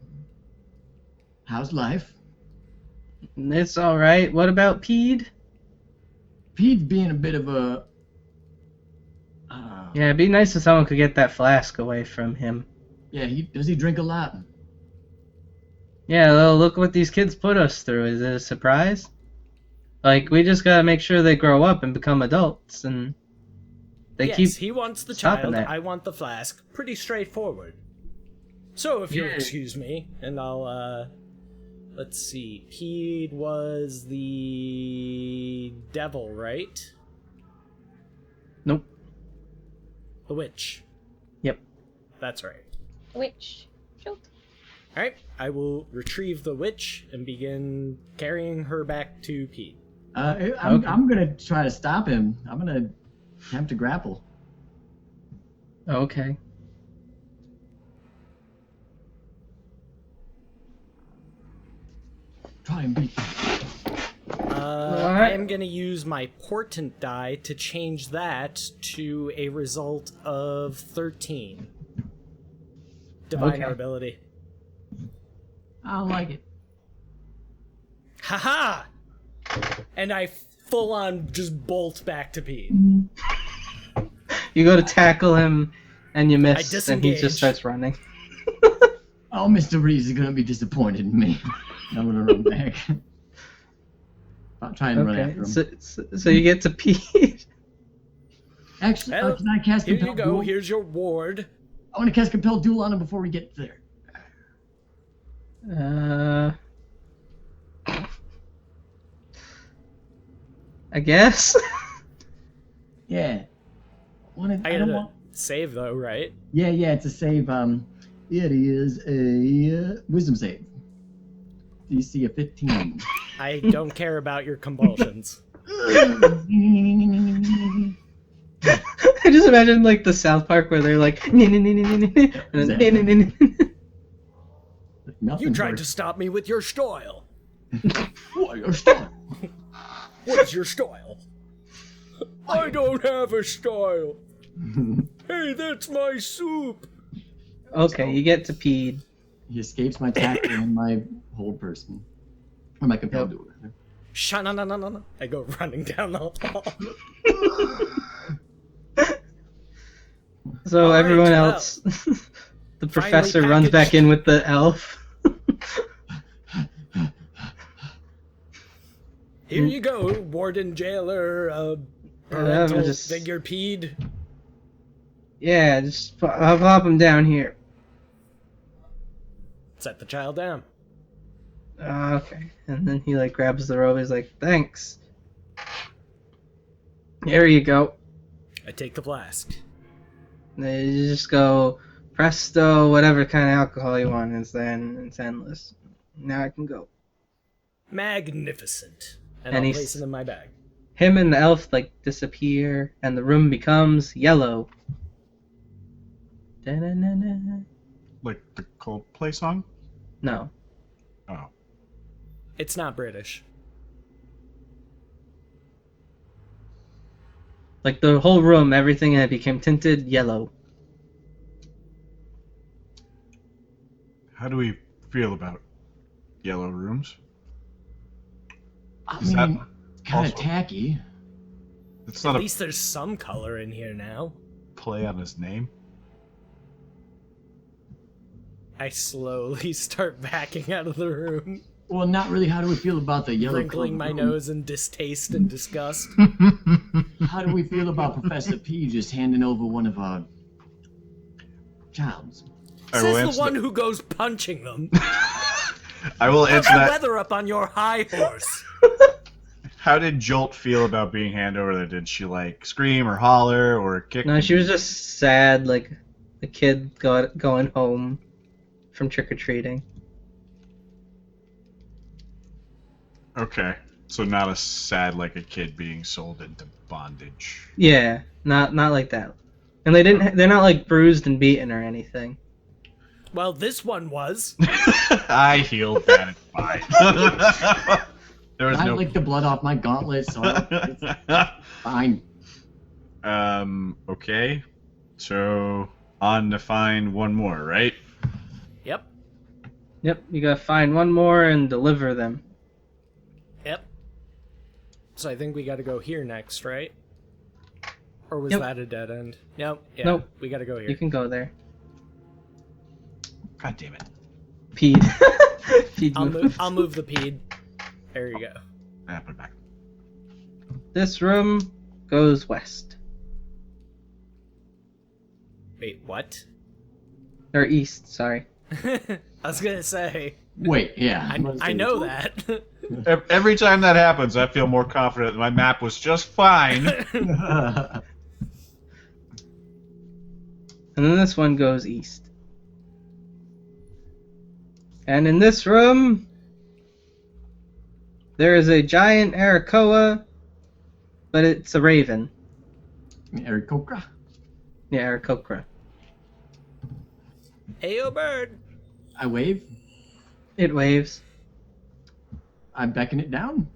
[SPEAKER 2] How's life?
[SPEAKER 4] It's all right. What about Pede?
[SPEAKER 2] Pete's being a bit of a...
[SPEAKER 4] Yeah, it'd be nice if someone could get that flask away from him.
[SPEAKER 2] Yeah, does he drink a lot?
[SPEAKER 4] Yeah, well, look what these kids put us through. Is it a surprise? Like, we just gotta make sure they grow up and become adults, and they
[SPEAKER 1] Yes,
[SPEAKER 4] keep
[SPEAKER 1] he wants the
[SPEAKER 4] stopping
[SPEAKER 1] child.
[SPEAKER 4] that.
[SPEAKER 1] I want the flask. Pretty straightforward. So, if you'll
[SPEAKER 4] Yeah.
[SPEAKER 1] excuse me, and I'll, let's see. Pede was the devil, right?
[SPEAKER 4] Nope.
[SPEAKER 1] The witch.
[SPEAKER 4] Yep.
[SPEAKER 1] That's right.
[SPEAKER 3] Which? Nope.
[SPEAKER 1] Alright, I will retrieve the witch and begin carrying her back to Pete.
[SPEAKER 2] I'm gonna try to stop him. I'm gonna attempt to grapple.
[SPEAKER 4] Okay.
[SPEAKER 2] Try and beat.
[SPEAKER 1] I am going to use my portent die to change that to a result of 13. Divine
[SPEAKER 4] Okay.
[SPEAKER 1] ability.
[SPEAKER 2] I don't like it.
[SPEAKER 1] Haha! And I full on just bolt back to Pete.
[SPEAKER 4] You go to tackle him, and you miss, and he
[SPEAKER 1] disengage.
[SPEAKER 4] just starts running.
[SPEAKER 2] Oh, Mr. Reeves is gonna be disappointed in me. I'm gonna run back. I'll try and run
[SPEAKER 4] Okay,
[SPEAKER 2] after him.
[SPEAKER 4] so you get to Pete.
[SPEAKER 2] Actually,
[SPEAKER 1] Well,
[SPEAKER 2] can I cast
[SPEAKER 1] Here
[SPEAKER 2] Compel
[SPEAKER 1] you go,
[SPEAKER 2] Duel?
[SPEAKER 1] here's your ward.
[SPEAKER 2] I want to cast Compel Duel on him before we get there.
[SPEAKER 4] I guess.
[SPEAKER 2] Yeah.
[SPEAKER 1] I gotta save though, right?
[SPEAKER 2] Yeah, it's a save. It is a wisdom save. DC of 15.
[SPEAKER 1] I don't care about your convulsions.
[SPEAKER 4] I just imagine like the South Park where they're like,
[SPEAKER 2] Exactly.
[SPEAKER 1] You tried to stop me with your style.
[SPEAKER 2] What, your style?
[SPEAKER 1] What is your style? I don't have a style. Hey, that's my soup.
[SPEAKER 4] Okay, you get to Pede.
[SPEAKER 2] He escapes my tackle and my hold person. Or am I compelled to do it?
[SPEAKER 1] Sha-na-na-na-na-na. I go running down the hall.
[SPEAKER 4] So
[SPEAKER 1] All right,
[SPEAKER 4] everyone
[SPEAKER 1] well,
[SPEAKER 4] else, the professor runs
[SPEAKER 1] packaged.
[SPEAKER 4] back in with the elf.
[SPEAKER 1] Here you go, warden, jailer, parental
[SPEAKER 4] just-
[SPEAKER 1] figure-pede.
[SPEAKER 4] Yeah, I'll plop him down here.
[SPEAKER 1] Set the child down.
[SPEAKER 4] Okay. And then he like grabs the robe. He's like, "Thanks. Here you go."
[SPEAKER 1] I take the flask.
[SPEAKER 4] And then you just go presto, whatever kind of alcohol you want. It's endless. Now I can go.
[SPEAKER 1] Magnificent. And
[SPEAKER 4] And
[SPEAKER 1] I'll
[SPEAKER 4] he's-
[SPEAKER 1] place it in my bag.
[SPEAKER 4] Him and the elf like disappear, and the room becomes yellow. Da-na-na-na.
[SPEAKER 5] Like the Coldplay song?
[SPEAKER 4] No.
[SPEAKER 5] Oh.
[SPEAKER 1] It's not British.
[SPEAKER 4] Like the whole room, everything in it became tinted yellow.
[SPEAKER 5] How do we feel about yellow rooms?
[SPEAKER 2] I
[SPEAKER 5] Is that
[SPEAKER 2] mean, kind of
[SPEAKER 5] also-
[SPEAKER 2] tacky.
[SPEAKER 5] It's
[SPEAKER 1] At
[SPEAKER 5] not a
[SPEAKER 1] least there's some color in here now.
[SPEAKER 5] play on his name.
[SPEAKER 1] I slowly start backing out of the room,
[SPEAKER 2] Well, not really. How do we feel about the yellow
[SPEAKER 1] wrinkling my
[SPEAKER 2] room?
[SPEAKER 1] nose in distaste and disgust.
[SPEAKER 2] How do we feel about Professor P just handing over one of our childs?
[SPEAKER 5] I will
[SPEAKER 1] Says
[SPEAKER 5] answer
[SPEAKER 1] the one who goes punching them.
[SPEAKER 5] I will
[SPEAKER 1] How's
[SPEAKER 5] answer
[SPEAKER 1] the
[SPEAKER 5] that.
[SPEAKER 1] weather up on your high horse?
[SPEAKER 5] How did Jolt feel about being handed over there? Did she like scream or holler or kick?
[SPEAKER 4] No, she was just sad, like a kid going home from trick or treating.
[SPEAKER 5] Okay, so not as sad like a kid being sold into bondage.
[SPEAKER 4] Yeah, not like that. And they're not like bruised and beaten or anything.
[SPEAKER 1] Well, this one was.
[SPEAKER 5] I healed that. It's fine. There was
[SPEAKER 2] I
[SPEAKER 5] no.
[SPEAKER 2] licked the blood off my gauntlet, so it's fine.
[SPEAKER 5] Okay. So on to find one more, right?
[SPEAKER 1] Yep.
[SPEAKER 4] Yep, you gotta find one more and deliver them.
[SPEAKER 1] Yep. So I think we gotta go here next, right? Or was
[SPEAKER 4] Yep.
[SPEAKER 1] that a dead end? Nope. Yeah,
[SPEAKER 4] Nope.
[SPEAKER 1] we gotta go here.
[SPEAKER 4] You can go there.
[SPEAKER 5] God damn it.
[SPEAKER 4] Pete. Pete
[SPEAKER 1] I'll move the pede. There you go.
[SPEAKER 5] I put it back.
[SPEAKER 4] This room goes west.
[SPEAKER 1] Wait, what?
[SPEAKER 4] Or east, sorry.
[SPEAKER 1] I was gonna say.
[SPEAKER 2] Wait, yeah.
[SPEAKER 1] I know that.
[SPEAKER 5] Every time that happens, I feel more confident that my map was just fine.
[SPEAKER 2] that.
[SPEAKER 4] And then this one goes east. And in this room, there is a giant Arakoa, but it's a raven.
[SPEAKER 2] Eric Kokra.
[SPEAKER 4] Yeah, Arakokra.
[SPEAKER 1] Ayo, bird.
[SPEAKER 2] I wave.
[SPEAKER 4] It waves.
[SPEAKER 2] I beckon it down.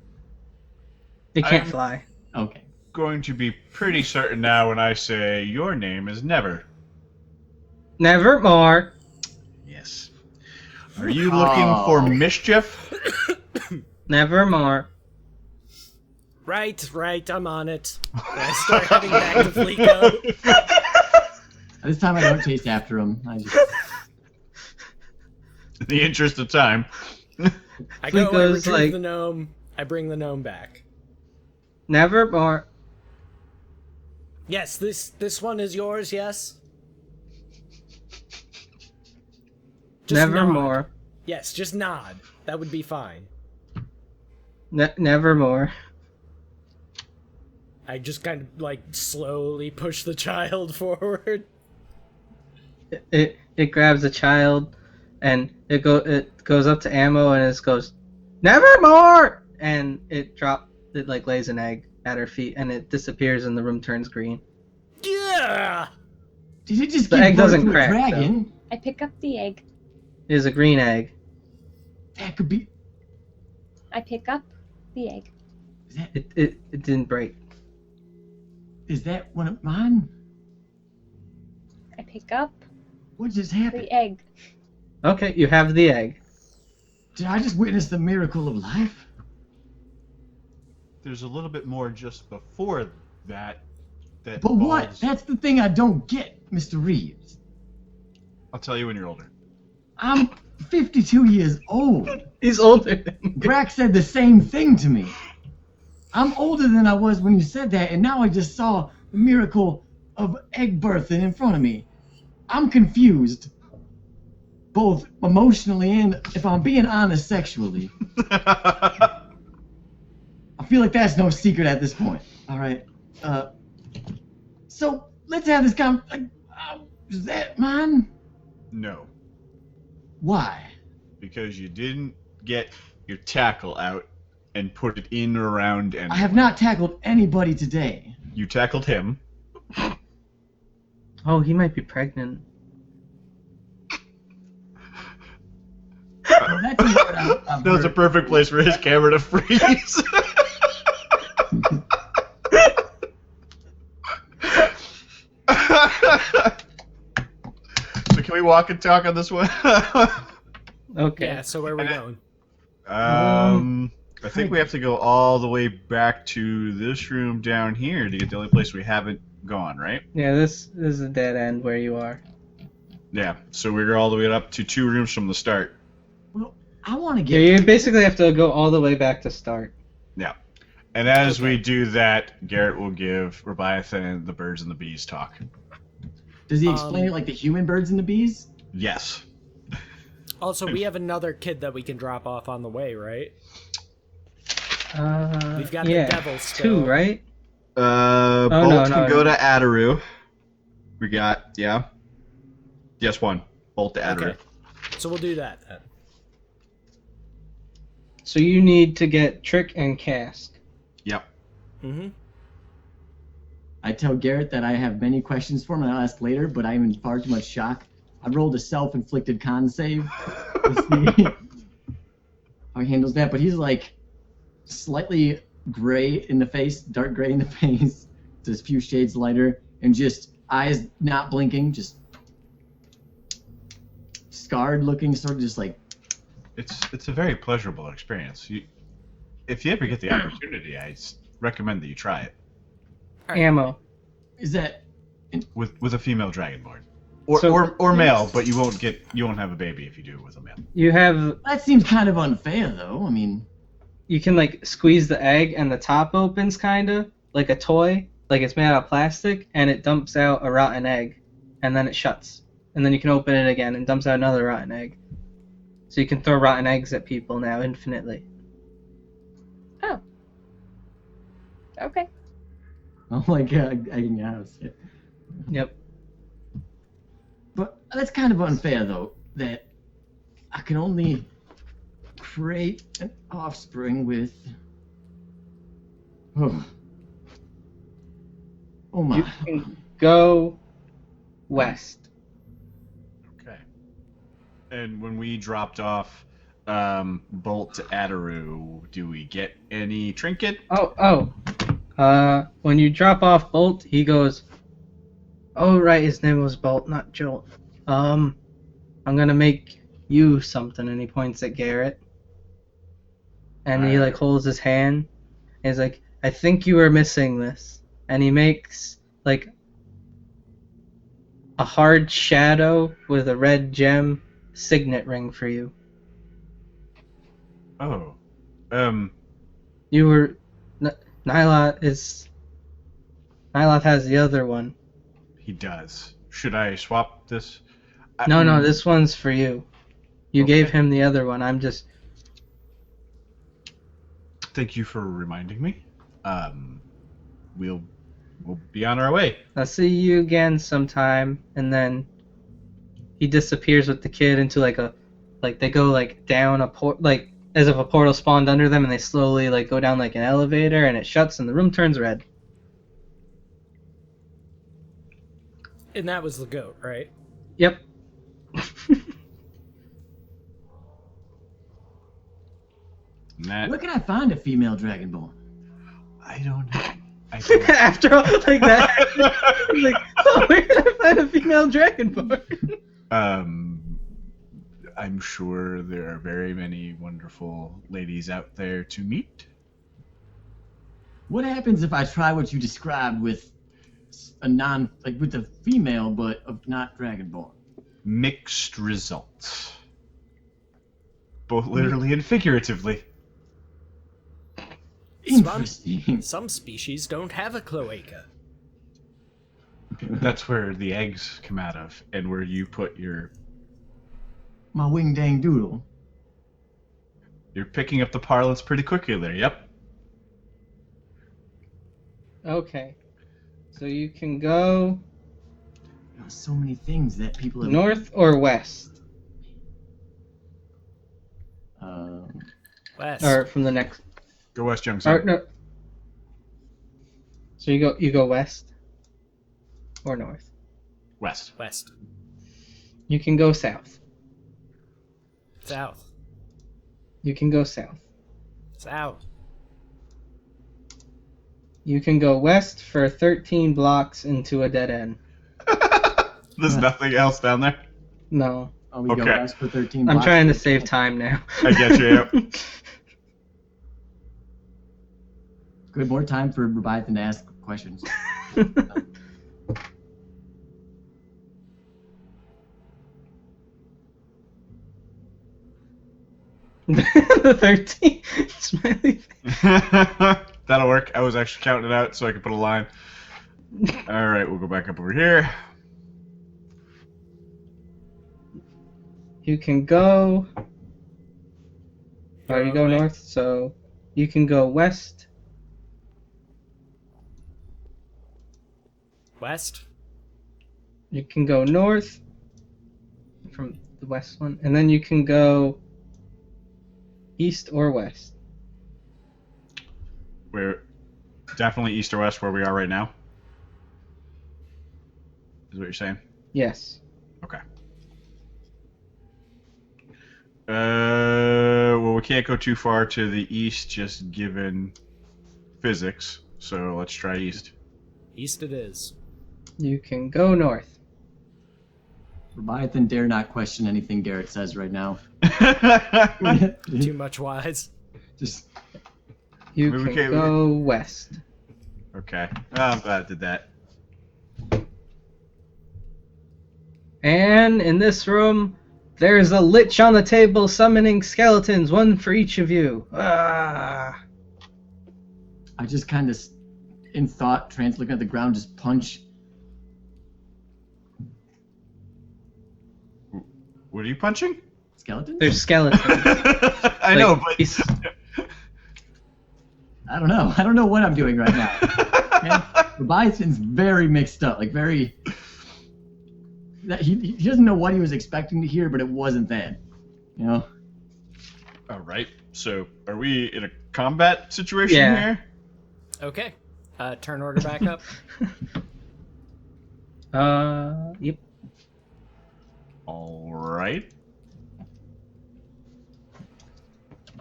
[SPEAKER 4] It can't
[SPEAKER 5] I'm-
[SPEAKER 4] fly.
[SPEAKER 2] Okay.
[SPEAKER 5] Going to be pretty certain now when I say your name is Never.
[SPEAKER 4] Nevermore.
[SPEAKER 5] Yes. Are you looking for mischief?
[SPEAKER 4] Nevermore.
[SPEAKER 1] Right, I'm on it. And I start heading back to Fleeko.
[SPEAKER 2] This time I don't chase after him. I just
[SPEAKER 5] In the interest of time.
[SPEAKER 1] I go, I
[SPEAKER 4] Fleeko's
[SPEAKER 1] retrieve
[SPEAKER 4] like-
[SPEAKER 1] the gnome, I bring the gnome back.
[SPEAKER 4] Nevermore.
[SPEAKER 1] Yes, this one is yours, yes? Just
[SPEAKER 4] Nevermore.
[SPEAKER 1] nod. Yes, just nod. That would be fine.
[SPEAKER 4] Nevermore.
[SPEAKER 1] I just kind of like slowly push the child forward.
[SPEAKER 4] It grabs a child, and it goes up to ammo, and it goes, Nevermore! And it like lays an egg at her feet, and it disappears, and the room turns green.
[SPEAKER 1] Yeah.
[SPEAKER 2] did it just
[SPEAKER 4] The
[SPEAKER 2] give
[SPEAKER 4] egg
[SPEAKER 2] birth
[SPEAKER 4] doesn't
[SPEAKER 2] to a
[SPEAKER 4] crack,
[SPEAKER 2] dragon?
[SPEAKER 3] I pick up the egg.
[SPEAKER 4] It is a green egg.
[SPEAKER 2] That could be.
[SPEAKER 3] I pick up the egg.
[SPEAKER 4] It didn't break.
[SPEAKER 2] Is that one of mine?
[SPEAKER 3] I pick up
[SPEAKER 2] What just happened?
[SPEAKER 3] the egg.
[SPEAKER 4] Okay, you have the egg.
[SPEAKER 2] Did I just witness the miracle of life?
[SPEAKER 5] There's a little bit more just before that. That
[SPEAKER 2] But what?
[SPEAKER 5] involves-
[SPEAKER 2] That's the thing I don't get, Mr. Reeves.
[SPEAKER 5] I'll tell you when you're older.
[SPEAKER 2] I'm 52 years old.
[SPEAKER 4] He's older than me.
[SPEAKER 2] Brack said the same thing to me. I'm older than I was when you said that, and now I just saw the miracle of egg birthing in front of me. I'm confused. Both emotionally and, if I'm being honest, sexually. I feel like that's no secret at this point. All right. So let's have this is that mine?
[SPEAKER 5] No,
[SPEAKER 2] Why?
[SPEAKER 5] because you didn't get your tackle out and put it in or around, and
[SPEAKER 2] I have not tackled anybody today.
[SPEAKER 5] you tackled him.
[SPEAKER 4] Oh, he might be pregnant.
[SPEAKER 2] Well, that's a word I've
[SPEAKER 5] That was a
[SPEAKER 2] heard.
[SPEAKER 5] perfect place for his camera to freeze. So can we walk and talk on this one?
[SPEAKER 4] Okay.
[SPEAKER 1] Yeah, so where are we going?
[SPEAKER 5] I think we have to go all the way back to this room down here to get the only place we haven't gone, right?
[SPEAKER 4] Yeah, this is a dead end where you are.
[SPEAKER 5] Yeah, so we're all the way up to 2 rooms from the start.
[SPEAKER 2] Well, I want to
[SPEAKER 4] Yeah,
[SPEAKER 2] get.
[SPEAKER 4] you basically have to go all the way back to start.
[SPEAKER 5] And as we do that, Garrett will give Rebiathan and the birds and the bees talk.
[SPEAKER 2] Does he explain it like the human birds and the bees?
[SPEAKER 5] Yes.
[SPEAKER 1] Also, we have another kid that we can drop off on the way, right? We've got
[SPEAKER 4] yeah,
[SPEAKER 1] the devil still.
[SPEAKER 4] 2, right?
[SPEAKER 5] Bolt
[SPEAKER 4] no,
[SPEAKER 5] can
[SPEAKER 4] no.
[SPEAKER 5] go to Adaru. We got, yeah. Yes, 1. Bolt to Adaru.
[SPEAKER 1] Okay. So we'll do that then.
[SPEAKER 4] So you need to get Trick and Cask.
[SPEAKER 5] Yep.
[SPEAKER 1] Mm-hmm.
[SPEAKER 2] I tell Garrett that I have many questions for him and I'll ask later, but I'm in far too much shock. I rolled a self-inflicted con save to see how he handles that, but he's like slightly gray in the face, dark gray in the face, just a few shades lighter, and just eyes not blinking, just scarred looking, sort of just like.
[SPEAKER 5] It's a very pleasurable experience. If you ever get the opportunity, I recommend that you try it
[SPEAKER 4] Ammo.
[SPEAKER 2] Is that.
[SPEAKER 5] with a female dragonborn, or
[SPEAKER 4] So-
[SPEAKER 5] or male, but you won't have a baby if you do it with a male.
[SPEAKER 4] You have
[SPEAKER 2] That seems kind of unfair, though. I mean.
[SPEAKER 4] you can like squeeze the egg and the top opens kinda like a toy, like it's made out of plastic, and it dumps out a rotten egg, and then it shuts, and then you can open it again and dumps out another rotten egg. So you can throw rotten eggs at people now infinitely.
[SPEAKER 3] Oh. Okay.
[SPEAKER 2] Oh my god, I can house it.
[SPEAKER 4] Yep.
[SPEAKER 2] But that's kind of unfair, though, that I can only create an offspring with. Oh. Oh my.
[SPEAKER 4] You can go west.
[SPEAKER 5] Okay. And when we dropped off Bolt to Adaru, do we get any trinket?
[SPEAKER 4] When you drop off Bolt, he goes, oh right, his name was Bolt, not Jolt. I'm gonna make you something, and he points at Garrett. And he like holds his hand, and he's like, I think you were missing this. And he makes like a hard shadow with a red gem signet ring for you.
[SPEAKER 5] Oh.
[SPEAKER 4] You were Nyloth has the other one.
[SPEAKER 5] He does. Should I swap this?
[SPEAKER 4] No, this one's for you. You
[SPEAKER 5] Okay.
[SPEAKER 4] gave him the other one. I'm just
[SPEAKER 5] Thank you for reminding me. We'll be on our way.
[SPEAKER 4] I'll see you again sometime, and then he disappears with the kid into they go like down a like as if a portal spawned under them, and they slowly like go down like an elevator, and it shuts, and the room turns red.
[SPEAKER 1] And that was the goat, right?
[SPEAKER 4] Yep.
[SPEAKER 5] And that,
[SPEAKER 2] Where can I find a female dragonborn?
[SPEAKER 5] I don't know. I don't
[SPEAKER 4] After all like that, he's like, oh, where can I find a female dragonborn?
[SPEAKER 5] I'm sure there are very many wonderful ladies out there to meet.
[SPEAKER 2] What happens if I try what you described with with a female but not dragonborn?
[SPEAKER 5] Mixed results. Both literally and figuratively.
[SPEAKER 2] Interesting.
[SPEAKER 1] Some species don't have a cloaca.
[SPEAKER 5] That's where the eggs come out of, and where you put your...
[SPEAKER 2] My wing dang doodle.
[SPEAKER 5] You're picking up the parlance pretty quickly there, yep.
[SPEAKER 4] Okay. So you can go
[SPEAKER 2] There's so many things that people have.
[SPEAKER 4] north or west?
[SPEAKER 1] West.
[SPEAKER 4] Or from the next...
[SPEAKER 5] Go west, young
[SPEAKER 4] Or,
[SPEAKER 5] son.
[SPEAKER 4] no. So you go west or north?
[SPEAKER 5] West.
[SPEAKER 1] West.
[SPEAKER 4] You can go south.
[SPEAKER 1] South.
[SPEAKER 4] You can go south.
[SPEAKER 1] South.
[SPEAKER 4] You can go west for 13 blocks into a dead end.
[SPEAKER 5] There's nothing else down there?
[SPEAKER 4] No.
[SPEAKER 2] Oh, we go
[SPEAKER 5] Okay.
[SPEAKER 2] west for 13
[SPEAKER 4] I'm
[SPEAKER 2] blocks.
[SPEAKER 4] trying to save time now.
[SPEAKER 5] I get you, yep.
[SPEAKER 2] Good, more time for Leviathan to ask questions.
[SPEAKER 4] The 13 smiley face.
[SPEAKER 5] That'll work. I was actually counting it out so I could put a line. Alright, we'll go back up over here.
[SPEAKER 4] You can go.
[SPEAKER 1] Your
[SPEAKER 4] You
[SPEAKER 1] own
[SPEAKER 4] go
[SPEAKER 1] way.
[SPEAKER 4] north, so you can go west.
[SPEAKER 1] West.
[SPEAKER 4] You can go north from the west one, and then you can go east or west.
[SPEAKER 5] We're definitely east or west where we are right now. Is what you're saying?
[SPEAKER 4] Yes.
[SPEAKER 5] Okay. Well, we can't go too far to the east just given physics, so let's try east.
[SPEAKER 1] East it is.
[SPEAKER 4] You can go north.
[SPEAKER 2] Leviathan dare not question anything Garrett says right now.
[SPEAKER 1] Too much wise.
[SPEAKER 2] Just
[SPEAKER 4] You
[SPEAKER 5] Maybe we
[SPEAKER 4] can
[SPEAKER 5] can't-
[SPEAKER 4] go west.
[SPEAKER 5] Okay. Oh, I'm glad I did that.
[SPEAKER 4] And in this room, there's a lich on the table summoning skeletons, one for each of you. Ah.
[SPEAKER 2] I just kind of, in thought, looking at the ground, just punch.
[SPEAKER 5] What are you punching?
[SPEAKER 2] Skeletons?
[SPEAKER 4] There's skeletons.
[SPEAKER 5] I know,
[SPEAKER 4] Like,
[SPEAKER 5] but...
[SPEAKER 4] he's-
[SPEAKER 2] I don't know. I don't know what I'm doing right now. Okay? Leviathan's very mixed up. Like, very... He doesn't know what he was expecting to hear, but it wasn't that. You know?
[SPEAKER 5] Alright, so are we in a combat situation
[SPEAKER 4] Yeah.
[SPEAKER 5] here?
[SPEAKER 1] Okay. Turn order back up.
[SPEAKER 4] Yep.
[SPEAKER 5] Alright.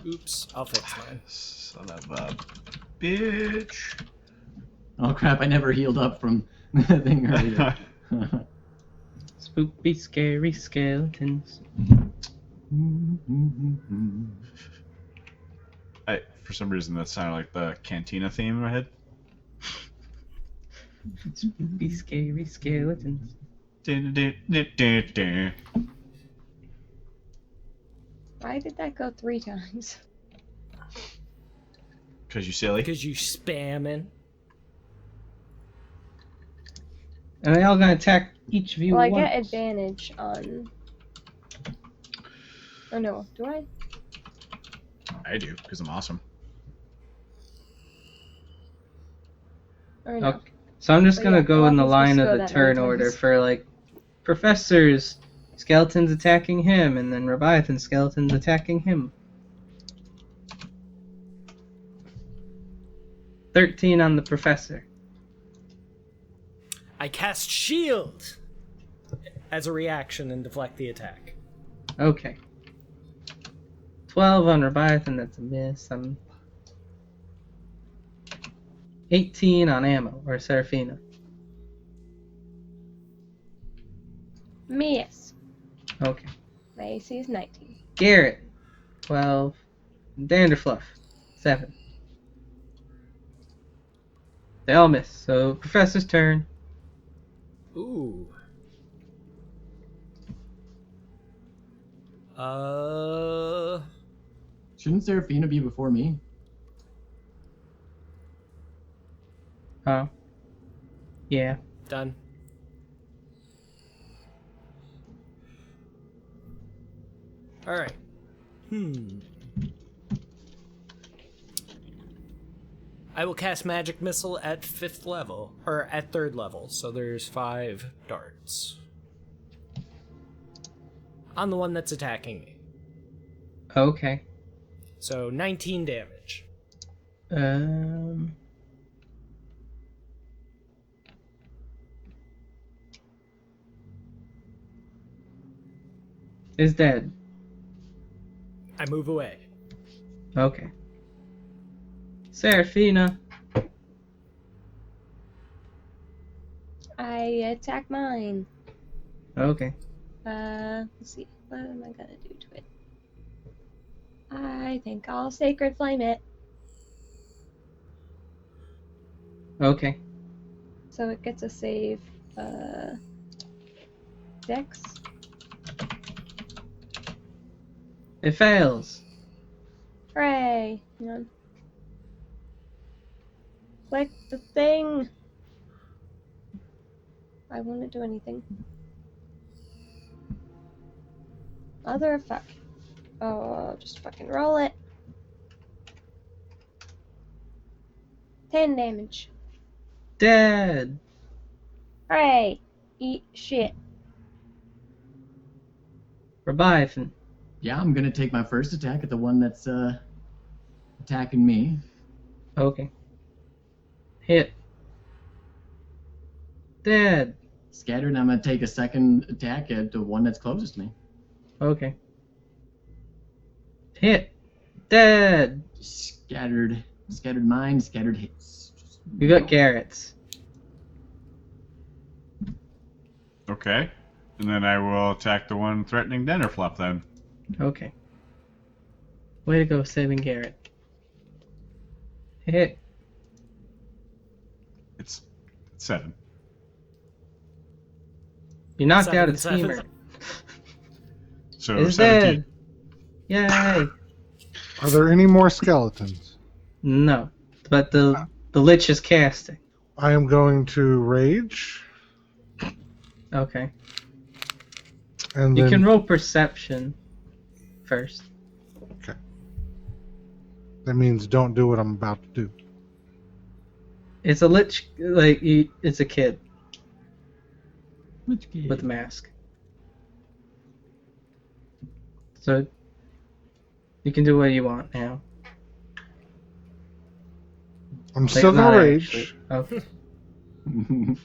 [SPEAKER 1] Oops. I'll fix mine.
[SPEAKER 5] Son of a bitch.
[SPEAKER 2] Oh, crap. I never healed up from the thing earlier.
[SPEAKER 4] Spooky, scary skeletons.
[SPEAKER 5] For some reason, that sounded like the Cantina theme in my head.
[SPEAKER 4] Spooky, scary skeletons.
[SPEAKER 3] Why did that go 3 times?
[SPEAKER 5] Because you silly.
[SPEAKER 1] Because you spamming.
[SPEAKER 4] And they all gonna attack each of you
[SPEAKER 3] Well, I
[SPEAKER 4] at
[SPEAKER 3] get
[SPEAKER 4] once.
[SPEAKER 3] advantage on. Or no, do I?
[SPEAKER 5] I do, because I'm awesome.
[SPEAKER 3] Or no?
[SPEAKER 4] Okay. So I'm just
[SPEAKER 3] But
[SPEAKER 4] gonna
[SPEAKER 3] yeah,
[SPEAKER 4] go
[SPEAKER 3] well,
[SPEAKER 4] in the
[SPEAKER 3] I'm supposed
[SPEAKER 4] line
[SPEAKER 3] to
[SPEAKER 4] of
[SPEAKER 3] go
[SPEAKER 4] the
[SPEAKER 3] that
[SPEAKER 4] turn
[SPEAKER 3] many
[SPEAKER 4] order
[SPEAKER 3] times.
[SPEAKER 4] for like Professor's skeletons attacking him, and then Leviathan skeletons attacking him. 13 on the Professor.
[SPEAKER 1] I cast shield as a reaction and deflect the attack.
[SPEAKER 4] Okay. 12 on Leviathan, that's a miss. 18 on Ammo, or Seraphina.
[SPEAKER 3] Miss.
[SPEAKER 4] Okay.
[SPEAKER 3] My AC is 19.
[SPEAKER 4] Garrett, 12. Danderfluff, 7. They all miss, so Professor's turn.
[SPEAKER 1] Ooh.
[SPEAKER 2] Shouldn't Seraphina be before me?
[SPEAKER 4] Oh. Yeah.
[SPEAKER 1] Done. All right. I will cast Magic Missile at 5th level, or at 3rd level, so there's 5 darts. On the one that's attacking me.
[SPEAKER 4] Okay.
[SPEAKER 1] So 19 damage.
[SPEAKER 4] Is dead.
[SPEAKER 1] I move away.
[SPEAKER 4] Okay. Seraphina.
[SPEAKER 3] I attack mine.
[SPEAKER 4] Okay.
[SPEAKER 3] Let's see. What am I gonna do to it? I think I'll Sacred Flame it.
[SPEAKER 4] Okay.
[SPEAKER 3] So it gets a save. Dex.
[SPEAKER 4] It fails.
[SPEAKER 3] Hooray! Hang on. Click the thing. I won't do anything. Mother of fuck. Oh, I'll just fucking roll it. 10 damage.
[SPEAKER 4] Dead.
[SPEAKER 3] Hooray! Eat shit.
[SPEAKER 4] Leviathan.
[SPEAKER 2] Yeah, I'm gonna take my first attack at the one that's attacking me.
[SPEAKER 4] Okay. Hit. Dead.
[SPEAKER 2] Scattered, and I'm gonna take a second attack at the one that's closest to me.
[SPEAKER 4] Okay. Hit. Dead.
[SPEAKER 2] Scattered mind, scattered hits.
[SPEAKER 4] You got Garrett's.
[SPEAKER 5] Okay. And then I will attack the one threatening Dennerfluff then.
[SPEAKER 4] Okay. Way to go, saving Garrett. Hit.
[SPEAKER 5] It's 7.
[SPEAKER 4] You knocked out a
[SPEAKER 1] 7.
[SPEAKER 4] teamer.
[SPEAKER 5] So
[SPEAKER 4] It's
[SPEAKER 5] 17.
[SPEAKER 4] dead. Yay.
[SPEAKER 6] Are there any more skeletons?
[SPEAKER 4] No. But the Lich is casting.
[SPEAKER 6] I am going to rage,
[SPEAKER 4] Okay.
[SPEAKER 6] and
[SPEAKER 4] You
[SPEAKER 6] then
[SPEAKER 4] can roll perception first.
[SPEAKER 6] that means don't do what I'm about to do.
[SPEAKER 4] It's a Lich, like, it's a kid
[SPEAKER 2] Which kid?
[SPEAKER 4] with a mask. So, you can do what you want now.
[SPEAKER 6] I'm
[SPEAKER 4] Like,
[SPEAKER 6] still gonna
[SPEAKER 4] not
[SPEAKER 6] rage,
[SPEAKER 4] actually. Okay.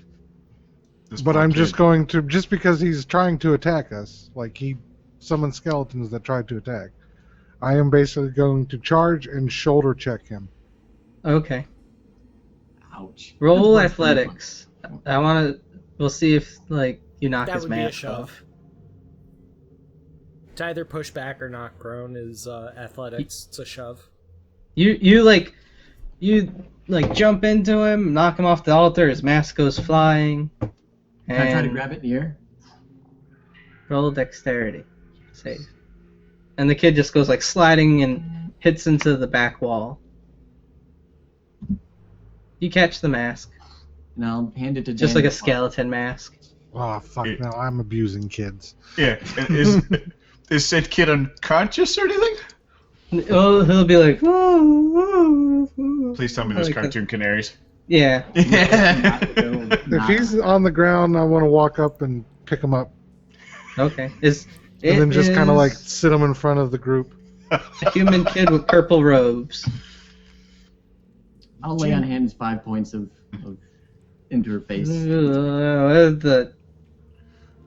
[SPEAKER 5] This
[SPEAKER 6] but
[SPEAKER 5] poor
[SPEAKER 6] I'm
[SPEAKER 5] kid.
[SPEAKER 6] just going to, just because he's trying to attack us, like he summoned skeletons that tried to attack, I am basically going to charge and shoulder check him.
[SPEAKER 4] Okay.
[SPEAKER 2] Ouch.
[SPEAKER 4] Roll
[SPEAKER 2] That's worse than
[SPEAKER 4] athletics. We'll see if, like, you knock
[SPEAKER 1] That
[SPEAKER 4] his
[SPEAKER 1] would be a
[SPEAKER 4] mask
[SPEAKER 1] shove.
[SPEAKER 4] off.
[SPEAKER 1] To either push back or knock prone is athletics. It's a shove.
[SPEAKER 4] You jump into him, knock him off the altar, his mask goes flying.
[SPEAKER 2] Can I try to
[SPEAKER 4] and
[SPEAKER 2] grab it in the air?
[SPEAKER 4] roll dexterity. Save. And the kid just goes like sliding and hits into the back wall. You catch the mask.
[SPEAKER 2] And I'll hand it to
[SPEAKER 4] Just like a
[SPEAKER 2] Daniel.
[SPEAKER 4] skeleton mask.
[SPEAKER 6] Oh fuck! No, I'm abusing kids.
[SPEAKER 5] Yeah. Is said kid unconscious or anything?
[SPEAKER 4] Oh, he'll be like, "Whoa."
[SPEAKER 5] Please tell me there's
[SPEAKER 4] Like a-
[SPEAKER 5] cartoon canaries.
[SPEAKER 4] Yeah.
[SPEAKER 6] If he's on the ground, I want to walk up and pick him up,
[SPEAKER 4] Okay.
[SPEAKER 6] and then just kind of like sit him in front of the group.
[SPEAKER 4] a human kid with purple robes.
[SPEAKER 2] I'll lay on hands 5 points of into her face.
[SPEAKER 4] The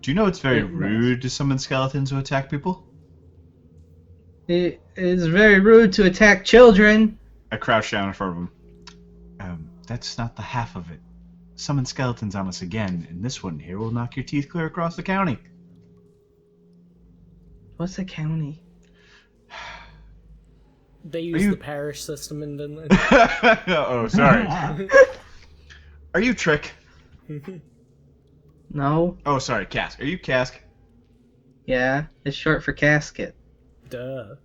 [SPEAKER 5] Do you know it's very
[SPEAKER 4] Yeah, nice.
[SPEAKER 5] rude to summon skeletons who attack people?
[SPEAKER 4] It is very rude to attack children.
[SPEAKER 5] I crouch down in front of him. That's not the half of it. Summon skeletons on us again, and this one here will knock your teeth clear across the county.
[SPEAKER 4] What's a county?
[SPEAKER 1] They use
[SPEAKER 5] you-
[SPEAKER 1] the parish system in Vinland.
[SPEAKER 5] Oh, sorry. Are you Trick?
[SPEAKER 4] No.
[SPEAKER 5] Oh, sorry, Cask. Are you Cask?
[SPEAKER 4] Yeah, it's short for casket.
[SPEAKER 1] Duh.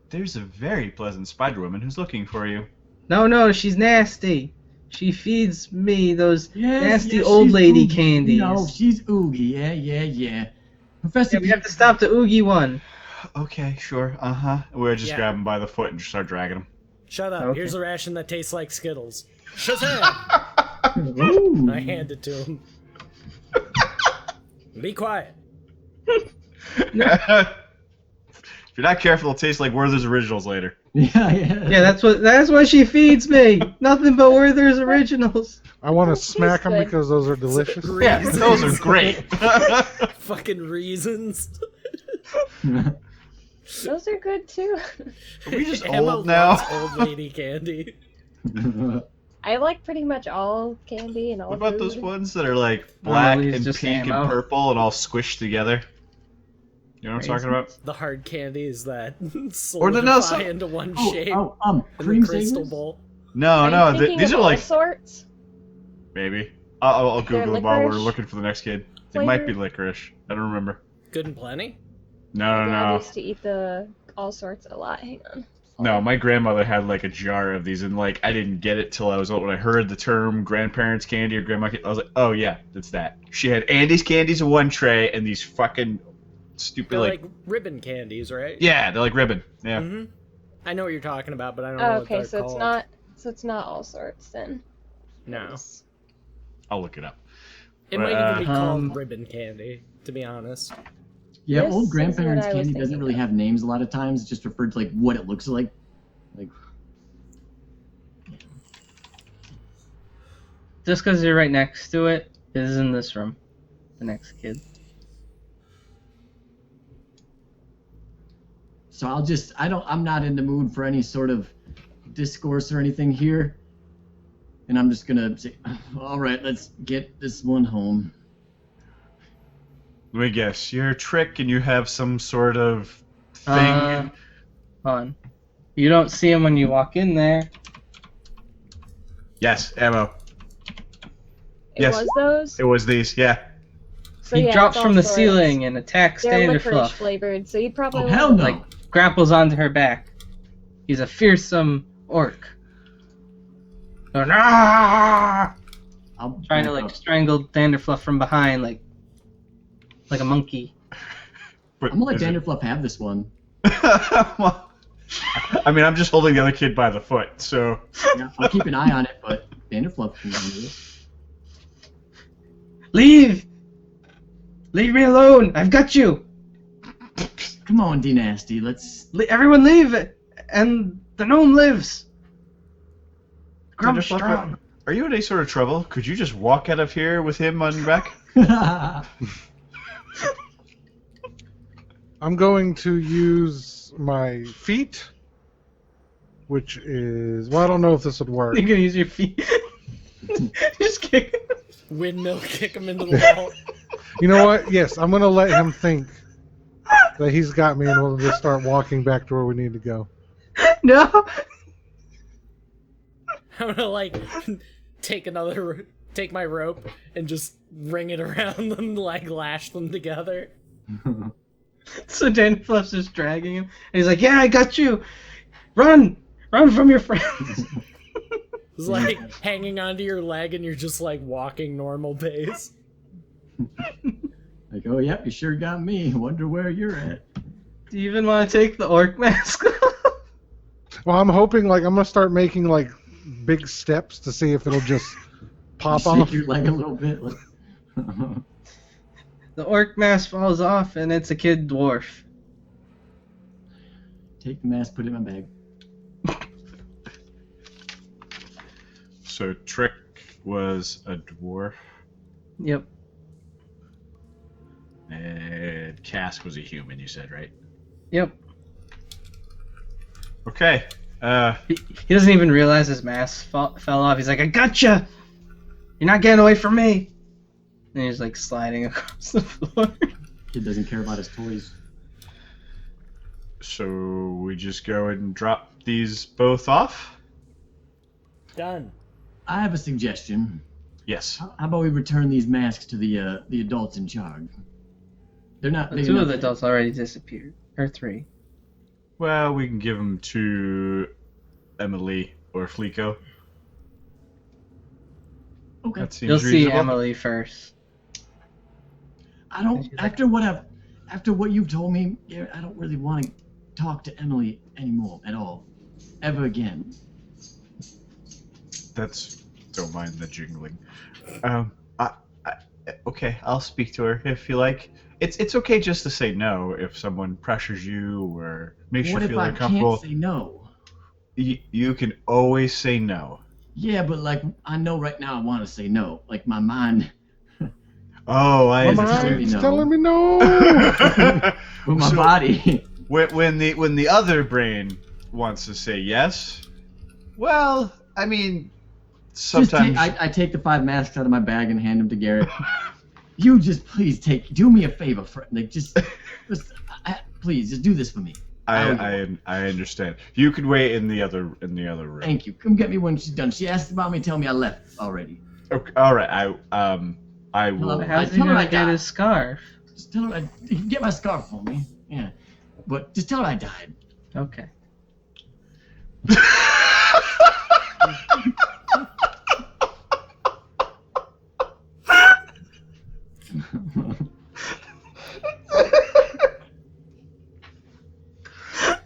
[SPEAKER 5] There's a very pleasant spider woman who's looking for you.
[SPEAKER 4] No, she's nasty. She feeds me those
[SPEAKER 2] Yes,
[SPEAKER 4] nasty
[SPEAKER 2] yes,
[SPEAKER 4] old
[SPEAKER 2] she's
[SPEAKER 4] lady
[SPEAKER 2] Oogie.
[SPEAKER 4] candies.
[SPEAKER 2] No, she's Oogie. Yeah. Professor.
[SPEAKER 4] Yeah, we have to stop the Oogie one.
[SPEAKER 5] Okay, sure. We'll just
[SPEAKER 1] Yeah.
[SPEAKER 5] grab him by the foot and just start dragging him.
[SPEAKER 1] Shut up.
[SPEAKER 4] Okay.
[SPEAKER 1] Here's a ration that tastes like Skittles. Shazam!
[SPEAKER 2] Ooh.
[SPEAKER 1] I hand it to him. Be quiet.
[SPEAKER 5] If you're not careful, it'll taste like Werther's Originals later.
[SPEAKER 2] Yeah.
[SPEAKER 4] Yeah, that's what she feeds me. Nothing but Werther's Originals.
[SPEAKER 6] I want to
[SPEAKER 3] Tastes
[SPEAKER 6] smack them
[SPEAKER 3] good.
[SPEAKER 6] because those are delicious.
[SPEAKER 5] Yeah, those are great.
[SPEAKER 1] Fucking reasons.
[SPEAKER 3] Those are good too.
[SPEAKER 5] Are we just
[SPEAKER 1] Emma
[SPEAKER 5] old now?
[SPEAKER 1] loves old lady candy.
[SPEAKER 3] I like pretty much all candy and all
[SPEAKER 5] What about
[SPEAKER 3] food.
[SPEAKER 5] those ones that are like black
[SPEAKER 4] these
[SPEAKER 5] and
[SPEAKER 4] just
[SPEAKER 5] pink
[SPEAKER 4] ammo.
[SPEAKER 5] and purple and all squished together? You know what I'm talking about?
[SPEAKER 1] The hard candies that
[SPEAKER 5] Or
[SPEAKER 1] solidify
[SPEAKER 5] the no,
[SPEAKER 1] into one shape
[SPEAKER 2] Oh,
[SPEAKER 1] in
[SPEAKER 2] cream
[SPEAKER 1] the crystal
[SPEAKER 2] savers?
[SPEAKER 1] bowl.
[SPEAKER 5] No,
[SPEAKER 3] Are
[SPEAKER 5] no,
[SPEAKER 3] you thinking
[SPEAKER 5] these
[SPEAKER 3] of
[SPEAKER 5] are
[SPEAKER 3] all
[SPEAKER 5] like
[SPEAKER 3] sorts.
[SPEAKER 5] maybe. I'll
[SPEAKER 3] They're
[SPEAKER 5] Google them while we're
[SPEAKER 3] licorice
[SPEAKER 5] looking for the next kid. It might be
[SPEAKER 3] flavored?
[SPEAKER 5] licorice. I don't remember.
[SPEAKER 1] Good and plenty.
[SPEAKER 5] No,
[SPEAKER 3] My dad
[SPEAKER 5] no.
[SPEAKER 3] used to eat the all sorts a lot. Hang on.
[SPEAKER 5] No, my grandmother had like a jar of these, and like I didn't get it till I was old. When I heard the term grandparents' candy or grandma candy, I was like, oh yeah, that's that. She had Andy's candies in one tray and these fucking stupid
[SPEAKER 1] They're
[SPEAKER 5] like,
[SPEAKER 1] like ribbon candies, right?
[SPEAKER 5] yeah, they're like ribbon. Yeah.
[SPEAKER 1] hmm I know what you're talking about, but I don't know
[SPEAKER 3] Oh,
[SPEAKER 1] what
[SPEAKER 3] okay,
[SPEAKER 1] they're
[SPEAKER 3] so
[SPEAKER 1] called.
[SPEAKER 3] it's not all sorts then.
[SPEAKER 1] No.
[SPEAKER 3] It's-
[SPEAKER 5] I'll look it up.
[SPEAKER 1] It might even be
[SPEAKER 4] Um,
[SPEAKER 1] called ribbon candy, to be honest.
[SPEAKER 2] Yeah,
[SPEAKER 3] This
[SPEAKER 2] old
[SPEAKER 3] is
[SPEAKER 2] grandparents'
[SPEAKER 3] what I was
[SPEAKER 2] candy doesn't
[SPEAKER 3] thinking
[SPEAKER 2] really
[SPEAKER 3] of.
[SPEAKER 2] have names a lot of times. It's just referred to like what it looks like. Like
[SPEAKER 4] Just because you're right next to it is in this room. The next kid.
[SPEAKER 2] so I'm not in the mood for any sort of discourse or anything here. And I'm just gonna say, all right, let's get this one home.
[SPEAKER 5] Let me guess. You're a Trick, and you have some sort of thing.
[SPEAKER 4] Hold on. You don't see him when you walk in there.
[SPEAKER 5] Yes, ammo.
[SPEAKER 3] It
[SPEAKER 5] Yes.
[SPEAKER 3] was those.
[SPEAKER 5] It was these. Yeah.
[SPEAKER 3] So
[SPEAKER 4] He
[SPEAKER 3] yeah,
[SPEAKER 4] drops
[SPEAKER 3] it's
[SPEAKER 4] from
[SPEAKER 3] all
[SPEAKER 4] the
[SPEAKER 3] sorts.
[SPEAKER 4] ceiling and attacks
[SPEAKER 3] They're licorice
[SPEAKER 4] Standerfluff.
[SPEAKER 3] flavored, so you'd probably
[SPEAKER 2] Oh
[SPEAKER 3] want
[SPEAKER 2] hell
[SPEAKER 3] to,
[SPEAKER 2] no!
[SPEAKER 4] Like, grapples onto her back. He's a fearsome orc. Going, "Ah!"
[SPEAKER 2] I'll
[SPEAKER 4] Trying to
[SPEAKER 2] back
[SPEAKER 4] like
[SPEAKER 2] up.
[SPEAKER 4] strangle Danderfluff from behind, like a monkey.
[SPEAKER 5] But
[SPEAKER 2] I'm gonna let
[SPEAKER 5] is it-
[SPEAKER 2] Danderfluff have this one.
[SPEAKER 5] Well, I mean, I'm just holding the other kid by the foot, so.
[SPEAKER 2] Yeah, I'll keep an eye on it, but Danderfluff can handle it.
[SPEAKER 4] Leave! Leave me alone! I've got you!
[SPEAKER 2] Come on, D Nasty, let's.
[SPEAKER 4] Everyone leave! And the gnome lives! Grump's
[SPEAKER 5] Danderfluff,
[SPEAKER 4] strong.
[SPEAKER 5] Are you in any sort of trouble? Could you just walk out of here with him on your back?
[SPEAKER 6] I'm going to use my feet, which is well, I don't know if this would work.
[SPEAKER 4] You're gonna use your feet. Just kick him.
[SPEAKER 1] Windmill kick him into the wall.
[SPEAKER 6] You know what? Yes, I'm gonna let him think that he's got me, and we'll just start walking back to where we need to go.
[SPEAKER 4] No!
[SPEAKER 1] I'm gonna like take my rope and just ring it around them, like lash them together.
[SPEAKER 4] So Danderfluff's just dragging him. And he's like, yeah, I got you! Run! Run from your friends!
[SPEAKER 1] It's like hanging onto your leg and you're just like walking normal pace.
[SPEAKER 2] Like, oh yep, you sure got me. Wonder where you're at.
[SPEAKER 4] Do you even want to take the orc mask off?
[SPEAKER 6] Well, I'm hoping like I'm gonna start making like big steps to see if it'll just pop
[SPEAKER 2] Shake
[SPEAKER 6] off.
[SPEAKER 2] your leg a little bit. Like...
[SPEAKER 4] The orc mask falls off and it's a kid dwarf.
[SPEAKER 2] Take the mask, put it in my bag.
[SPEAKER 5] So Trick was a dwarf,
[SPEAKER 4] Yep.
[SPEAKER 5] and Cask was a human, you said, right?
[SPEAKER 4] Yep.
[SPEAKER 5] Okay.
[SPEAKER 4] He doesn't even realize his mask fell off. He's like, I gotcha! You're not getting away from me! And he's like sliding across the floor.
[SPEAKER 2] Kid doesn't care about his toys.
[SPEAKER 5] So we just go and drop these both off?
[SPEAKER 1] Done.
[SPEAKER 2] I have a suggestion.
[SPEAKER 5] Yes.
[SPEAKER 2] How about we return these masks to the adults in charge? They're not big
[SPEAKER 4] Two
[SPEAKER 2] enough.
[SPEAKER 4] of the adults already disappeared. Or 3.
[SPEAKER 5] Well, we can give them to Emily or Fleeko.
[SPEAKER 2] Okay.
[SPEAKER 5] That seems
[SPEAKER 4] You'll see
[SPEAKER 5] reasonable.
[SPEAKER 4] Emily first.
[SPEAKER 2] I don't.
[SPEAKER 4] She's like-
[SPEAKER 2] After what you've told me, Garrett, I don't really want to talk to Emily anymore at all, ever again.
[SPEAKER 5] Don't mind the jingling. Okay, I'll speak to her if you like. It's okay just to say no if someone pressures you or makes
[SPEAKER 2] What
[SPEAKER 5] you
[SPEAKER 2] if
[SPEAKER 5] feel
[SPEAKER 2] I
[SPEAKER 5] uncomfortable.
[SPEAKER 2] can't say no?
[SPEAKER 5] You can always say no.
[SPEAKER 2] Yeah, but like I know right now I want to say no. Like my mind,
[SPEAKER 5] Oh, I
[SPEAKER 6] My
[SPEAKER 2] telling
[SPEAKER 6] mind's
[SPEAKER 2] me no.
[SPEAKER 6] telling me no.
[SPEAKER 2] with my
[SPEAKER 5] So-
[SPEAKER 2] body.
[SPEAKER 5] when the other brain wants to say yes, well, I mean, sometimes
[SPEAKER 2] I take the 5 masks out of my bag and hand them to Garrett. You just please do me a favor, like please just do this for me.
[SPEAKER 5] I understand. You could wait in the other room.
[SPEAKER 2] Thank you. Come get me when she's done. She asked about me. Tell me I left already.
[SPEAKER 5] Okay, all right. I will.
[SPEAKER 2] Hello.
[SPEAKER 4] How's he
[SPEAKER 2] tell her
[SPEAKER 4] gonna
[SPEAKER 2] I
[SPEAKER 4] get
[SPEAKER 2] died.
[SPEAKER 4] his scarf?
[SPEAKER 2] Just tell her you can get my scarf for me. Yeah, but just tell her I died.
[SPEAKER 4] Okay.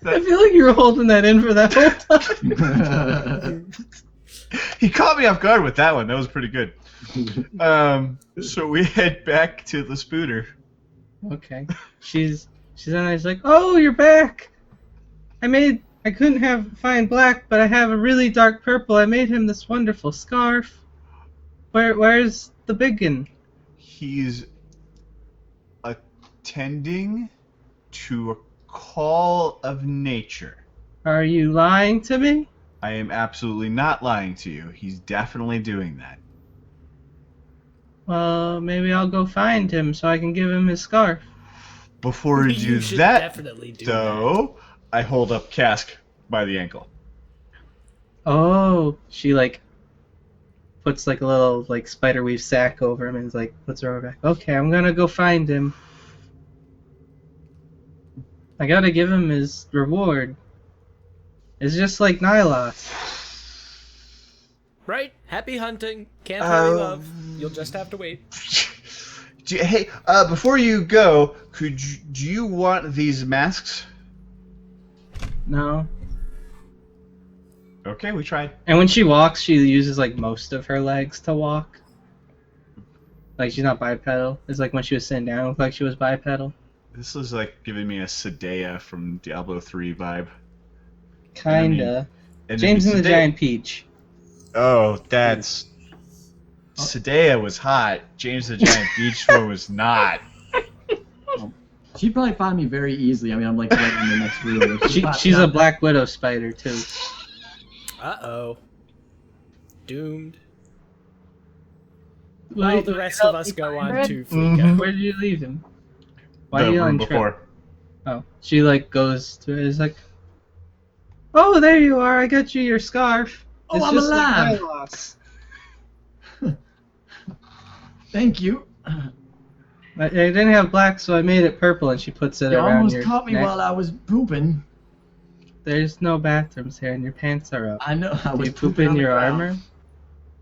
[SPEAKER 4] I feel like you were holding that in for that whole time.
[SPEAKER 5] He caught me off guard with that one. That was pretty good. So we head back to the spooner.
[SPEAKER 4] Okay. She's on there, she's like, "Oh, you're back. I couldn't find black, but I have a really dark purple. I made him this wonderful scarf. Where's the biggin?"
[SPEAKER 5] He's attending to a call of nature.
[SPEAKER 4] Are you lying to me?
[SPEAKER 5] I am absolutely not lying to you. He's definitely doing that.
[SPEAKER 4] Well, maybe I'll go find him so I can give him his scarf.
[SPEAKER 5] Before you do
[SPEAKER 1] You should
[SPEAKER 5] that,
[SPEAKER 1] definitely do
[SPEAKER 5] though, I hold up Cask by the ankle.
[SPEAKER 4] Oh, she puts a little spiderweave sack over him and puts her over back. Okay, I'm gonna go find him. I gotta give him his reward. It's just like Nylos.
[SPEAKER 1] Right? Happy hunting. Can't hurry, love.
[SPEAKER 5] Um,
[SPEAKER 1] You'll just have to wait.
[SPEAKER 5] Hey, before you go, do you want these masks?
[SPEAKER 4] No.
[SPEAKER 5] Okay, we tried.
[SPEAKER 4] And when she walks, she uses most of her legs to walk. She's not bipedal. It's when she was sitting down, it looked like she was bipedal.
[SPEAKER 5] This is giving me a Sedea from Diablo 3 vibe.
[SPEAKER 4] Kinda.
[SPEAKER 5] And
[SPEAKER 4] James and the
[SPEAKER 5] Sedea-
[SPEAKER 4] Giant Peach.
[SPEAKER 5] Oh, that's... Sedea was hot. James the Giant Beach one was not.
[SPEAKER 2] She'd probably find me very easily. I mean, I'm right in the next room.
[SPEAKER 4] She's a Black Widow spider, too.
[SPEAKER 1] Uh-oh. Doomed. Well, the rest of us go on to Fleeko.
[SPEAKER 4] Where did you leave him? Why
[SPEAKER 5] The
[SPEAKER 4] are you
[SPEAKER 5] room
[SPEAKER 4] on Tripp?
[SPEAKER 5] before.
[SPEAKER 4] Oh, she goes to it. It's oh, there you are. I got you your scarf.
[SPEAKER 2] Oh,
[SPEAKER 4] It's
[SPEAKER 2] I'm
[SPEAKER 4] just
[SPEAKER 2] alive.
[SPEAKER 4] Nylos.
[SPEAKER 2] Thank you.
[SPEAKER 4] I didn't have black, so I made it purple, and she puts it
[SPEAKER 2] You
[SPEAKER 4] around
[SPEAKER 2] almost
[SPEAKER 4] your
[SPEAKER 2] caught me
[SPEAKER 4] neck.
[SPEAKER 2] while I was pooping.
[SPEAKER 4] There's no bathrooms here, and your pants are up.
[SPEAKER 2] I know. I
[SPEAKER 4] Do
[SPEAKER 2] was
[SPEAKER 4] you poop
[SPEAKER 2] pooping on
[SPEAKER 4] in
[SPEAKER 2] the
[SPEAKER 4] your
[SPEAKER 2] ground.
[SPEAKER 4] armor?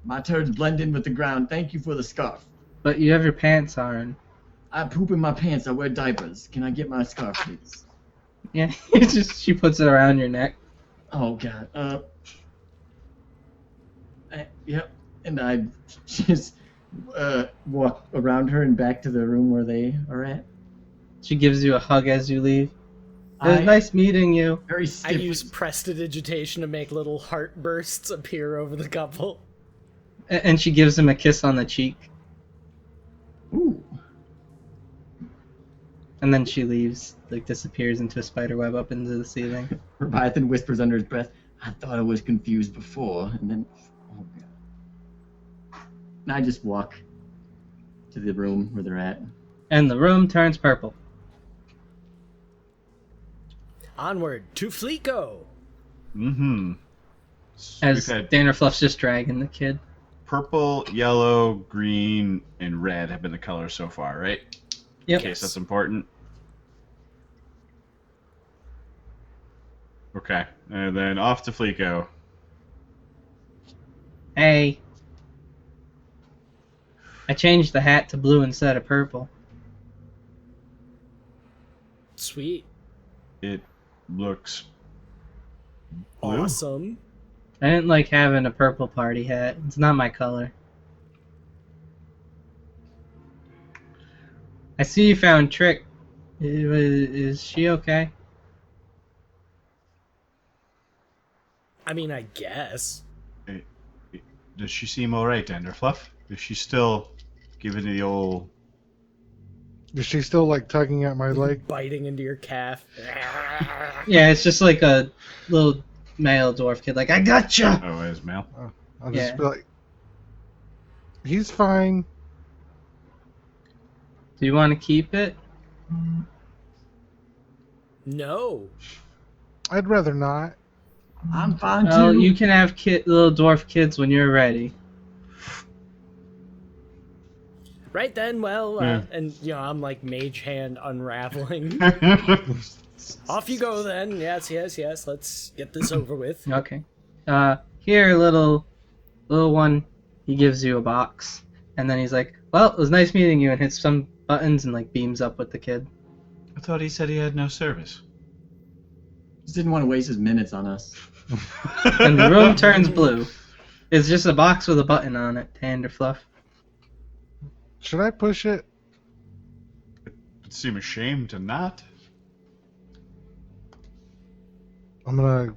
[SPEAKER 2] My turds blend in with the ground. Thank you for the scarf.
[SPEAKER 4] But you have your pants on.
[SPEAKER 2] I poop in my pants. I wear diapers. Can I get my scarf, please?
[SPEAKER 4] Yeah, she puts it around your neck.
[SPEAKER 2] Oh God. Yep. And I just walk around her and back to the room where they are at.
[SPEAKER 4] She gives you a hug as you leave. It was nice meeting you.
[SPEAKER 2] Very
[SPEAKER 1] I
[SPEAKER 2] stiff.
[SPEAKER 1] use prestidigitation to make little heart bursts appear over the couple.
[SPEAKER 4] And she gives him a kiss on the cheek.
[SPEAKER 2] Ooh.
[SPEAKER 4] And then she leaves, disappears into a spider web up into the ceiling.
[SPEAKER 2] Leviathan whispers under his breath, I thought I was confused before. And then, oh God. And I just walk to the room where they're at.
[SPEAKER 4] And the room turns purple.
[SPEAKER 1] Onward to Fleeko.
[SPEAKER 5] Mm-hmm.
[SPEAKER 4] As
[SPEAKER 5] We've had
[SPEAKER 4] Dannerfluff's just dragging the kid.
[SPEAKER 5] purple, yellow, green, and red have been the colors so far, right?
[SPEAKER 4] Yep.
[SPEAKER 5] In case that's important. Okay. And then off to Fleeko.
[SPEAKER 4] Hey. I changed the hat to blue instead of purple.
[SPEAKER 1] Sweet.
[SPEAKER 5] It looks blue.
[SPEAKER 1] Awesome.
[SPEAKER 4] I didn't like having a purple party hat. It's not my color. I see you found Tripp. Is she okay?
[SPEAKER 1] I mean, I guess.
[SPEAKER 5] Does she seem alright, Enderfluff? Is she still giving the old...
[SPEAKER 6] Is she still like tugging at my leg?
[SPEAKER 1] Biting into your calf.
[SPEAKER 4] Yeah, it's just like a little male dwarf kid. Like, I gotcha!
[SPEAKER 5] Oh, as male?
[SPEAKER 6] I'll just
[SPEAKER 4] Yeah.
[SPEAKER 6] be like, he's fine.
[SPEAKER 4] Do you want to keep it?
[SPEAKER 1] No.
[SPEAKER 6] I'd rather not.
[SPEAKER 2] I'm fine
[SPEAKER 4] Oh,
[SPEAKER 2] too.
[SPEAKER 4] you can have little dwarf kids when you're ready.
[SPEAKER 1] Right then, well,
[SPEAKER 5] Yeah.
[SPEAKER 1] and I'm like mage hand unraveling. Off you go then. Yes. Let's get this over with.
[SPEAKER 4] Okay. Here, little one. He gives you a box, and then he's like, "Well, it was nice meeting you," and hits some buttons and like beams up with the kid.
[SPEAKER 5] I thought he said he had no service.
[SPEAKER 2] Just didn't want to waste his minutes on us.
[SPEAKER 4] And the room turns blue. It's just a box with a button on it, Dannerfluff.
[SPEAKER 6] Should I push it?
[SPEAKER 5] It'd seem a shame to not.
[SPEAKER 6] I'm gonna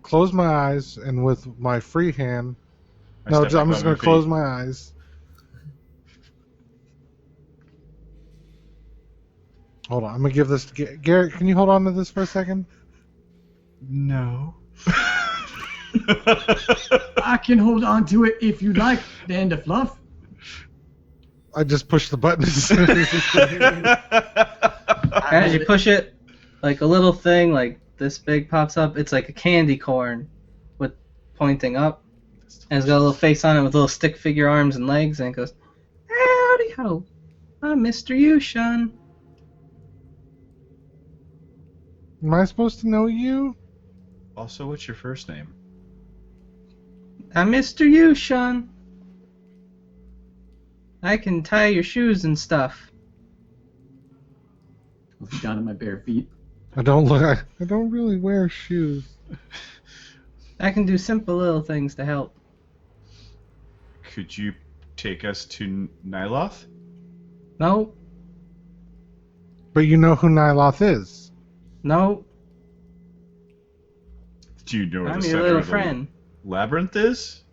[SPEAKER 6] close my eyes and with my free hand. No,
[SPEAKER 5] step
[SPEAKER 6] I'm
[SPEAKER 5] back
[SPEAKER 6] just
[SPEAKER 5] on
[SPEAKER 6] gonna
[SPEAKER 5] my
[SPEAKER 6] close
[SPEAKER 5] feet.
[SPEAKER 6] my eyes. Hold on, I'm gonna give this to Garrett. Can you hold on to this for a second?
[SPEAKER 5] No.
[SPEAKER 2] I can hold on to it if you like, Danderfluff.
[SPEAKER 6] I just pushed the button. As soon as
[SPEAKER 4] As you push it, like a little thing like this big pops up. It's like a candy corn with pointing up. And it's got a little face on it with little stick figure arms and legs, and it goes, "Howdy ho, I'm Mr. Yushan."
[SPEAKER 6] Am I supposed to know you?
[SPEAKER 5] Also, what's your first name?
[SPEAKER 4] I'm Mr. Yushan. I can tie your shoes and stuff.
[SPEAKER 2] Look down at my bare feet.
[SPEAKER 6] I don't really wear shoes.
[SPEAKER 4] I can do simple little things to help.
[SPEAKER 5] Could you take us to Nyloth?
[SPEAKER 4] No,
[SPEAKER 6] But you know who Nyloth is.
[SPEAKER 4] no,
[SPEAKER 5] Do you know where
[SPEAKER 4] I'm
[SPEAKER 5] the
[SPEAKER 4] your
[SPEAKER 5] center
[SPEAKER 4] little
[SPEAKER 5] of the
[SPEAKER 4] friend.
[SPEAKER 5] labyrinth is?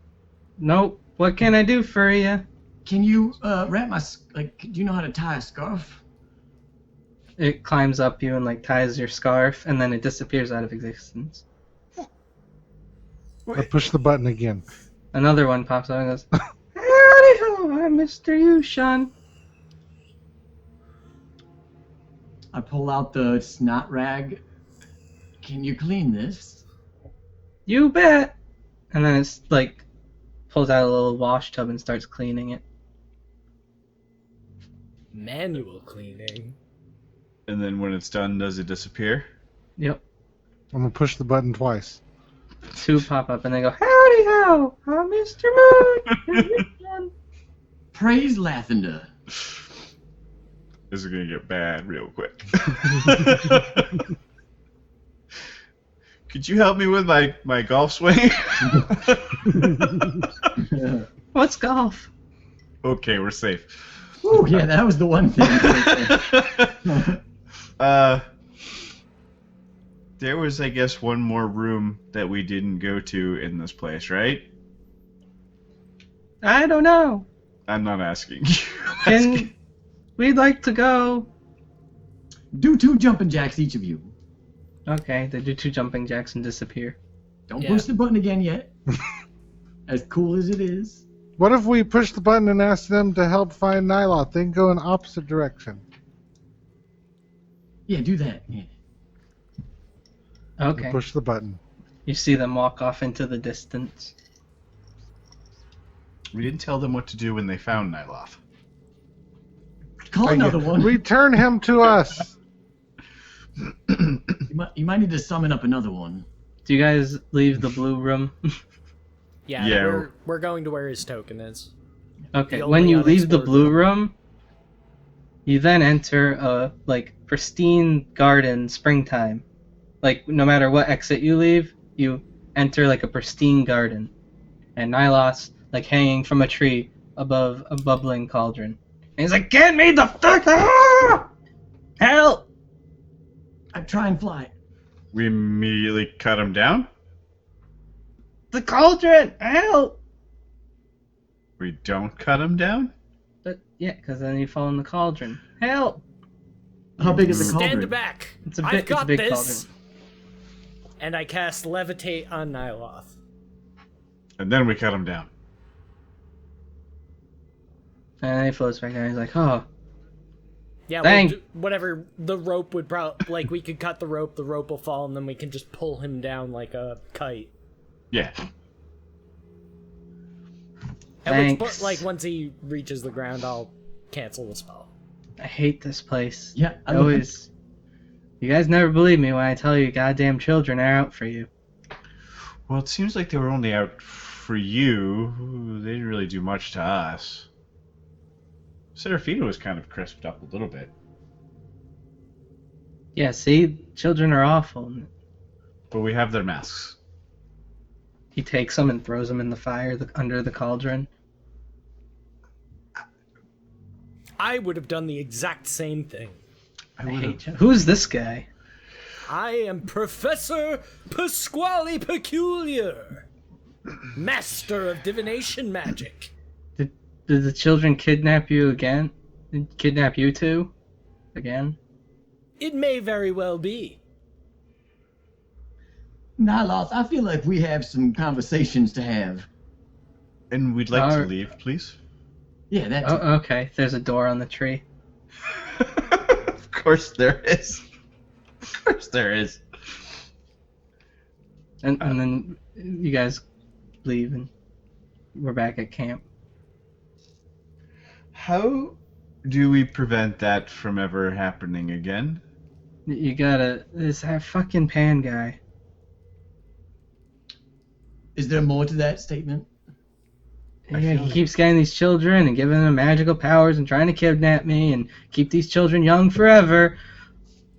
[SPEAKER 4] Nope. What can I do for you?
[SPEAKER 2] Can you wrap my do you know how to tie a scarf?
[SPEAKER 4] It climbs up you and like ties your scarf, and then it disappears out of existence.
[SPEAKER 6] I push the button again.
[SPEAKER 4] Another one pops up and goes, "Howdy ho, I'm Mr. Yushan."
[SPEAKER 2] I pull out the snot rag. Can you clean this?
[SPEAKER 4] You bet. And then it's like pulls out a little wash tub and starts cleaning it.
[SPEAKER 1] Manual cleaning.
[SPEAKER 5] And then when it's done, does it disappear?
[SPEAKER 4] Yep.
[SPEAKER 6] I'm gonna push the button twice.
[SPEAKER 4] Two pop up and they go, "Howdy ho, I'm Mr. Moon."
[SPEAKER 2] Praise Lathander.
[SPEAKER 5] This is gonna get bad real quick. Could you help me with my golf swing?
[SPEAKER 4] What's golf?
[SPEAKER 5] Okay, we're safe.
[SPEAKER 2] Ooh, yeah, that was the one thing.
[SPEAKER 5] There was, I guess, one more room that we didn't go to in this place, right?
[SPEAKER 4] I don't know.
[SPEAKER 5] I'm not asking you. I'm asking-
[SPEAKER 4] We'd like to go.
[SPEAKER 2] Do 2 jumping jacks, each of you.
[SPEAKER 4] Okay, they do 2 jumping jacks and disappear.
[SPEAKER 2] Don't
[SPEAKER 1] Yeah.
[SPEAKER 2] push the button again yet. As cool as it is.
[SPEAKER 6] What if we push the button and ask them to help find Nyloth? They can go in opposite direction.
[SPEAKER 2] Yeah, do that. Yeah.
[SPEAKER 4] Okay.
[SPEAKER 6] Push the button.
[SPEAKER 4] You see them walk off into the distance.
[SPEAKER 5] We didn't tell them what to do when they found Nyloth.
[SPEAKER 2] Call another one.
[SPEAKER 6] Return him to us.
[SPEAKER 2] You might need to summon up another one.
[SPEAKER 4] Do you guys leave the blue room?
[SPEAKER 1] Yeah. We're going to where his token is.
[SPEAKER 4] Okay,
[SPEAKER 1] The
[SPEAKER 4] when
[SPEAKER 1] only
[SPEAKER 4] you leave the
[SPEAKER 1] unexplored
[SPEAKER 4] blue room, you then enter a pristine garden springtime. Like no matter what exit you leave, you enter like a pristine garden. And Nyloth's like hanging from a tree above a bubbling cauldron. And he's like, "Get me the fuck out! Help!"
[SPEAKER 2] I try and fly.
[SPEAKER 5] We immediately cut him down.
[SPEAKER 4] The cauldron! Help!
[SPEAKER 5] We don't cut him down.
[SPEAKER 4] But yeah, because then you fall in the cauldron. Help!
[SPEAKER 2] How big is the cauldron?
[SPEAKER 1] Stand back.
[SPEAKER 4] It's a
[SPEAKER 1] I've
[SPEAKER 4] big,
[SPEAKER 1] got
[SPEAKER 4] it's a big
[SPEAKER 1] this.
[SPEAKER 4] cauldron.
[SPEAKER 1] And I cast Levitate on Nyloth.
[SPEAKER 5] And then we cut him down.
[SPEAKER 4] And then he floats back down. He's like, "Oh,
[SPEAKER 1] Yeah,
[SPEAKER 4] Dang.
[SPEAKER 1] whatever. The rope would probably like we could cut the rope will fall, and then we can just pull him down like a kite.
[SPEAKER 5] Yeah.
[SPEAKER 1] At which
[SPEAKER 4] Thanks.
[SPEAKER 1] point, like once he reaches the ground, I'll cancel the spell.
[SPEAKER 4] I hate this place."
[SPEAKER 2] Yeah,
[SPEAKER 4] I always. You guys never believe me when I tell you goddamn children are out for you.
[SPEAKER 5] Well, it seems like they were only out for you. They didn't really do much to us. Serafina was kind of crisped up a little bit.
[SPEAKER 4] Yeah, see? Children are awful.
[SPEAKER 5] But we have their masks.
[SPEAKER 4] He takes them and throws them in the fire under the cauldron.
[SPEAKER 1] I would have done the exact same thing.
[SPEAKER 4] I hate you. Who's this guy?
[SPEAKER 1] I am Professor Pasquale Peculiar, Master of Divination Magic.
[SPEAKER 4] Did the children kidnap you again? Kidnap you two? Again?
[SPEAKER 1] It may very well be.
[SPEAKER 2] Nyloth, I feel like we have some conversations to have.
[SPEAKER 5] And we'd like to leave, please.
[SPEAKER 2] Yeah, that's
[SPEAKER 4] Oh, okay. There's a door on the tree.
[SPEAKER 5] Of course there is. Of course there is.
[SPEAKER 4] And then you guys leave and we're back at camp.
[SPEAKER 5] How do we prevent that from ever happening again?
[SPEAKER 4] You gotta... There's that fucking pan guy.
[SPEAKER 2] Is there more to that statement?
[SPEAKER 4] Yeah, he keeps getting these children and giving them magical powers and trying to kidnap me and keep these children young forever.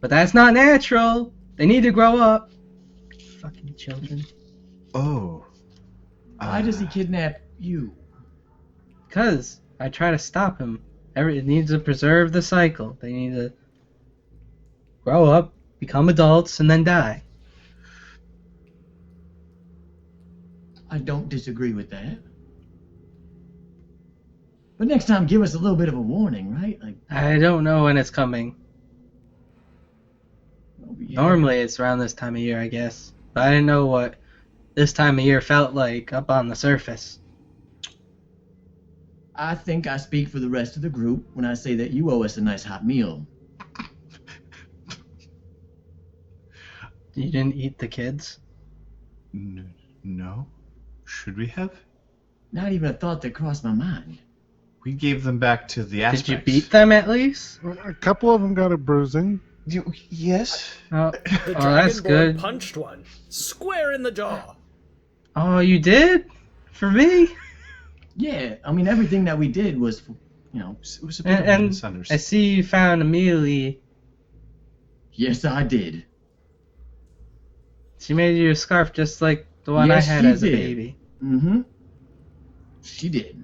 [SPEAKER 4] But that's not natural. They need to grow up. Fucking children.
[SPEAKER 5] Oh.
[SPEAKER 2] Why does he kidnap you?
[SPEAKER 4] Because I try to stop him. It needs to preserve the cycle. They need to grow up, become adults, and then die.
[SPEAKER 2] I don't disagree with that. But next time, give us a little bit of a warning, right? Like,
[SPEAKER 4] I don't know when it's coming.
[SPEAKER 2] yeah.
[SPEAKER 4] Normally it's around this time of year, I guess. But I didn't know what this time of year felt like up on the surface.
[SPEAKER 2] I think I speak for the rest of the group when I say that you owe us a nice hot meal.
[SPEAKER 4] You didn't eat the kids?
[SPEAKER 5] No. Should we have?
[SPEAKER 2] Not even a thought that crossed my mind.
[SPEAKER 5] We gave them back to the aspects.
[SPEAKER 4] Did you beat them at least?
[SPEAKER 6] A couple of them got a bruising.
[SPEAKER 5] Yes.
[SPEAKER 4] Oh,
[SPEAKER 1] The
[SPEAKER 4] that's
[SPEAKER 1] Dragonborn
[SPEAKER 4] good.
[SPEAKER 1] punched one square in the jaw.
[SPEAKER 4] Oh, you did? For me?
[SPEAKER 2] Yeah, I mean, everything that we did was, you know.
[SPEAKER 5] It was a bit of a
[SPEAKER 4] And I
[SPEAKER 5] misunderstanding.
[SPEAKER 4] see you found Amelie.
[SPEAKER 2] Yes, I did.
[SPEAKER 4] She made you a scarf just like the one
[SPEAKER 2] Yes,
[SPEAKER 4] I had
[SPEAKER 2] she
[SPEAKER 4] as a
[SPEAKER 2] did.
[SPEAKER 4] baby.
[SPEAKER 2] Mm-hmm. She did.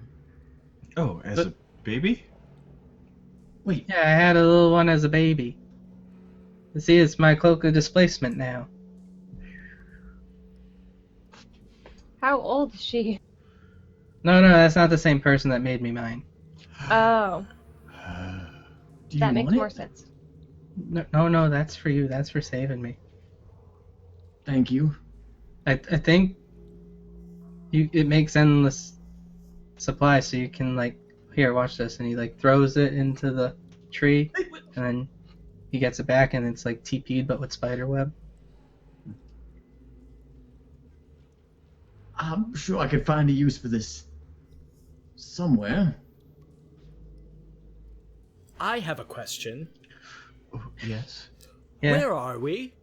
[SPEAKER 5] Oh, as a baby?
[SPEAKER 2] Wait,
[SPEAKER 4] Yeah, I had a little one as a baby. You see, it's my cloak of displacement now.
[SPEAKER 3] How old is she?
[SPEAKER 4] No, that's not the same person that made me mine.
[SPEAKER 3] Oh,
[SPEAKER 2] do you
[SPEAKER 3] that makes
[SPEAKER 2] want
[SPEAKER 3] more
[SPEAKER 2] it?
[SPEAKER 3] sense.
[SPEAKER 4] No, that's for you. That's for saving me.
[SPEAKER 2] Thank you.
[SPEAKER 4] I think it makes endless supplies so you can, like, here, watch this. And he, like, throws it into the tree, and then he gets it back, and it's, like, TP'd but with spider web.
[SPEAKER 2] I'm sure I could find a use for this somewhere.
[SPEAKER 1] I have a question.
[SPEAKER 5] Oh, yes.
[SPEAKER 4] Yeah.
[SPEAKER 1] Where are we?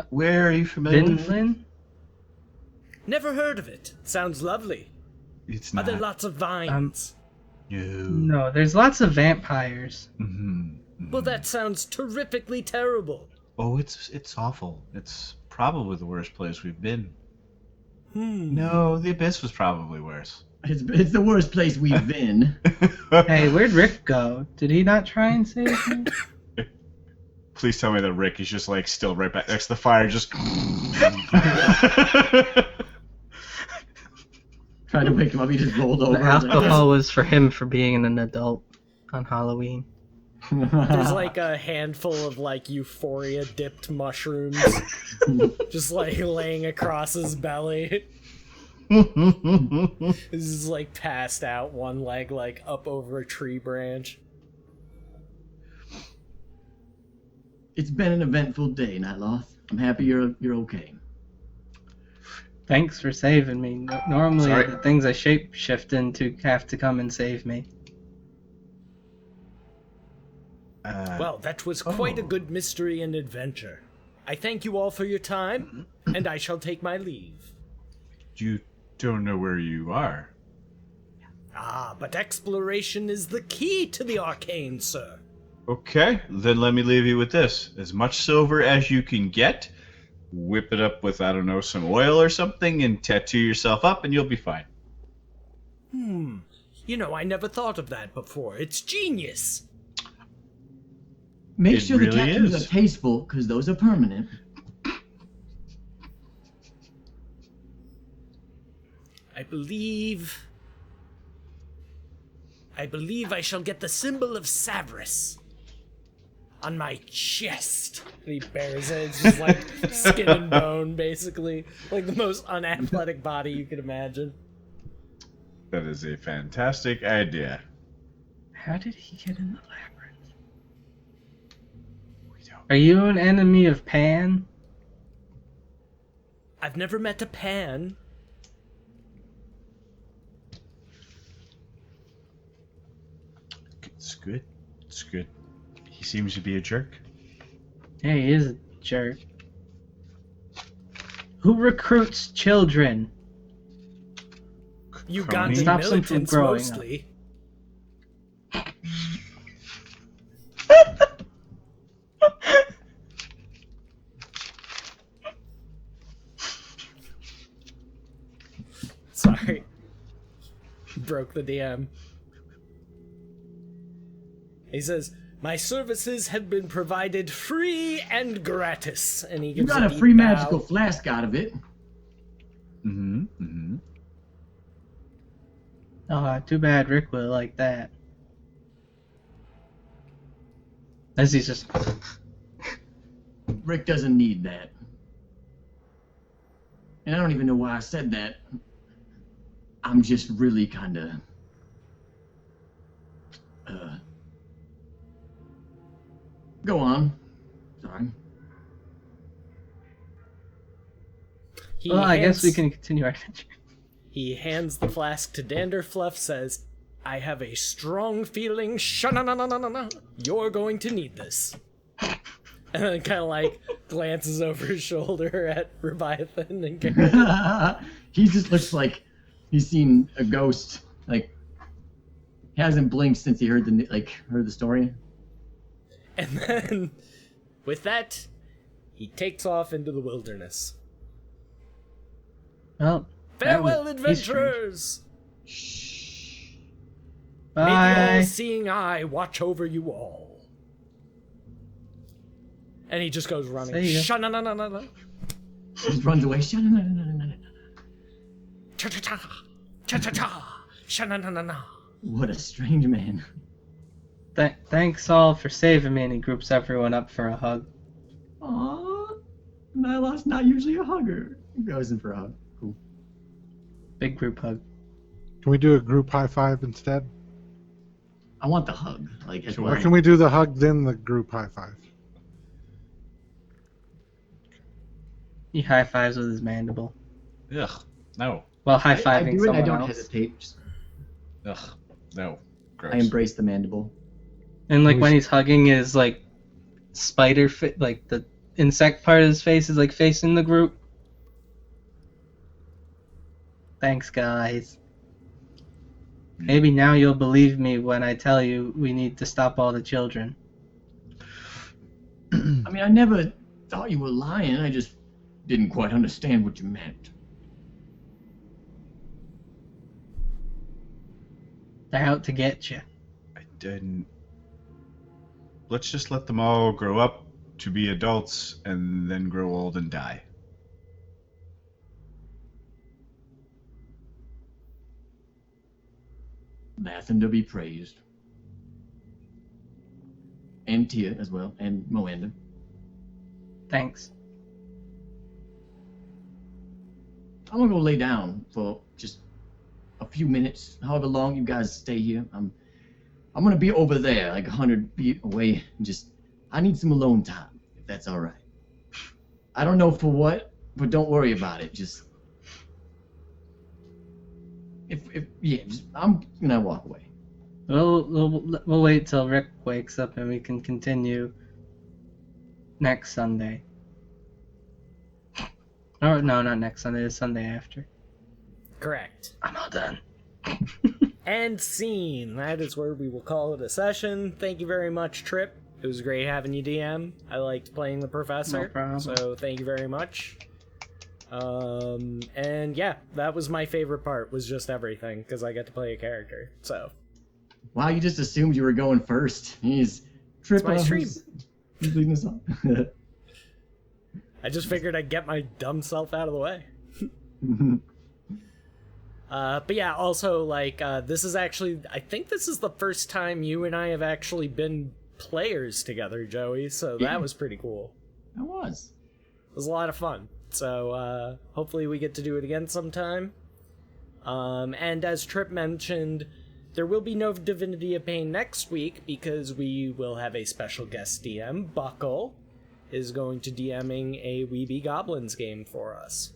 [SPEAKER 5] Where are you familiar with?
[SPEAKER 4] Vinland?
[SPEAKER 1] Never heard of it. Sounds lovely.
[SPEAKER 5] It's
[SPEAKER 1] Are
[SPEAKER 5] not.
[SPEAKER 1] there lots of vines?
[SPEAKER 5] No.
[SPEAKER 4] No, there's lots of vampires.
[SPEAKER 5] Mm-hmm.
[SPEAKER 1] Well, that sounds terrifically terrible.
[SPEAKER 5] Oh, it's awful. It's probably the worst place we've been.
[SPEAKER 1] No,
[SPEAKER 5] the Abyss was probably worse.
[SPEAKER 2] It's the worst place we've been.
[SPEAKER 4] Hey, where'd Rick go? Did he not try and save me?
[SPEAKER 5] Please tell me that Rick is just like still right back next to the fire, just.
[SPEAKER 2] Trying to wake him up, he just rolled over.
[SPEAKER 4] The alcohol was for him for being an adult on Halloween.
[SPEAKER 1] There's like a handful of like euphoria dipped mushrooms just like laying across his belly. This is like passed out, one leg like up over a tree branch.
[SPEAKER 2] It's been an eventful day, Nightloth. I'm happy you're okay.
[SPEAKER 4] Thanks for saving me. Normally,
[SPEAKER 5] Sorry.
[SPEAKER 4] the things I shapeshift into have to come and save me.
[SPEAKER 1] Well, that was quite a good mystery and adventure. I thank you all for your time, and I shall take my leave.
[SPEAKER 5] You don't know where you are.
[SPEAKER 1] Ah, but exploration is the key to the arcane, sir.
[SPEAKER 5] Okay, then let me leave you with this. As much silver as you can get, whip it up with, I don't know, some oil or something, and tattoo yourself up, and you'll be fine.
[SPEAKER 1] You know, I never thought of that before. It's genius.
[SPEAKER 2] Make
[SPEAKER 5] It
[SPEAKER 2] sure the
[SPEAKER 5] really
[SPEAKER 2] tattoos
[SPEAKER 5] is.
[SPEAKER 2] are tasteful, because those are permanent.
[SPEAKER 1] I believe I shall get the symbol of Savris on my chest. And he bears it. It's just like skin and bone, basically. Like the most unathletic body you could imagine.
[SPEAKER 5] That is a fantastic idea.
[SPEAKER 4] How did he get in the labyrinth? Are you an enemy of Pan?
[SPEAKER 1] I've never met a Pan.
[SPEAKER 5] It's good. It's good. He seems to be a jerk.
[SPEAKER 4] Yeah, he is a jerk. Who recruits children?
[SPEAKER 1] Ugandan
[SPEAKER 4] Stops them from
[SPEAKER 1] militants
[SPEAKER 4] growing
[SPEAKER 1] mostly. Sorry. Broke the DM. He says, "My services have been provided free and gratis." And he
[SPEAKER 2] You
[SPEAKER 1] gives
[SPEAKER 2] got a
[SPEAKER 1] deep
[SPEAKER 2] free
[SPEAKER 1] bow.
[SPEAKER 2] magical flask out of it.
[SPEAKER 5] Mm-hmm. Mm-hmm.
[SPEAKER 4] Oh, too bad Rick would like that. As he's just...
[SPEAKER 2] Rick doesn't need that. And I don't even know why I said that. I'm just really kinda... Go on. Sorry.
[SPEAKER 4] Well, I guess we can continue our adventure.
[SPEAKER 1] He hands the flask to Danderfluff, says, "I have a strong feeling, sha-na-na-na-na-na, you're going to need this." And then kind of like glances over his shoulder at Leviathan and Garrett.
[SPEAKER 2] He just looks like he's seen a ghost. Like, he hasn't blinked since he heard the story.
[SPEAKER 1] And then, with that, he takes off into the wilderness.
[SPEAKER 4] Well,
[SPEAKER 1] Farewell,
[SPEAKER 4] that was- he's strange.
[SPEAKER 1] adventurers! May the
[SPEAKER 4] Bye.
[SPEAKER 1] all-seeing eye watch over you all. And he just goes running.
[SPEAKER 4] See ya.
[SPEAKER 1] Sha-na-na-na-na-na.
[SPEAKER 2] He just runs away.
[SPEAKER 1] Cha-cha-cha. Cha-cha-cha. Sha-na-na-na-na.
[SPEAKER 2] What a strange man.
[SPEAKER 4] Thanks all for saving me, and he groups everyone up for a hug.
[SPEAKER 2] Aww. Nyla's not usually a hugger. He goes in for a hug. Cool.
[SPEAKER 4] Big group hug.
[SPEAKER 6] Can we do a group high five instead?
[SPEAKER 2] I want the hug, like as well.
[SPEAKER 6] Or can we do the hug then the group high five?
[SPEAKER 4] He high fives with his mandible.
[SPEAKER 5] Ugh. No.
[SPEAKER 4] While high
[SPEAKER 2] I
[SPEAKER 4] fiving
[SPEAKER 2] do it.
[SPEAKER 4] someone
[SPEAKER 2] I don't
[SPEAKER 4] else.
[SPEAKER 2] hesitate. Just,
[SPEAKER 5] Ugh. No. Gross.
[SPEAKER 2] I embrace the mandible.
[SPEAKER 4] And like when he's hugging his like spider like the insect part of his face is like facing the group. Thanks, guys. Maybe now you'll believe me when I tell you we need to stop all the children.
[SPEAKER 2] I mean, I never thought you were lying. I just didn't quite understand what you meant.
[SPEAKER 4] They're out to get you.
[SPEAKER 5] I didn't. Let's just let them all grow up to be adults and then grow old and die.
[SPEAKER 2] Lathan to be praised. And Tia as well, and Moanda.
[SPEAKER 4] Thanks.
[SPEAKER 2] I'm gonna go lay down for just a few minutes, however long you guys stay here. I'm gonna be over there, like 100 feet away, and just I need some alone time, if that's all right. I don't know for what, but don't worry about it. Just I'm gonna walk away.
[SPEAKER 4] We'll wait till Rick wakes up and we can continue next Sunday. Oh no, not next Sunday. The Sunday after.
[SPEAKER 1] Correct.
[SPEAKER 4] I'm all done.
[SPEAKER 1] And scene. That is where we will call it a session. Thank you very much, Tripp. It was great having you DM. I liked playing the professor.
[SPEAKER 4] No problem.
[SPEAKER 1] So thank you very much. And yeah, that was my favorite part, was just everything, because I get to play a character. So.
[SPEAKER 2] Wow, you just assumed you were going first. He's Tripp.
[SPEAKER 1] It's my stream.
[SPEAKER 2] Who's leading us on?
[SPEAKER 1] I just figured I'd get my dumb self out of the way. But yeah, also, like, this is actually, I think this is the first time you and I have actually been players together, Joey, so that was pretty cool.
[SPEAKER 2] It was.
[SPEAKER 1] It was a lot of fun. So, hopefully we get to do it again sometime. And as Tripp mentioned, there will be no Divinity of Pain next week because we will have a special guest DM. Buckle is going to DMing a Weeby Goblins game for us.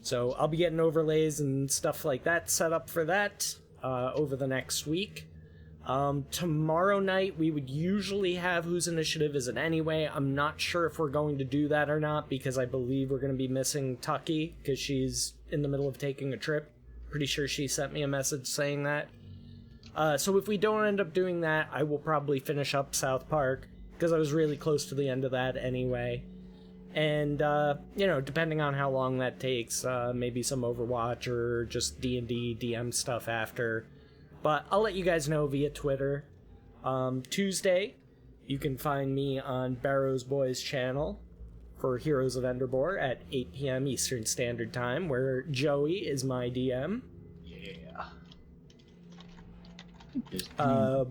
[SPEAKER 1] So I'll be getting overlays and stuff like that set up for that over the next week. Tomorrow night we would usually have Whose Initiative Is It Anyway? I'm not sure if we're going to do that or not because I believe we're going to be missing Tucky because she's in the middle of taking a trip. Pretty sure she sent me a message saying that. So if we don't end up doing that, I will probably finish up South Park because I was really close to the end of that anyway. And, you know, depending on how long that takes, maybe some Overwatch or just D&D DM stuff after. But I'll let you guys know via Twitter. Tuesday, you can find me on Barrow's Boys channel for Heroes of Enderbor at 8 p.m. Eastern Standard Time, where Joey is my DM.
[SPEAKER 2] Yeah.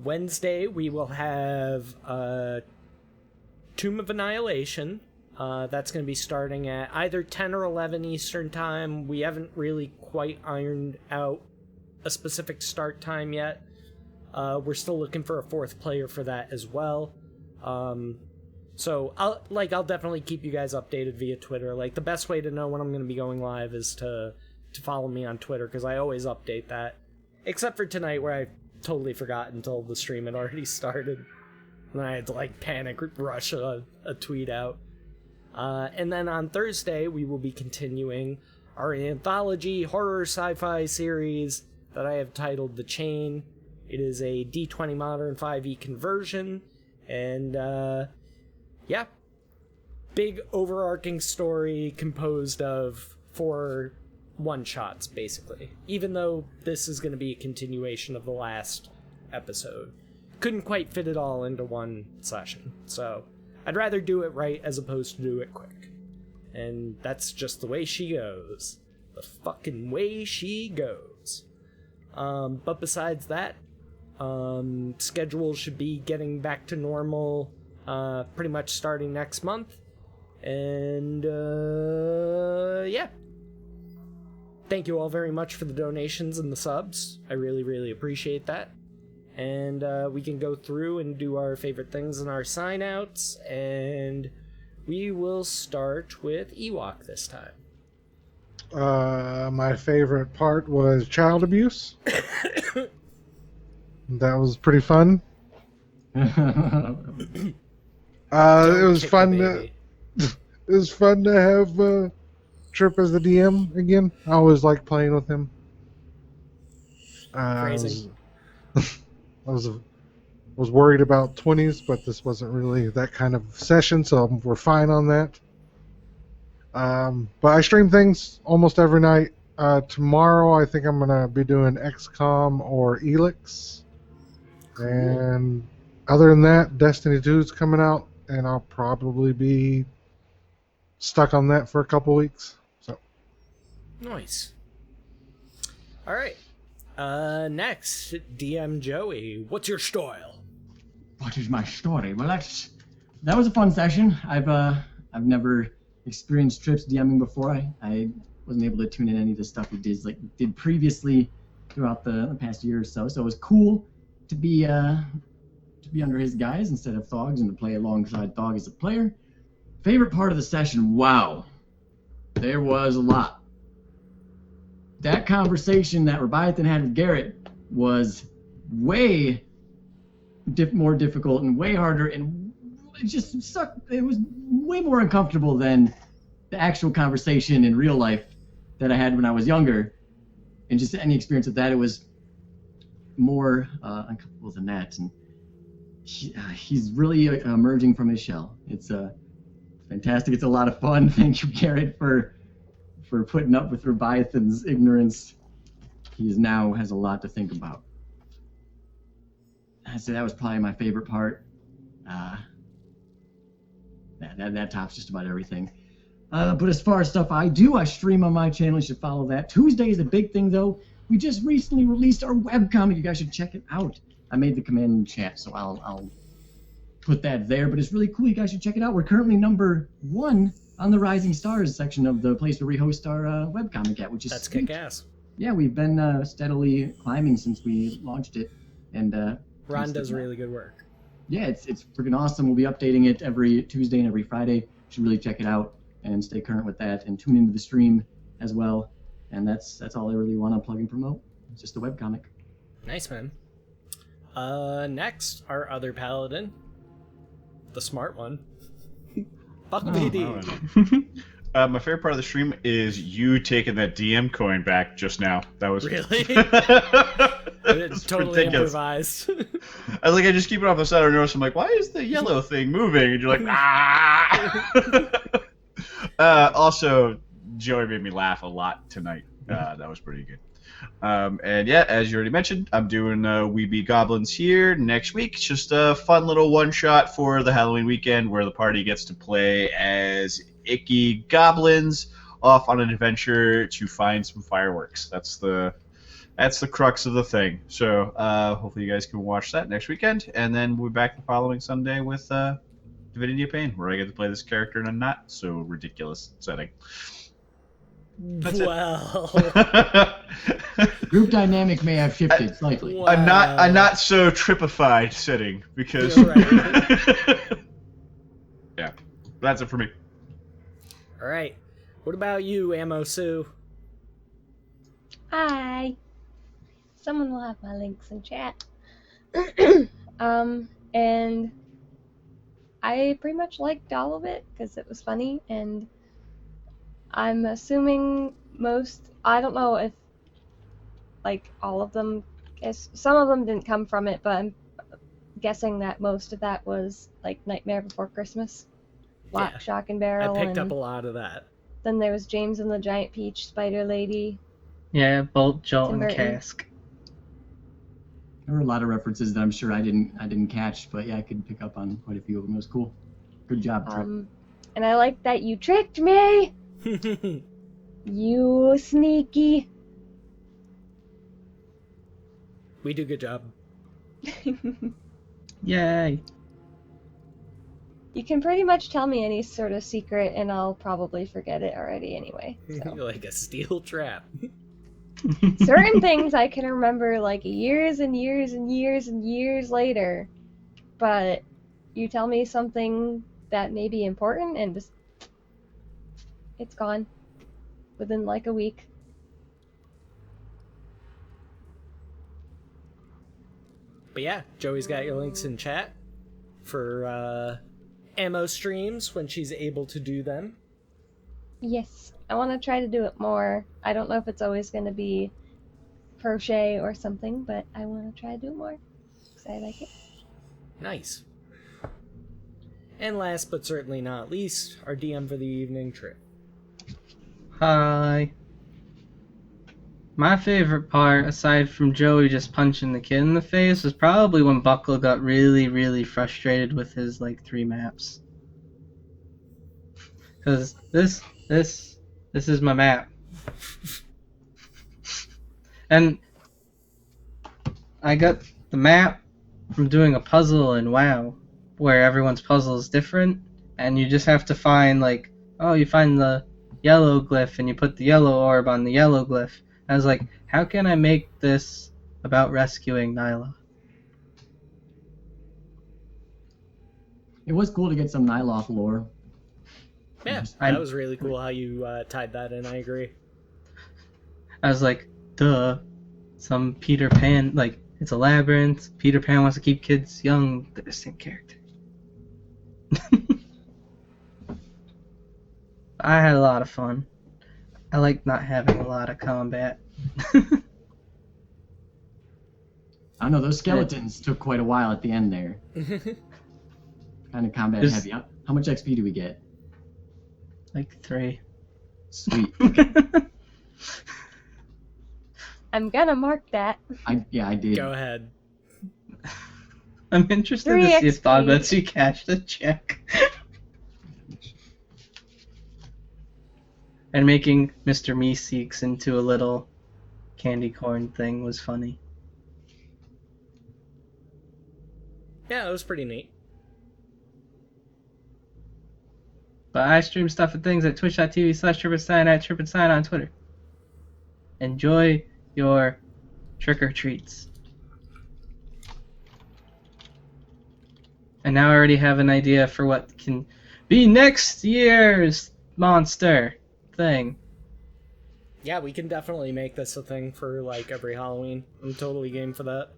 [SPEAKER 1] Wednesday, we will have Tomb of Annihilation. That's going to be starting at either 10 or 11 Eastern Time. We haven't really quite ironed out a specific start time yet. We're still looking for a fourth player for that as well. So I'll definitely keep you guys updated via Twitter. Like, the best way to know when I'm going to be going live is to follow me on Twitter, because I always update that. Except for tonight, where I totally forgot until the stream had already started. And I had to, like, panic rush a tweet out. And then on Thursday, we will be continuing our anthology horror sci-fi series that I have titled The Chain. It is a D20 Modern 5e conversion, and yeah, big overarching story composed of 4 one-shots, basically. Even though this is going to be a continuation of the last episode. Couldn't quite fit it all into one session, so I'd rather do it right as opposed to do it quick. And that's just the way she goes. The fucking way she goes. But besides that, schedule should be getting back to normal pretty much starting next month. And yeah. thank you all very much for the donations and the subs. I really, really appreciate that. And we can go through and do our favorite things and our sign outs, and we will start with Ewok this time.
[SPEAKER 6] My favorite part was child abuse. That was pretty fun. It was
[SPEAKER 1] Kick
[SPEAKER 6] fun.
[SPEAKER 1] the baby.
[SPEAKER 6] It was fun to have Tripp as the DM again. I always like playing with him.
[SPEAKER 1] Phrasing.
[SPEAKER 6] I was worried about 20s, but this wasn't really that kind of session, so we're fine on that. But I stream things almost every night. Tomorrow, I think I'm gonna be doing XCOM or Elix.
[SPEAKER 1] Cool.
[SPEAKER 6] And other than that, Destiny 2 is coming out, and I'll probably be stuck on that for a couple weeks. So
[SPEAKER 1] Nice. All right. Next, DM Joey. What's your style?
[SPEAKER 2] What is my story? Well, that was a fun session. I've never experienced Tripp's DMing before. I wasn't able to tune in any of the stuff he did previously throughout the past year or so. So it was cool to be under his guise instead of Thog's and to play alongside Thog as a player. Favorite part of the session? Wow, there was a lot. That conversation that Leviathan had with Garrett was way more difficult and way harder, and it just sucked. It was way more uncomfortable than the actual conversation in real life that I had when I was younger. And just any experience with that, it was more uncomfortable than that. And he's really emerging from his shell. It's fantastic. It's a lot of fun. Thank you, Garrett, for putting up with Leviathan's ignorance. He now has a lot to think about. So that was probably my favorite part. That tops just about everything. But as far as stuff I do, I stream on my channel. You should follow that. Tuesday is a big thing, though. We just recently released our webcomic. You guys should check it out. I made the command in the chat, so I'll put that there. But it's really cool. You guys should check it out. We're currently number 1 on the Rising Stars section of the place where we host our webcomic at, which is
[SPEAKER 1] That's
[SPEAKER 2] sweet.
[SPEAKER 1] kick-ass.
[SPEAKER 2] Yeah, we've been steadily climbing since we launched it. And
[SPEAKER 1] Ron does really good work.
[SPEAKER 2] yeah, it's freaking awesome. We'll be updating it every Tuesday and every Friday. You should really check it out and stay current with that and tune into the stream as well. And that's all I really want to plug and promote. It's just a webcomic.
[SPEAKER 1] Nice, man. Next, our other paladin. The smart one. Fuck BD.
[SPEAKER 5] My favorite part of the stream is you taking that DM coin back just now. That was
[SPEAKER 1] Really? It's totally
[SPEAKER 5] ridiculous.
[SPEAKER 1] improvised.
[SPEAKER 5] I was like, I just keep it off the side of my nose. I'm like, why is the yellow thing moving? And you're like, ah. Also, Joey made me laugh a lot tonight. That was pretty good. And yeah, as you already mentioned, I'm doing We Be Goblins here next week. It's just a fun little one-shot for the Halloween weekend where the party gets to play as icky goblins off on an adventure to find some fireworks. That's the crux of the thing. So hopefully you guys can watch that next weekend, and then we'll be back the following Sunday with Divinity of Pain, where I get to play this character in a not so ridiculous setting. That's
[SPEAKER 1] well.
[SPEAKER 2] Group dynamic may have shifted slightly.
[SPEAKER 1] Wow.
[SPEAKER 5] A not so trippified setting because
[SPEAKER 1] You're right.
[SPEAKER 5] yeah, that's it for me.
[SPEAKER 1] All right. What about you, Ammo Sue?
[SPEAKER 3] Hi. Someone will have my links in chat. And I pretty much liked all of it because it was funny, and I'm assuming I don't know if like all of them, some of them didn't come from it, but I'm guessing that most of that was like Nightmare Before Christmas, Lock,
[SPEAKER 1] Yeah.
[SPEAKER 3] Shock, and
[SPEAKER 1] I
[SPEAKER 3] Barrel.
[SPEAKER 1] picked
[SPEAKER 3] and
[SPEAKER 1] up a lot of that.
[SPEAKER 3] then there was James and the Giant Peach, Spider Lady.
[SPEAKER 4] Yeah, Bolt, Jolt,
[SPEAKER 3] Tim
[SPEAKER 4] and
[SPEAKER 3] Burton.
[SPEAKER 4] Cask.
[SPEAKER 2] There were a lot of references that I'm sure I didn't catch, but yeah, I could pick up on quite a few of them. It was cool. Good job, Tripp.
[SPEAKER 3] And I like that you tricked me, you sneaky.
[SPEAKER 1] We do good job.
[SPEAKER 4] Yay.
[SPEAKER 3] You can pretty much tell me any sort of secret, and I'll probably forget it already anyway. So.
[SPEAKER 1] Like a steel trap.
[SPEAKER 3] Certain things I can remember like years and years and years and years later, but you tell me something that may be important and just it's gone within like a week.
[SPEAKER 1] But yeah, Joey's got your links in chat for ammo streams when she's able to do them.
[SPEAKER 3] Yes, I want to try to do it more. I don't know if it's always going to be crochet or something, but I want to try to do it more because I like it.
[SPEAKER 1] Nice. And last but certainly not least, our DM for the evening, Tripp.
[SPEAKER 4] Hi. My favorite part, aside from Joey just punching the kid in the face, was probably when Buckle got really, really frustrated with his, 3 maps. Because this is my map. And I got the map from doing a puzzle in WoW, where everyone's puzzle is different, and you just have to find, you find the yellow glyph, and you put the yellow orb on the yellow glyph. I was like, how can I make this about rescuing Nyla?
[SPEAKER 2] It was cool to get some Nyloth lore.
[SPEAKER 1] Yeah, that was really cool how you tied that in, I agree.
[SPEAKER 4] I was like, duh. Some Peter Pan, it's a labyrinth. Peter Pan wants to keep kids young. They're the same character. I had a lot of fun. I like not having a lot of combat.
[SPEAKER 2] I don't know, those skeletons took quite a while at the end there. Kind of combat heavy. How much XP do we get?
[SPEAKER 4] 3.
[SPEAKER 2] Sweet.
[SPEAKER 3] I'm gonna mark that.
[SPEAKER 2] I did.
[SPEAKER 1] Go ahead.
[SPEAKER 4] I'm interested
[SPEAKER 3] 3
[SPEAKER 4] to see if
[SPEAKER 3] XP.
[SPEAKER 4] Dog lets you cash the check. And making Mr. Meeseeks into a little candy corn thing was funny.
[SPEAKER 1] Yeah, it was pretty neat.
[SPEAKER 4] But I stream stuff and things at twitch.tv/TrippandSign at TrippandSign on Twitter. Enjoy your trick-or-treats. And now I already have an idea for what can be next year's monster thing.
[SPEAKER 1] Yeah, we can definitely make this a thing for every Halloween. I'm totally game for that.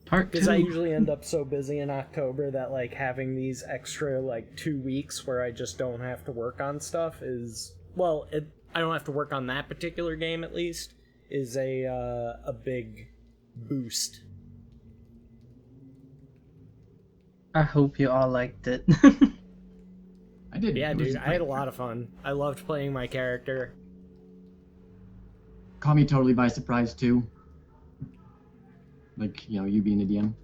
[SPEAKER 4] Part 2.
[SPEAKER 1] Because I usually end up so busy in October that having these extra 2 weeks where I just don't have to work on stuff is I don't have to work on that particular game at least is a big boost.
[SPEAKER 4] I hope you all liked it.
[SPEAKER 2] I did.
[SPEAKER 1] Yeah,
[SPEAKER 2] It was
[SPEAKER 1] dude, I had a lot of fun. I loved playing my character.
[SPEAKER 2] Caught me totally by surprise too. You being a DM.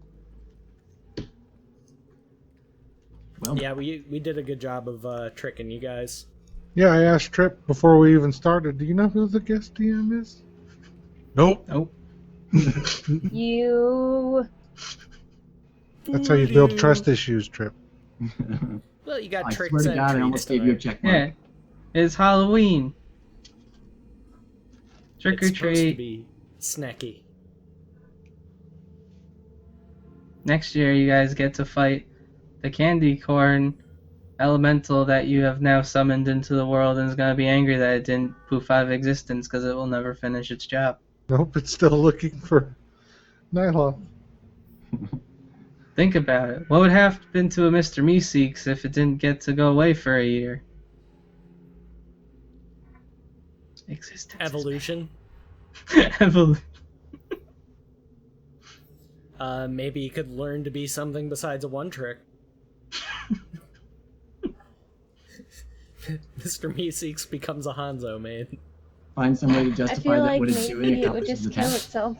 [SPEAKER 2] Well,
[SPEAKER 1] Yeah, we did a good job of tricking you guys.
[SPEAKER 6] Yeah, I asked Tripp before we even started, do you know who the guest DM is? Nope.
[SPEAKER 4] Nope.
[SPEAKER 3] You.
[SPEAKER 6] That's how you build trust issues, Tripp.
[SPEAKER 1] Well, you got
[SPEAKER 2] I
[SPEAKER 1] tricks
[SPEAKER 2] swear to
[SPEAKER 1] and
[SPEAKER 2] God, I
[SPEAKER 1] treats
[SPEAKER 2] almost gave you a
[SPEAKER 1] tonight.
[SPEAKER 2] check mark.
[SPEAKER 4] Yeah. It's Halloween. Trick or
[SPEAKER 1] It's supposed to
[SPEAKER 4] treat.
[SPEAKER 1] be snacky.
[SPEAKER 4] Next year you guys get to fight the candy corn elemental that you have now summoned into the world and is going to be angry that it didn't poof out of existence because it will never finish its job.
[SPEAKER 6] Nope, it's still looking for Nyla.
[SPEAKER 4] Think about it. What would happen to a Mr. Meeseeks if it didn't get to go away for a year? Existence.
[SPEAKER 1] Evolution.
[SPEAKER 4] Evolution.
[SPEAKER 1] Maybe you could learn to be something besides a one trick. Mr. Meeseeks becomes a Hanzo main.
[SPEAKER 2] Find some way to
[SPEAKER 3] I
[SPEAKER 2] justify
[SPEAKER 3] feel
[SPEAKER 2] that
[SPEAKER 3] like
[SPEAKER 2] what it's doing
[SPEAKER 3] maybe it would
[SPEAKER 2] accomplishes
[SPEAKER 3] just
[SPEAKER 2] the
[SPEAKER 3] kill
[SPEAKER 2] task.
[SPEAKER 3] itself.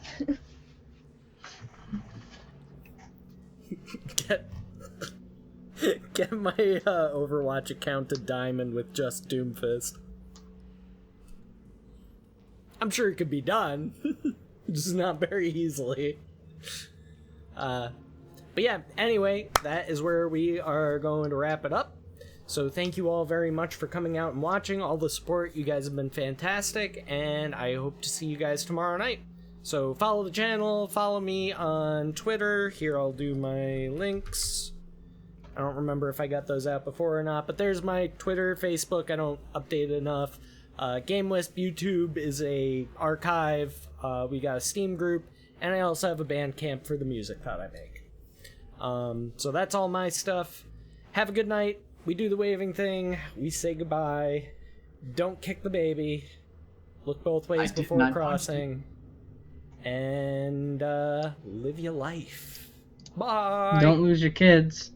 [SPEAKER 1] Get my Overwatch account to Diamond with just Doomfist. I'm sure it could be done, just not very easily. But But yeah, anyway, that is where we are going to wrap it up. So thank you all very much for coming out and watching. All the support, you guys have been fantastic, and I hope to see you guys tomorrow night. So follow the channel, follow me on Twitter. Here I'll do my links. I don't remember if I got those out before or not, but there's my Twitter, Facebook. I don't update it enough. GameWisp YouTube is a archive. We got a Steam group, and I also have a Bandcamp for the music that I make. So that's all my stuff. Have a good night. We do the waving thing. We say goodbye. Don't kick the baby. Look both ways before crossing. And live your life. Bye.
[SPEAKER 4] Don't lose your kids.